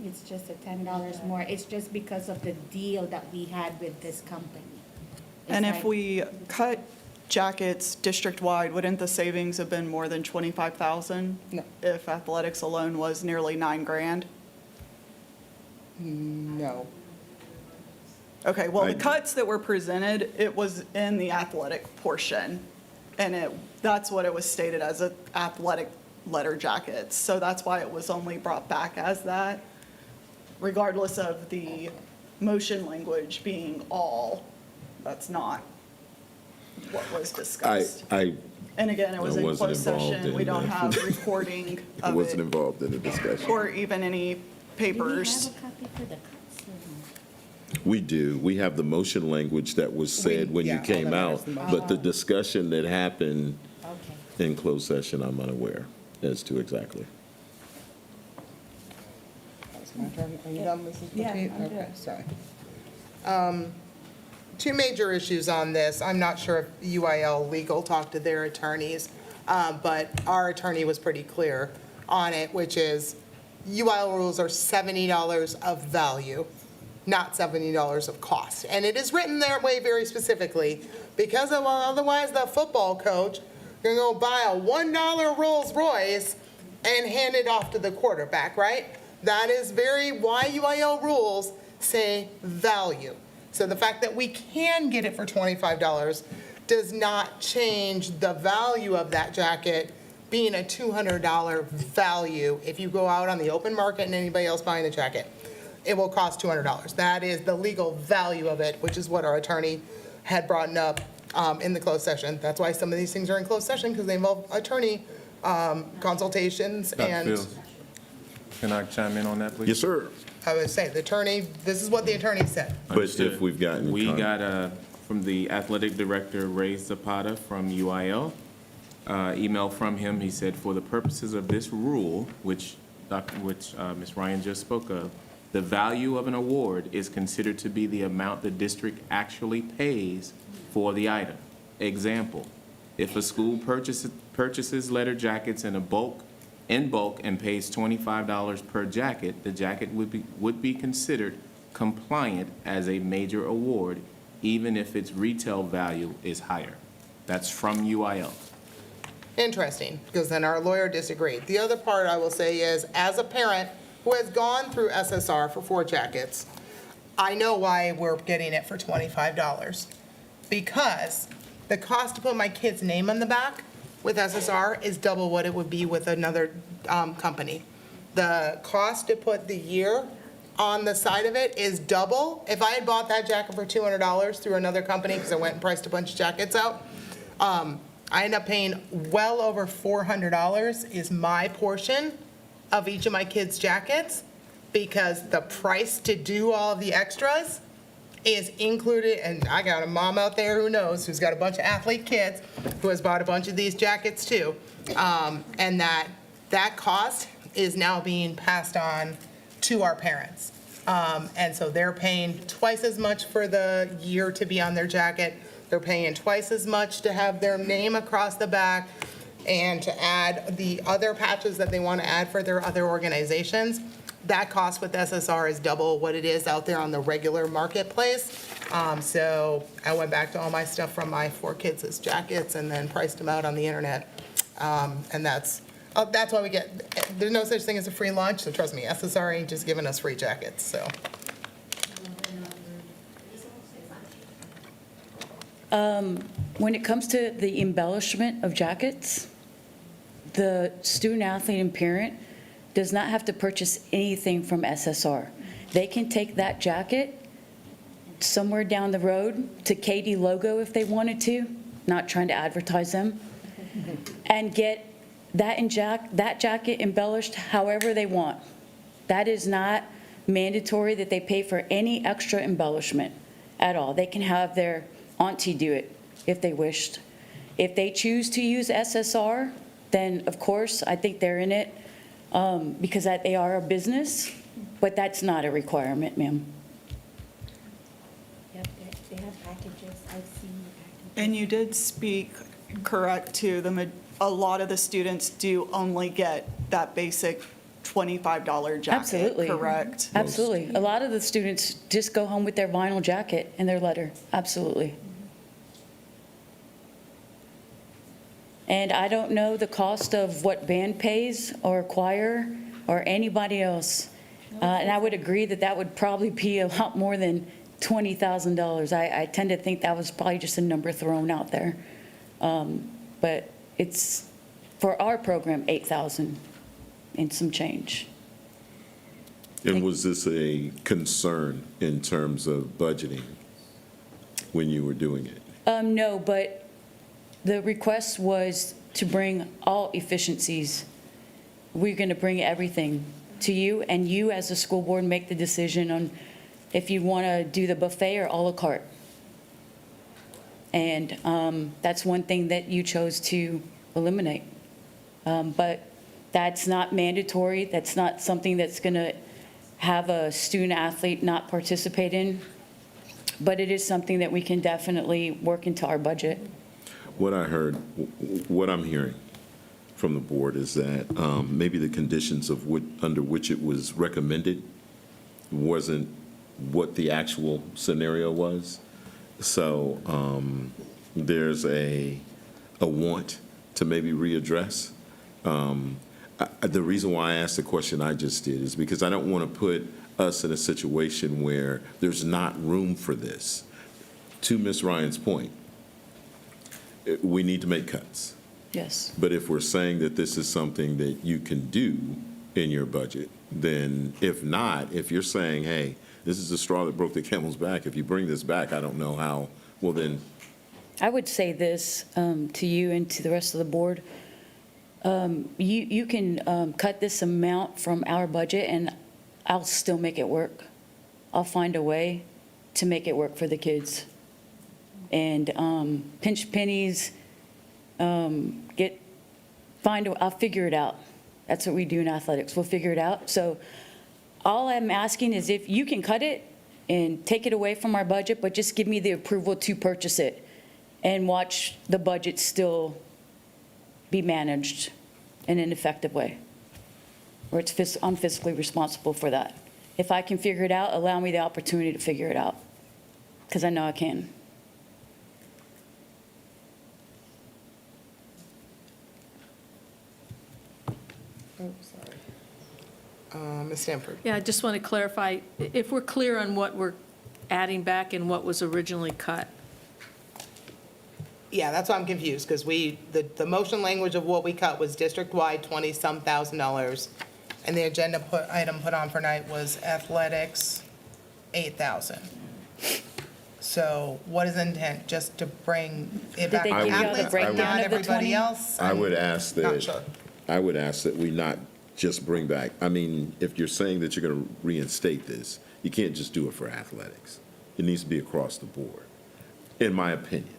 [SPEAKER 14] It's just a $10 more. It's just because of the deal that we had with this company.
[SPEAKER 20] And if we cut jackets district-wide, wouldn't the savings have been more than 25,000?
[SPEAKER 1] No.
[SPEAKER 20] If athletics alone was nearly $9,000?
[SPEAKER 1] No.
[SPEAKER 20] Okay, well, the cuts that were presented, it was in the athletic portion, and that's what it was stated as, athletic letter jackets. So that's why it was only brought back as that, regardless of the motion language being all. That's not what was discussed. And again, it was in
[SPEAKER 2] wasn't
[SPEAKER 20] closed
[SPEAKER 2] involved
[SPEAKER 20] session. We
[SPEAKER 2] in
[SPEAKER 20] don't
[SPEAKER 2] that.
[SPEAKER 20] have recording
[SPEAKER 2] I
[SPEAKER 20] of
[SPEAKER 2] wasn't
[SPEAKER 20] it,
[SPEAKER 2] involved in the discussion.
[SPEAKER 20] or even any papers.
[SPEAKER 14] Do we have a copy for the cuts?
[SPEAKER 2] We do. We have the motion language that was said when you
[SPEAKER 1] yeah,
[SPEAKER 2] came
[SPEAKER 1] all that
[SPEAKER 2] out,
[SPEAKER 1] is the motion.
[SPEAKER 2] but the discussion that happened
[SPEAKER 14] Okay.
[SPEAKER 2] in closed session, I'm unaware as to exactly.
[SPEAKER 1] That's my turn. Are you done, Mrs.
[SPEAKER 21] Yeah,
[SPEAKER 1] Petit?
[SPEAKER 21] I'm good.
[SPEAKER 1] Okay, sorry. Two major issues on this. I'm not sure if UIL Legal talked to their attorneys, but our attorney was pretty clear on it, which is UIL rules are $70 of value, not $70 of cost. And it is written that way very specifically because otherwise the football coach can go buy a $1 Rolls Royce and hand it off to the quarterback, right? That is why UIL rules say value. So the fact that we can get it for $25 does not change the value of that jacket being a $200 value. If you go out on the open market and anybody else buying the jacket, it will cost $200. That is the legal value of it, which is what our attorney had brought up in the closed session. That's why some of these things are in closed session, because they involve attorney consultations
[SPEAKER 22] Dr.
[SPEAKER 1] and.
[SPEAKER 22] Fields, can I chime in on that, please?
[SPEAKER 2] Yes, sir.
[SPEAKER 1] I would say, the attorney, this is what the attorney said.
[SPEAKER 2] But
[SPEAKER 22] Understood.
[SPEAKER 2] if we've gotten.
[SPEAKER 22] We got, from the athletic director, Ray Zapata from UIL, email from him. He said, for the purposes of this rule, which Ms. Ryan just spoke of, the value of an award is considered to be the amount the district actually pays for the item. Example, if a school purchases letter jackets in bulk and pays $25 per jacket, the jacket would be considered compliant as a major award, even if its retail value is higher. That's from UIL.
[SPEAKER 1] Interesting, because then our lawyer disagreed. The other part I will say is, as a parent who has gone through SSR for 4 jackets, I know why we're getting it for $25. Because the cost to put my kid's name on the back with SSR is double what it would be with another company. The cost to put the year on the side of it is double. If I had bought that jacket for $200 through another company, because I went and priced a bunch of jackets out, I end up paying well over $400 is my portion of each of my kids' jackets, because the price to do all of the extras is included, and I got a mom out there who knows, who's got a bunch of athlete kids, who has bought a bunch of these jackets too. And that cost is now being passed on to our parents. And so they're paying twice as much for the year to be on their jacket. They're paying twice as much to have their name across the back and to add the other patches that they want to add for their other organizations. That cost with SSR is double what it is out there on the regular marketplace. So I went back to all my stuff from my 4 kids' jackets and then priced them out on the internet. And that's why we get, there's no such thing as a free lunch, so trust me, SSR ain't just giving us free jackets, so.
[SPEAKER 6] When it comes to the embellishment of jackets, the student athlete and parent does not have to purchase anything from SSR. They can take that jacket somewhere down the road to KD Logo if they wanted to, not trying to advertise them, and get that jacket embellished however they want. That is not mandatory that they pay for any extra embellishment at all. They can have their auntie do it if they wished. If they choose to use SSR, then of course, I think they're in it because they are a business, but that's not a requirement, ma'am.
[SPEAKER 14] Yep, they have packages, I've seen the packages.
[SPEAKER 20] And you did speak correct too, a lot of the students do only get that basic $25 jacket,
[SPEAKER 6] Absolutely.
[SPEAKER 20] correct?
[SPEAKER 6] Absolutely. A lot of the students just go home with their vinyl jacket and their letter. Absolutely. And I don't know the cost of what band pays or choir or anybody else. And I would agree that that would probably be a lot more than $20,000. I tend to think that was probably just a number thrown out there. But it's, for our program, $8,000 and some change.
[SPEAKER 2] And was this a concern in terms of budgeting when you were doing it?
[SPEAKER 6] No, but the request was to bring all efficiencies. We're going to bring everything to you, and you as a school board make the decision on if you want to do the buffet or a la carte. And that's one thing that you chose to eliminate. But that's not mandatory. That's not something that's going to have a student athlete not participate in. But it is something that we can definitely work into our budget.
[SPEAKER 2] What I heard, what I'm hearing from the board is that maybe the conditions of under which it was recommended wasn't what the actual scenario was. So there's a want to maybe readdress. The reason why I asked the question I just did is because I don't want to put us in a situation where there's not room for this. To Ms. Ryan's point, we need to make cuts.
[SPEAKER 6] Yes.
[SPEAKER 2] But if we're saying that this is something that you can do in your budget, then if not, if you're saying, hey, this is the straw that broke the camel's back, if you bring this back, I don't know how, well then.
[SPEAKER 6] I would say this to you and to the rest of the board. You can cut this amount from our budget and I'll still make it work. I'll find a way to make it work for the kids. And pinch pennies, I'll figure it out. That's what we do in athletics. We'll figure it out. So all I'm asking is if you can cut it and take it away from our budget, but just give me the approval to purchase it and watch the budget still be managed in an effective way, where I'm fiscally responsible for that. If I can figure it out, allow me the opportunity to figure it out, because I know I can.
[SPEAKER 1] Oh, sorry. Ms. Stanford.
[SPEAKER 15] Yeah, I just want to clarify, if we're clear on what we're adding back and what was originally cut.
[SPEAKER 1] Yeah, that's why I'm confused, because the motion language of what we cut was district-wide $20-some thousand, and the agenda item put on for night was athletics, $8,000. So what is the intent? Just to bring it
[SPEAKER 6] Did
[SPEAKER 1] back
[SPEAKER 6] they
[SPEAKER 1] to
[SPEAKER 6] give you all the
[SPEAKER 1] athletes, but
[SPEAKER 6] breakdown
[SPEAKER 1] not
[SPEAKER 6] of the
[SPEAKER 1] everybody
[SPEAKER 6] 20?
[SPEAKER 1] else?
[SPEAKER 2] I would ask
[SPEAKER 1] Not
[SPEAKER 2] that,
[SPEAKER 1] sure.
[SPEAKER 2] I would ask that we not just bring back, I mean, if you're saying that you're going to reinstate this, you can't just do it for athletics. It needs to be across the board, in my opinion.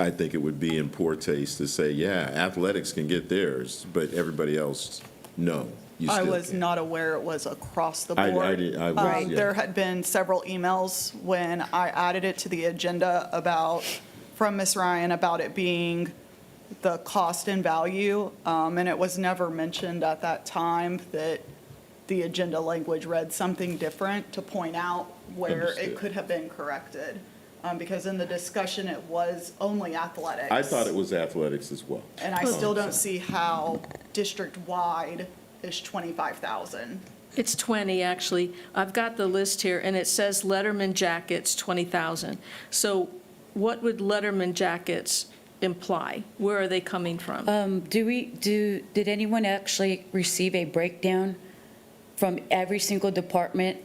[SPEAKER 2] I think it would be in poor taste to say, yeah, athletics can get theirs, but everybody else, no, you
[SPEAKER 20] I
[SPEAKER 2] still
[SPEAKER 20] was
[SPEAKER 2] can't.
[SPEAKER 20] not aware it was across the
[SPEAKER 2] I
[SPEAKER 20] board.
[SPEAKER 2] did- I was, yeah.
[SPEAKER 20] There had been several emails when I added it to the agenda from Ms. Ryan about it being the cost and value, and it was never mentioned at that time that the agenda language read something different to point out where
[SPEAKER 2] Understood.
[SPEAKER 20] it could have been corrected. Because in the discussion, it was only athletics.
[SPEAKER 2] I thought it was athletics as well.
[SPEAKER 20] And I still don't see how district-wide is 25,000.
[SPEAKER 15] It's 20, actually. I've got the list here, and it says Letterman jackets, 20,000. So what would Letterman jackets imply? Where are they coming from?
[SPEAKER 6] Did anyone actually receive a breakdown from every single department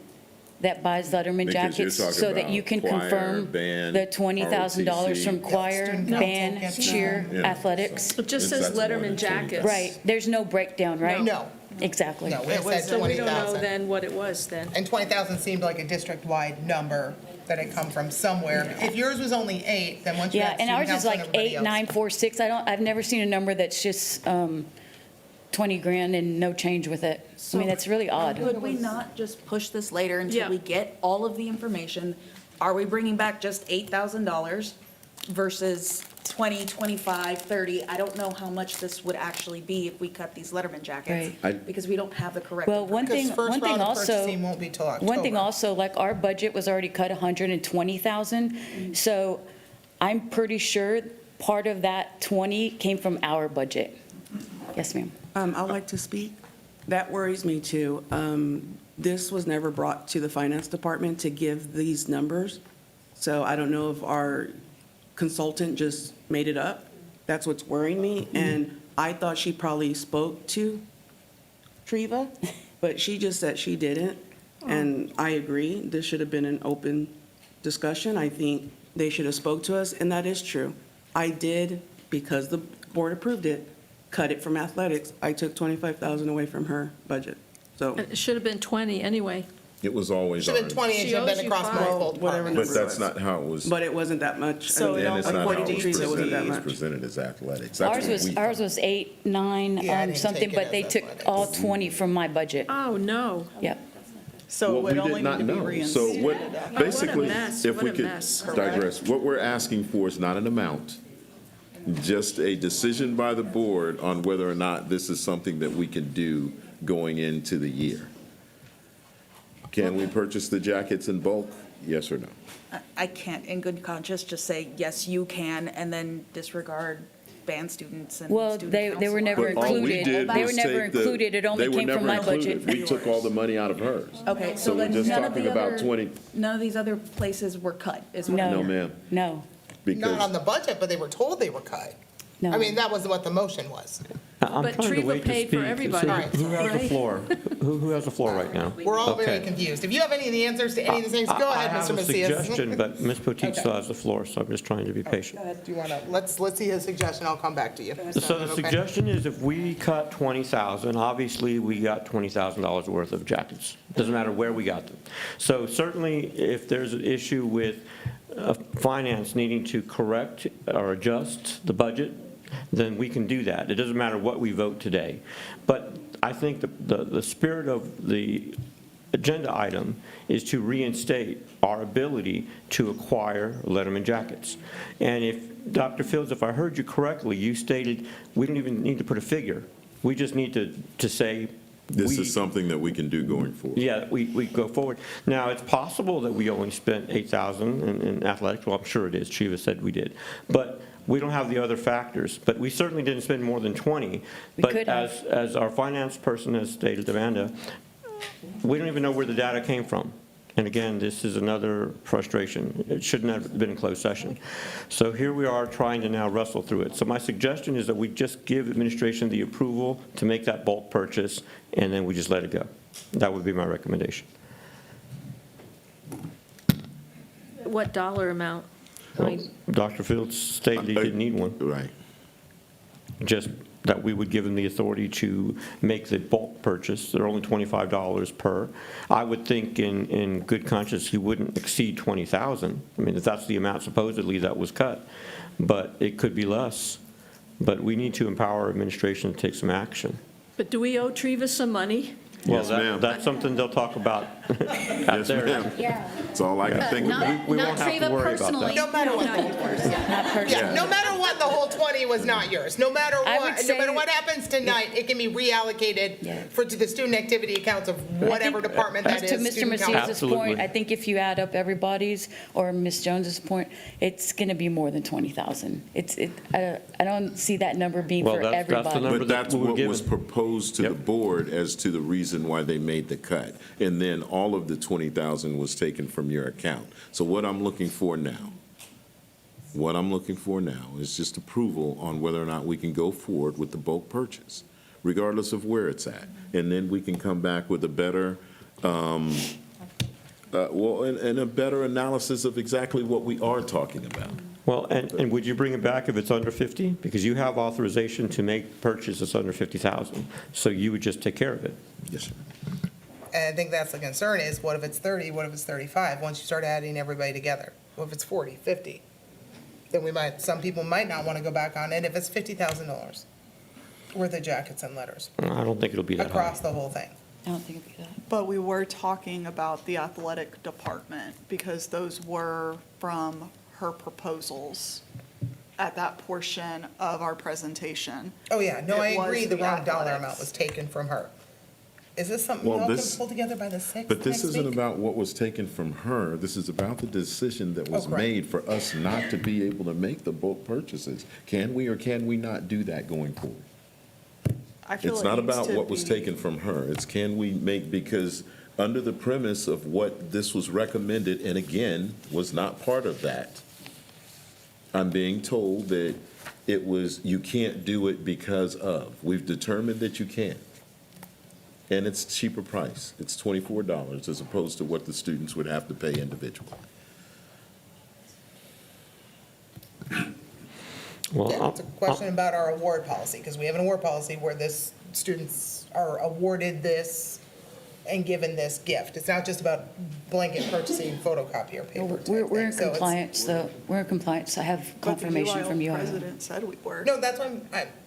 [SPEAKER 6] that buys Letterman
[SPEAKER 2] Because you're
[SPEAKER 6] jackets?
[SPEAKER 2] talking
[SPEAKER 6] So that
[SPEAKER 2] about
[SPEAKER 6] you can
[SPEAKER 2] choir,
[SPEAKER 6] confirm
[SPEAKER 2] band,
[SPEAKER 6] the $20,000 from
[SPEAKER 2] ROTC.
[SPEAKER 6] choir,
[SPEAKER 1] Student council
[SPEAKER 6] band,
[SPEAKER 1] gets
[SPEAKER 6] cheer,
[SPEAKER 2] that. Yeah.
[SPEAKER 6] athletics?
[SPEAKER 15] It just
[SPEAKER 2] That's
[SPEAKER 15] says
[SPEAKER 2] more than
[SPEAKER 15] Letterman
[SPEAKER 2] 20,000.
[SPEAKER 15] jackets.
[SPEAKER 6] Right, there's no breakdown, right?
[SPEAKER 1] No,
[SPEAKER 6] Exactly.
[SPEAKER 1] no, it said
[SPEAKER 15] So we don't know
[SPEAKER 1] 20,000.
[SPEAKER 15] then what it was then.
[SPEAKER 1] And 20,000 seemed like a district-wide number that had come from somewhere. If yours was only 8, then once you
[SPEAKER 6] Yeah,
[SPEAKER 1] had
[SPEAKER 6] and
[SPEAKER 1] student
[SPEAKER 6] ours is
[SPEAKER 1] council and
[SPEAKER 6] like
[SPEAKER 1] everybody
[SPEAKER 6] 8,
[SPEAKER 1] else.
[SPEAKER 6] 9, 4, 6. I've never seen a number that's just 20 grand and no change with it. I mean, that's really odd.
[SPEAKER 21] Could we not just push this later
[SPEAKER 15] Yeah.
[SPEAKER 21] until we get all of the information? Are we bringing back just $8,000 versus 20, 25, 30? I don't know how much this would actually be if we cut these Letterman jackets.
[SPEAKER 2] Right.
[SPEAKER 21] Because we don't have the correct.
[SPEAKER 6] Well, one
[SPEAKER 1] Because
[SPEAKER 6] thing,
[SPEAKER 1] first
[SPEAKER 6] one thing
[SPEAKER 1] round of
[SPEAKER 6] also,
[SPEAKER 1] purchasing won't be till
[SPEAKER 6] one thing
[SPEAKER 1] October.
[SPEAKER 6] also, like our budget was already cut 120,000. So I'm pretty sure part of that 20 came from our budget. Yes, ma'am.
[SPEAKER 4] I'd like to speak. That worries me too. This was never brought to the finance department to give these numbers. So I don't know if our consultant just made it up. That's what's worrying me. And I thought she probably spoke to Treva, but she just said she didn't. And I agree, this should have been an open discussion. I think they should have spoke to us, and that is true. I did, because the board approved it, cut it from athletics. I took 25,000 away from her budget. So,
[SPEAKER 15] It should have been 20 anyway.
[SPEAKER 2] It was always
[SPEAKER 1] Should have been
[SPEAKER 2] ours.
[SPEAKER 1] 20, it
[SPEAKER 15] She
[SPEAKER 1] should have
[SPEAKER 15] owes
[SPEAKER 1] been
[SPEAKER 15] you
[SPEAKER 1] across
[SPEAKER 15] five.
[SPEAKER 1] multiple
[SPEAKER 4] Whatever
[SPEAKER 1] departments.
[SPEAKER 2] But that's not how it was,
[SPEAKER 4] but it wasn't that much.
[SPEAKER 20] So it
[SPEAKER 2] and it's not how
[SPEAKER 4] According
[SPEAKER 2] it
[SPEAKER 4] to
[SPEAKER 2] was
[SPEAKER 4] Teresa, it wasn't
[SPEAKER 2] presented.
[SPEAKER 4] that
[SPEAKER 2] It was
[SPEAKER 4] much.
[SPEAKER 2] presented as athletics. That's
[SPEAKER 6] Ours
[SPEAKER 2] what
[SPEAKER 6] was,
[SPEAKER 2] we
[SPEAKER 6] ours
[SPEAKER 2] thought.
[SPEAKER 6] was 8, 9,
[SPEAKER 1] Yeah, I didn't
[SPEAKER 6] something,
[SPEAKER 1] take it
[SPEAKER 6] but
[SPEAKER 1] as
[SPEAKER 6] they took
[SPEAKER 1] athletics.
[SPEAKER 6] all 20 from my budget.
[SPEAKER 15] Oh, no.
[SPEAKER 6] Yep.
[SPEAKER 20] So it
[SPEAKER 2] Well,
[SPEAKER 20] would
[SPEAKER 2] we
[SPEAKER 20] only
[SPEAKER 2] did
[SPEAKER 20] need
[SPEAKER 2] not
[SPEAKER 20] to be
[SPEAKER 2] know. So
[SPEAKER 20] reinstated.
[SPEAKER 2] what, basically,
[SPEAKER 15] mess,
[SPEAKER 2] if
[SPEAKER 15] what
[SPEAKER 2] we
[SPEAKER 15] a
[SPEAKER 2] could
[SPEAKER 15] mess.
[SPEAKER 2] digress, what we're asking for is not an amount, just a decision by the board on whether or not this is something that we can do going into the year. Can we purchase the jackets in bulk? Yes or no?
[SPEAKER 21] I can't in good conscience just say, yes, you can, and then disregard band students and
[SPEAKER 6] Well,
[SPEAKER 21] student
[SPEAKER 6] they were
[SPEAKER 21] council.
[SPEAKER 6] never
[SPEAKER 2] But all we
[SPEAKER 6] included.
[SPEAKER 2] did
[SPEAKER 6] They were
[SPEAKER 2] was
[SPEAKER 6] never
[SPEAKER 2] take the-
[SPEAKER 6] included. It only
[SPEAKER 2] they were
[SPEAKER 6] came from
[SPEAKER 2] never
[SPEAKER 6] my
[SPEAKER 2] included.
[SPEAKER 6] budget.
[SPEAKER 2] We took all the money out of hers.
[SPEAKER 21] Okay,
[SPEAKER 2] So
[SPEAKER 21] so
[SPEAKER 2] we're
[SPEAKER 21] then
[SPEAKER 2] just
[SPEAKER 21] none of
[SPEAKER 2] talking
[SPEAKER 21] the
[SPEAKER 2] about
[SPEAKER 21] other,
[SPEAKER 2] 20,
[SPEAKER 21] none of these other places were cut, is what I'm
[SPEAKER 6] No.
[SPEAKER 2] no
[SPEAKER 21] hearing.
[SPEAKER 2] ma'am,
[SPEAKER 6] No,
[SPEAKER 1] Not
[SPEAKER 2] because
[SPEAKER 1] on the budget, but they were told they were cut.
[SPEAKER 6] no.
[SPEAKER 1] I mean, that was what the motion was.
[SPEAKER 7] I'm
[SPEAKER 15] But
[SPEAKER 7] trying to
[SPEAKER 15] Treva
[SPEAKER 7] wait to
[SPEAKER 15] paid for
[SPEAKER 7] speak.
[SPEAKER 15] everybody.
[SPEAKER 7] So
[SPEAKER 1] All right.
[SPEAKER 7] who has the
[SPEAKER 15] Right.
[SPEAKER 7] floor? Who has the floor right now?
[SPEAKER 1] We're all very
[SPEAKER 7] Okay.
[SPEAKER 1] confused. If you have any of the answers to any of the things, go ahead, Mr.
[SPEAKER 7] I have a
[SPEAKER 1] Macias.
[SPEAKER 7] suggestion, but Ms. Potteet
[SPEAKER 1] Okay.
[SPEAKER 7] still has the floor, so I'm just trying to be patient.
[SPEAKER 1] Do you want to, let's see his suggestion, I'll come back to you.
[SPEAKER 7] So the
[SPEAKER 1] Okay.
[SPEAKER 7] suggestion is if we cut 20,000, obviously we got $20,000 worth of jackets. Doesn't matter where we got them. So certainly if there's an issue with finance needing to correct or adjust the budget, then we can do that. It doesn't matter what we vote today. But I think the spirit of the agenda item is to reinstate our ability to acquire Letterman jackets. And if, Dr. Fields, if I heard you correctly, you stated we don't even need to put a figure. We just need to say.
[SPEAKER 2] this is something that we can do going forward.
[SPEAKER 7] Yeah, we go forward. Now, it's possible that we only spent $8,000 in athletics. Well, I'm sure it is. Chiva said we did. But we don't have the other factors. But we certainly didn't spend more than 20. But
[SPEAKER 6] could have.
[SPEAKER 7] as our finance person has stated, Amanda, we don't even know where the data came from. And again, this is another frustration. It shouldn't have been in closed session. So here we are trying to now wrestle through it. So my suggestion is that we just give administration the approval to make that bulk purchase, and then we just let it go. That would be my recommendation.
[SPEAKER 15] what dollar amount? I mean,
[SPEAKER 7] Dr. Fields stated he didn't need one.
[SPEAKER 2] Right.
[SPEAKER 7] Just that we would give him the authority to make the bulk purchase. They're only $25 per. I would think in good conscience, he wouldn't exceed 20,000. I mean, if that's the amount supposedly that was cut, but it could be less. But we need to empower administration to take some action.
[SPEAKER 15] but do we owe Treva some money?
[SPEAKER 7] Well,
[SPEAKER 2] Yes, ma'am.
[SPEAKER 7] that's something they'll talk about
[SPEAKER 2] Yes, ma'am.
[SPEAKER 12] Yeah.
[SPEAKER 2] That's all I can think
[SPEAKER 12] Not,
[SPEAKER 2] about.
[SPEAKER 7] We
[SPEAKER 12] not
[SPEAKER 7] won't have to
[SPEAKER 12] Treva
[SPEAKER 7] worry about
[SPEAKER 12] personally.
[SPEAKER 7] that.
[SPEAKER 1] No matter what.
[SPEAKER 6] Not personally.
[SPEAKER 1] Yeah, no matter what, the whole 20 was not yours. No matter
[SPEAKER 6] I would
[SPEAKER 1] what, no
[SPEAKER 6] say-
[SPEAKER 1] matter what happens tonight, it can be reallocated to the student activity accounts of whatever department that is.
[SPEAKER 6] To Mr.
[SPEAKER 1] student council.
[SPEAKER 6] Macias's
[SPEAKER 7] Absolutely.
[SPEAKER 6] point, I think if you add up everybody's, or Ms. Jones's point, it's going to be more than 20,000. I don't see that number being
[SPEAKER 7] Well,
[SPEAKER 6] for
[SPEAKER 7] that's the
[SPEAKER 6] everybody.
[SPEAKER 7] number
[SPEAKER 2] But
[SPEAKER 7] that
[SPEAKER 2] that's
[SPEAKER 7] we were
[SPEAKER 2] what was
[SPEAKER 7] given.
[SPEAKER 2] proposed to the
[SPEAKER 7] Yep.
[SPEAKER 2] board as to the reason why they made the cut. And then all of the 20,000 was taken from your account. So what I'm looking for now is just approval on whether or not we can go forward with the bulk purchase, regardless of where it's at. And then we can come back with a better, and a better analysis of exactly what we are talking about.
[SPEAKER 7] Well, and would you bring it back if it's under 50? Because you have authorization to make purchases under 50,000, so you would just take care of it.
[SPEAKER 2] Yes, sir.
[SPEAKER 1] And I think that's the concern is, what if it's 30, what if it's 35, once you start adding everybody together? What if it's 40, 50? Then some people might not want to go back on it if it's $50,000 worth of jackets and letters
[SPEAKER 7] I don't think it'll be that high.
[SPEAKER 1] across the whole thing.
[SPEAKER 6] I don't think it'd be that.
[SPEAKER 20] But we were talking about the athletic department because those were from her proposals at that portion of our presentation.
[SPEAKER 1] Oh, yeah, no, I
[SPEAKER 20] It was
[SPEAKER 1] agree, the
[SPEAKER 20] the
[SPEAKER 1] wrong dollar
[SPEAKER 20] athletics.
[SPEAKER 1] amount was taken from her. Is this something
[SPEAKER 2] Well,
[SPEAKER 1] y'all can
[SPEAKER 2] this-
[SPEAKER 1] pull together by the 6th
[SPEAKER 2] But this
[SPEAKER 1] next
[SPEAKER 2] isn't
[SPEAKER 1] week?
[SPEAKER 2] about what was taken from her. This is about the decision that was
[SPEAKER 1] Oh, correct.
[SPEAKER 2] made for us not to be able to make the bulk purchases. Can we or can we not do that going forward?
[SPEAKER 20] I feel
[SPEAKER 2] It's
[SPEAKER 20] it
[SPEAKER 2] not
[SPEAKER 20] needs
[SPEAKER 2] about
[SPEAKER 20] to
[SPEAKER 2] what was
[SPEAKER 20] be-
[SPEAKER 2] taken from her. It's can we make, because under the premise of what this was recommended, and again, was not part of that, I'm being told that it was, you can't do it because of. We've determined that you can. And it's cheaper price. It's $24 as opposed to what the students would have to pay individually.
[SPEAKER 7] Well,
[SPEAKER 1] Yeah, it's a question about our award policy, because we have an award policy where students are awarded this and given this gift. It's not just about blanket purchasing photocopier paper type
[SPEAKER 6] We're
[SPEAKER 1] thing.
[SPEAKER 6] in
[SPEAKER 1] So it's-
[SPEAKER 6] compliance, though. We're in compliance. I have
[SPEAKER 20] But the
[SPEAKER 6] confirmation from
[SPEAKER 20] UIL
[SPEAKER 6] UIL.
[SPEAKER 20] president said we were.
[SPEAKER 1] No, that's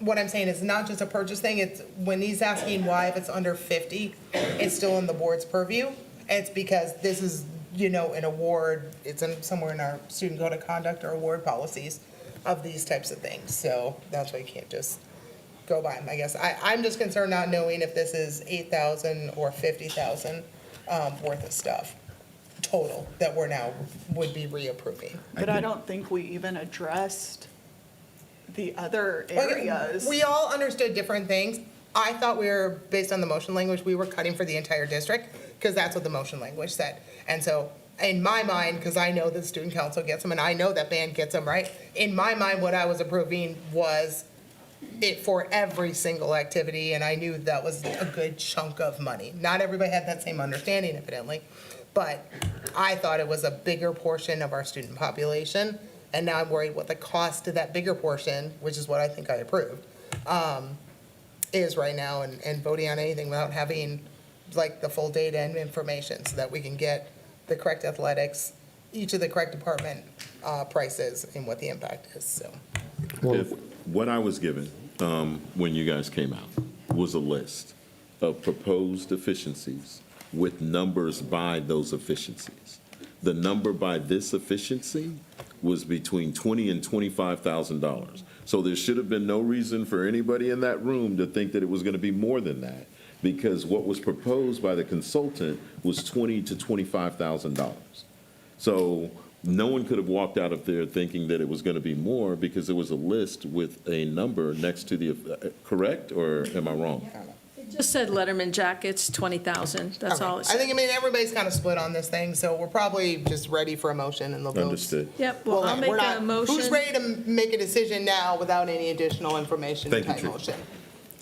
[SPEAKER 1] what I'm saying, it's not just a purchase thing, it's, when he's asking why if it's under 50, it's still in the board's purview, it's because this is, an award, it's somewhere in our student code of conduct or award policies of these types of things, so that's why you can't just go by them, I guess. I'm just concerned not knowing if this is 8,000 or 50,000 worth of stuff, total, that we're now, would be reapproving.
[SPEAKER 20] But I don't think we even addressed the other
[SPEAKER 1] Like,
[SPEAKER 20] areas.
[SPEAKER 1] We all understood different things. I thought we were, based on the motion language, we were cutting for the entire district, because that's what the motion language said. And so, in my mind, because I know that the student council gets them, and I know that band gets them, right? In my mind, what I was approving was it for every single activity, and I knew that was a good chunk of money. Not everybody had that same understanding, evidently, but I thought it was a bigger portion of our student population, and now I'm worried what the cost to that bigger portion, which is what I think I approved, is right now, and voting on anything without having like the full data and information, so that we can get the correct athletics, each of the correct department prices, and what the impact is, so.
[SPEAKER 2] If what I was given, when you guys came out, was a list of proposed efficiencies with numbers by those efficiencies. The number by this efficiency was between $20,000 and $25,000. So there should have been no reason for anybody in that room to think that it was going to be more than that, because what was proposed by the consultant was $20,000 to $25,000. So no one could have walked out of there thinking that it was going to be more, because there was a list with a number next to the, correct, or am I wrong?
[SPEAKER 15] It just said Letterman jackets, 20,000, that's all it
[SPEAKER 1] I
[SPEAKER 15] said.
[SPEAKER 1] think, everybody's kind of split on this thing, so we're probably just ready for a motion and the votes.
[SPEAKER 2] Understood.
[SPEAKER 15] Yep, well, I'll make a motion.
[SPEAKER 1] Who's ready to make a decision now without any additional information
[SPEAKER 2] Thank you,
[SPEAKER 1] type
[SPEAKER 2] Chief.
[SPEAKER 1] motion?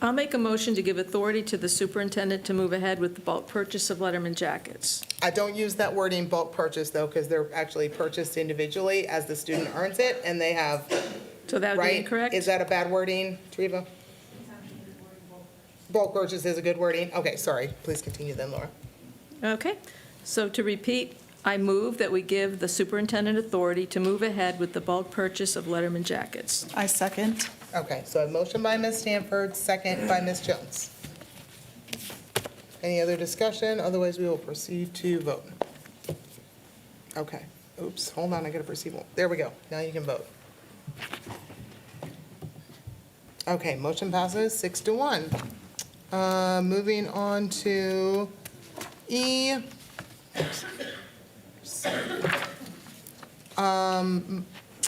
[SPEAKER 15] I'll make a motion to give authority to the superintendent to move ahead with the bulk purchase of Letterman jackets.
[SPEAKER 1] I don't use that wording bulk purchase though, because they're actually purchased individually as the student earns it, and they have,
[SPEAKER 15] So that would be
[SPEAKER 1] right?
[SPEAKER 15] incorrect?
[SPEAKER 1] Is that a bad wording, Treva? Bulk purchase is a good wording? Okay, sorry. Please continue then, Laura.
[SPEAKER 15] Okay, so to repeat, I move that we give the superintendent authority to move ahead with the bulk purchase of Letterman jackets.
[SPEAKER 20] I second.
[SPEAKER 1] Okay, so a motion by Ms. Stanford, second by Ms. Jones. Any other discussion? Otherwise, we will proceed to vote. Okay, oops, hold on, I gotta proceed. There we go, now you can vote. Okay, motion passes 6-1. Moving on to E.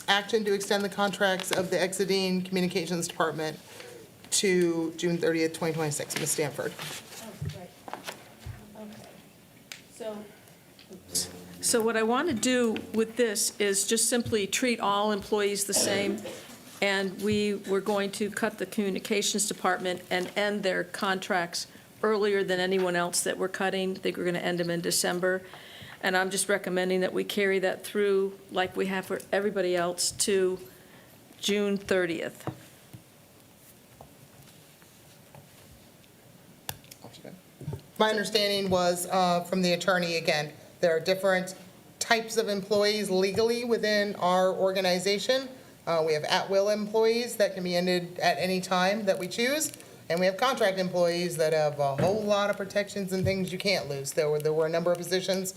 [SPEAKER 1] Action to extend the contracts of the exiting Communications Department to June 30th, 2026. Ms. Stanford.
[SPEAKER 15] So what I want to do with this is just simply treat all employees the same, and we were going to cut the communications department and end their contracts earlier than anyone else that we're cutting. I think we're going to end them in December, and I'm just recommending that we carry that through, like we have for everybody else, to June 30th.
[SPEAKER 1] My understanding was from the attorney, again, there are different types of employees legally within our organization. We have at-will employees that can be ended at any time that we choose, and we have contract employees that have a whole lot of protections and things you can't lose. There were a number of positions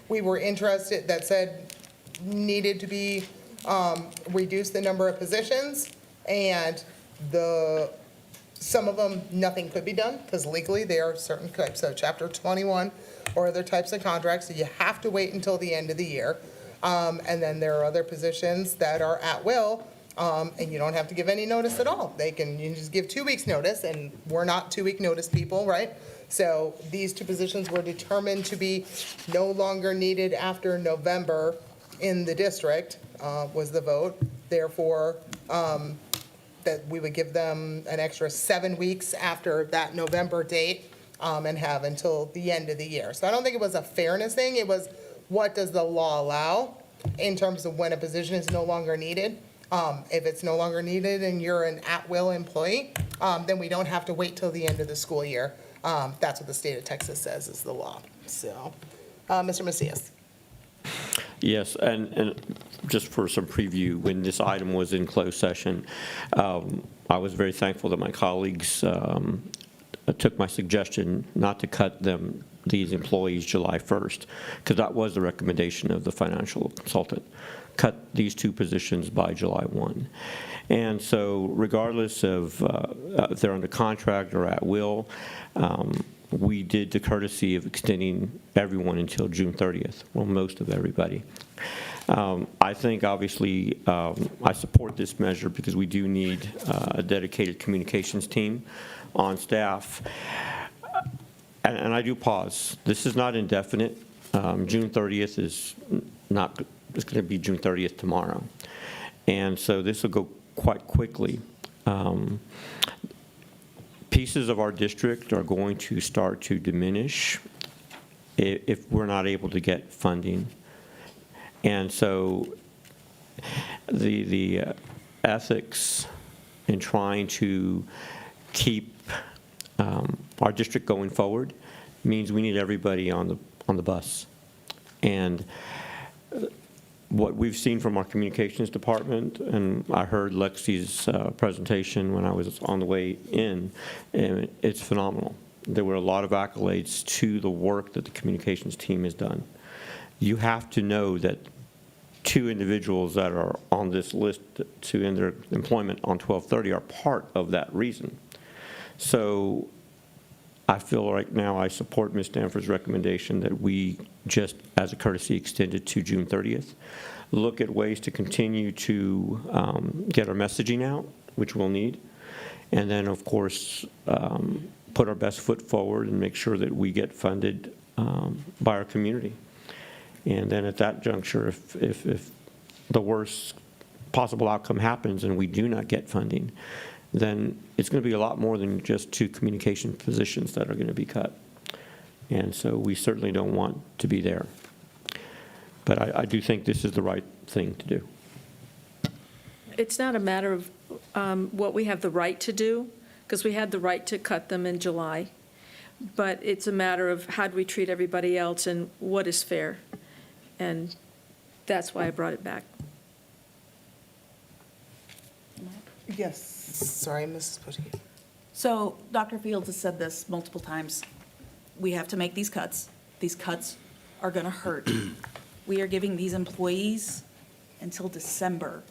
[SPEAKER 1] we were interested, that said needed to be reduce the number of positions, and some of them, nothing could be done, because legally they are certain types, so Chapter 21 or other types of contracts, so you have to wait until the end of the year. And then there are other positions that are at will, and you don't have to give any notice at all. You can just give 2 weeks' notice, and we're not 2-week notice people, right? So these two positions were determined to be no longer needed after November in the district, was the vote. Therefore, that we would give them an extra 7 weeks after that November date, and have until the end of the year. So I don't think it was a fairness thing. It was, what does the law allow in terms of when a position is no longer needed? If it's no longer needed and you're an at-will employee, then we don't have to wait till the end of the school year. That's what the state of Texas says is the law. So, Mr. Macias.
[SPEAKER 7] Yes, and just for some preview, when this item was in closed session, I was very thankful that my colleagues took my suggestion not to cut these employees July 1st, because that was the recommendation of the financial consultant. Cut these two positions by July 1. And so regardless of if they're under contract or at will, we did the courtesy of extending everyone until June 30th, well, most of everybody. I think, obviously, I support this measure because we do need a dedicated communications team on staff. And I do pause. This is not indefinite. June 30th is not, it's going to be June 30th tomorrow. And so this will go quite quickly. Pieces of our district are going to start to diminish if we're not able to get funding. And so the ethics in trying to keep our district going forward means we need everybody on the bus. And what we've seen from our communications department, and I heard Lexi's presentation when I was on the way in, and it's phenomenal. There were a lot of accolades to the work that the communications team has done. You have to know that 2 individuals that are on this list to end their employment on 12/30 are part of that reason. So I feel right now I support Ms. Stanford's recommendation that we just, as a courtesy, extend it to June 30th. Look at ways to continue to get our messaging out, which we'll need. And then, of course, put our best foot forward and make sure that we get funded by our community. And then at that juncture, if the worst possible outcome happens and we do not get funding, then it's going to be a lot more than just 2 communication positions that are going to be cut. And so we certainly don't want to be there. But I do think this is the right thing to do.
[SPEAKER 15] It's not a matter of what we have the right to do, because we had the right to cut them in July, but it's a matter of how do we treat everybody else and what is fair. And that's why I brought it back.
[SPEAKER 3] Yes.
[SPEAKER 1] Sorry, Mrs. Putty.
[SPEAKER 21] So Dr. Fields has said this multiple times. We have to make these cuts. These cuts are going to hurt. We are giving these employees until December.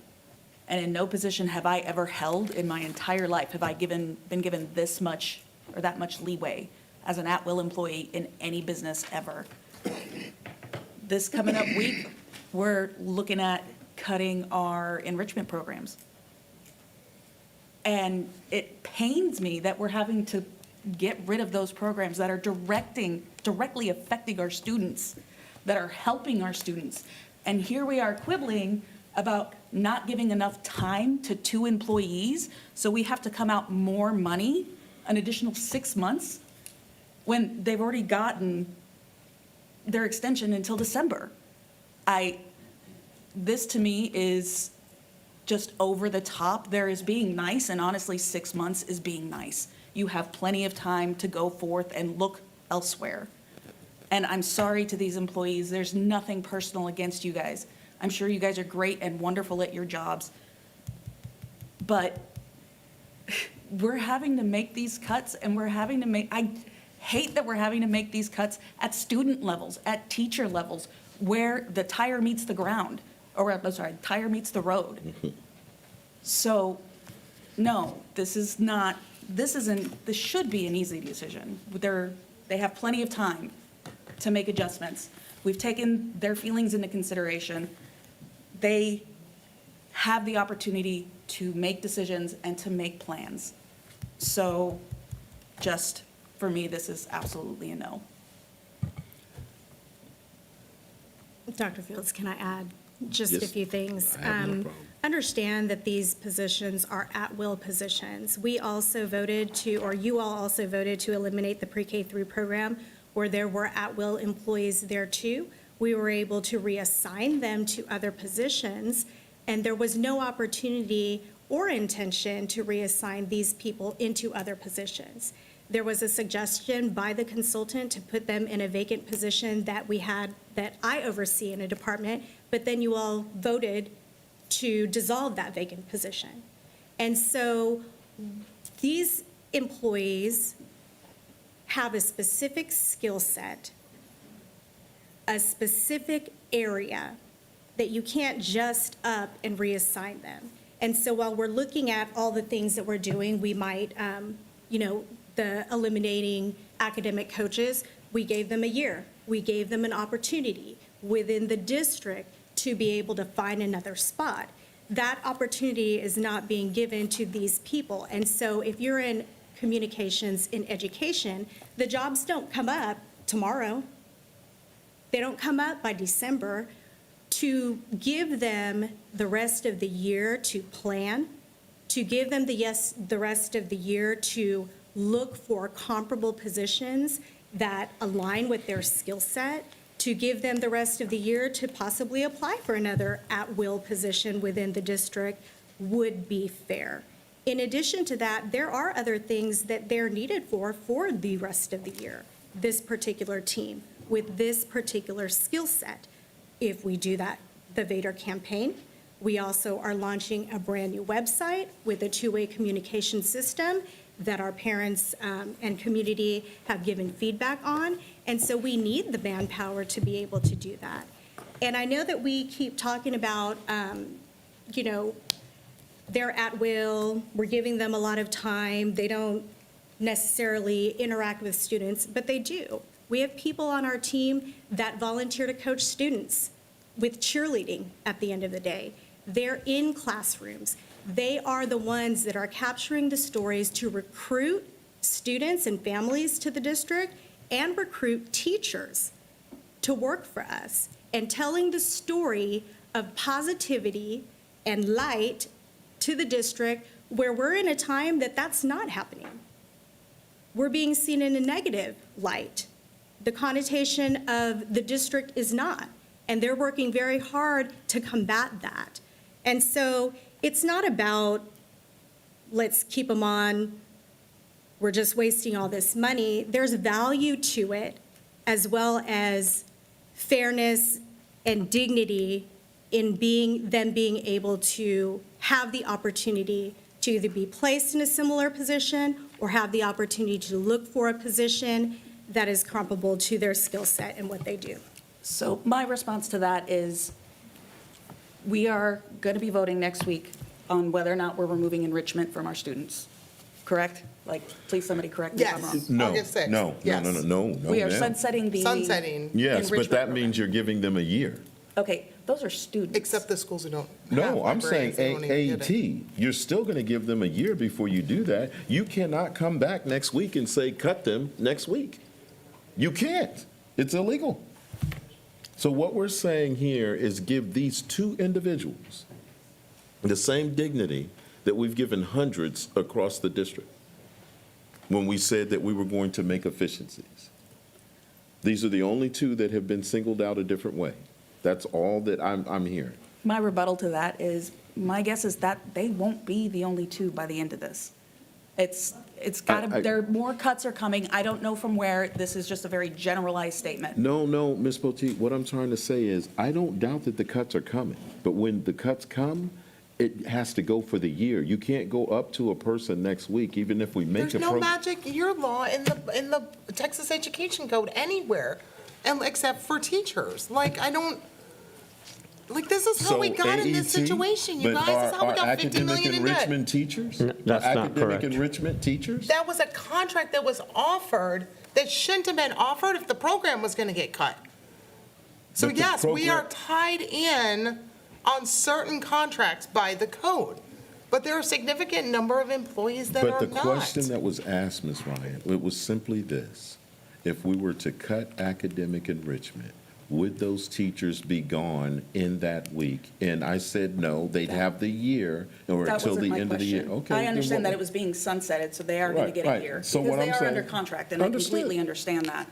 [SPEAKER 21] And in no position have I ever held in my entire life have I been given this much or that much leeway as an at-will employee in any business ever. This coming up week, we're looking at cutting our enrichment programs. And it pains me that we're having to get rid of those programs that are directly affecting our students, that are helping our students. And here we are quibbling about not giving enough time to 2 employees, so we have to come out more money, an additional 6 months, when they've already gotten their extension until December. This to me is just over the top. There is being nice, and honestly, 6 months is being nice. You have plenty of time to go forth and look elsewhere. And I'm sorry to these employees. There's nothing personal against you guys. I'm sure you guys are great and wonderful at your jobs. But we're having to make these cuts, and I hate that we're having to make these cuts at student levels, at teacher levels, where the tire meets the ground, or I'm sorry, tire meets the road. So, no, this should be an easy decision. They have plenty of time to make adjustments. We've taken their feelings into consideration. They have the opportunity to make decisions and to make plans. So, just for me, this is absolutely a no.
[SPEAKER 18] Dr. Fields, can I add just
[SPEAKER 2] Yes.
[SPEAKER 18] a few things?
[SPEAKER 2] I have no problem.
[SPEAKER 18] Understand that these positions are at-will positions. We also voted to, or you all also voted to eliminate the pre-K through program where there were at-will employees there too. We were able to reassign them to other positions, and there was no opportunity or intention to reassign these people into other positions. There was a suggestion by the consultant to put them in a vacant position that we had, that I oversee in a department, but then you all voted to dissolve that vacant position. And so these employees have a specific skill set, a specific area that you can't just up and reassign them. And so while we're looking at all the things that we're doing, we might, the eliminating academic coaches, we gave them a year. We gave them an opportunity within the district to be able to find another spot. That opportunity is not being given to these people. And so if you're in communications in education, the jobs don't come up tomorrow. They don't come up by December. To give them the rest of the year to plan, to give them the rest of the year to look for comparable positions that align with their skill set, to give them the rest of the year to possibly apply for another at-will position within the district would be fair. In addition to that, there are other things that they're needed for the rest of the year, this particular team with this particular skill set. If we do that, the Vader campaign, we also are launching a brand-new website with a two-way communication system that our parents and community have given feedback on. And so we need the manpower to be able to do that. And I know that we keep talking about, they're at will, we're giving them a lot of time, they don't necessarily interact with students, but they do. We have people on our team that volunteer to coach students with cheerleading at the end of the day. They're in classrooms. They are the ones that are capturing the stories to recruit students and families to the district and recruit teachers to work for us, and telling the story of positivity and light to the district where we're in a time that that's not happening. We're being seen in a negative light. The connotation of the district is not, and they're working very hard to combat that. And so it's not about, let's keep them on, we're just wasting all this money. There's value to it, as well as fairness and dignity in them being able to have the opportunity to either be placed in a similar position or have the opportunity to look for a position that is comparable to their skill set and what they do.
[SPEAKER 21] So my response to that is, we are going to be voting next week on whether or not we're removing enrichment from our students, correct? Like, please, somebody correct me if I'm wrong.
[SPEAKER 2] No,
[SPEAKER 1] August 6th.
[SPEAKER 2] no,
[SPEAKER 1] Yes.
[SPEAKER 2] no,
[SPEAKER 21] We are
[SPEAKER 2] ma'am.
[SPEAKER 21] sunsetting the.
[SPEAKER 1] Sunsetting.
[SPEAKER 2] Yes, but
[SPEAKER 21] enrichment
[SPEAKER 2] that
[SPEAKER 21] program.
[SPEAKER 2] means you're giving them a year.
[SPEAKER 21] Okay, those are students.
[SPEAKER 1] Except the schools who don't have
[SPEAKER 2] No, I'm saying
[SPEAKER 1] librarians, they don't even get it.
[SPEAKER 2] AAT. You're still going to give them a year before you do that. You cannot come back next week and say, cut them next week. You can't. It's illegal. So what we're saying here is give these two individuals the same dignity that we've given hundreds across the district when we said that we were going to make efficiencies. These are the only two that have been singled out a different way. That's all that I'm hearing.
[SPEAKER 21] My rebuttal to that is, my guess is that they won't be the only two by the end of this. It's got to, there, more cuts are coming. I don't know from where. This is just a very generalized statement.
[SPEAKER 2] No, Ms. Poteet, what I'm trying to say is, I don't doubt that the cuts are coming, but when the cuts come, it has to go for the year. You can't go up to a person next week, even if we make
[SPEAKER 1] There's
[SPEAKER 2] a
[SPEAKER 1] no magic year law in the Texas Education Code anywhere, and except for teachers. Like, I don't, like, this is how we got in this
[SPEAKER 2] AET,
[SPEAKER 1] situation, you
[SPEAKER 2] but
[SPEAKER 1] guys. This is how we got 50
[SPEAKER 2] academic
[SPEAKER 1] million in debt.
[SPEAKER 2] enrichment teachers?
[SPEAKER 7] That's
[SPEAKER 2] Are
[SPEAKER 7] not correct.
[SPEAKER 2] Academic enrichment teachers?
[SPEAKER 1] That was a contract that was offered that shouldn't have been offered if the program was going to get cut. So
[SPEAKER 2] But the
[SPEAKER 1] yes, we
[SPEAKER 2] program-
[SPEAKER 1] are tied in on certain contracts by the code, but there are a significant number of employees that
[SPEAKER 2] But
[SPEAKER 1] are
[SPEAKER 2] the
[SPEAKER 1] not.
[SPEAKER 2] question that was asked, Ms. Ryan, it was simply this: if we were to cut academic enrichment, would those teachers be gone in that week? And I said no, they'd have the year or
[SPEAKER 21] That
[SPEAKER 2] until
[SPEAKER 21] wasn't
[SPEAKER 2] the
[SPEAKER 21] my
[SPEAKER 2] end of the year.
[SPEAKER 21] question.
[SPEAKER 2] Okay.
[SPEAKER 21] I
[SPEAKER 2] then
[SPEAKER 21] understand
[SPEAKER 2] what-
[SPEAKER 21] that it was being sunsetted, so they are going to
[SPEAKER 2] Right,
[SPEAKER 21] get a
[SPEAKER 2] right.
[SPEAKER 21] year.
[SPEAKER 2] So what I'm
[SPEAKER 21] Because they are under
[SPEAKER 2] saying-
[SPEAKER 21] contract, and I
[SPEAKER 2] Understood.
[SPEAKER 21] completely understand that.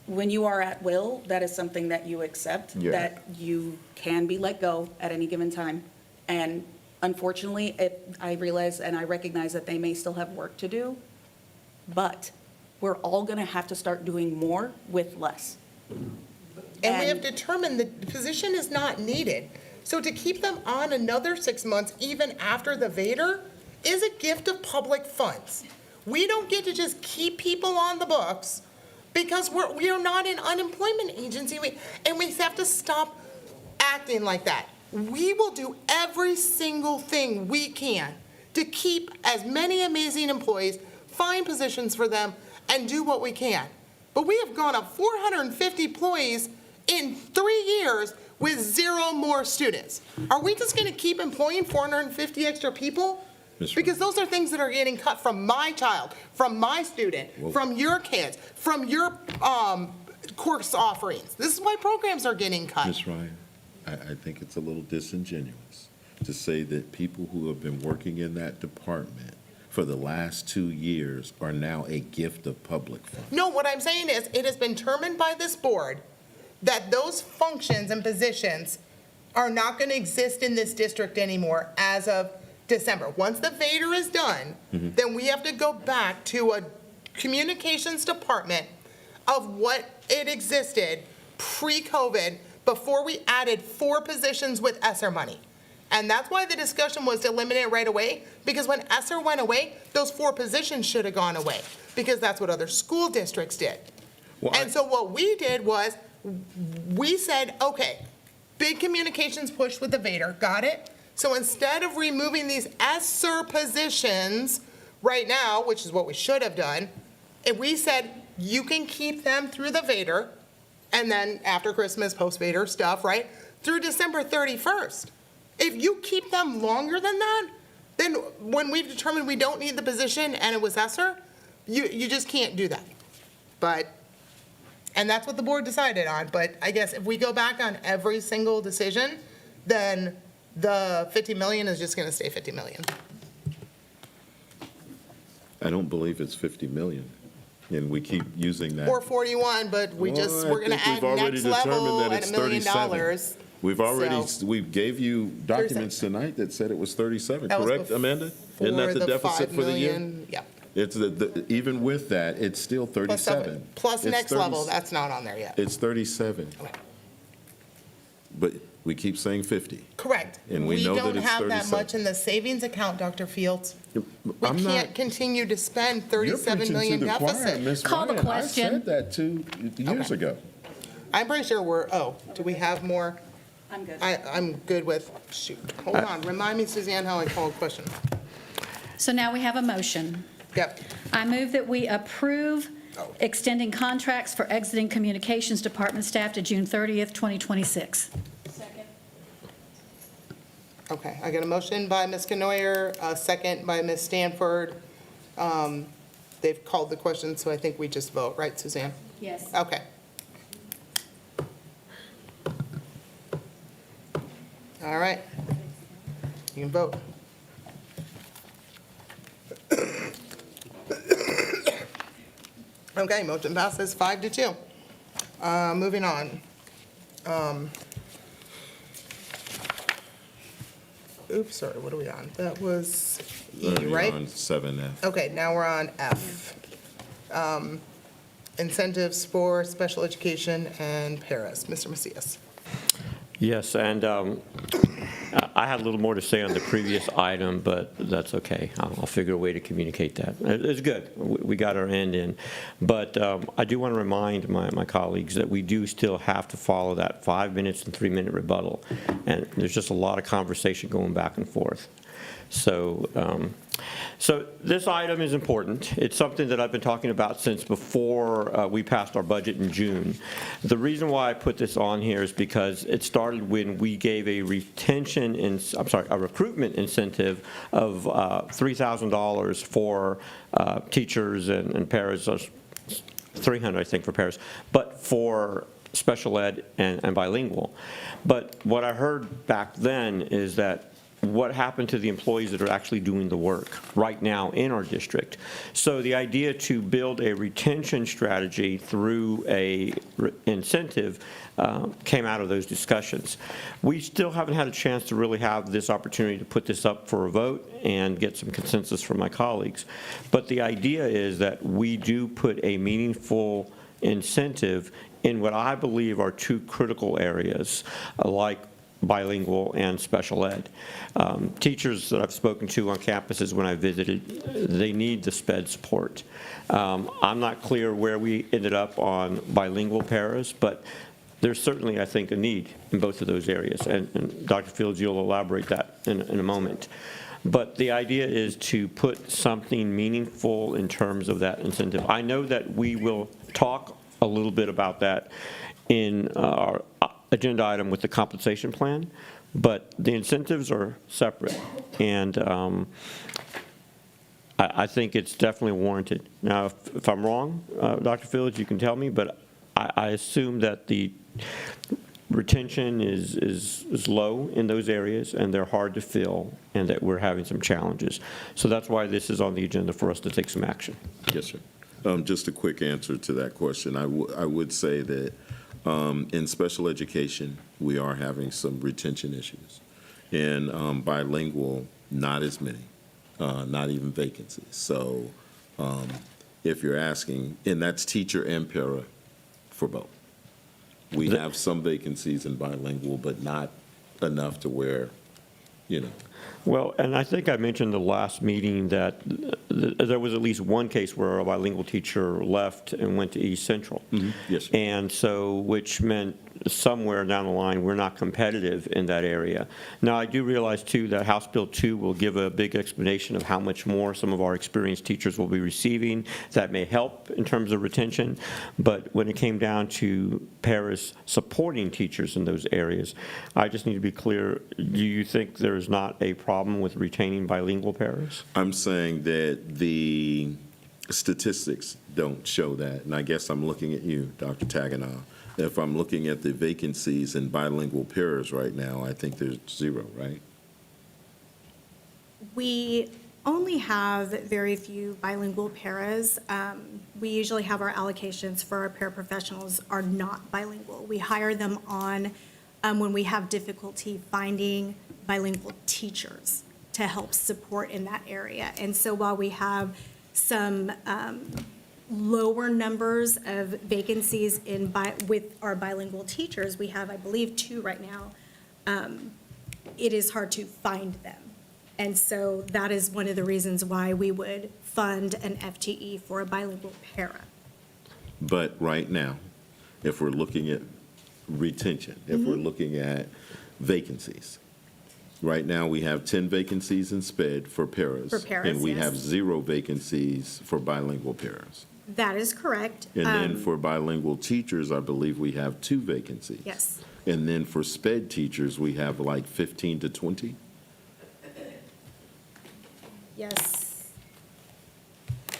[SPEAKER 21] When you are at will, that is something that you accept,
[SPEAKER 2] Yeah.
[SPEAKER 21] that you can be let go at any given time. And unfortunately, I realize and I recognize that they may still have work to do, but we're all going to have to start doing more with less.
[SPEAKER 1] And we have determined the position is not needed. So to keep them on another 6 months, even after the VADR, is a gift of public funds. We don't get to just keep people on the books because we are not an unemployment agency, and we have to stop acting like that. We will do every single thing we can to keep as many amazing employees, find positions for them, and do what we can. But we have gone up 450 employees in 3 years with 0 more students. Are we just going to keep employing 450 extra people?
[SPEAKER 2] Ms.
[SPEAKER 1] Because those are things that are getting cut from my child, from my student,
[SPEAKER 2] Well-
[SPEAKER 1] from your kids, from your course offerings. This is why programs are getting cut.
[SPEAKER 2] Ms. Ryan, I think it's a little disingenuous to say that people who have been working in that department for the last 2 years are now a gift of public funds.
[SPEAKER 1] No, what I'm saying is, it has been determined by this board that those functions and positions are not going to exist in this district anymore as of December. Once the VADR is done, then we have to go back to a communications department of what it existed pre-COVID, before we added 4 positions with ESSER money. And that's why the discussion was to eliminate it right away, because when ESSER went away, those 4 positions should have gone away, because that's what other school districts did. And so what we did was, we said, okay, big communications push with the VADR, got it? So instead of removing these ESSER positions right now, which is what we should have done, if we said, you can keep them through the VADR, and then after Christmas, post-VADR stuff, right, through December 31st. If you keep them longer than that, then when we've determined we don't need the position and it was ESSER, you just can't do that. But, and that's what the board decided on, but I guess if we go back on every single decision, then the 50 million is just going to stay 50 million.
[SPEAKER 2] I don't believe it's 50 million, and we keep using that.
[SPEAKER 1] Or 41, but we're going to add next level at $1 million.
[SPEAKER 2] We've already,
[SPEAKER 1] So-
[SPEAKER 2] we gave you documents tonight that said it was 37,
[SPEAKER 1] That was
[SPEAKER 2] correct, Amanda? Isn't that the deficit
[SPEAKER 1] 5
[SPEAKER 2] for the year?
[SPEAKER 1] million, yeah.
[SPEAKER 2] It's even with that, it's still 37.
[SPEAKER 1] Plus
[SPEAKER 2] It's
[SPEAKER 1] next
[SPEAKER 2] 30
[SPEAKER 1] level, that's not on there yet.
[SPEAKER 2] It's 37.
[SPEAKER 1] Okay.
[SPEAKER 2] But we keep saying 50.
[SPEAKER 1] Correct.
[SPEAKER 2] And we know that it's
[SPEAKER 1] don't have that
[SPEAKER 2] 37.
[SPEAKER 1] much in the savings account, Dr. Fields. We
[SPEAKER 2] I'm not-
[SPEAKER 1] can't continue to spend
[SPEAKER 2] You're
[SPEAKER 1] 37
[SPEAKER 2] preaching
[SPEAKER 1] million
[SPEAKER 2] to the choir,
[SPEAKER 1] deficit.
[SPEAKER 2] Ms.
[SPEAKER 12] Call the
[SPEAKER 2] Ryan.
[SPEAKER 12] question.
[SPEAKER 2] I said that 2 years ago.
[SPEAKER 1] I'm pretty sure do we have more?
[SPEAKER 6] I'm good.
[SPEAKER 1] I'm good with, shoot, hold on, remind me, Suzanne, how I call a question.
[SPEAKER 12] So now we have a motion.
[SPEAKER 1] Yep.
[SPEAKER 12] I move that we approve extending contracts for exiting communications department staff to June 30th, 2026.
[SPEAKER 1] Okay, I got a motion by Ms. Canoyer, a second by Ms. Stanford. They've called the question, so I think we just vote, right, Suzanne?
[SPEAKER 12] Yes.
[SPEAKER 1] Okay. All right. You can vote. Okay, motion passes 5-2. Moving on. Oops, sorry, what are we on? That was E,
[SPEAKER 2] We're
[SPEAKER 1] right?
[SPEAKER 2] on 7F.
[SPEAKER 1] Okay, now we're on F. Incentives for special education and paras. Mr. Macias.
[SPEAKER 7] Yes, and I had a little more to say on the previous item, but that's okay. I'll figure a way to communicate that. It's good. We got our end in. But I do want to remind my colleagues that we do still have to follow that 5 minutes and 3-minute rebuttal. And there's just a lot of conversation going back and forth. So this item is important. It's something that I've been talking about since before we passed our budget in June. The reason why I put this on here is because it started when we gave a recruitment incentive of $3,000 for teachers and paras, $300 I think for paras, but for special ed and bilingual. But what I heard back then is that what happened to the employees that are actually doing the work right now in our district. So the idea to build a retention strategy through a incentive came out of those discussions. We still haven't had a chance to really have this opportunity to put this up for a vote and get some consensus from my colleagues. But the idea is that we do put a meaningful incentive in what I believe are 2 critical areas, like bilingual and special ed. Teachers that I've spoken to on campuses when I visited, they need the SPED support. I'm not clear where we ended up on bilingual paras, but there's certainly, I think, a need in both of those areas. And Dr. Fields, you'll elaborate that in a moment. But the idea is to put something meaningful in terms of that incentive. I know that we will talk a little bit about that in our agenda item with the compensation plan, but the incentives are separate, and I think it's definitely warranted. Now, if I'm wrong, Dr. Fields, you can tell me, but I assume that the retention is low in those areas, and they're hard to fill, and that we're having some challenges. So that's why this is on the agenda for us to take some action.
[SPEAKER 2] Yes, sir. Just a quick answer to that question. I would say that in special education, we are having some retention issues. In bilingual, not as many, not even vacancies. So if you're asking, and that's teacher and para for both. We have some vacancies in bilingual, but not enough to where,
[SPEAKER 7] Well, and I think I mentioned the last meeting that there was at least one case where a bilingual teacher left and went to East Central.
[SPEAKER 2] Yes, sir.
[SPEAKER 7] And so, which meant somewhere down the line, we're not competitive in that area. Now, I do realize, too, that House Bill 2 will give a big explanation of how much more some of our experienced teachers will be receiving. That may help in terms of retention. But when it came down to paras supporting teachers in those areas, I just need to be clear, do you think there's not a problem with retaining bilingual paras?
[SPEAKER 2] I'm saying that the statistics don't show that, and I guess I'm looking at you, Dr. Taganow. If I'm looking at the vacancies in bilingual paras right now, I think there's 0, right?
[SPEAKER 18] We only have very few bilingual paras. We usually have our allocations for our paraprofessionals are not bilingual. We hire them on when we have difficulty finding bilingual teachers to help support in that area. And so while we have some lower numbers of vacancies with our bilingual teachers, we have, I believe, 2 right now, it is hard to find them. And so that is one of the reasons why we would fund an FTE for a bilingual para.
[SPEAKER 2] But right now, if we're looking at retention, if we're looking at vacancies, right now we have 10 vacancies in SPED for paras.
[SPEAKER 18] For paras,
[SPEAKER 2] and we
[SPEAKER 18] yes.
[SPEAKER 2] have 0 vacancies for bilingual paras.
[SPEAKER 18] That is correct.
[SPEAKER 2] And then for bilingual teachers, I believe we have 2 vacancies.
[SPEAKER 18] Yes.
[SPEAKER 2] And then for SPED teachers, we have like 15 to 20.
[SPEAKER 18] Yes.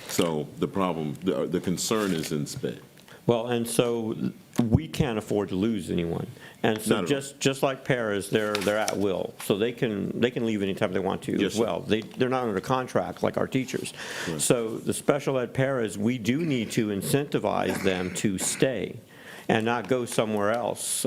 [SPEAKER 2] So the problem, the concern is in SPED.
[SPEAKER 7] Well, and so we can't afford to lose anyone. And so
[SPEAKER 2] Not at all.
[SPEAKER 7] just like paras, they're at will. So they can leave anytime they want to
[SPEAKER 2] Yes,
[SPEAKER 7] as
[SPEAKER 2] sir.
[SPEAKER 7] well. They're not under contract like our teachers. So the special ed paras, we do need to incentivize them to stay and not go somewhere else.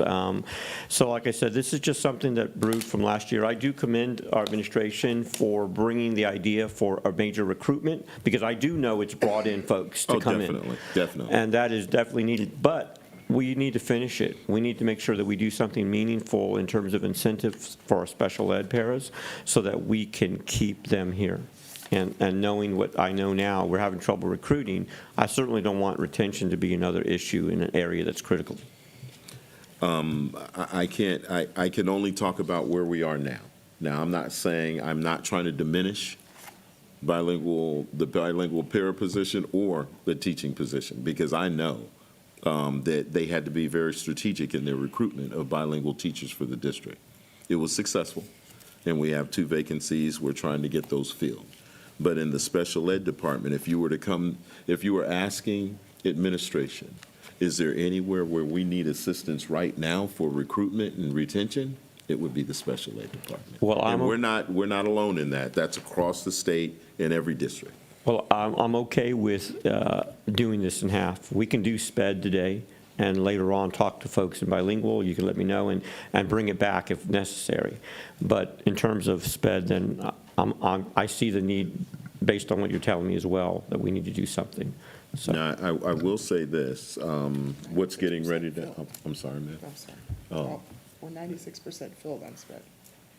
[SPEAKER 7] So like I said, this is just something that brewed from last year. I do commend our administration for bringing the idea for a major recruitment, because I do know it's brought in folks to come in.
[SPEAKER 2] Definitely.
[SPEAKER 7] And that is definitely needed. But we need to finish it. We need to make sure that we do something meaningful in terms of incentives for our special ed paras so that we can keep them here. And knowing what I know now, we're having trouble recruiting. I certainly don't want retention to be another issue in an area that's critical.
[SPEAKER 2] I can only talk about where we are now. Now, I'm not trying to diminish the bilingual para position or the teaching position, because I know that they had to be very strategic in their recruitment of bilingual teachers for the district. It was successful, and we have 2 vacancies. We're trying to get those filled. But in the special ed department, if you were asking administration, is there anywhere where we need assistance right now for recruitment and retention? It would be the special ed department.
[SPEAKER 7] Well,
[SPEAKER 2] and we're not alone in that. That's across the state in every district.
[SPEAKER 7] Well, I'm okay with doing this in half. We can do SPED today, and later on talk to folks in bilingual. You can let me know and bring it back if necessary. But in terms of SPED, then I see the need, based on what you're telling me as well, that we need to do something. So.
[SPEAKER 2] Now, I will say this, what's getting ready to, I'm sorry, ma'am.
[SPEAKER 1] I'm sorry.
[SPEAKER 2] Oh,
[SPEAKER 1] We're 96% filled on SPED.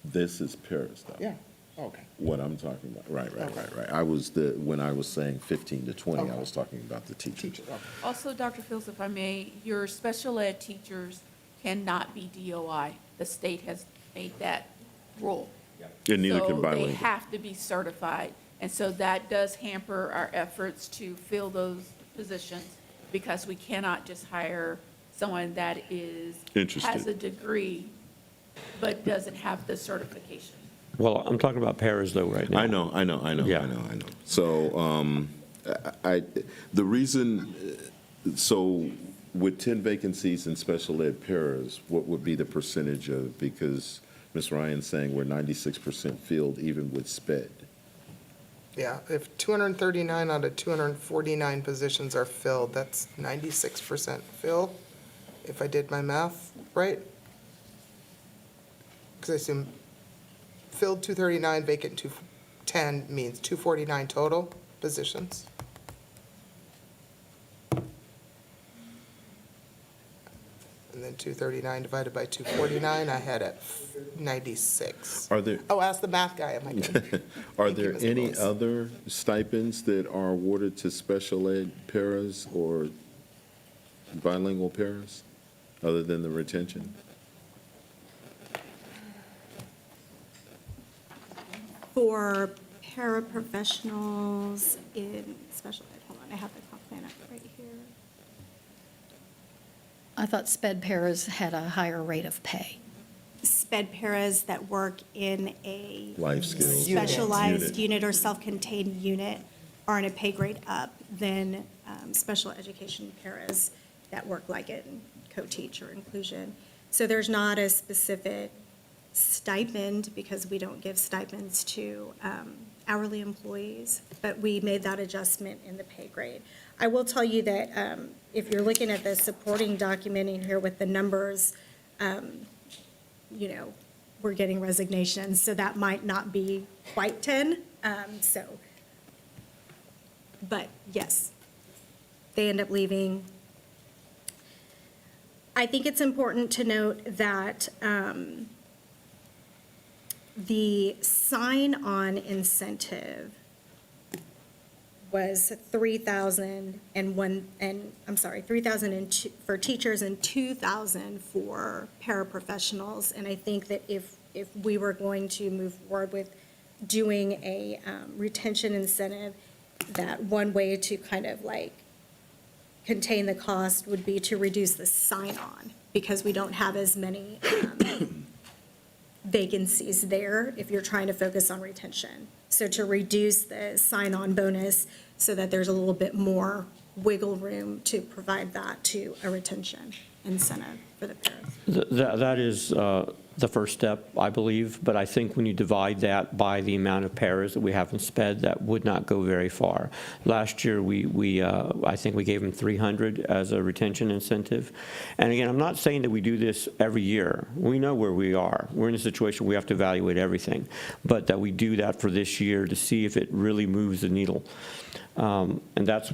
[SPEAKER 2] this is Paris, though.
[SPEAKER 1] Yeah, okay.
[SPEAKER 2] What I'm talking about, right.
[SPEAKER 1] Okay.
[SPEAKER 2] When I was saying 15 to 20, I
[SPEAKER 1] Okay.
[SPEAKER 2] was talking about the teachers.
[SPEAKER 1] Teacher, okay.
[SPEAKER 9] Also, Dr. Fields, if I may, your special ed teachers cannot be DOI. The state has made that rule.
[SPEAKER 2] And neither can
[SPEAKER 9] So they
[SPEAKER 2] bilingual.
[SPEAKER 9] have to be certified. And so that does hamper our efforts to fill those positions, because we cannot just hire someone that has
[SPEAKER 2] Interested.
[SPEAKER 9] a degree but doesn't have the certification.
[SPEAKER 7] Well, I'm talking about paras though right now.
[SPEAKER 2] I know.
[SPEAKER 7] Yeah.
[SPEAKER 2] I know. So, the reason, so with 10 vacancies in special ed paras, what would be the percentage of, because Ms. Ryan's saying we're 96% filled even with SPED.
[SPEAKER 1] Yeah, if 239 out of 249 positions are filled, that's 96% fill, if I did my math right. Because I assume filled 239, vacant 210 means 249 total positions. And then 239 divided by 249, I had at 96.
[SPEAKER 2] Are there,
[SPEAKER 1] Oh, ask the math guy, am I good?
[SPEAKER 2] are
[SPEAKER 1] Thank you,
[SPEAKER 2] there
[SPEAKER 1] Ms.
[SPEAKER 2] any
[SPEAKER 1] Nichols.
[SPEAKER 2] other stipends that are awarded to special ed paras or bilingual paras, other than the retention?
[SPEAKER 18] For paraprofessionals in special ed, hold on, I have the comp plan up right here.
[SPEAKER 12] I thought SPED paras had a higher rate of pay.
[SPEAKER 18] SPED paras that work in a
[SPEAKER 2] Life skills.
[SPEAKER 18] specialized unit or self-contained unit are in a pay grade up than special education paras that work like in co-teach or inclusion. So there's not a specific stipend, because we don't give stipends to hourly employees, but we made that adjustment in the pay grade. I will tell you that if you're looking at the supporting document in here with the numbers, we're getting resignations, so that might not be quite 10. But yes, they end up leaving. I think it's important to note that the sign-on incentive was $3,002 for teachers and $2,000 for paraprofessionals. And I think that if we were going to move forward with doing a retention incentive, that one way to kind of like contain the cost would be to reduce the sign-on, because we don't have as many vacancies there if you're trying to focus on retention. So to reduce the sign-on bonus so that there's a little bit more wiggle room to provide that to a retention incentive for the paras.
[SPEAKER 7] That is the first step, I believe, but I think when you divide that by the amount of paras that we have in SPED, that would not go very far. Last year, I think we gave them 300 as a retention incentive. And again, I'm not saying that we do this every year. We know where we are. We're in a situation where we have to evaluate everything, but that we do that for this year to see if it really moves the needle. And that's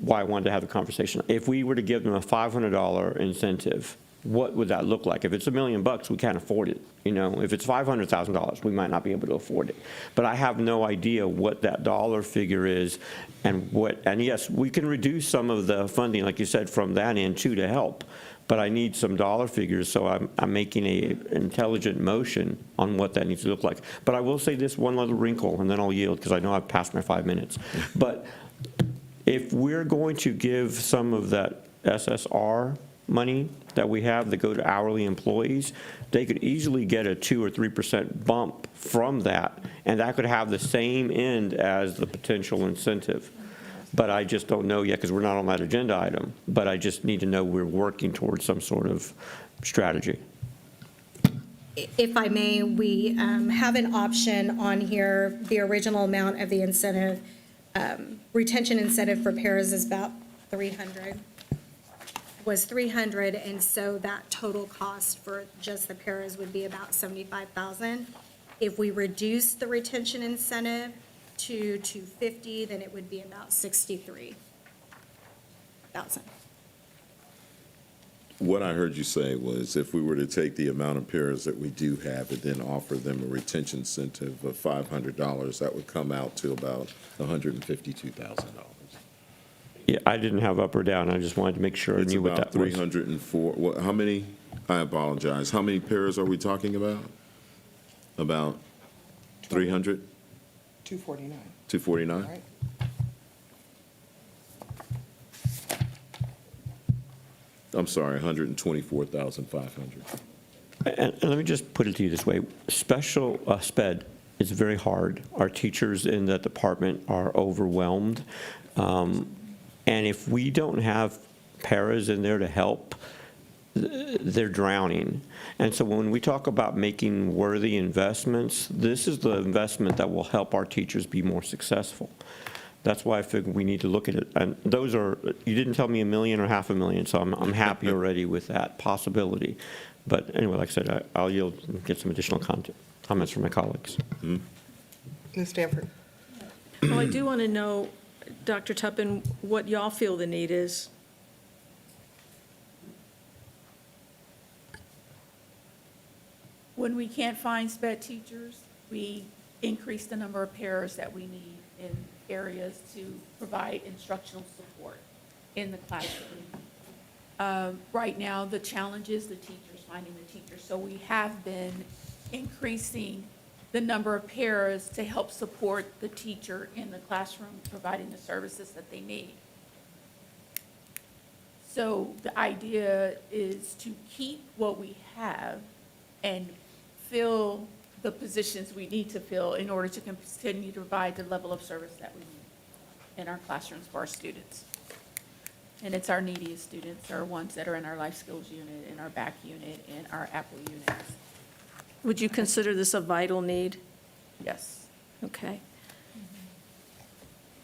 [SPEAKER 7] why I wanted to have the conversation. If we were to give them a $500 incentive, what would that look like? If it's $1 million, we can't afford it. If it's $500,000, we might not be able to afford it. But I have no idea what that dollar figure is and yes, we can reduce some of the funding, like you said, from that end too to help. But I need some dollar figures, so I'm making an intelligent motion on what that needs to look like. But I will say this one little wrinkle, and then I'll yield because I know I've passed my 5 minutes. But if we're going to give some of that SSR money that we have that go to hourly employees, they could easily get a 2 or 3% bump from that, and that could have the same end as the potential incentive. But I just don't know yet because we're not on that agenda item, but I just need to know we're working towards some sort of strategy.
[SPEAKER 18] If I may, we have an option on here. The original amount of the incentive, retention incentive for paras is about 300. Was 300, and so that total cost for just the paras would be about 75,000. If we reduce the retention incentive to 250, then it would be about 63,000.
[SPEAKER 2] What I heard you say was if we were to take the amount of paras that we do have and then offer them a retention incentive of $500, that would come out to about $152,000.
[SPEAKER 7] Yeah, I didn't have up or down. I just wanted to make sure I
[SPEAKER 2] It's
[SPEAKER 7] knew what
[SPEAKER 2] about
[SPEAKER 7] that was.
[SPEAKER 2] 304, how many, I apologize, how many paras are we talking about? About 300?
[SPEAKER 1] 249.
[SPEAKER 2] 249?
[SPEAKER 1] Right.
[SPEAKER 2] I'm sorry, 124,500.
[SPEAKER 7] And let me just put it to you this way. Special SPED is very hard. Our teachers in that department are overwhelmed. And if we don't have paras in there to help, they're drowning. And so when we talk about making worthy investments, this is the investment that will help our teachers be more successful. That's why I figured we need to look at it. And those are, you didn't tell me $1 million or $500,000, so I'm happy already with that possibility. But anyway, like I said, I'll yield and get some additional comments from my colleagues.
[SPEAKER 1] Ms. Stanford.
[SPEAKER 15] Well, I do want to know, Dr. Tuppen, what y'all feel the need is.
[SPEAKER 9] When we can't find SPED teachers, we increase the number of paras that we need in areas to provide instructional support in the classroom. Right now, the challenge is the teachers, finding the teachers. So we have been increasing the number of paras to help support the teacher in the classroom, providing the services that they need. So the idea is to keep what we have and fill the positions we need to fill in order to continue to provide the level of service that we need in our classrooms for our students. And it's our neediest students, our ones that are in our life skills unit, in our back unit, and our Apple units.
[SPEAKER 15] Would you consider this a vital need?
[SPEAKER 9] Yes.
[SPEAKER 15] Okay.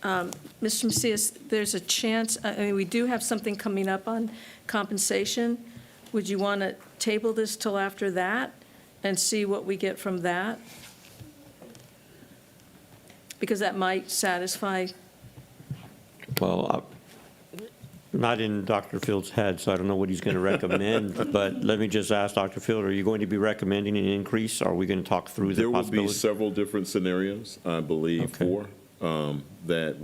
[SPEAKER 15] Mr. Macias, there's a chance, I mean, we do have something coming up on compensation. Would you want to table this till after that and see what we get from that? Because that might satisfy.
[SPEAKER 7] Well, not in Dr. Field's head, so I don't know what he's going to recommend, but let me just ask Dr. Field, are you going to be recommending an increase? Are we going to talk through the
[SPEAKER 2] There will be
[SPEAKER 7] possibilities?
[SPEAKER 2] several different scenarios, I believe, that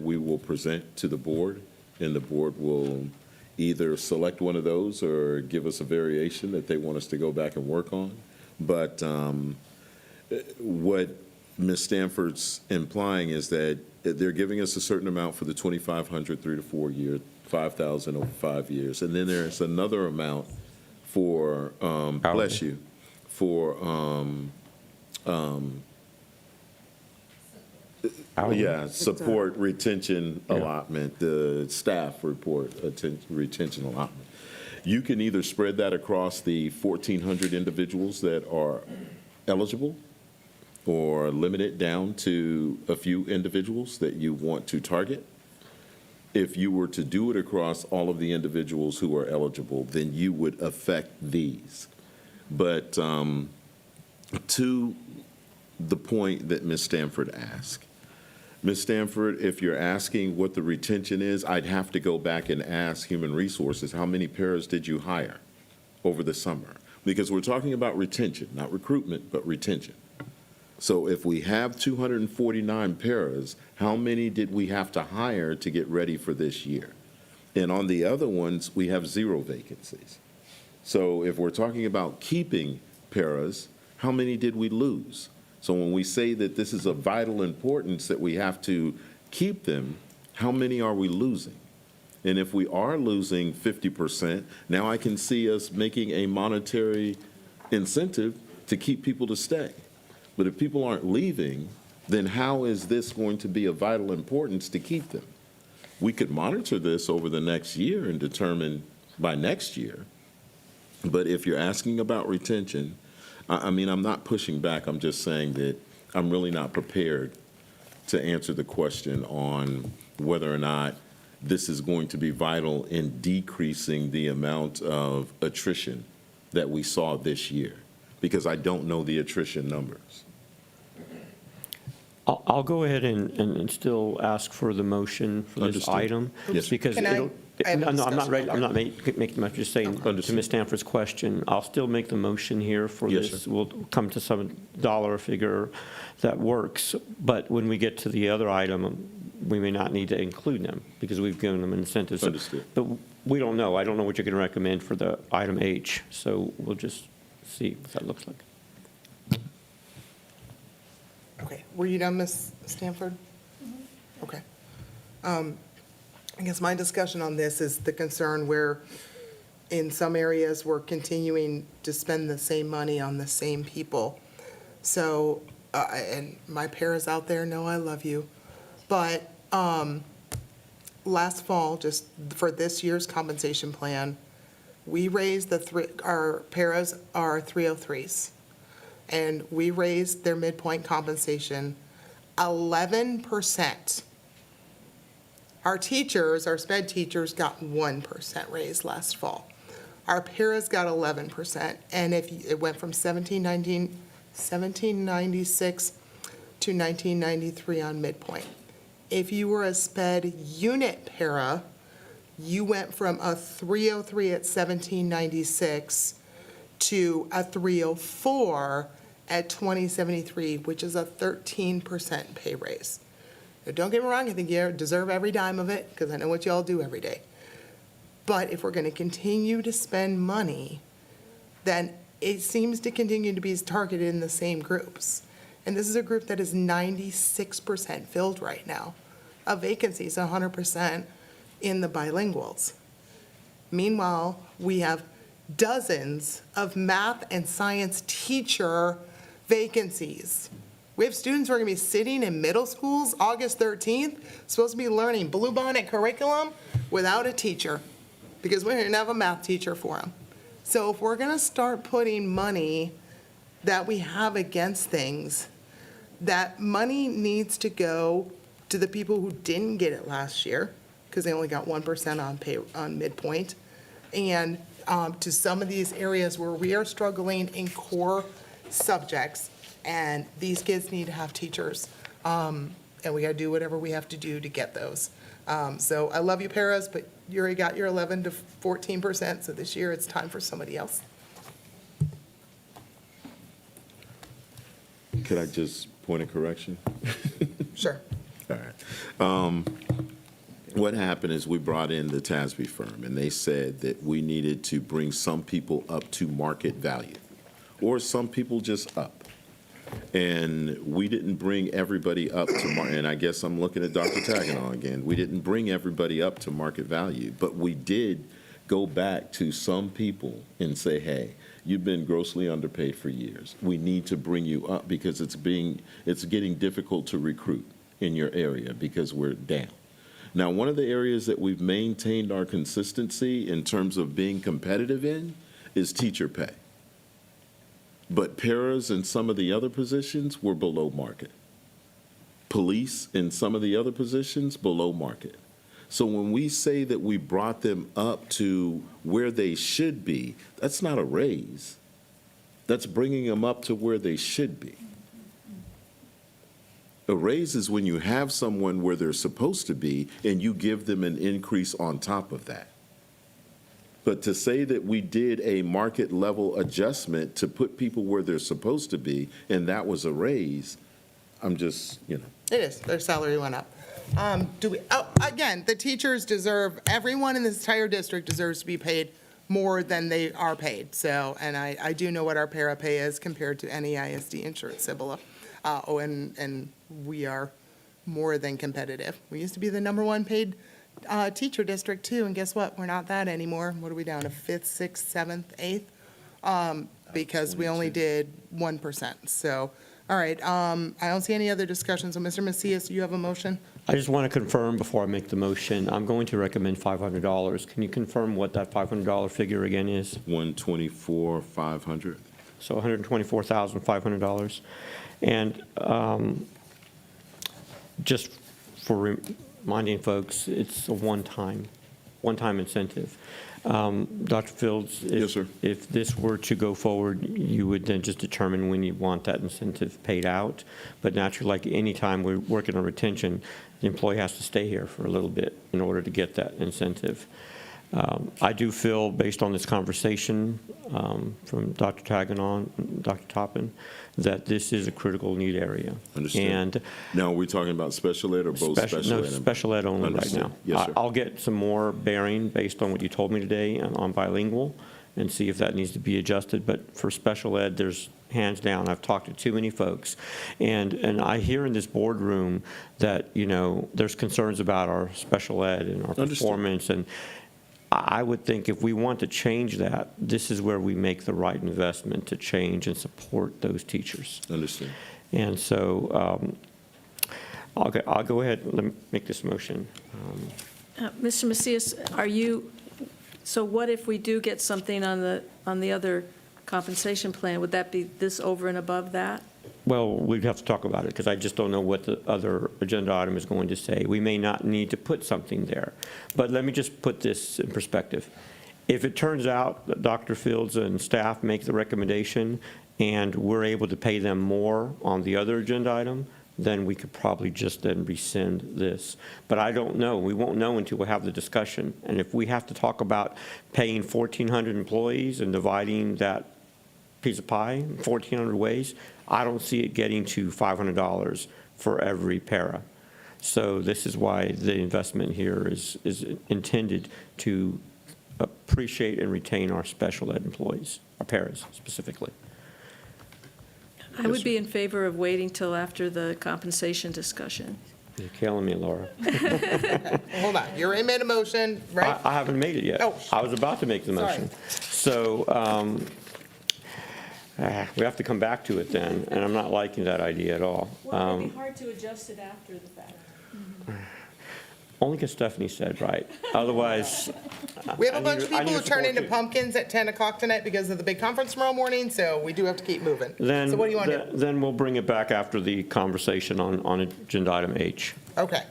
[SPEAKER 2] we will present to the board, and the board will either select one of those or give us a variation that they want us to go back and work on. But what Ms. Stanford's implying is that they're giving us a certain amount for the 2,500 3 to 4 year, 5,000 over 5 years, and then there's another amount for bless you, for support retention allotment, the staff report retention allotment. You can either spread that across the 1,400 individuals that are eligible, or limit it down to a few individuals that you want to target. If you were to do it across all of the individuals who are eligible, then you would affect these. But to the point that Ms. Stanford asked, Ms. Stanford, if you're asking what the retention is, I'd have to go back and ask Human Resources, how many paras did you hire over the summer? Because we're talking about retention, not recruitment, but retention. So if we have 249 paras, how many did we have to hire to get ready for this year? And on the other ones, we have 0 vacancies. So if we're talking about keeping paras, how many did we lose? So when we say that this is of vital importance that we have to keep them, how many are we losing? And if we are losing 50%, now I can see us making a monetary incentive to keep people to stay. But if people aren't leaving, then how is this going to be of vital importance to keep them? We could monitor this over the next year and determine by next year. But if you're asking about retention, I mean, I'm not pushing back. I'm just saying that I'm really not prepared to answer the question on whether or not this is going to be vital in decreasing the amount of attrition that we saw this year, because I don't know the attrition numbers.
[SPEAKER 7] I'll go ahead and still ask for the motion for this
[SPEAKER 2] Understood.
[SPEAKER 7] item.
[SPEAKER 2] Yes.
[SPEAKER 7] Because
[SPEAKER 1] Can I
[SPEAKER 7] it'll,
[SPEAKER 1] have a
[SPEAKER 7] no, I'm not
[SPEAKER 1] discussion
[SPEAKER 7] ready,
[SPEAKER 1] on
[SPEAKER 7] I'm
[SPEAKER 1] that?
[SPEAKER 7] not making much, just saying to
[SPEAKER 2] Understood.
[SPEAKER 7] Ms. Stanford's question, I'll still make the motion here for
[SPEAKER 2] Yes,
[SPEAKER 7] this.
[SPEAKER 2] sir.
[SPEAKER 7] We'll come to some dollar figure that works, but when we get to the other item, we may not need to include them because we've given them incentives. So-
[SPEAKER 2] Understood.
[SPEAKER 7] But we don't know. I don't know what you're going to recommend for the item H, so we'll just see what that looks like.
[SPEAKER 1] Okay, were you done, Ms. Stanford? Okay. I guess my discussion on this is the concern where in some areas we're continuing to spend the same money on the same people. So, and my paras out there know I love you, but last fall, just for this year's compensation plan, we raised our paras are 303s. And we raised their midpoint compensation 11%. Our teachers, our sped teachers got 1% raise last fall. Our paras got 11%, and it went from 1796 to 1993 on midpoint. If you were a sped unit para, you went from a 303 at 1796 to a 304 at 2073, which is a 13% pay raise. Now, don't get me wrong, I think you deserve every dime of it, because I know what y'all do every day. But if we're going to continue to spend money, then it seems to continue to be targeted in the same groups. And this is a group that is 96% filled right now, of vacancies, 100% in the bilinguals. Meanwhile, we have dozens of math and science teacher vacancies. We have students who are going to be sitting in middle schools August 13th, supposed to be learning Bluebonnet curriculum without a teacher because we didn't have a math teacher for them. So if we're going to start putting money that we have against things, that money needs to go to the people who didn't get it last year, because they only got 1% on midpoint, and to some of these areas where we are struggling in core subjects, and these kids need to have teachers. And we got to do whatever we have to do to get those. So I love you, paras, but you already got your 11 to 14%, so this year it's time for somebody else.
[SPEAKER 2] Could I just point a correction?
[SPEAKER 1] Sure.
[SPEAKER 2] All right. What happened is we brought in the TASB firm, and they said that we needed to bring some people up to market value, or some people just up. And we didn't bring everybody up to market, and I guess I'm looking at Dr. Taganon again. We didn't bring everybody up to market value, but we did go back to some people and say, hey, you've been grossly underpaid for years. We need to bring you up because it's getting difficult to recruit in your area because we're down. Now, one of the areas that we've maintained our consistency in terms of being competitive in is teacher pay. But paras and some of the other positions were below market. Police and some of the other positions below market. So when we say that we brought them up to where they should be, that's not a raise. That's bringing them up to where they should be. A raise is when you have someone where they're supposed to be and you give them an increase on top of that. But to say that we did a market level adjustment to put people where they're supposed to be and that was a raise, I'm just,
[SPEAKER 1] It is, their salary went up. Again, the teachers deserve, everyone in this entire district deserves to be paid more than they are paid. So, and I do know what our para pay is compared to any ISD insurance, Cibola. And we are more than competitive. We used to be the #1 paid teacher district too, and guess what? We're not that anymore. What are we down to, 5th, 6th, 7th, 8th? Because we only did 1%. So, all right, I don't see any other discussion. So, Mr. Macias, you have a motion?
[SPEAKER 7] I just want to confirm before I make the motion, I'm going to recommend $500. Can you confirm what that $500 figure again is?
[SPEAKER 2] $124,500.
[SPEAKER 7] So $124,500. And just for reminding folks, it's a one-time incentive. Dr. Fields?
[SPEAKER 2] Yes, sir.
[SPEAKER 7] If this were to go forward, you would then just determine when you want that incentive paid out. But naturally, like any time we're working on retention, the employee has to stay here for a little bit in order to get that incentive. I do feel, based on this conversation from Dr. Taganon, Dr. Toppin, that this is a critical need area.
[SPEAKER 2] Understood.
[SPEAKER 7] And
[SPEAKER 2] now, are we talking about special ed or both special ed?
[SPEAKER 7] no, special ed only right
[SPEAKER 2] Understood.
[SPEAKER 7] now.
[SPEAKER 2] Yes, sir.
[SPEAKER 7] I'll get some more bearing based on what you told me today on bilingual and see if that needs to be adjusted. But for special ed, there's hands down, I've talked to too many folks. And I hear in this boardroom that, there's concerns about our special ed and our
[SPEAKER 2] Understood.
[SPEAKER 7] performance. And I would think if we want to change that, this is where we make the right investment to change and support those teachers.
[SPEAKER 2] Understood.
[SPEAKER 7] And so I'll go ahead and let me make this motion.
[SPEAKER 15] Mr. Macias, so what if we do get something on the other compensation plan? Would that be this over and above that?
[SPEAKER 7] Well, we'd have to talk about it because I just don't know what the other agenda item is going to say. We may not need to put something there. But let me just put this in perspective. If it turns out that Dr. Fields and staff make the recommendation and we're able to pay them more on the other agenda item, then we could probably just then rescind this. But I don't know. We won't know until we have the discussion. And if we have to talk about paying 1,400 employees and dividing that piece of pie 1,400 ways, I don't see it getting to $500 for every para. So this is why the investment here is intended to appreciate and retain our special ed employees, our paras specifically.
[SPEAKER 15] I would be in favor of waiting till after the compensation discussion.
[SPEAKER 7] You're killing me, Laura.
[SPEAKER 1] Hold on, you already made a motion, right?
[SPEAKER 7] I haven't made it yet.
[SPEAKER 1] Oh.
[SPEAKER 7] I was about to make the motion. So we have to come back to it then, and I'm not liking that idea at all.
[SPEAKER 15] Well, it'd be hard to adjust it after the fact.
[SPEAKER 7] Only because Stephanie said right. Otherwise,
[SPEAKER 1] We have
[SPEAKER 7] I
[SPEAKER 1] a bunch
[SPEAKER 7] need
[SPEAKER 1] of
[SPEAKER 7] your- I
[SPEAKER 1] people
[SPEAKER 7] need
[SPEAKER 1] who
[SPEAKER 7] your
[SPEAKER 1] turn into
[SPEAKER 7] support, too.
[SPEAKER 1] pumpkins at 10 o'clock tonight because of the big conference tomorrow morning, so we do have to keep moving.
[SPEAKER 7] Then,
[SPEAKER 1] So what do you want to do?
[SPEAKER 7] then we'll bring it back after the conversation on agenda item H.
[SPEAKER 1] Okay.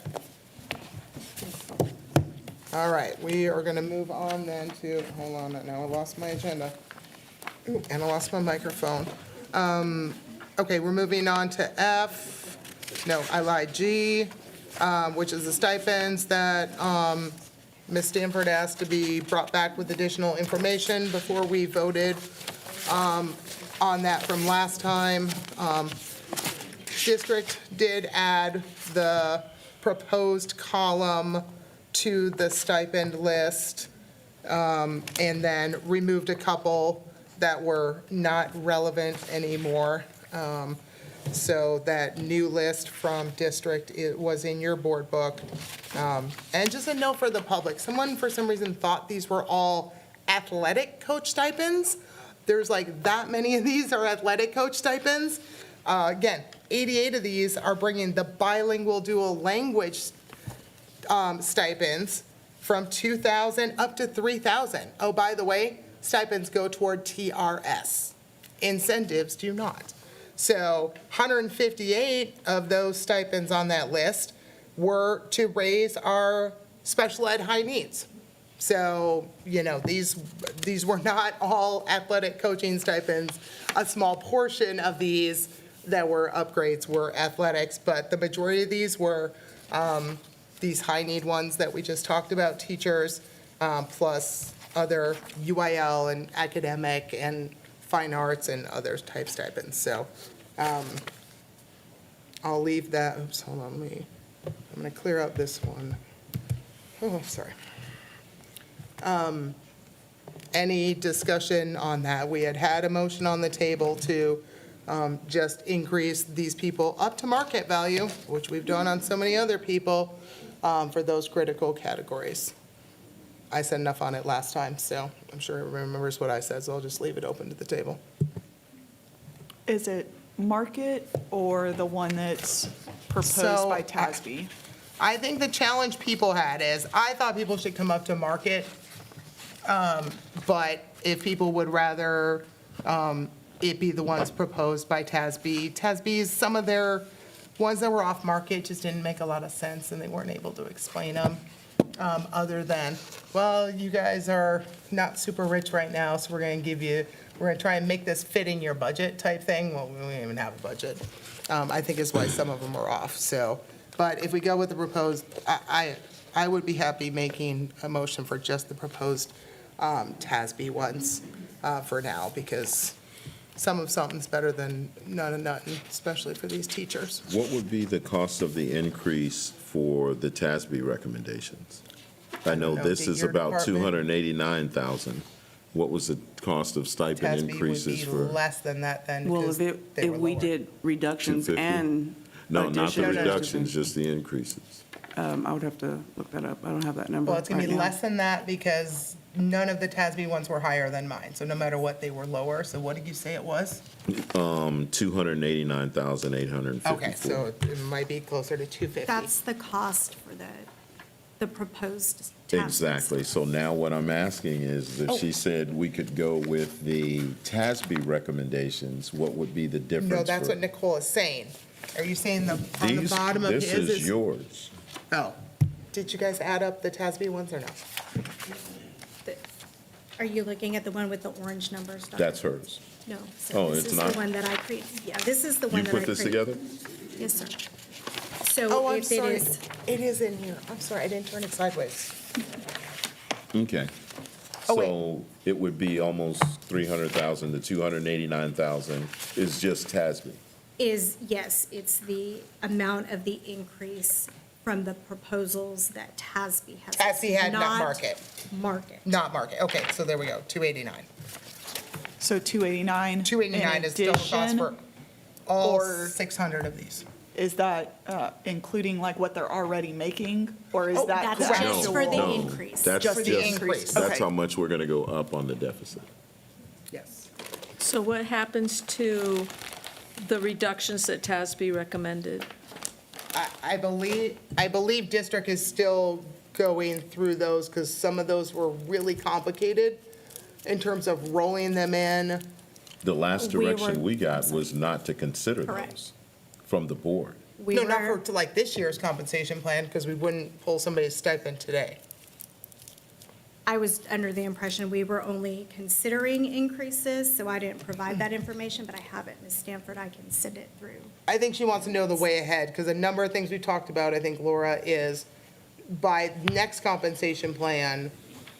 [SPEAKER 1] All right, we are going to move on then to, hold on, now I lost my agenda. Ooh, and I lost my microphone. Okay, we're moving on to F, no, I lied, G, which is the stipends that Ms. Stanford asked to be brought back with additional information before we voted on that from last time. District did add the proposed column to the stipend list, and then removed a couple that were not relevant anymore. So that new list from district, it was in your board book. And just a note for the public, someone for some reason thought these were all athletic coach stipends. There's like that many of these are athletic coach stipends. Again, 88 of these are bringing the bilingual dual language stipends from 2,000 up to 3,000. Oh, by the way, stipends go toward TRS. Incentives do not. So 158 of those stipends on that list were to raise our special ed high needs. So, you know, these were not all athletic coaching stipends. A small portion of these that were upgrades were athletics, but the majority of these were these high need ones that we just talked about, teachers, plus other UIL and academic and fine arts and other type stipends. So I'll leave that, oops, hold on, I'm going to clear out this one. Oh, sorry. Any discussion on that? We had a motion on the table to just increase these people up to market value, which we've done on so many other people, for those critical categories. I said enough on it last time, so I'm sure everyone remembers what I said, so I'll just leave it open to the table.
[SPEAKER 20] Is it market or the one that's proposed by TASB?
[SPEAKER 1] I think the challenge people had is, I thought people should come up to market, but if people would rather it be the ones proposed by TASB's, some of their ones that were off market just didn't make a lot of sense, and they weren't able to explain them, other than, well, you guys are not super rich right now, so we're going to try and make this fit in your budget type thing. Well, we don't even have a budget, I think is why some of them are off, so. But if we go with the proposed, I would be happy making a motion for just the proposed TASB ones for now, because some of something's better than none of nothing, especially for these teachers.
[SPEAKER 2] What would be the cost of the increase for the TASB recommendations? I know this is
[SPEAKER 1] your
[SPEAKER 2] about
[SPEAKER 1] department.
[SPEAKER 2] 289,000. What was the cost of stipend
[SPEAKER 1] TASB
[SPEAKER 2] increases
[SPEAKER 1] would be
[SPEAKER 2] for?
[SPEAKER 1] less than that then,
[SPEAKER 4] Well,
[SPEAKER 1] because
[SPEAKER 4] if
[SPEAKER 1] they were
[SPEAKER 4] we
[SPEAKER 1] lower.
[SPEAKER 4] did reductions
[SPEAKER 2] 250?
[SPEAKER 4] and
[SPEAKER 2] No, not the
[SPEAKER 4] additions,
[SPEAKER 2] reductions, just the increases.
[SPEAKER 4] I would have to look that up. I don't have that number
[SPEAKER 1] Well, it's going to
[SPEAKER 4] right
[SPEAKER 1] be
[SPEAKER 4] now.
[SPEAKER 1] less than that because none of the TASB ones were higher than mine, so no matter what, they were lower. So what did you say it was?
[SPEAKER 2] 289,854.
[SPEAKER 1] Okay, so it might be closer to 250.
[SPEAKER 18] That's the cost for the proposed task.
[SPEAKER 2] Exactly. So now what I'm asking is, if she said we could go with the TASB recommendations, what would be the difference?
[SPEAKER 1] No, that's
[SPEAKER 2] for-
[SPEAKER 1] what Nicole is saying. Are you saying on the
[SPEAKER 2] These-
[SPEAKER 1] bottom of his
[SPEAKER 2] This is yours.
[SPEAKER 1] Oh, did you guys add up the TASB ones or no?
[SPEAKER 18] Are you looking at the one with the orange numbers? Dr.
[SPEAKER 2] That's hers.
[SPEAKER 18] No.
[SPEAKER 2] Oh,
[SPEAKER 18] So this
[SPEAKER 2] it's
[SPEAKER 18] is
[SPEAKER 2] not?
[SPEAKER 18] the one that I created. Yeah, this is the one
[SPEAKER 2] You
[SPEAKER 18] that I
[SPEAKER 2] put
[SPEAKER 18] created.
[SPEAKER 2] this together?
[SPEAKER 18] Yes, sir.
[SPEAKER 1] Oh,
[SPEAKER 18] So
[SPEAKER 1] I'm
[SPEAKER 18] if it
[SPEAKER 1] sorry.
[SPEAKER 18] is,
[SPEAKER 1] It is in here. I'm sorry, I didn't turn it sideways.
[SPEAKER 2] Okay.
[SPEAKER 1] Oh, wait.
[SPEAKER 2] So it would be almost 300,000 to 289,000 is just TASB.
[SPEAKER 18] yes, it's the amount of the increase from the proposals that TASB has.
[SPEAKER 1] TASB had not market.
[SPEAKER 18] Market.
[SPEAKER 1] Not market. Okay, so there we go, 289.
[SPEAKER 20] So 289.
[SPEAKER 1] 289 is total cost for all 600 of these.
[SPEAKER 20] Is that including like what they're already making, or is that
[SPEAKER 18] that's
[SPEAKER 20] the
[SPEAKER 18] just
[SPEAKER 20] actual?
[SPEAKER 18] for the
[SPEAKER 2] No,
[SPEAKER 18] increase.
[SPEAKER 2] That's
[SPEAKER 1] Just for the
[SPEAKER 2] just,
[SPEAKER 1] increase.
[SPEAKER 2] that's
[SPEAKER 20] Okay.
[SPEAKER 2] how much we're going to go up on the deficit.
[SPEAKER 1] Yes.
[SPEAKER 15] So what happens to the reductions that TASB recommended?
[SPEAKER 1] I believe district is still going through those because some of those were really complicated in terms of rolling them in.
[SPEAKER 2] The last
[SPEAKER 18] We were-
[SPEAKER 2] direction we got was not to consider
[SPEAKER 18] Correct.
[SPEAKER 2] those from the board.
[SPEAKER 18] We
[SPEAKER 1] No, not
[SPEAKER 18] were-
[SPEAKER 1] for, to like this year's compensation plan, because we wouldn't pull somebody's stipend today.
[SPEAKER 18] I was under the impression we were only considering increases, so I didn't provide that information, but I have it, Ms. Stanford, I can send it through.
[SPEAKER 1] I think she wants to know the way ahead, because a number of things we talked about, I think, Laura, is by next compensation plan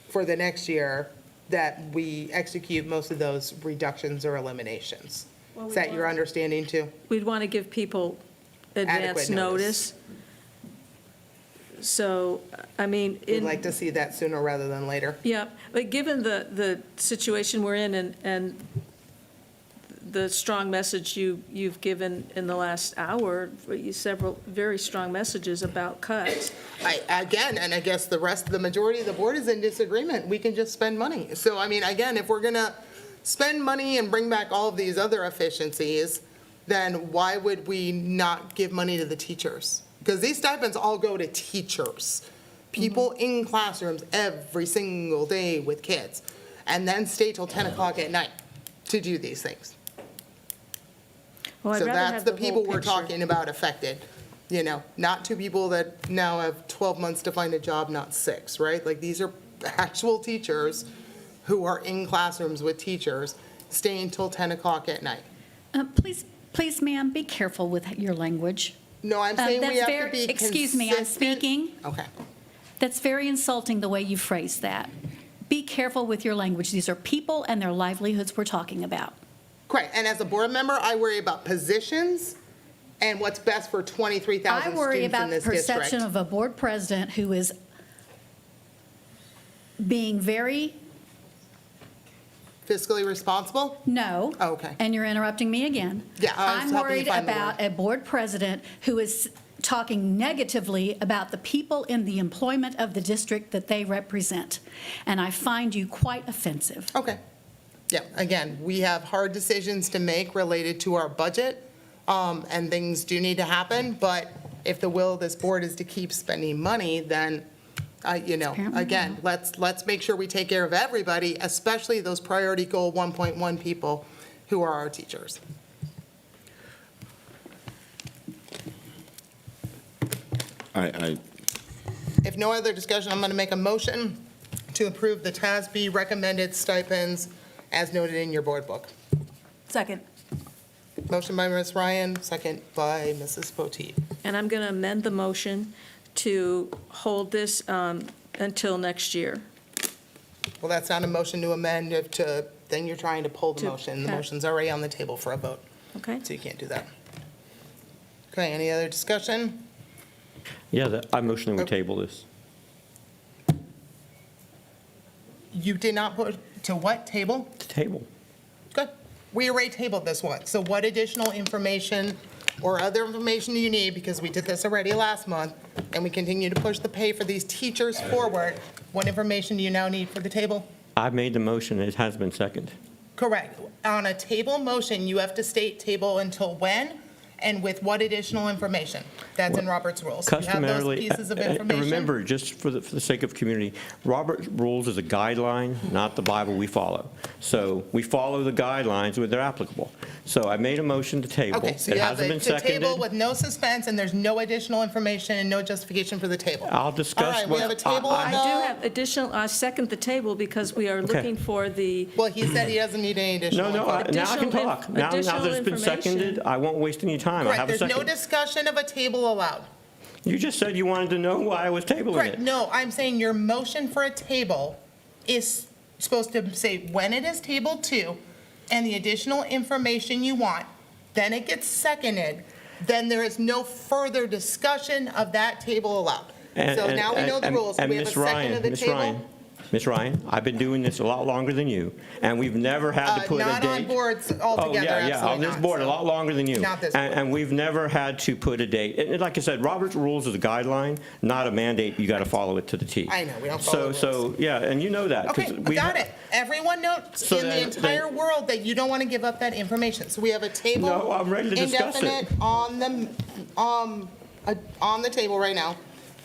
[SPEAKER 1] for the next year, that we execute most of those reductions or eliminations.
[SPEAKER 15] Well,
[SPEAKER 1] Is
[SPEAKER 15] we
[SPEAKER 1] that your
[SPEAKER 15] want-
[SPEAKER 1] understanding too?
[SPEAKER 15] We'd want to give people advance
[SPEAKER 1] Adequate notice.
[SPEAKER 15] notice. So, I mean,
[SPEAKER 1] We'd
[SPEAKER 15] in.
[SPEAKER 1] like to see that sooner rather than later.
[SPEAKER 15] Yeah, but given the situation we're in and the strong message you've given in the last hour, several very strong messages about cuts.
[SPEAKER 1] Again, and I guess the majority of the board is in disagreement. We can just spend money. So, I mean, again, if we're going to spend money and bring back all of these other efficiencies, then why would we not give money to the teachers? Because these stipends all go to teachers, people in classrooms every single day with kids, and then stay till 10 o'clock at night to do these things.
[SPEAKER 15] Well, I'd
[SPEAKER 1] So
[SPEAKER 15] rather
[SPEAKER 1] that's
[SPEAKER 15] have
[SPEAKER 1] the
[SPEAKER 15] whole
[SPEAKER 1] people we're
[SPEAKER 15] picture.
[SPEAKER 1] talking about affected, not two people that now have 12 months to find a job, not 6, right? Like, these are actual teachers who are in classrooms with teachers, staying till 10 o'clock at night.
[SPEAKER 12] Please, ma'am, be careful with your language.
[SPEAKER 1] No, I'm saying we
[SPEAKER 12] That's
[SPEAKER 1] have to
[SPEAKER 12] very-
[SPEAKER 1] be consistent.
[SPEAKER 12] Excuse me, I'm speaking.
[SPEAKER 1] Okay.
[SPEAKER 12] That's very insulting the way you phrase that. Be careful with your language. These are people and their livelihoods we're talking about.
[SPEAKER 1] Correct, and as a board member, I worry about positions and what's best for 23,000
[SPEAKER 12] I worry
[SPEAKER 1] students in
[SPEAKER 12] about the
[SPEAKER 1] this district.
[SPEAKER 12] perception of a board president who is being very,
[SPEAKER 1] Fiscally responsible?
[SPEAKER 12] no.
[SPEAKER 1] Oh, okay.
[SPEAKER 12] And you're interrupting me again.
[SPEAKER 1] Yeah, I was
[SPEAKER 12] I'm
[SPEAKER 1] helping you
[SPEAKER 12] worried
[SPEAKER 1] find the
[SPEAKER 12] about
[SPEAKER 1] word.
[SPEAKER 12] a board president who is talking negatively about the people in the employment of the district that they represent. And I find you quite offensive.
[SPEAKER 1] Okay. Yeah, again, we have hard decisions to make related to our budget, and things do need to happen, but if the will of this board is to keep spending money, then,
[SPEAKER 12] Apparently
[SPEAKER 1] again, let's make sure we take care of everybody, especially those priority goal 1.1 people who are our teachers. If no other discussion, I'm going to make a motion to approve the TASB recommended stipends as noted in your board book.
[SPEAKER 21] Second.
[SPEAKER 1] Motion by Ms. Ryan, second by Mrs. Potteet.
[SPEAKER 15] And I'm going to amend the motion to hold this until next year.
[SPEAKER 1] Well, that's not a motion to amend if to, then you're trying to pull the
[SPEAKER 15] To
[SPEAKER 1] motion. The
[SPEAKER 15] pass.
[SPEAKER 1] motion's already on the table for a vote,
[SPEAKER 15] Okay?
[SPEAKER 1] so you can't do that. Okay, any other discussion?
[SPEAKER 7] Yeah, I motion that we table this.
[SPEAKER 1] You did not put, to what table?
[SPEAKER 7] To table.
[SPEAKER 1] Good. We already tabled this one. So what additional information or other information do you need? Because we did this already last month, and we continue to push the pay for these teachers forward. What information do you now need for the table?
[SPEAKER 7] I made the motion, it has been seconded.
[SPEAKER 1] Correct. On a table motion, you have to state table until when and with what additional information. That's in Robert's rules. You have those
[SPEAKER 7] Customarily,
[SPEAKER 1] pieces of
[SPEAKER 7] and
[SPEAKER 1] information.
[SPEAKER 7] remember, just for the sake of community, Robert's rules is a guideline, not the Bible we follow. So we follow the guidelines where they're applicable. So I made a motion to table.
[SPEAKER 1] Okay, so
[SPEAKER 7] It
[SPEAKER 1] you have
[SPEAKER 7] hasn't been
[SPEAKER 1] the table
[SPEAKER 7] seconded.
[SPEAKER 1] with no suspense, and there's no additional information and no justification for the table.
[SPEAKER 7] I'll
[SPEAKER 1] All
[SPEAKER 7] discuss
[SPEAKER 1] right, we
[SPEAKER 7] what.
[SPEAKER 1] have a table
[SPEAKER 15] I
[SPEAKER 1] on
[SPEAKER 15] do
[SPEAKER 1] the,
[SPEAKER 15] have additional, I second the table because we are looking for the,
[SPEAKER 1] well, he said he doesn't need any additional.
[SPEAKER 7] No,
[SPEAKER 1] info.
[SPEAKER 7] now I can
[SPEAKER 15] Additional
[SPEAKER 7] talk. Now that
[SPEAKER 15] additional
[SPEAKER 7] it's been seconded,
[SPEAKER 15] information.
[SPEAKER 7] I won't waste any time. I
[SPEAKER 1] Correct,
[SPEAKER 7] have a
[SPEAKER 1] there's no
[SPEAKER 7] second.
[SPEAKER 1] discussion of a table allowed.
[SPEAKER 7] You just said you wanted to know why I was tabling
[SPEAKER 1] Correct,
[SPEAKER 7] it.
[SPEAKER 1] no, I'm saying your motion for a table is supposed to say when it is tabled to and the additional information you want, then it gets seconded, then there is no further discussion of that table allowed. So now we know the rules.
[SPEAKER 7] And
[SPEAKER 1] We have a
[SPEAKER 7] Ms.
[SPEAKER 1] second
[SPEAKER 7] Ryan,
[SPEAKER 1] of the
[SPEAKER 7] Ms.
[SPEAKER 1] table.
[SPEAKER 7] Ryan, Ms. Ryan, I've been doing this a lot longer than you, and we've never had to put a date.
[SPEAKER 1] Not on boards
[SPEAKER 7] Oh,
[SPEAKER 1] altogether,
[SPEAKER 7] yeah,
[SPEAKER 1] absolutely
[SPEAKER 7] on this
[SPEAKER 1] not,
[SPEAKER 7] board, a
[SPEAKER 1] so.
[SPEAKER 7] lot longer than you.
[SPEAKER 1] Not this
[SPEAKER 7] And we've never had to put a date. And like I said, Robert's Rules is a guideline, not a mandate. You got to follow it to the T.
[SPEAKER 1] I know, we don't follow the
[SPEAKER 7] So, yeah, and you know that. 'cause
[SPEAKER 1] Okay,
[SPEAKER 7] we-
[SPEAKER 1] got it. Everyone knows
[SPEAKER 7] So
[SPEAKER 1] in the
[SPEAKER 7] then-
[SPEAKER 1] entire world that you don't want to give up that information. So we have a table.
[SPEAKER 7] No, I'm ready to discuss it.
[SPEAKER 1] Indefinite on the, on the table right now.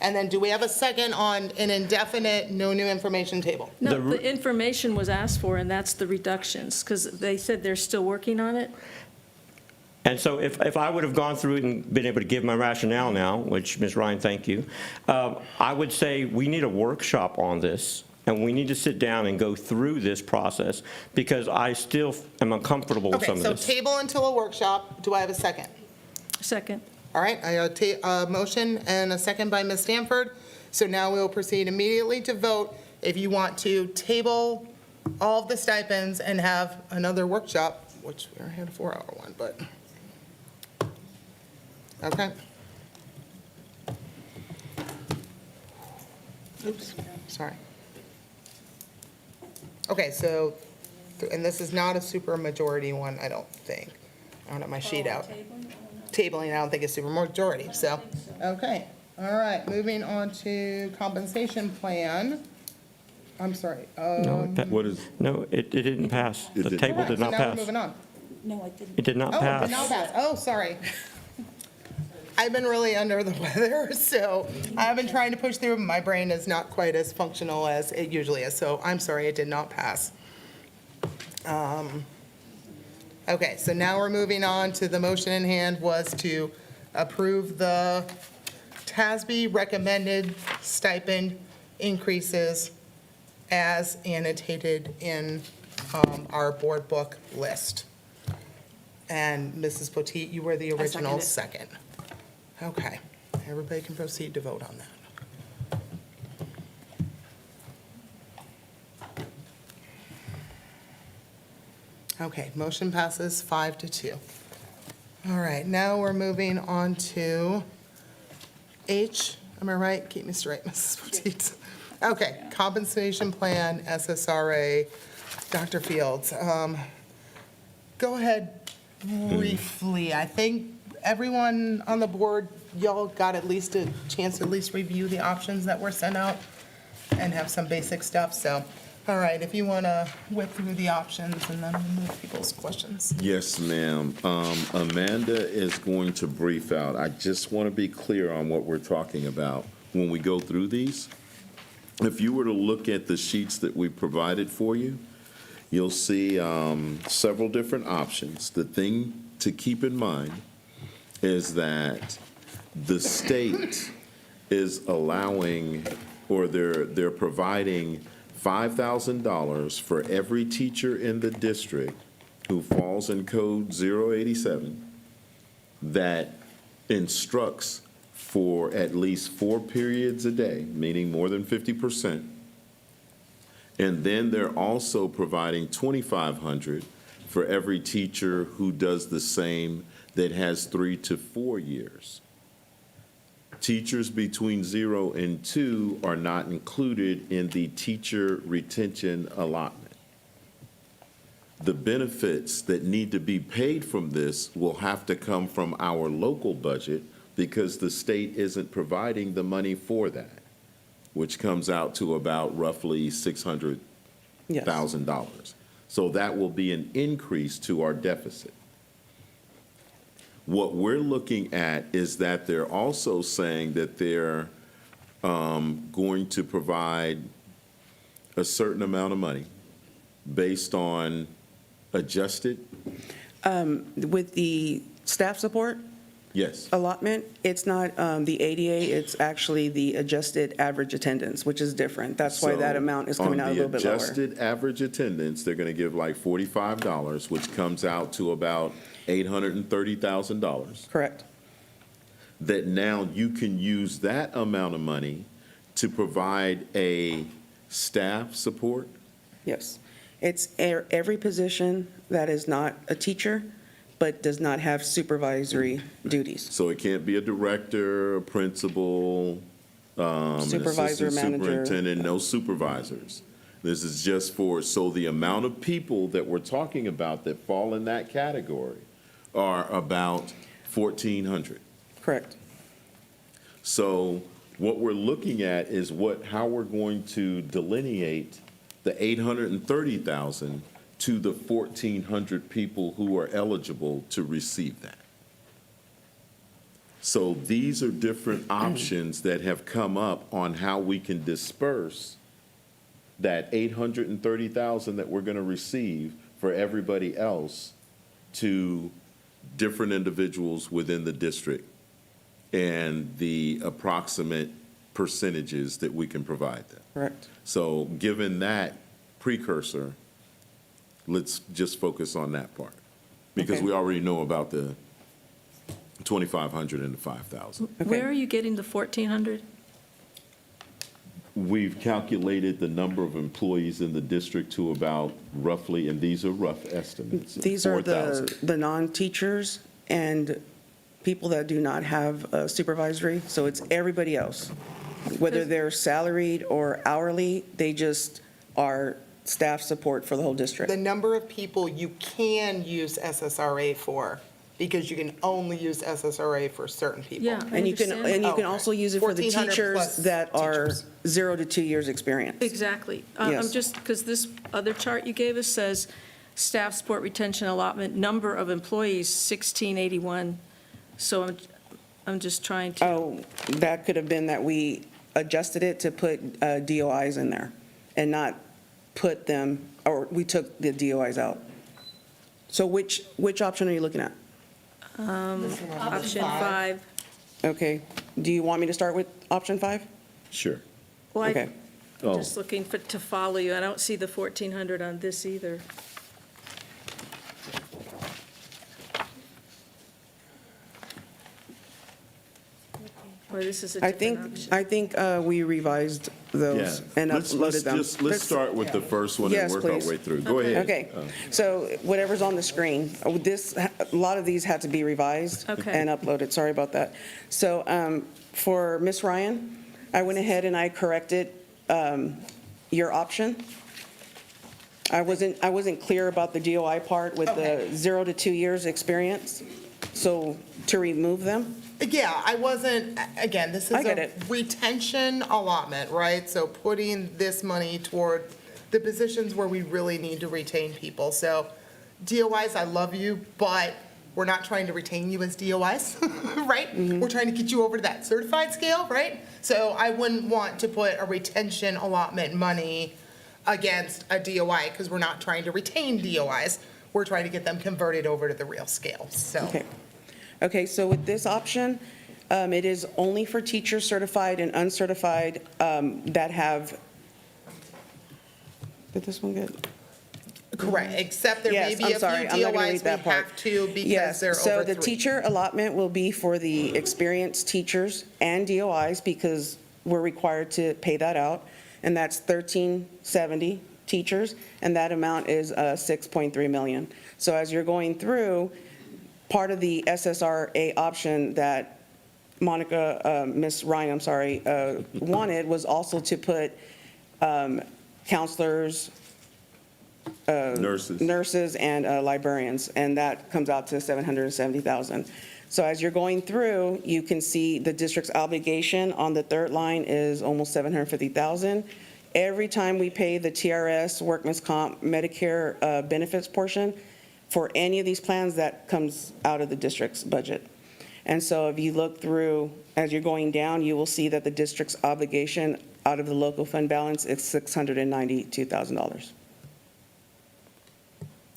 [SPEAKER 1] And then do we have a second on an indefinite, no new information table?
[SPEAKER 15] No, the information was asked for, and that's the reductions, because they said they're still working on it.
[SPEAKER 7] And so if I would have gone through it and been able to give my rationale now, which, Ms. Ryan, thank you, I would say we need a workshop on this, and we need to sit down and go through this process, because I still am uncomfortable with some
[SPEAKER 1] Okay,
[SPEAKER 7] of
[SPEAKER 1] so
[SPEAKER 7] this.
[SPEAKER 1] table until a workshop. Do I have a second?
[SPEAKER 15] Second.
[SPEAKER 1] All right, I got a motion and a second by Ms. Stanford. So now we'll proceed immediately to vote if you want to table all of the stipends and have another workshop, which we already had a 4-hour one, but, okay. Oops, sorry. Okay, so, and this is not a super majority one, I don't think. I don't have my sheet out. Tabling, I don't think it's super majority, so, okay. All right, moving on to compensation plan. I'm sorry.
[SPEAKER 7] No, it didn't pass. The table did not
[SPEAKER 1] So now we're
[SPEAKER 7] pass.
[SPEAKER 1] moving on.
[SPEAKER 14] No, I didn't.
[SPEAKER 7] It did not
[SPEAKER 1] Oh,
[SPEAKER 7] pass.
[SPEAKER 1] did not pass. Oh, sorry. I've been really under the weather, so I've been trying to push through. My brain is not quite as functional as it usually is, so I'm sorry it did not pass. Okay, so now we're moving on to the motion in hand was to approve the TASB recommended stipend increases as annotated in our board book list. And Mrs. Potteet, you were the original second. Okay, everybody can proceed to vote on that. Okay, motion passes 5-2. All right, now we're moving on to H, am I right? Keep me straight, Mrs. Potteet. Okay, compensation plan, SSRA, Dr. Fields. Go ahead briefly. I think everyone on the board, y'all got at least a chance to at least review the options that were sent out and have some basic stuff, so. All right, if you want to whip through the options and then remove people's questions.
[SPEAKER 2] Yes, ma'am. Amanda is going to brief out. I just want to be clear on what we're talking about when we go through these. If you were to look at the sheets that we provided for you, you'll see several different options. The thing to keep in mind is that the state is allowing, or they're providing $5,000 for every teacher in the district who falls in code 087 that instructs for at least 4 periods a day, meaning more than 50%. And then they're also providing $2,500 for every teacher who does the same that has 3 to 4 years. Teachers between 0 and 2 are not included in the teacher retention allotment. The benefits that need to be paid from this will have to come from our local budget because the state isn't providing the money for that, which comes out to about roughly $600,000. So that will be an increase to our deficit. What we're looking at is that they're also saying that they're going to provide a certain amount of money based on adjusted?
[SPEAKER 4] With the staff support
[SPEAKER 2] Yes.
[SPEAKER 4] allotment, it's not the ADA, it's actually the adjusted average attendance, which is different. That's why that
[SPEAKER 2] So
[SPEAKER 4] amount is coming out a little bit lower.
[SPEAKER 2] On the adjusted average attendance, they're going to give like $45, which comes out to about $830,000.
[SPEAKER 4] Correct.
[SPEAKER 2] That now you can use that amount of money to provide a staff support?
[SPEAKER 4] Yes. It's every position that is not a teacher, but does not have supervisory duties.
[SPEAKER 2] So it can't be a director, a principal, an
[SPEAKER 4] Supervisor,
[SPEAKER 2] assistant
[SPEAKER 4] manager.
[SPEAKER 2] superintendent, no supervisors. This is just for, so the amount of people that we're talking about that fall in that category are about 1,400.
[SPEAKER 4] Correct.
[SPEAKER 2] So what we're looking at is how we're going to delineate the 830,000 to the 1,400 people who are eligible to receive that. So these are different options that have come up on how we can disperse that 830,000 that we're going to receive for everybody else to different individuals within the district and the approximate percentages that we can provide them.
[SPEAKER 4] Correct.
[SPEAKER 2] So given that precursor, let's just focus on that part. Because
[SPEAKER 4] Okay.
[SPEAKER 2] we already know about the 2,500 and the 5,000.
[SPEAKER 15] Where are you getting the 1,400?
[SPEAKER 2] We've calculated the number of employees in the district to about roughly, and these are rough estimates,
[SPEAKER 4] These are
[SPEAKER 2] 4,000.
[SPEAKER 4] the non-teachers and people that do not have supervisory, so it's everybody else. Whether they're salaried or hourly, they just are staff support for the whole district.
[SPEAKER 1] The number of people you can use SSRA for, because you can only use SSRA for certain people.
[SPEAKER 15] Yeah.
[SPEAKER 4] And you can, and you can
[SPEAKER 1] Okay.
[SPEAKER 4] also use it for the
[SPEAKER 1] 1,400
[SPEAKER 4] teachers
[SPEAKER 1] plus
[SPEAKER 4] that are
[SPEAKER 1] teachers.
[SPEAKER 4] 0 to 2 years experience.
[SPEAKER 15] Exactly. I'm
[SPEAKER 4] Yes.
[SPEAKER 15] just, because this other chart you gave us says staff support retention allotment, number of employees, 1681. So I'm just trying to,
[SPEAKER 4] Oh, that could have been that we adjusted it to put DOIs in there and not put them, or we took the DOIs out. So which option are you looking at?
[SPEAKER 15] option 5.
[SPEAKER 4] Okay, do you want me to start with option 5?
[SPEAKER 2] Sure.
[SPEAKER 15] Well,
[SPEAKER 4] Okay.
[SPEAKER 15] I'm
[SPEAKER 2] Oh,
[SPEAKER 15] just looking for, to follow you. I don't see the 1,400 on this either. Or this is a
[SPEAKER 4] I
[SPEAKER 15] different
[SPEAKER 4] think,
[SPEAKER 15] option.
[SPEAKER 4] I think we revised
[SPEAKER 2] yeah.
[SPEAKER 4] those and
[SPEAKER 2] Let's
[SPEAKER 4] uploaded them.
[SPEAKER 2] let's start with the first one and
[SPEAKER 4] Yes,
[SPEAKER 2] work our
[SPEAKER 4] please.
[SPEAKER 2] way through. Go ahead.
[SPEAKER 4] Okay, so whatever's on the screen, a lot of these had to be revised
[SPEAKER 15] Okay.
[SPEAKER 4] and uploaded, sorry about that. So for Ms. Ryan, I went ahead and I corrected your option. I wasn't clear about the DOI part with the 0 to 2 years experience, so to remove them.
[SPEAKER 1] Yeah, I wasn't, again, this is
[SPEAKER 4] I get
[SPEAKER 1] a
[SPEAKER 4] it.
[SPEAKER 1] retention allotment, right? So putting this money toward the positions where we really need to retain people. So DOIs, I love you, but we're not trying to retain you as DOIs, right? We're trying to get you over to that certified scale, right? So I wouldn't want to put a retention allotment money against a DOI because we're not trying to retain DOIs. We're trying to get them converted over to the real scale, so.
[SPEAKER 4] Okay. Okay, so with this option, it is only for teachers certified and uncertified that have, did this one get?
[SPEAKER 1] Correct, except there may
[SPEAKER 4] Yes,
[SPEAKER 1] be
[SPEAKER 4] I'm
[SPEAKER 1] a
[SPEAKER 4] sorry, I'm
[SPEAKER 1] few
[SPEAKER 4] not gonna read
[SPEAKER 1] DOIs we
[SPEAKER 4] that part.
[SPEAKER 1] have to because
[SPEAKER 4] Yes,
[SPEAKER 1] they're
[SPEAKER 4] so
[SPEAKER 1] over
[SPEAKER 4] the
[SPEAKER 1] 3.
[SPEAKER 4] teacher allotment will be for the experienced teachers and DOIs because we're required to pay that out. And that's 1,370 teachers, and that amount is 6.3 million. So as you're going through, part of the SSRA option that Monica, Ms. Ryan, I'm sorry, wanted was also to put counselors, nurses and librarians, and that comes out to 770,000. So as you're going through, you can see the district's obligation on the third line is almost 750,000. Every time we pay the TRS, workman's comp, Medicare benefits portion, for any of these plans, that comes out of the district's budget. And so if you look through, as you're going down, you will see that the district's obligation out of the local fund balance is $692,000.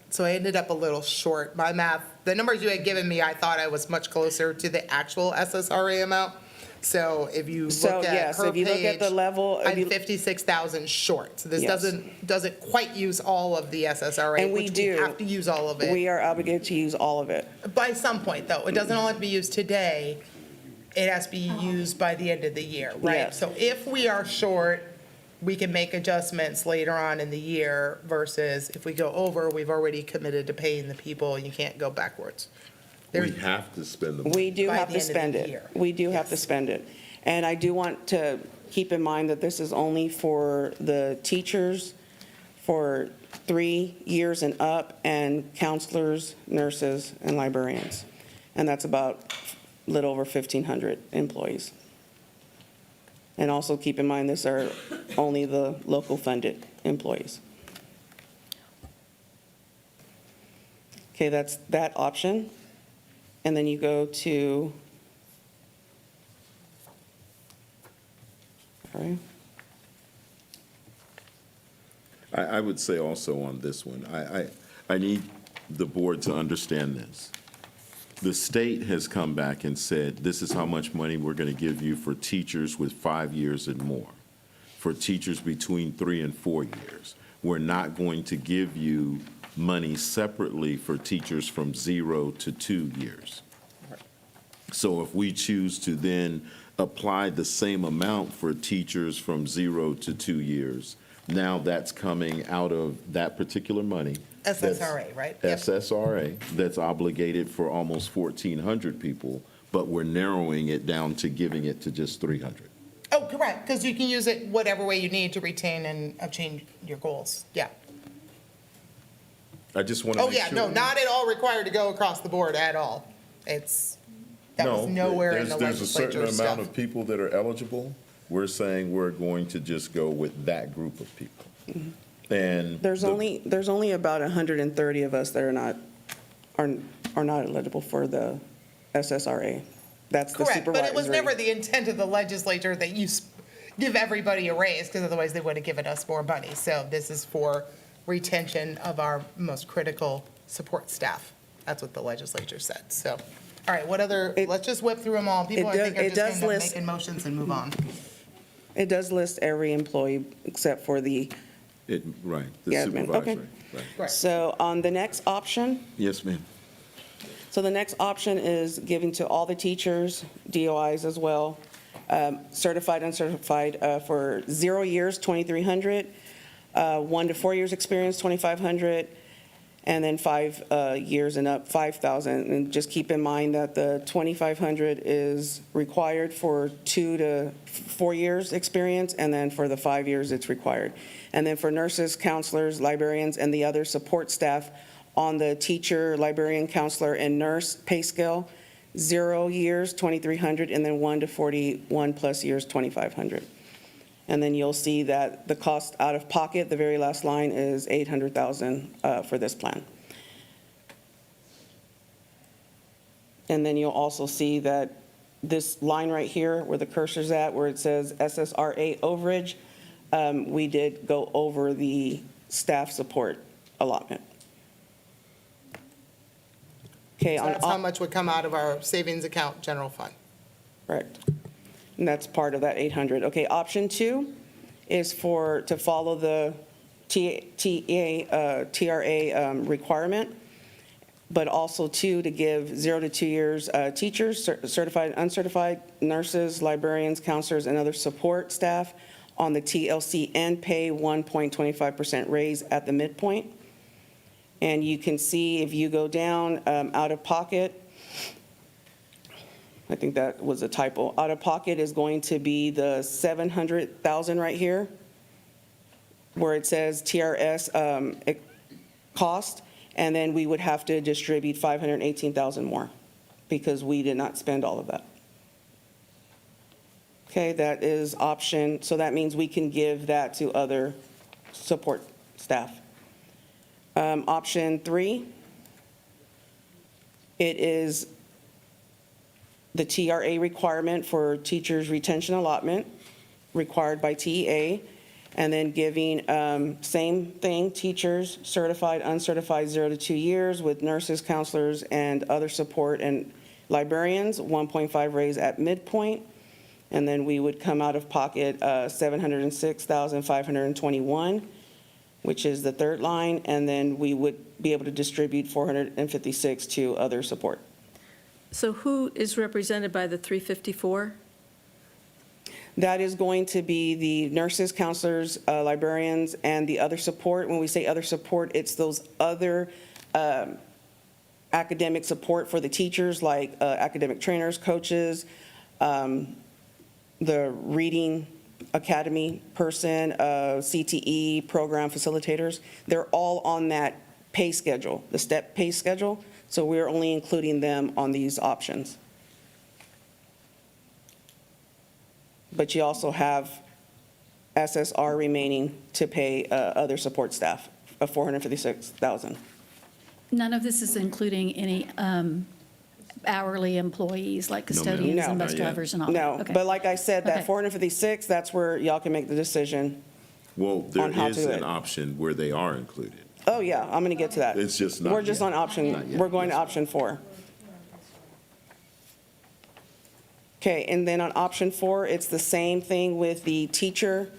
[SPEAKER 1] So I ended up a little short. My math, the numbers you had given me, I thought I was much closer to the actual SSRA amount. So if you
[SPEAKER 4] So,
[SPEAKER 1] look at
[SPEAKER 4] yes,
[SPEAKER 1] her
[SPEAKER 4] if you look at the
[SPEAKER 1] page,
[SPEAKER 4] level, if
[SPEAKER 1] I'm
[SPEAKER 4] you-
[SPEAKER 1] 56,000 short. So this
[SPEAKER 4] Yes.
[SPEAKER 1] doesn't quite use all of the SSRA,
[SPEAKER 4] And we
[SPEAKER 1] which we
[SPEAKER 4] do.
[SPEAKER 1] have to use all of it.
[SPEAKER 4] We are obligated to use all of it.
[SPEAKER 1] By some point, though. It doesn't only have to be used today. It has to be used by the end of the year, right?
[SPEAKER 4] Yes.
[SPEAKER 1] So if we are short, we can make adjustments later on in the year versus if we go over, we've already committed to paying the people, and you can't go backwards.
[SPEAKER 2] We have to spend the money.
[SPEAKER 4] We do
[SPEAKER 1] By
[SPEAKER 4] have
[SPEAKER 1] the
[SPEAKER 4] to
[SPEAKER 1] end of
[SPEAKER 4] spend
[SPEAKER 1] the
[SPEAKER 4] it.
[SPEAKER 1] year.
[SPEAKER 4] We do have to spend it. And I do want to keep in mind that this is only for the teachers for 3 years and up, and counselors, nurses, and librarians. And that's about a little over 1,500 employees. And also keep in mind, these are only the local funded employees. Okay, that's that option. And then you go to SSRA.
[SPEAKER 2] I would say also on this one, I need the board to understand this. The state has come back and said, this is how much money we're going to give you for teachers with 5 years and more, for teachers between 3 and 4 years. We're not going to give you money separately for teachers from 0 to 2 years. So if we choose to then apply the same amount for teachers from 0 to 2 years, now that's coming out of that particular money.
[SPEAKER 1] SSRA, right? Yep.
[SPEAKER 2] SSRA, that's obligated for almost 1,400 people, but we're narrowing it down to giving it to just 300.
[SPEAKER 1] Oh, correct, because you can use it whatever way you need to retain and obtain your goals. Yeah.
[SPEAKER 2] I just want to
[SPEAKER 1] Oh,
[SPEAKER 2] make
[SPEAKER 1] yeah,
[SPEAKER 2] sure.
[SPEAKER 1] no, not at all required to go across the board at all. That was nowhere in the
[SPEAKER 2] There's a certain
[SPEAKER 1] legislature
[SPEAKER 2] amount
[SPEAKER 1] stuff.
[SPEAKER 2] of people that are eligible. We're saying we're going to just go with that group of people. And
[SPEAKER 4] There's only about 130 of us that are not eligible for the SSRA. That's the
[SPEAKER 1] Correct, but it was
[SPEAKER 4] supervisory.
[SPEAKER 1] never the intent of the legislature that you give everybody a raise, because otherwise they would have given us more money. So this is for retention of our most critical support staff. That's what the legislature said. So, all right, what other, let's just whip through them all. People, I think, are just going to end up making motions and move on.
[SPEAKER 4] It does list every employee except for the
[SPEAKER 2] Right, the
[SPEAKER 4] admin. Okay.
[SPEAKER 2] supervisory. Right.
[SPEAKER 4] So on the next option,
[SPEAKER 2] Yes, ma'am.
[SPEAKER 4] so the next option is giving to all the teachers, DOIs as well, certified, uncertified, for 0 years, 2,300, 1 to 4 years experience, 2,500, and then 5 years and up, 5,000. And just keep in mind that the 2,500 is required for 2 to 4 years experience, and then for the 5 years, it's required. And then for nurses, counselors, librarians, and the other support staff on the teacher, librarian, counselor, and nurse pay scale, 0 years, 2,300, and then 1 to 41 plus years, 2,500. And then you'll see that the cost out of pocket, the very last line, is $800,000 for this plan. And then you'll also see that this line right here, where the cursor's at, where it says SSRA overage, we did go over the staff support allotment. Okay.
[SPEAKER 1] So that's how much would come out of our savings account general fund.
[SPEAKER 4] Correct. And that's part of that 800. Okay, option 2 is to follow the TRA requirement, but also to give 0 to 2 years teachers, certified, uncertified, nurses, librarians, counselors, and other support staff on the TLC and pay 1.25% raise at the midpoint. And you can see if you go down out of pocket, I think that was a typo. Out of pocket is going to be the 700,000 right here, where it says TRS cost, and then we would have to distribute 518,000 more because we did not spend all of that. Okay, that is option, so that means we can give that to other support staff. Option 3, it is the TRA requirement for teachers' retention allotment required by TEA, and then giving same thing, teachers, certified, uncertified, 0 to 2 years with nurses, counselors, and other support, and librarians, 1.5 raise at midpoint. And then we would come out of pocket 706,521, which is the third line, and then we would be able to distribute 456 to other support.
[SPEAKER 15] So who is represented by the 354?
[SPEAKER 4] That is going to be the nurses, counselors, librarians, and the other support. When we say other support, it's those other academic support for the teachers, like academic trainers, coaches, the reading academy person, CTE program facilitators. They're all on that pay schedule, the step pay schedule. So we're only including them on these options. But you also have SSR remaining to pay other support staff of $456,000.
[SPEAKER 12] None of this is including any hourly employees like
[SPEAKER 2] ma'am.
[SPEAKER 12] custodians and
[SPEAKER 2] No,
[SPEAKER 12] bus
[SPEAKER 2] not yet.
[SPEAKER 12] drivers and all that?
[SPEAKER 4] No,
[SPEAKER 12] Okay.
[SPEAKER 4] but like I said,
[SPEAKER 12] Okay.
[SPEAKER 4] that 456, that's where y'all can make the decision.
[SPEAKER 2] Well, there
[SPEAKER 4] On how to
[SPEAKER 2] is
[SPEAKER 4] do
[SPEAKER 2] an
[SPEAKER 4] it.
[SPEAKER 2] option where they are included.
[SPEAKER 4] Oh, yeah, I'm going to get to that.
[SPEAKER 2] It's just not
[SPEAKER 4] We're just
[SPEAKER 2] yet.
[SPEAKER 4] on option,
[SPEAKER 2] Not yet.
[SPEAKER 4] we're going to
[SPEAKER 2] Yes,
[SPEAKER 4] option 4. Okay, and then on option 4, it's the same thing with the teacher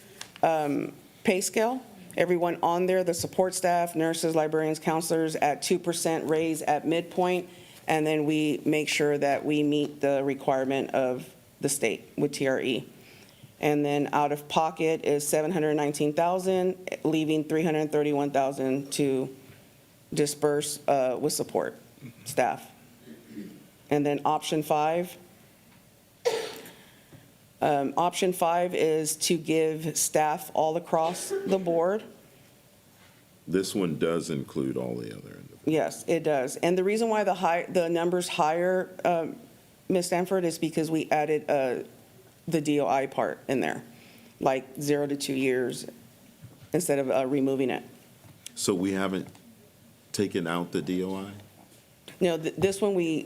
[SPEAKER 4] pay scale. Everyone on there, the support staff, nurses, librarians, counselors, at 2% raise at midpoint, and then we make sure that we meet the requirement of the state with TRE. And then out of pocket is $719,000, leaving $331,000 to disperse with support staff. And then option 5. Option 5 is to give staff all across the board.
[SPEAKER 2] This one does include all the other.
[SPEAKER 4] Yes, it does. And the reason why the number's higher, Ms. Stanford, is because we added the DOI part in there, like 0 to 2 years, instead of removing it.
[SPEAKER 2] So we haven't taken out the DOI?
[SPEAKER 4] No, this one we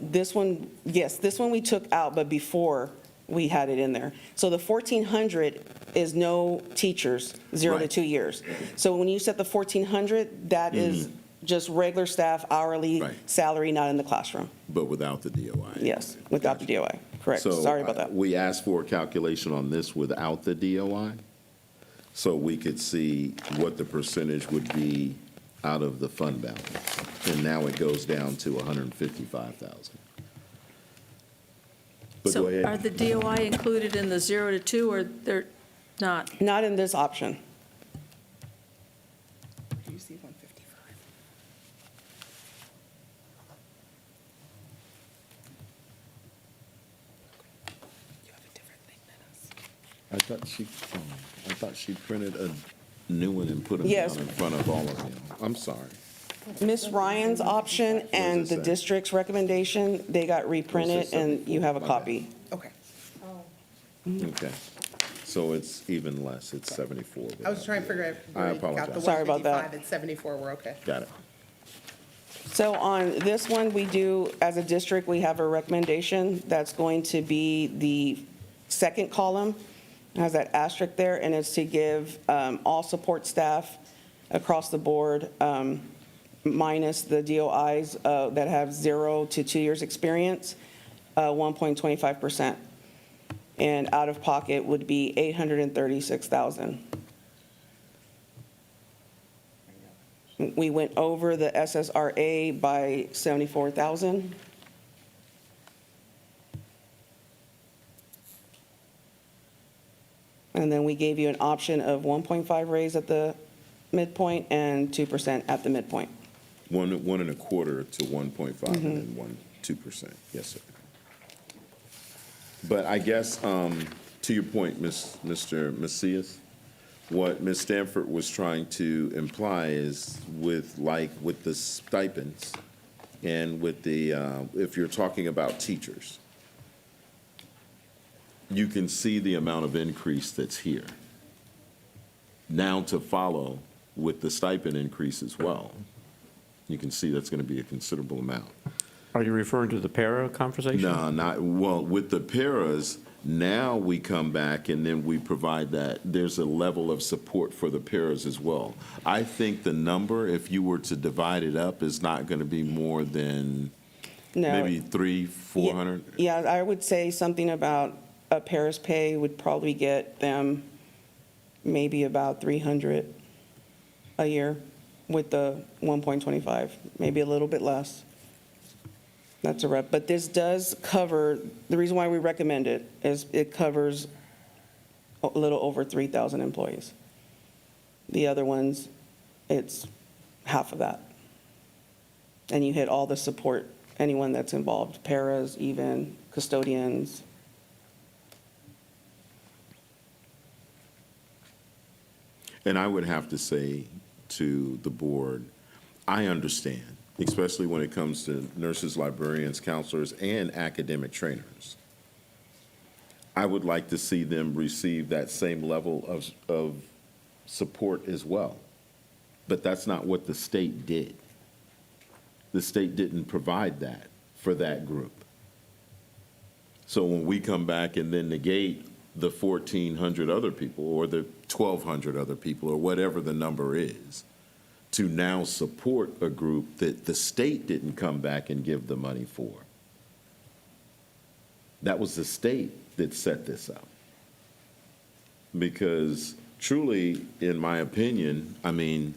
[SPEAKER 4] took out, but before we had it in there. So the 1,400 is no teachers, 0 to
[SPEAKER 2] Right.
[SPEAKER 4] 2 years. So when you set the 1,400, that is just regular staff, hourly
[SPEAKER 2] Right.
[SPEAKER 4] salary, not in the classroom.
[SPEAKER 2] But without the DOI?
[SPEAKER 4] Yes, without the DOI, correct.
[SPEAKER 2] So,
[SPEAKER 4] Sorry about that.
[SPEAKER 2] We asked for a calculation on this without the DOI, so we could see what the percentage would be out of the fund balance. And now it goes down to 155,000. But go
[SPEAKER 15] So
[SPEAKER 2] ahead.
[SPEAKER 15] are the DOI included in the 0 to 2, or they're not?
[SPEAKER 4] Not in this option.
[SPEAKER 5] You see 155. You have a different thing than us.
[SPEAKER 2] I thought she printed a new one and put them
[SPEAKER 4] Yes.
[SPEAKER 2] down in front of all of them. I'm sorry.
[SPEAKER 4] Ms. Ryan's option and
[SPEAKER 2] it
[SPEAKER 4] the
[SPEAKER 2] say?
[SPEAKER 4] district's recommendation, they got reprinted,
[SPEAKER 2] say?
[SPEAKER 4] and you have a copy.
[SPEAKER 1] Okay.
[SPEAKER 2] Okay. So it's even less, it's 74.
[SPEAKER 1] I was trying to figure out.
[SPEAKER 2] I
[SPEAKER 1] where you got
[SPEAKER 2] apologize.
[SPEAKER 1] the
[SPEAKER 4] Sorry about that.
[SPEAKER 1] 155 and 74, we're okay.
[SPEAKER 2] Got it.
[SPEAKER 4] So on this one, we do, as a district, we have a recommendation that's going to be the second column. It has that asterisk there, and it's to give all support staff across the board, minus the DOIs that have 0 to 2 years experience, 1.25%. And out of pocket would be $836,000. We went over the SSRA by 74,000. And then we gave you an option of 1.5 raise at the midpoint and 2% at the midpoint.
[SPEAKER 2] 1.25 to 1.5 and then 2%. Yes, sir. But I guess, to your point, Mr. Macias, what Ms. Stanford was trying to imply is with the stipends and with the, if you're talking about teachers, you can see the amount of increase that's here. Now to follow with the stipend increase as well, you can see that's going to be a considerable amount.
[SPEAKER 7] Are you referring to the para conversation?
[SPEAKER 2] No, not, well, with the paras, now we come back and then we provide that, there's a level of support for the paras as well. I think the number, if you were to divide it up, is not going to be more than
[SPEAKER 4] No.
[SPEAKER 2] maybe 300-400.
[SPEAKER 4] Yeah, I would say something about a Paris pay would probably get them maybe about 300 a year with the 1.25, maybe a little bit less. That's a rep, but this does cover, the reason why we recommend it is it covers a little over 3,000 employees. The other ones, it's half of that. And you hit all the support, anyone that's involved, paras, even custodians.
[SPEAKER 2] And I would have to say to the board, I understand, especially when it comes to nurses, librarians, counselors, and academic trainers. I would like to see them receive that same level of support as well. But that's not what the state did. The state didn't provide that for that group. So when we come back and then negate the 1,400 other people or the 1,200 other people or whatever the number is, to now support a group that the state didn't come back and give the money for. That was the state that set this up. Because truly, in my opinion, I mean,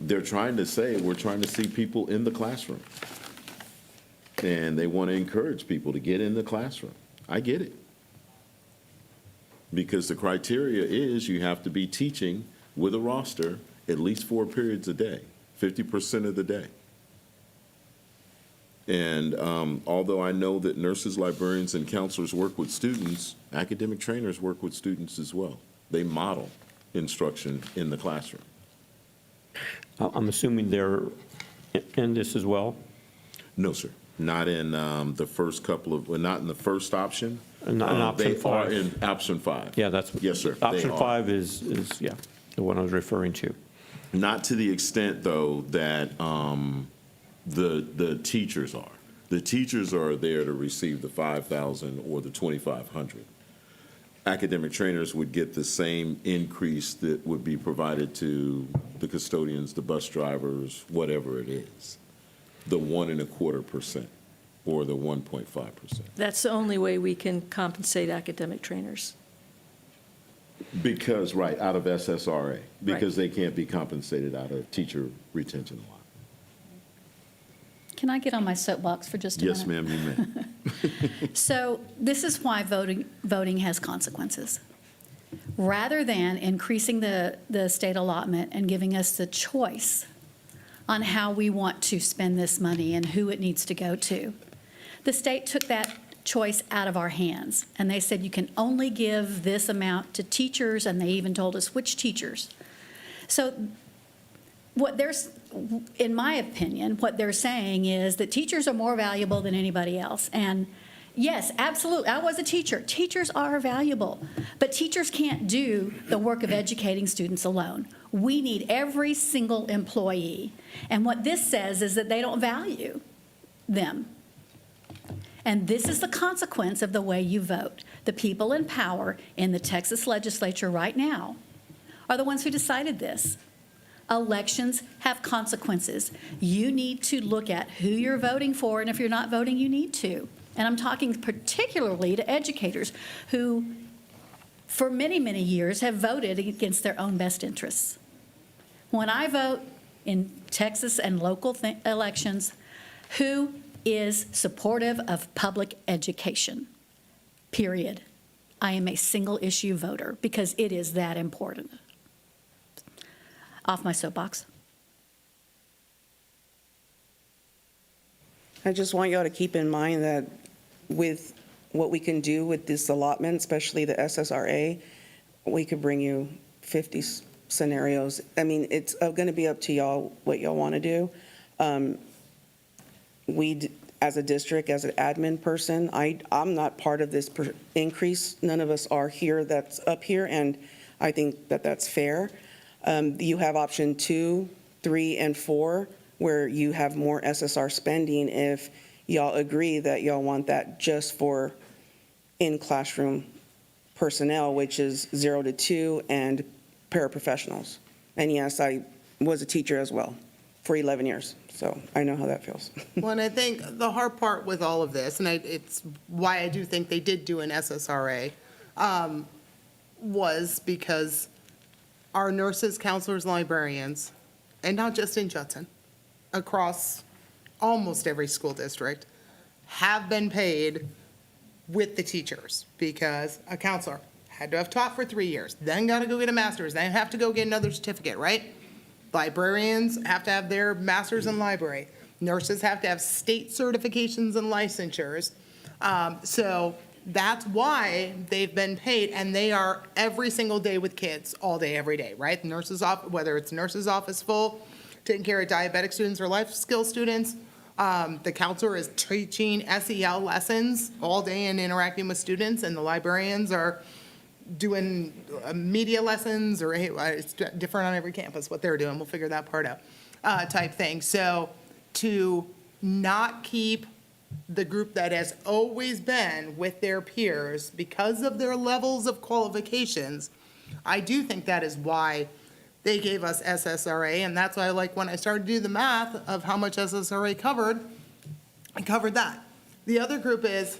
[SPEAKER 2] they're trying to say, we're trying to see people in the classroom. And they want to encourage people to get in the classroom. I get it. Because the criteria is you have to be teaching with a roster at least 4 periods a day, 50% of the day. And although I know that nurses, librarians, and counselors work with students, academic trainers work with students as well. They model instruction in the classroom.
[SPEAKER 7] I'm assuming they're in this as well?
[SPEAKER 2] No, sir. Not in the first couple of, well, not in the first option.
[SPEAKER 7] Not in option
[SPEAKER 2] They
[SPEAKER 7] 5.
[SPEAKER 2] are in option 5.
[SPEAKER 7] Yeah, that's.
[SPEAKER 2] Yes, sir. they
[SPEAKER 7] Option
[SPEAKER 2] are.
[SPEAKER 7] 5 is, yeah, the one I was referring to.
[SPEAKER 2] Not to the extent, though, that the teachers are. The teachers are there to receive the 5,000 or the 2,500. Academic trainers would get the same increase that would be provided to the custodians, the bus drivers, whatever it is, the 1.25% or the 1.5%.
[SPEAKER 15] That's the only way we can compensate academic trainers.
[SPEAKER 2] Because, right, out of SSRA, because they can't be compensated out of teacher retention allowance.
[SPEAKER 12] Can I get on my soapbox for just a minute?
[SPEAKER 2] Yes, ma'am, you may.
[SPEAKER 12] So this is why voting has consequences. Rather than increasing the state allotment and giving us the choice on how we want to spend this money and who it needs to go to, the state took that choice out of our hands. And they said you can only give this amount to teachers, and they even told us which teachers. So in my opinion, what they're saying is that teachers are more valuable than anybody else. And yes, absolutely, I was a teacher. Teachers are valuable, but teachers can't do the work of educating students alone. We need every single employee. And what this says is that they don't value them. And this is the consequence of the way you vote. The people in power in the Texas legislature right now are the ones who decided this. Elections have consequences. You need to look at who you're voting for, and if you're not voting, you need to. And I'm talking particularly to educators who, for many, many years, have voted against their own best interests. When I vote in Texas and local elections, who is supportive of public education? Period. I am a single-issue voter because it is that important. Off my soapbox.
[SPEAKER 4] I just want y'all to keep in mind that with what we can do with this allotment, especially the SSRA, we could bring you 50 scenarios. I mean, it's going to be up to y'all what y'all want to do. We, as a district, as an admin person, I'm not part of this increase. None of us are here that's up here, and I think that that's fair. You have option 2, 3, and 4, where you have more SSR spending if y'all agree that y'all want that just for in-classroom personnel, which is 0 to 2, and paraprofessionals. And yes, I was a teacher as well for 11 years, so I know how that feels.
[SPEAKER 1] Well, and I think the hard part with all of this, and it's why I do think they did do an SSRA, was because our nurses, counselors, librarians, and not just in Judson, across almost every school district, have been paid with the teachers, because a counselor had to have taught for 3 years, then got to go get a master's, then have to go get another certificate, right? Librarians have to have their master's in library. Nurses have to have state certifications and licensures. So that's why they've been paid, and they are every single day with kids, all day, every day, right? The nurse's office, whether it's nurse's office full, taking care of diabetic students or life skill students. The counselor is teaching SEL lessons all day and interacting with students, and the librarians are doing media lessons, or it's different on every campus what they're doing. We'll figure that part out, type thing. So to not keep the group that has always been with their peers because of their levels of qualifications, I do think that is why they gave us SSRA, and that's why, like, when I started to do the math of how much SSRA covered, I covered that. The other group is,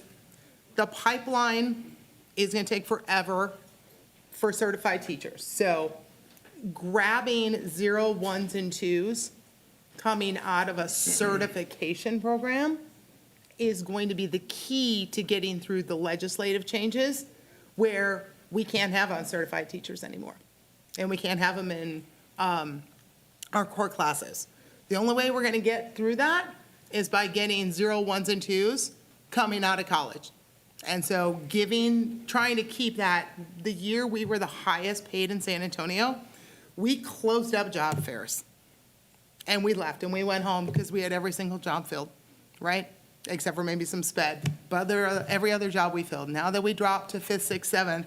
[SPEAKER 1] the pipeline is gonna take forever for certified teachers. So grabbing 0, 1s, and 2s coming out of a certification program is going to be the key to getting through the legislative changes where we can't have uncertified teachers anymore. And we can't have them in our core classes. The only way we're going to get through that is by getting 0, 1s, and 2s coming out of college. And so trying to keep that, the year we were the highest paid in San Antonio, we closed up job fairs. And we left and we went home because we had every single job filled, right? Except for maybe some sped. But every other job we filled. Now that we dropped to 5th, 6th, 7th,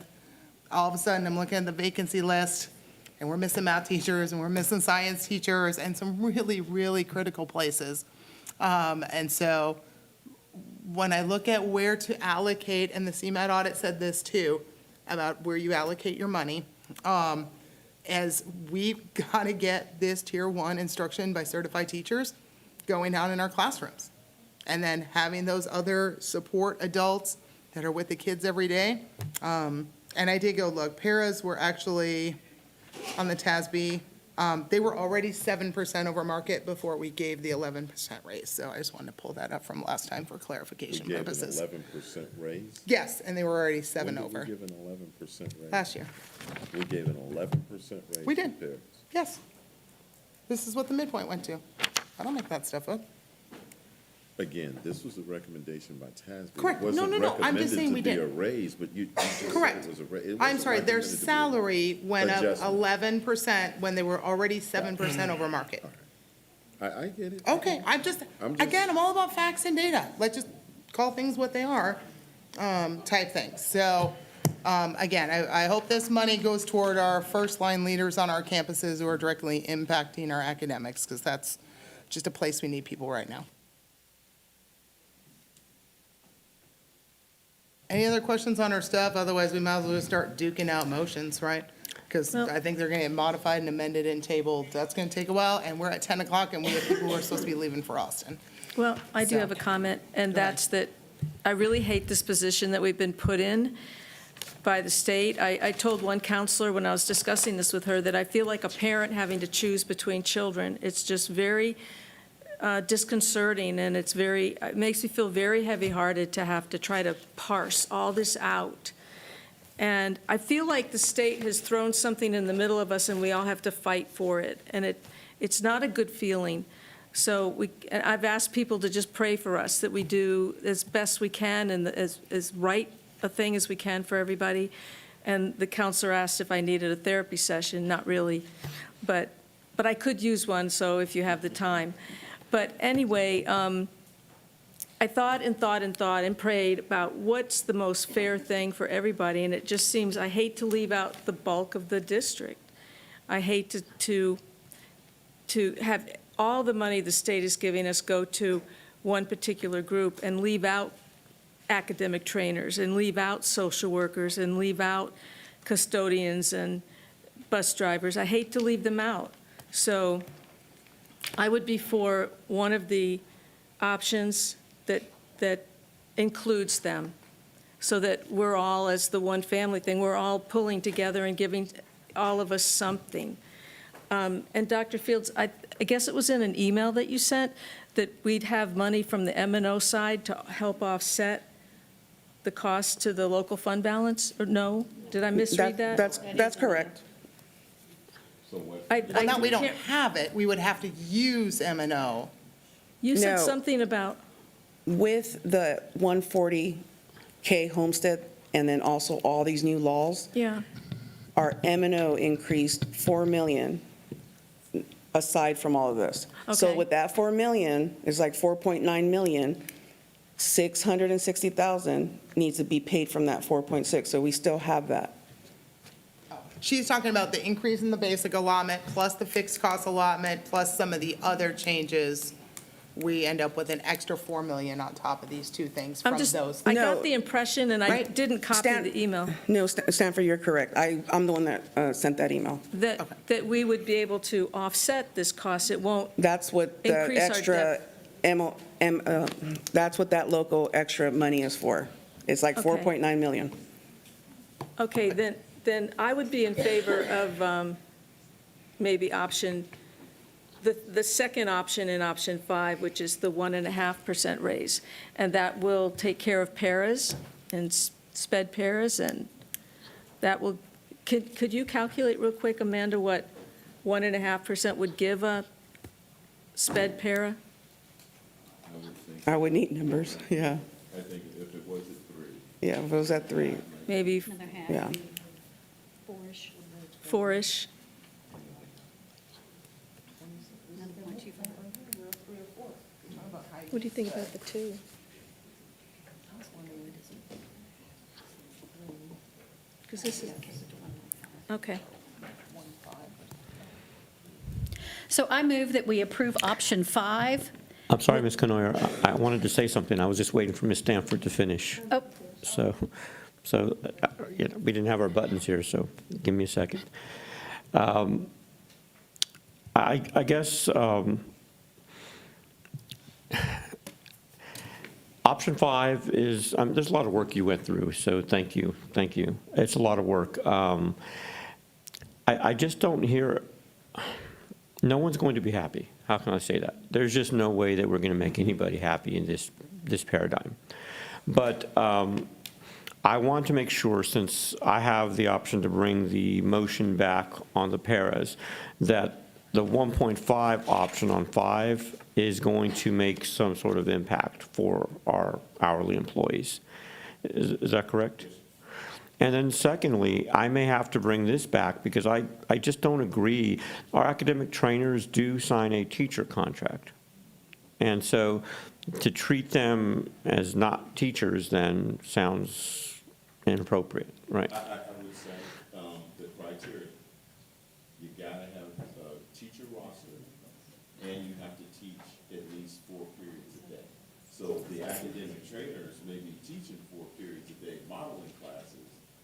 [SPEAKER 1] all of a sudden I'm looking at the vacancy list and we're missing math teachers and we're missing science teachers and some really, really critical places. And so when I look at where to allocate, and the CMAT audit said this too, about where you allocate your money, as we've got to get this tier 1 instruction by certified teachers going out in our classrooms. And then having those other support adults that are with the kids every day. And I did go look, paras were actually on the TASB, they were already 7% over market before we gave the 11% raise. So I just wanted to pull that up from last time for clarification
[SPEAKER 2] We gave
[SPEAKER 1] purposes.
[SPEAKER 2] an 11% raise?
[SPEAKER 1] Yes, and they were already 7
[SPEAKER 2] When
[SPEAKER 1] over.
[SPEAKER 2] did we give an 11% raise?
[SPEAKER 1] Last year.
[SPEAKER 2] We gave an 11% raise?
[SPEAKER 1] We did.
[SPEAKER 2] to paras.
[SPEAKER 1] Yes. This is what the midpoint went to. I don't make that stuff up.
[SPEAKER 2] Again, this was a recommendation by TASB.
[SPEAKER 1] Correct. No,
[SPEAKER 2] It wasn't
[SPEAKER 1] no, no. I'm just saying we
[SPEAKER 2] recommended to
[SPEAKER 1] did.
[SPEAKER 2] be a raise, but you just said
[SPEAKER 1] Correct.
[SPEAKER 2] it was a raise. It
[SPEAKER 1] I'm
[SPEAKER 2] wasn't
[SPEAKER 1] sorry, their
[SPEAKER 2] recommended to be a
[SPEAKER 1] salary went up
[SPEAKER 2] adjustment.
[SPEAKER 1] 11% when they were already 7% over market.
[SPEAKER 2] I get it.
[SPEAKER 1] Okay, again, I'm all about facts and data. Let's just call things what they are, type things. So, again, I hope this money goes toward our first-line leaders on our campuses who are directly impacting our academics, because that's just a place we need people right now. Any other questions on our stuff? Otherwise, we might as well just start duking out motions, right? Because I think they're going to get modified and amended and tabled. That's going to take a while, and we're at 10 o'clock, and we have people who are supposed to be leaving for Austin.
[SPEAKER 15] Well, I do
[SPEAKER 1] So-
[SPEAKER 15] have a comment, and
[SPEAKER 1] Go ahead.
[SPEAKER 15] that's that I really hate this position that we've been put in by the state. I told one counselor when I was discussing this with her that I feel like a parent having to choose between children. It's just very disconcerting, and it makes me feel very heavy-hearted to have to try to parse all this out. And I feel like the state has thrown something in the middle of us, and we all have to fight for it. And it's not a good feeling. So and I've asked people to just pray for us, that we do as best we can and as right a thing as we can for everybody. And the counselor asked if I needed a therapy session. Not really, but I could use one, so if you have the time. But anyway, I thought and prayed about what's the most fair thing for everybody, and it just seems, I hate to leave out the bulk of the district. I hate to have all the money the state is giving us go to one particular group and leave out academic trainers, and leave out social workers, and leave out custodians and bus drivers. I hate to leave them out. So I would be for one of the options that includes them, so that we're all, as the one family thing, we're all pulling together and giving all of us something. And Dr. Fields, I guess it was in an email that you sent that we'd have money from the M&O side to help offset the cost to the local fund balance, or no? Did I misread that?
[SPEAKER 4] That's correct.
[SPEAKER 1] Well, now we don't have it. We would have to use M&O.
[SPEAKER 15] You said
[SPEAKER 4] No.
[SPEAKER 15] something about,
[SPEAKER 4] With the 140K homestead and then also all these new laws,
[SPEAKER 15] yeah.
[SPEAKER 4] our M&O increased 4 million aside from all of this. So
[SPEAKER 15] Okay.
[SPEAKER 4] with that 4 million, it's like 4.9 million, 660,000 needs to be paid from that 4.6, so we still have that.
[SPEAKER 1] She's talking about the increase in the basic allotment, plus the fixed cost allotment, plus some of the other changes we end up with an extra 4 million on top of these two things
[SPEAKER 15] I'm
[SPEAKER 1] from
[SPEAKER 15] just,
[SPEAKER 1] those.
[SPEAKER 15] I
[SPEAKER 4] No.
[SPEAKER 15] got the impression, and I
[SPEAKER 1] Right.
[SPEAKER 15] didn't copy the email,
[SPEAKER 4] No, Stanford, you're correct. I'm the one that sent that email.
[SPEAKER 15] that we would be able to offset this cost. It won't
[SPEAKER 4] That's what the
[SPEAKER 15] increase our
[SPEAKER 4] extra, that's what that local extra money is for. It's like
[SPEAKER 15] Okay.
[SPEAKER 4] 4.9 million.
[SPEAKER 15] Okay, then I would be in favor of maybe the second option in option 5, which is the 1.5% raise. And that will take care of paras and sped paras, and that will, could you calculate real quick, Amanda, what 1.5% would give a sped para?
[SPEAKER 4] I would need numbers, yeah.
[SPEAKER 2] I think if it was at 3.
[SPEAKER 4] Yeah, if it was at 3,
[SPEAKER 15] Maybe
[SPEAKER 4] yeah.
[SPEAKER 15] 4-ish? What do you think about the 2? Because this is, okay.
[SPEAKER 12] So I move that we approve option 5.
[SPEAKER 7] I'm sorry, Ms. Canoyer, I wanted to say something. I was just waiting for Ms. Stanford to finish.
[SPEAKER 12] Oh,
[SPEAKER 7] So, you know, we didn't have our buttons here, so give me a second. I guess option 5 is, there's a lot of work you went through, so thank you. It's a lot of work. I just don't hear, no one's going to be happy. How can I say that? There's just no way that we're going to make anybody happy in this paradigm. But I want to make sure, since I have the option to bring the motion back on the paras, that the 1.5 option on 5 is going to make some sort of impact for our hourly employees. Is that correct? And then secondly, I may have to bring this back because I just don't agree. Our academic trainers do sign a teacher contract. And so to treat them as not teachers then sounds inappropriate, right?
[SPEAKER 2] I would say the criteria, you gotta have a teacher roster, and you have to teach at least 4 periods a day. So the academic trainers may be teaching 4 periods a day modeling classes,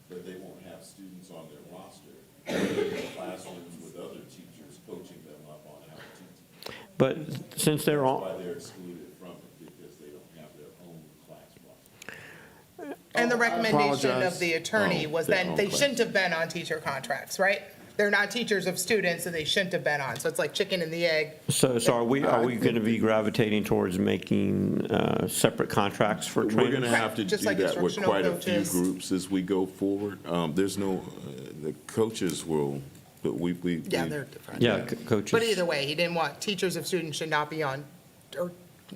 [SPEAKER 2] but they won't have students on their roster. They're in classrooms with other teachers coaching them up on how to teach.
[SPEAKER 7] But since they're
[SPEAKER 2] That's
[SPEAKER 7] all,
[SPEAKER 2] why they're excluded from it, because they don't have their own class roster.
[SPEAKER 1] And the recommendation of
[SPEAKER 2] apologize.
[SPEAKER 1] the attorney was
[SPEAKER 2] their
[SPEAKER 1] then
[SPEAKER 2] own
[SPEAKER 1] they
[SPEAKER 2] class.
[SPEAKER 1] shouldn't have been on teacher contracts, right? They're not teachers of students, and they shouldn't have been on. So it's like chicken and the egg.
[SPEAKER 7] so are we going to be gravitating towards making separate contracts for
[SPEAKER 2] We're
[SPEAKER 7] trainers?
[SPEAKER 2] going to have to do
[SPEAKER 1] Just like
[SPEAKER 2] that with
[SPEAKER 1] instructional
[SPEAKER 2] quite a few
[SPEAKER 1] coaches.
[SPEAKER 2] groups as we go forward. There's no, the coaches will, but we.
[SPEAKER 1] Yeah, they're different.
[SPEAKER 7] Yeah, coaches.
[SPEAKER 1] But either way, he didn't want, teachers of students should not be on, or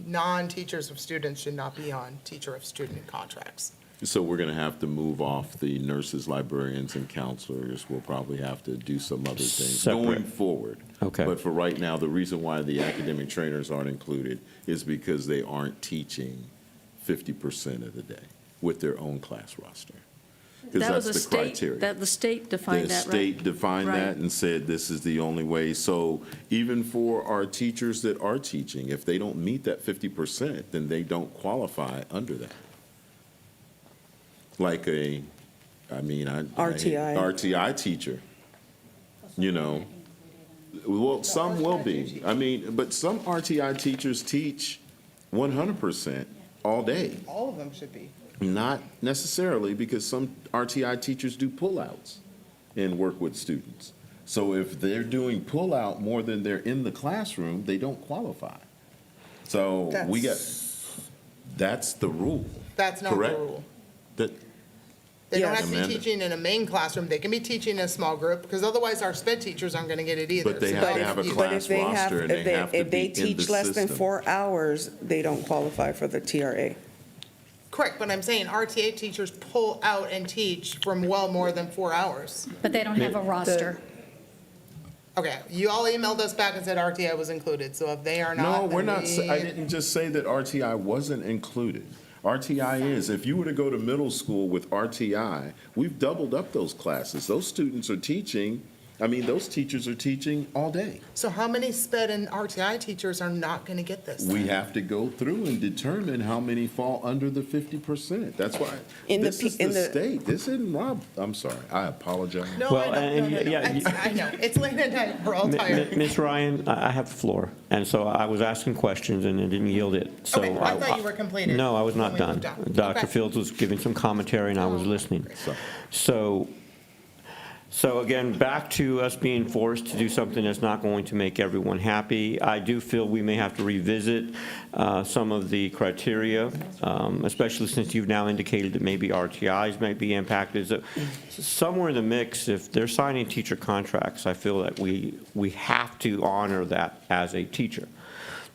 [SPEAKER 1] non-teachers of students should not be on teacher of student contracts.
[SPEAKER 2] So we're going to have to move off the nurses, librarians, and counselors. We'll probably have to do some other things
[SPEAKER 7] Separate.
[SPEAKER 2] going forward.
[SPEAKER 7] Okay.
[SPEAKER 2] But for right now, the reason why the academic trainers aren't included is because they aren't teaching 50% of the day with their own class roster. Because
[SPEAKER 15] That was
[SPEAKER 2] that's
[SPEAKER 15] a
[SPEAKER 2] the
[SPEAKER 15] state,
[SPEAKER 2] criteria.
[SPEAKER 15] that the state defined
[SPEAKER 2] The
[SPEAKER 15] that, right?
[SPEAKER 2] state defined
[SPEAKER 15] Right.
[SPEAKER 2] that and said this is the only way. So even for our teachers that are teaching, if they don't meet that 50%, then they don't qualify under that. Like RTI teacher, you know. Well, some will be. But some RTI teachers teach 100% all day.
[SPEAKER 1] All of them should be.
[SPEAKER 2] Not necessarily, because some RTI teachers do pullouts and work with students. So if they're doing pullout more than they're in the classroom, they don't qualify. So that's the rule.
[SPEAKER 1] That's not the
[SPEAKER 2] correct?
[SPEAKER 1] rule.
[SPEAKER 2] That,
[SPEAKER 1] They don't have to be
[SPEAKER 2] Amanda.
[SPEAKER 1] teaching in a main classroom. They can be teaching in a small group, because otherwise our sped teachers aren't going to get it either.
[SPEAKER 2] But they
[SPEAKER 1] So
[SPEAKER 2] have to
[SPEAKER 1] if
[SPEAKER 2] have a
[SPEAKER 1] you-
[SPEAKER 4] But
[SPEAKER 2] class
[SPEAKER 4] if they have,
[SPEAKER 2] roster and they have to
[SPEAKER 4] if they
[SPEAKER 2] be in the
[SPEAKER 4] teach less than
[SPEAKER 2] system.
[SPEAKER 4] 4 hours, they don't qualify for the TRA.
[SPEAKER 1] Correct, but I'm saying RTA teachers pull out and teach from well more than 4 hours.
[SPEAKER 12] but they don't have a roster.
[SPEAKER 1] Okay, you all emailed us back and said RTI was included, so if they are not,
[SPEAKER 2] No, we're
[SPEAKER 1] then
[SPEAKER 2] not,
[SPEAKER 1] we-
[SPEAKER 2] I didn't just say that RTI wasn't included. RTI is. If you were to go to middle school with RTI, we've doubled up those classes. Those students are teaching I mean, those teachers are teaching all day.
[SPEAKER 1] So how many SPED and RTI teachers are not going to get this?
[SPEAKER 2] We have to go through and determine how many fall under the 50%. That's why, this is the state. This isn't Rob, I'm sorry, I apologize.
[SPEAKER 1] No,
[SPEAKER 7] Well,
[SPEAKER 1] I know,
[SPEAKER 7] and
[SPEAKER 1] no.
[SPEAKER 7] yeah,
[SPEAKER 1] I know, it's late at night, we're all tired.
[SPEAKER 7] Ms. Ryan, I have the floor, and so I was asking questions and it didn't yield it. So
[SPEAKER 1] Okay, I thought you were completed.
[SPEAKER 7] No, I was not
[SPEAKER 1] when we
[SPEAKER 7] done.
[SPEAKER 1] moved on.
[SPEAKER 7] Dr.
[SPEAKER 1] Okay.
[SPEAKER 7] Fields was giving some commentary and I was listening. So again, back to us being forced to do something that's not going to make everyone happy. I do feel we may have to revisit some of the criteria, especially since you've now indicated that maybe RTIs might be impacted. So somewhere in the mix, if they're signing teacher contracts, I feel that we have to honor that as a teacher.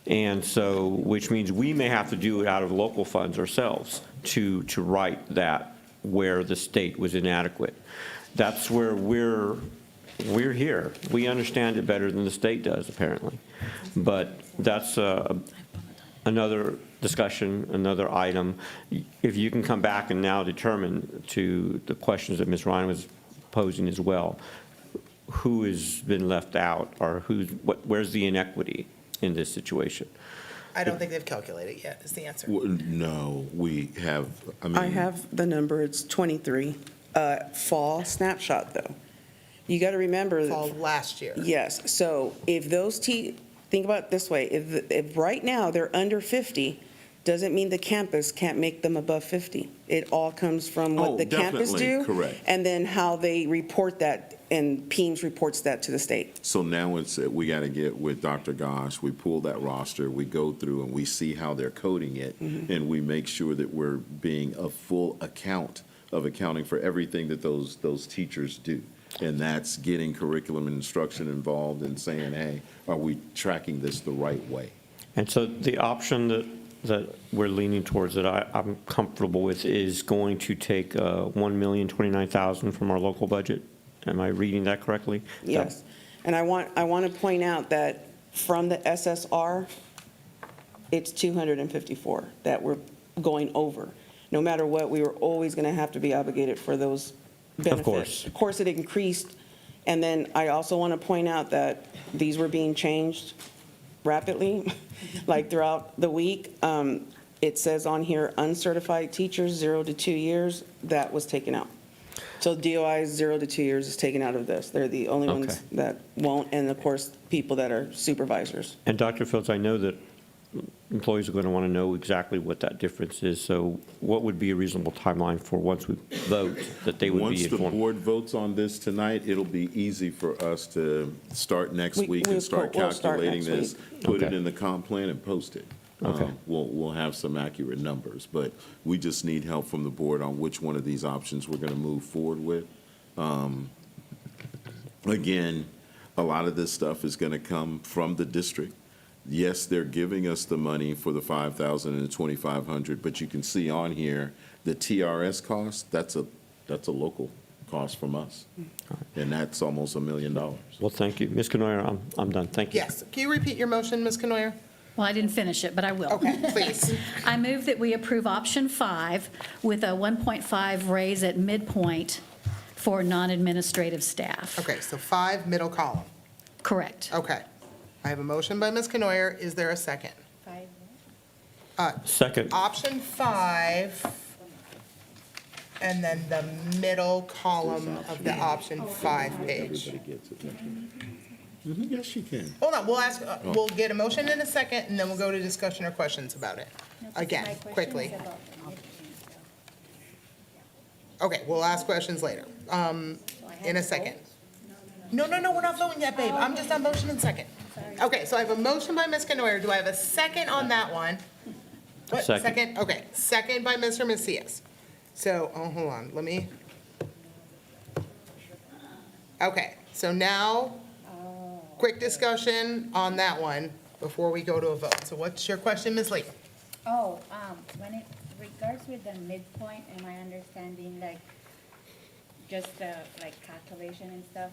[SPEAKER 7] And so, which means we may have to do it out of local funds ourselves to write that where the state was inadequate. That's where we're here. We understand it better than the state does, apparently. But that's another discussion, another item. If you can come back and now determine to the questions that Ms. Ryan was posing as well, who has been left out or where's the inequity in this situation?
[SPEAKER 1] I don't think they've calculated yet, is the answer.
[SPEAKER 2] No, we have,
[SPEAKER 4] I have the number, it's 23. Fall snapshot, though. You got to remember.
[SPEAKER 1] Fall last year.
[SPEAKER 4] Yes, so if those think about it this way, if right now they're under 50, doesn't mean the campus can't make them above 50. It all comes from what the campus do.
[SPEAKER 2] Definitely, correct.
[SPEAKER 4] And then how they report that, and PEAMS reports that to the state.
[SPEAKER 2] So now we got to get with Dr. Gosh, we pull that roster, we go through and we see how they're coding it, and we make sure that we're being a full account of accounting for everything that those teachers do. And that's getting curriculum and instruction involved and saying, hey, are we tracking this the right way?
[SPEAKER 7] And so the option that we're leaning towards that I'm comfortable with is going to take $1,029,000 from our local budget. Am I reading that correctly?
[SPEAKER 4] Yes, and I want to point out that from the SSR, it's 254 that we're going over. No matter what, we were always going to have to be obligated for those benefits. Of course, it increased. And then I also want to point out that these were being changed rapidly, like throughout the week. It says on here, uncertified teachers, 0 to 2 years, that was taken out. So DOI 0 to 2 years is taken out of this. They're the only ones that won't, and of course, people that are supervisors.
[SPEAKER 7] And Dr. Fields, I know that employees are going to want to know exactly what that difference is. So what would be a reasonable timeline for once we vote that they would be
[SPEAKER 2] Once
[SPEAKER 7] informed?
[SPEAKER 2] the board votes on this tonight, it'll be easy for us to start next week and start
[SPEAKER 4] we'll start
[SPEAKER 2] calculating
[SPEAKER 4] next
[SPEAKER 2] this, put it
[SPEAKER 7] Okay.
[SPEAKER 2] in the comp plan and post it.
[SPEAKER 7] Okay.
[SPEAKER 2] We'll have some accurate numbers, but we just need help from the board on which one of these options we're going to move forward with. Again, a lot of this stuff is going to come from the district. Yes, they're giving us the money for the 5,000 and the 2,500, but you can see on here, the TRS cost, that's a local cost from us. And that's almost $1 million.
[SPEAKER 7] Well, thank you. Ms. Canoyer, I'm done. Thank you.
[SPEAKER 1] Yes, can you repeat your motion, Ms. Canoyer?
[SPEAKER 12] Well, I didn't finish it, but I will.
[SPEAKER 1] Okay, please.
[SPEAKER 12] I move that we approve option 5 with a 1.5 raise at midpoint for non-administrative staff.
[SPEAKER 1] Okay, so 5, middle column.
[SPEAKER 12] Correct.
[SPEAKER 1] Okay. I have a motion by Ms. Canoyer. Is there a second?
[SPEAKER 7] Second.
[SPEAKER 1] Option 5, and then the middle column of the option 5 page.
[SPEAKER 2] Everybody gets it. Yes, you can.
[SPEAKER 1] Hold on, we'll get a motion in a second, and then we'll go to discussion or questions about it. Again, quickly. Okay, we'll ask questions later, in a second. No, we're not voting yet, babe. I'm just on motion and second. Okay, so I have a motion by Ms. Canoyer. Do I have a second on that one? What,
[SPEAKER 7] Second.
[SPEAKER 1] Okay, second by Mr. Macias. So, hold on, let me. Okay, so now, quick discussion on that one before we go to a vote. So what's your question, Ms. Lee?
[SPEAKER 14] When it regards with the midpoint, am I understanding like just the like calculation and stuff?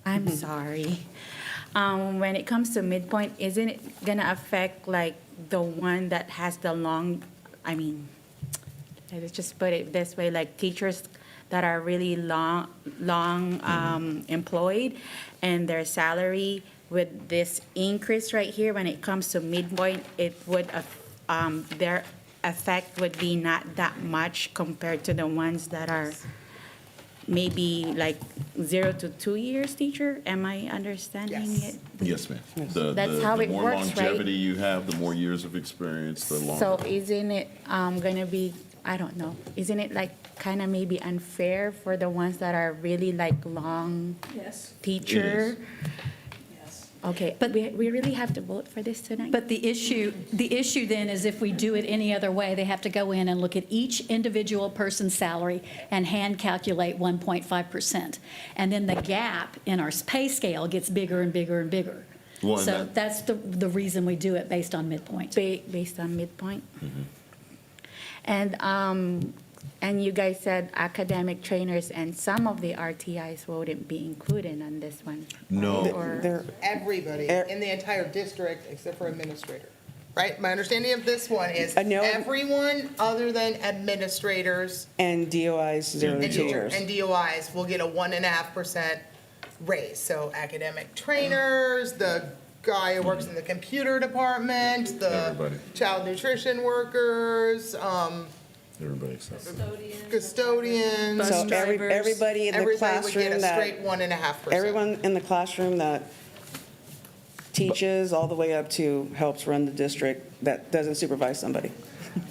[SPEAKER 14] I'm sorry. When it comes to midpoint, isn't it gonna affect like the one that has the long, let's just put it this way, like teachers that are really long employed, and their salary with this increase right here, when it comes to midpoint, it would, their effect would be not that much compared to the ones that are maybe like 0 to 2 years teacher. Am I understanding it?
[SPEAKER 2] Yes, ma'am.
[SPEAKER 14] That's how it works, right?
[SPEAKER 2] The more longevity you have, the more years of experience, the longer.
[SPEAKER 14] So isn't it gonna be, I don't know, isn't it like kind of maybe unfair for the ones that are really like long
[SPEAKER 15] Yes.
[SPEAKER 14] teacher?
[SPEAKER 2] It
[SPEAKER 14] Okay, but we really have to vote for this tonight?
[SPEAKER 12] But the issue then is if we do it any other way, they have to go in and look at each individual person's salary and hand calculate 1.5%. And then the gap in our pay scale gets bigger and bigger and bigger.
[SPEAKER 2] Well, and
[SPEAKER 12] So that's the reason we do it based on midpoint.
[SPEAKER 14] Based on midpoint? And you guys said academic trainers and some of the RTIs wouldn't be included on this one?
[SPEAKER 2] No.
[SPEAKER 14] Or-
[SPEAKER 1] Everybody in the entire district except for administrator, right? My understanding of this one is everyone other than administrators
[SPEAKER 4] And DOIs, 0 to 2 years.
[SPEAKER 1] and DOIs will get a 1.5% raise. So academic trainers, the guy who works in the computer department, the
[SPEAKER 2] Everybody.
[SPEAKER 1] child nutrition workers,
[SPEAKER 2] Everybody except.
[SPEAKER 1] custodians.
[SPEAKER 4] So everybody in the
[SPEAKER 1] Everybody would get
[SPEAKER 4] classroom
[SPEAKER 1] a
[SPEAKER 4] that,
[SPEAKER 1] straight 1.5%.
[SPEAKER 4] everyone in the classroom that teaches all the way up to helps run the district, that doesn't supervise somebody.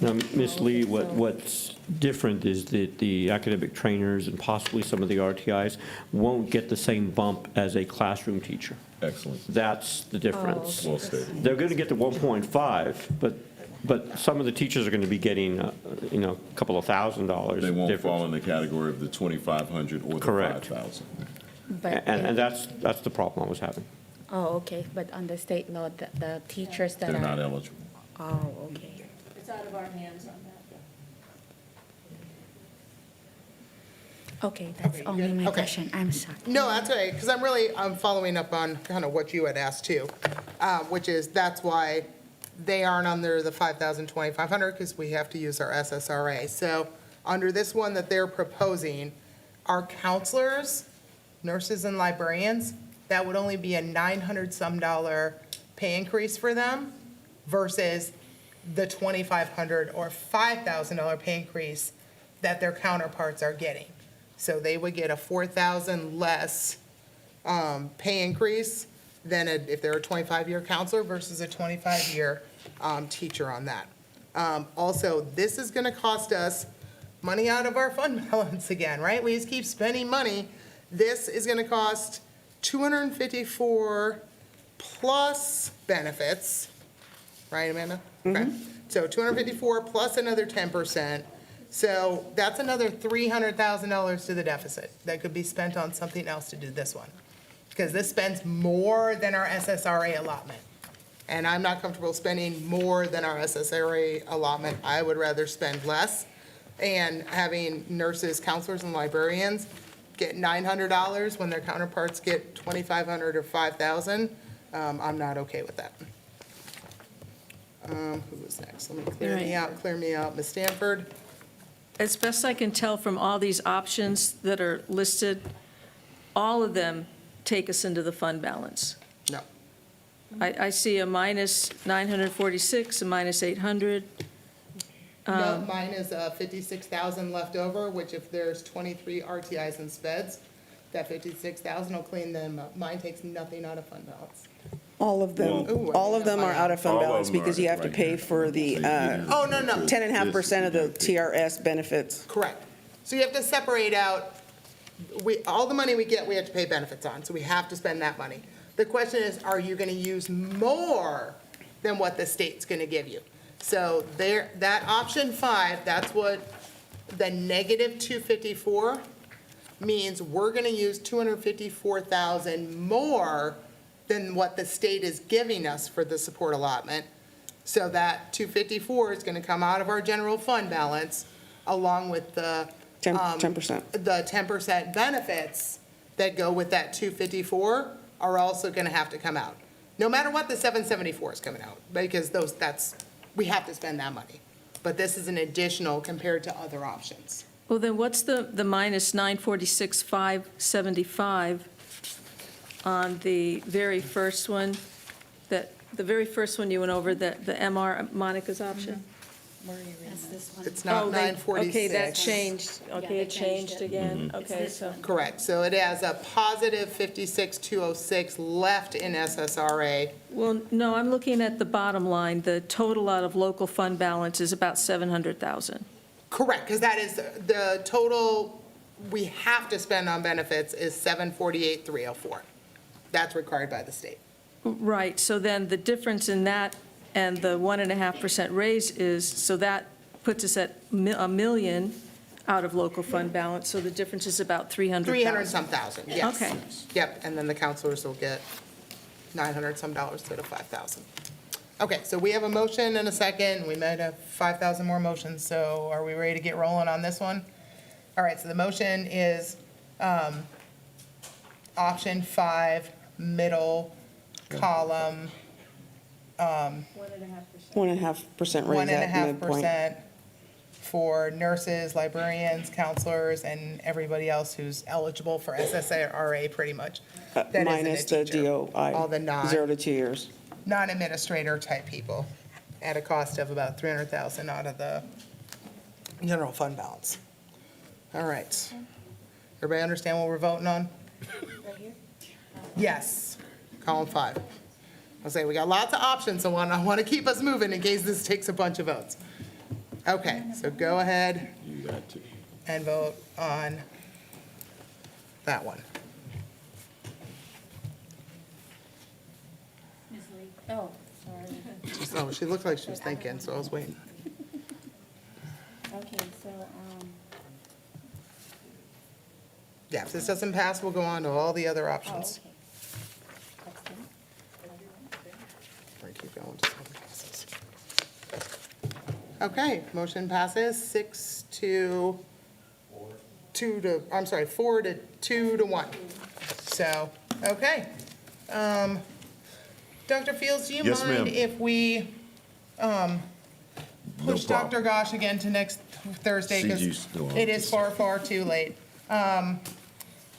[SPEAKER 7] Now, Ms. Lee, what's different is that the academic trainers and possibly some of the RTIs won't get the same bump as a classroom teacher.
[SPEAKER 2] Excellent.
[SPEAKER 7] That's the difference.
[SPEAKER 2] Well stated.
[SPEAKER 7] They're going to get the 1.5, but some of the teachers are going to be getting, a couple of $1,000.
[SPEAKER 2] They won't
[SPEAKER 7] difference.
[SPEAKER 2] fall in the category of the 2,500 or the
[SPEAKER 7] Correct.
[SPEAKER 2] 5,000.
[SPEAKER 14] But
[SPEAKER 7] And that's the problem I was having.
[SPEAKER 14] Oh, okay, but on the state law, the teachers that are.
[SPEAKER 2] They're not eligible.
[SPEAKER 14] Oh, okay.
[SPEAKER 15] It's out of our hands on that.
[SPEAKER 14] Okay, that's only my
[SPEAKER 1] Okay.
[SPEAKER 14] question. I'm sorry.
[SPEAKER 1] No, that's all right, because I'm following up on kind of what you had asked too, which is, that's why they aren't under the 5,000, 2,500, because we have to use our SSRA. So under this one that they're proposing, our counselors, nurses and librarians, that would only be a $900-some pay increase for them versus the $2,500 or $5,000 pay increase that their counterparts are getting. So they would get a $4,000 less pay increase than if they're a 25-year counselor versus a 25-year teacher on that. Also, this is going to cost us money out of our fund balance again, right? We just keep spending money. This is going to cost $254 plus benefits, right, Amanda? Okay. So $254 plus another 10%. So that's another $300,000 to the deficit that could be spent on something else to do this one. Because this spends more than our SSRA allotment. And I'm not comfortable spending more than our SSRA allotment. I would rather spend less. And having nurses, counselors, and librarians get $900 when their counterparts get $2,500 or $5,000, I'm not okay with that. Who was next? Let me clear me out. Ms. Stanford?
[SPEAKER 15] As best I can tell from all these options that are listed, all of them take us into the fund balance.
[SPEAKER 1] No.
[SPEAKER 15] I see a minus 946, a minus 800.
[SPEAKER 1] No, mine is 56,000 left over, which if there's 23 RTIs and speds, that 56,000 will clean them up. Mine takes nothing out of fund balance.
[SPEAKER 4] All of them,
[SPEAKER 1] Well-
[SPEAKER 4] all of them are out of fund
[SPEAKER 2] All of
[SPEAKER 4] balance
[SPEAKER 2] them
[SPEAKER 4] because
[SPEAKER 2] are,
[SPEAKER 4] you have to
[SPEAKER 2] right.
[SPEAKER 4] pay for the
[SPEAKER 1] Oh, no, no.
[SPEAKER 4] 10.5% of the TRS benefits.
[SPEAKER 1] Correct. So you have to separate out, all the money we get, we have to pay benefits on, so we have to spend that money. The question is, are you going to use more than what the state's going to give you? So there, that option 5, that's what the negative 254 means. We're going to use 254,000 more than what the state is giving us for the support allotment. So that 254 is going to come out of our general fund balance, along with the
[SPEAKER 4] 10%.
[SPEAKER 1] the 10% benefits that go with that 254 are also going to have to come out. No matter what, the 774 is coming out, because we have to spend that money. But this is an additional compared to other options.
[SPEAKER 15] Well, then what's the minus 946,575 on the very first one? The very first one you went over, the MR, Monica's option?
[SPEAKER 1] It's
[SPEAKER 15] Oh,
[SPEAKER 1] not
[SPEAKER 15] they-
[SPEAKER 1] 946.
[SPEAKER 15] Okay, that changed.
[SPEAKER 12] Yeah,
[SPEAKER 15] Okay,
[SPEAKER 12] they
[SPEAKER 15] it changed
[SPEAKER 12] changed it.
[SPEAKER 15] again.
[SPEAKER 1] Mm-hmm.
[SPEAKER 15] Okay, so.
[SPEAKER 1] Correct. So it has a positive 56,206 left in SSRA.
[SPEAKER 15] Well, no, I'm looking at the bottom line. The total out of local fund balance is about 700,000.
[SPEAKER 1] Correct, because that is, the total we have to spend on benefits is 748,304. That's required by the state.
[SPEAKER 15] Right, so then the difference in that and the 1.5% raise is, so that puts us at a million out of local fund balance, so the difference is about 300,000.
[SPEAKER 1] 300-some thousand, yes.
[SPEAKER 15] Okay.
[SPEAKER 1] Yep, and then the counselors will get 900-some dollars to the 5,000. Okay, so we have a motion and a second. We might have 5,000 more motions, so are we ready to get rolling on this one? All right, so the motion is option 5, middle column,
[SPEAKER 4] 1.5% raise at midpoint.
[SPEAKER 1] 1.5% for nurses, librarians, counselors, and everybody else who's eligible for SSRA pretty much. That isn't a
[SPEAKER 4] Minus the
[SPEAKER 1] teacher. All the
[SPEAKER 4] DOI, 0 to 2 years.
[SPEAKER 1] non-administrator type people at a cost of about 300,000 out of the general fund balance. All right. Everybody understand what we're voting on? Yes, column 5. I'll say we got lots of options, so I want to keep us moving in case this takes a bunch of votes. Okay, so go ahead
[SPEAKER 2] You got to.
[SPEAKER 1] and vote on that one.
[SPEAKER 14] Oh, sorry.
[SPEAKER 1] Oh, she looked like she was thinking, so I was waiting.
[SPEAKER 14] Okay, so,
[SPEAKER 1] Yeah, if this doesn't pass, we'll go on to all the other
[SPEAKER 14] oh,
[SPEAKER 1] options.
[SPEAKER 14] okay. That's good.
[SPEAKER 1] Or keep going till it passes. Okay, motion passes 4 to 2 to 1. So, okay. Dr. Fields, do you
[SPEAKER 2] Yes, ma'am.
[SPEAKER 1] mind if we push
[SPEAKER 2] problem.
[SPEAKER 1] Dr. Gosh again to next Thursday? Because
[SPEAKER 2] CG's still on.
[SPEAKER 1] it is far, far too late.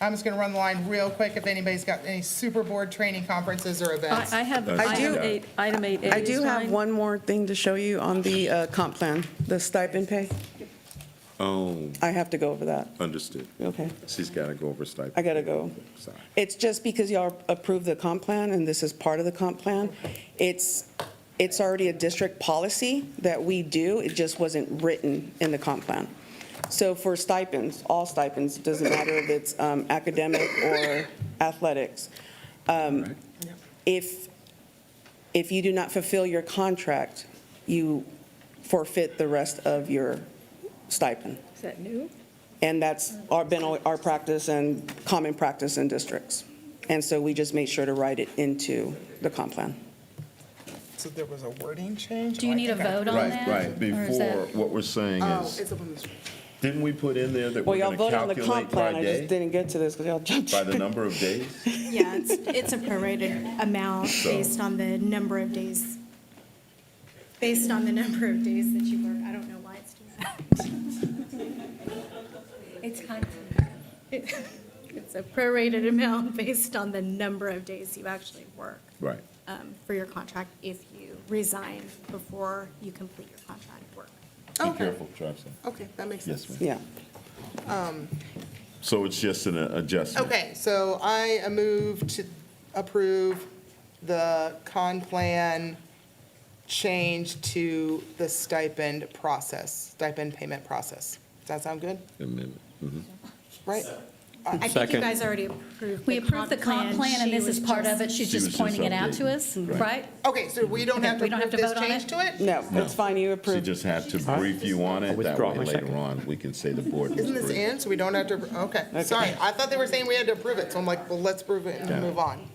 [SPEAKER 1] I'm just going to run the line real quick if anybody's got any super board training conferences or events.
[SPEAKER 15] I have
[SPEAKER 2] I do-
[SPEAKER 15] item 8A.
[SPEAKER 4] I do
[SPEAKER 15] is
[SPEAKER 4] have
[SPEAKER 15] fine.
[SPEAKER 4] one more thing to show you on the comp plan, the stipend pay.
[SPEAKER 2] Oh,
[SPEAKER 4] I have to go over that.
[SPEAKER 2] understood.
[SPEAKER 4] Okay.
[SPEAKER 2] She's got to go over stipend.
[SPEAKER 4] I gotta go.
[SPEAKER 2] Sorry.
[SPEAKER 4] It's just because y'all approved the comp plan, and this is part of the comp plan. It's already a district policy that we do, it just wasn't written in the comp plan. So for stipends, all stipends, doesn't matter if it's academic or athletics. If you do not fulfill your contract, you forfeit the rest of your stipend.
[SPEAKER 15] Is that new?
[SPEAKER 4] And that's been our practice and common practice in districts. And so we just made sure to write it into the comp plan.
[SPEAKER 1] So there was a wording change?
[SPEAKER 12] Do you need a vote on
[SPEAKER 2] Right,
[SPEAKER 12] that?
[SPEAKER 2] right.
[SPEAKER 12] Or is
[SPEAKER 2] Before,
[SPEAKER 12] that-
[SPEAKER 2] what we're saying
[SPEAKER 1] Oh,
[SPEAKER 2] is,
[SPEAKER 1] it's up on the screen.
[SPEAKER 2] didn't we put in there that
[SPEAKER 4] Well,
[SPEAKER 2] we're
[SPEAKER 4] y'all
[SPEAKER 2] going to
[SPEAKER 4] voted on the
[SPEAKER 2] calculate
[SPEAKER 4] comp plan,
[SPEAKER 2] by
[SPEAKER 4] I just
[SPEAKER 2] day?
[SPEAKER 4] didn't get to this because y'all jumped.
[SPEAKER 2] By the number of days?
[SPEAKER 18] Yeah, it's a prorated amount
[SPEAKER 2] So-
[SPEAKER 18] based on the number of days. Based on the number of days that you work. I don't know why it's doing that.
[SPEAKER 14] It's constant.
[SPEAKER 18] It's a prorated amount based on the number of days you actually work
[SPEAKER 2] Right.
[SPEAKER 18] for your contract if you resign before you complete your contract work.
[SPEAKER 2] Be
[SPEAKER 1] Okay.
[SPEAKER 2] careful, Travis.
[SPEAKER 1] Okay, that makes sense.
[SPEAKER 2] Yes, ma'am.
[SPEAKER 4] Yeah.
[SPEAKER 2] So it's just an adjustment?
[SPEAKER 1] Okay, so I move to approve the con plan change to the stipend process, stipend payment process. Does that sound good?
[SPEAKER 2] Amendment. Mhm.
[SPEAKER 1] Right?
[SPEAKER 18] I think you
[SPEAKER 7] Second.
[SPEAKER 18] guys already approved
[SPEAKER 12] We approved the comp plan, and
[SPEAKER 18] She
[SPEAKER 12] this is
[SPEAKER 18] was
[SPEAKER 12] part of
[SPEAKER 18] just-
[SPEAKER 12] it. She's
[SPEAKER 2] She was
[SPEAKER 12] just
[SPEAKER 2] just
[SPEAKER 12] pointing it out to
[SPEAKER 2] updating.
[SPEAKER 12] us, right?
[SPEAKER 1] Okay, so we don't
[SPEAKER 12] Okay,
[SPEAKER 1] have to
[SPEAKER 12] we don't have
[SPEAKER 1] approve
[SPEAKER 12] to
[SPEAKER 1] this
[SPEAKER 12] vote on
[SPEAKER 1] change
[SPEAKER 12] it?
[SPEAKER 1] to it?
[SPEAKER 4] No, it's fine, you
[SPEAKER 2] She
[SPEAKER 4] approved.
[SPEAKER 2] just had to brief you on it. That
[SPEAKER 7] withdraw
[SPEAKER 2] way
[SPEAKER 7] my
[SPEAKER 2] later
[SPEAKER 7] second.
[SPEAKER 2] on, we can say the board was
[SPEAKER 1] Isn't this
[SPEAKER 2] briefed.
[SPEAKER 1] in, so we don't have to, okay, sorry. I thought they were saying we had to approve it, so I'm like, well, let's prove it
[SPEAKER 2] Yeah.
[SPEAKER 1] and move on.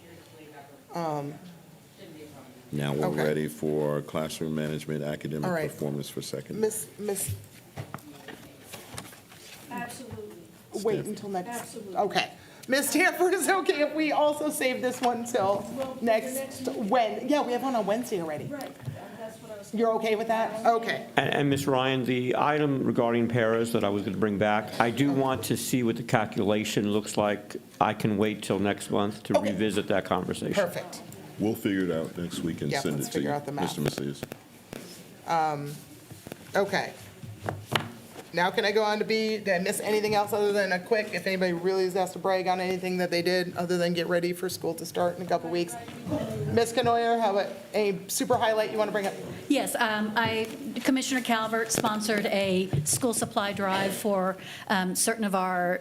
[SPEAKER 2] Now we're
[SPEAKER 1] Okay.
[SPEAKER 2] ready for classroom management, academic
[SPEAKER 1] All right.
[SPEAKER 2] performance for second.
[SPEAKER 1] Miss,
[SPEAKER 17] Absolutely.
[SPEAKER 1] wait until next.
[SPEAKER 17] Absolutely.
[SPEAKER 1] Okay. Ms. Stanford, is it okay if we also save this one till next Wednesday? Yeah, we have one on Wednesday already.
[SPEAKER 15] Right, that's what I was.
[SPEAKER 1] You're okay with that? Okay.
[SPEAKER 7] And Ms. Ryan, the item regarding paras that I was going to bring back, I do want to see what the calculation looks like. I can wait till next month to
[SPEAKER 1] Okay.
[SPEAKER 7] revisit that conversation.
[SPEAKER 1] Perfect.
[SPEAKER 2] We'll figure it out next week and
[SPEAKER 1] Yeah,
[SPEAKER 2] send
[SPEAKER 1] let's
[SPEAKER 2] it to you,
[SPEAKER 1] figure out the math.
[SPEAKER 2] Mr. Macias.
[SPEAKER 1] Okay. Now can I go on to B? Did I miss anything else other than a quick, if anybody really has to brag on anything that they did, other than get ready for school to start in a couple weeks? Ms. Canoyer, how about a super highlight you want to bring up?
[SPEAKER 12] Yes, Commissioner Calvert sponsored a school supply drive for certain of our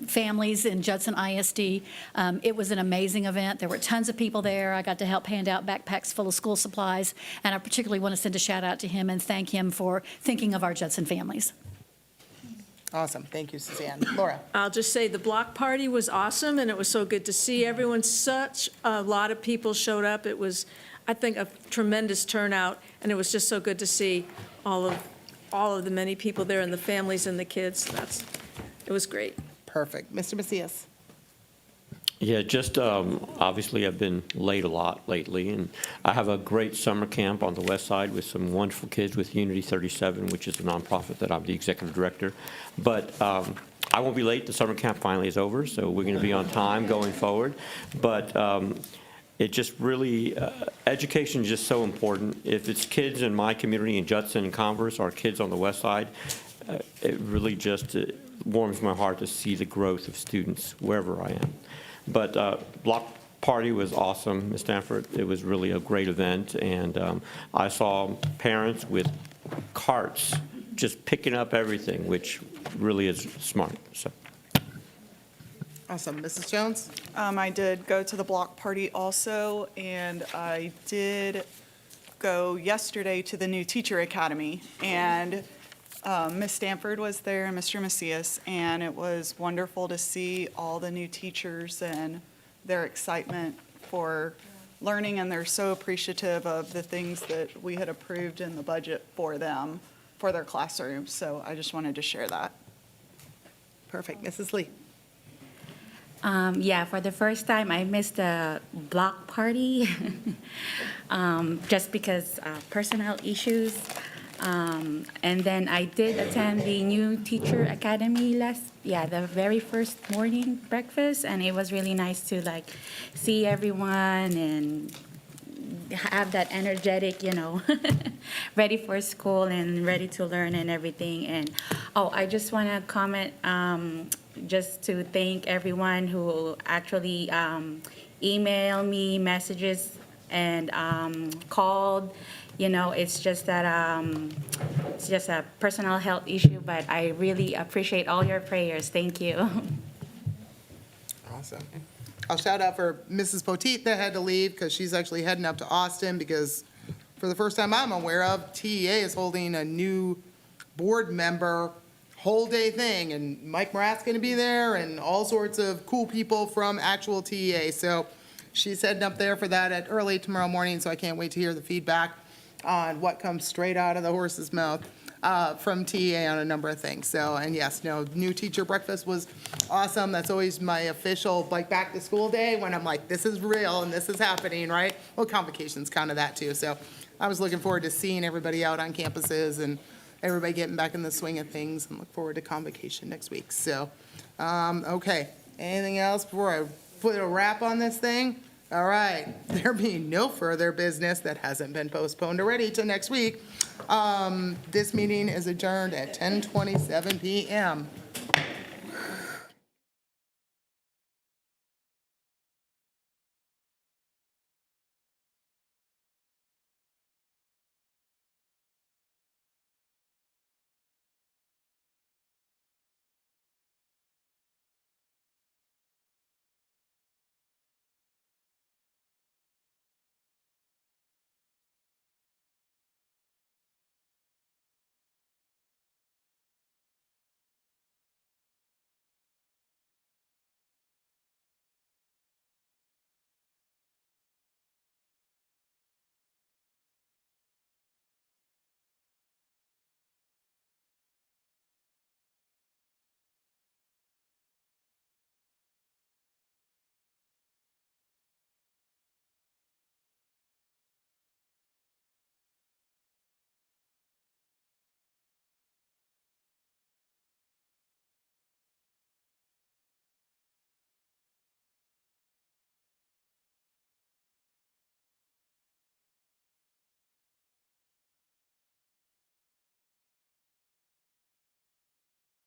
[SPEAKER 12] families in Judson ISD. It was an amazing event. There were tons of people there. I got to help hand out backpacks full of school supplies, and I particularly want to send a shout out to him and thank him for thinking of our Judson families.
[SPEAKER 1] Awesome. Thank you, Suzanne. Laura?
[SPEAKER 15] I'll just say the block party was awesome, and it was so good to see everyone. Such a lot of people showed up. It was, I think, a tremendous turnout, and it was just so good to see all of the many people there and the families and the kids. It was great.
[SPEAKER 1] Perfect. Mr. Macias?
[SPEAKER 7] Yeah, just obviously I've been late a lot lately, and I have a great summer camp on the west side with some wonderful kids with Unity 37, which is a nonprofit that I'm the executive director. But I won't be late. The summer camp finally is over, so we're going to be on time going forward. But it just really, education is just so important. If it's kids in my community in Judson and Converse or kids on the west side, it really just warms my heart to see the growth of students wherever I am. But block party was awesome, Ms. Stanford. It was really a great event, and I saw parents with carts just picking up everything, which really is smart. So.
[SPEAKER 1] Awesome. Mrs. Jones?
[SPEAKER 20] I did go to the block party also, and I did go yesterday to the new teacher academy, and Ms. Stanford was there and Mr. Macias, and it was wonderful to see all the new teachers and their excitement for learning, and they're so appreciative of the things that we had approved in the budget for them, for their classrooms. So I just wanted to share that.
[SPEAKER 1] Perfect. Mrs. Lee?
[SPEAKER 14] Yeah, for the first time, I missed the block party just because personnel issues. And then I did attend the new teacher academy the very first morning breakfast, and it was really nice to see everyone and have that energetic, ready for school and ready to learn and everything. And I just want to comment just to thank everyone who actually emailed me messages and called. It's just that it's just a personal health issue, but I really appreciate all your prayers. Thank you.
[SPEAKER 1] Awesome. I'll shout out for Mrs. Poteet that had to leave because she's actually heading up to Austin because for the first time I'm aware of, TEA is holding a new board member whole day thing, and Mike Morat's going to be there and all sorts of cool people from actual TEA. So she's heading up there for that at early tomorrow morning, so I can't wait to hear the feedback on what comes straight out of the horse's mouth from TEA on a number of things. So, and yes, new teacher breakfast was awesome. That's always my official, back to school day when I'm like, this is real and this is happening, right? Well, convocation's kind of that too. So I was looking forward to seeing everybody out on campuses and everybody getting back in the swing of things, and look forward to convocation next week. So, okay. Anything else before I put a wrap on this thing? All right, there being no further business that hasn't been postponed already to next week, this meeting is adjourned at 10:27 PM.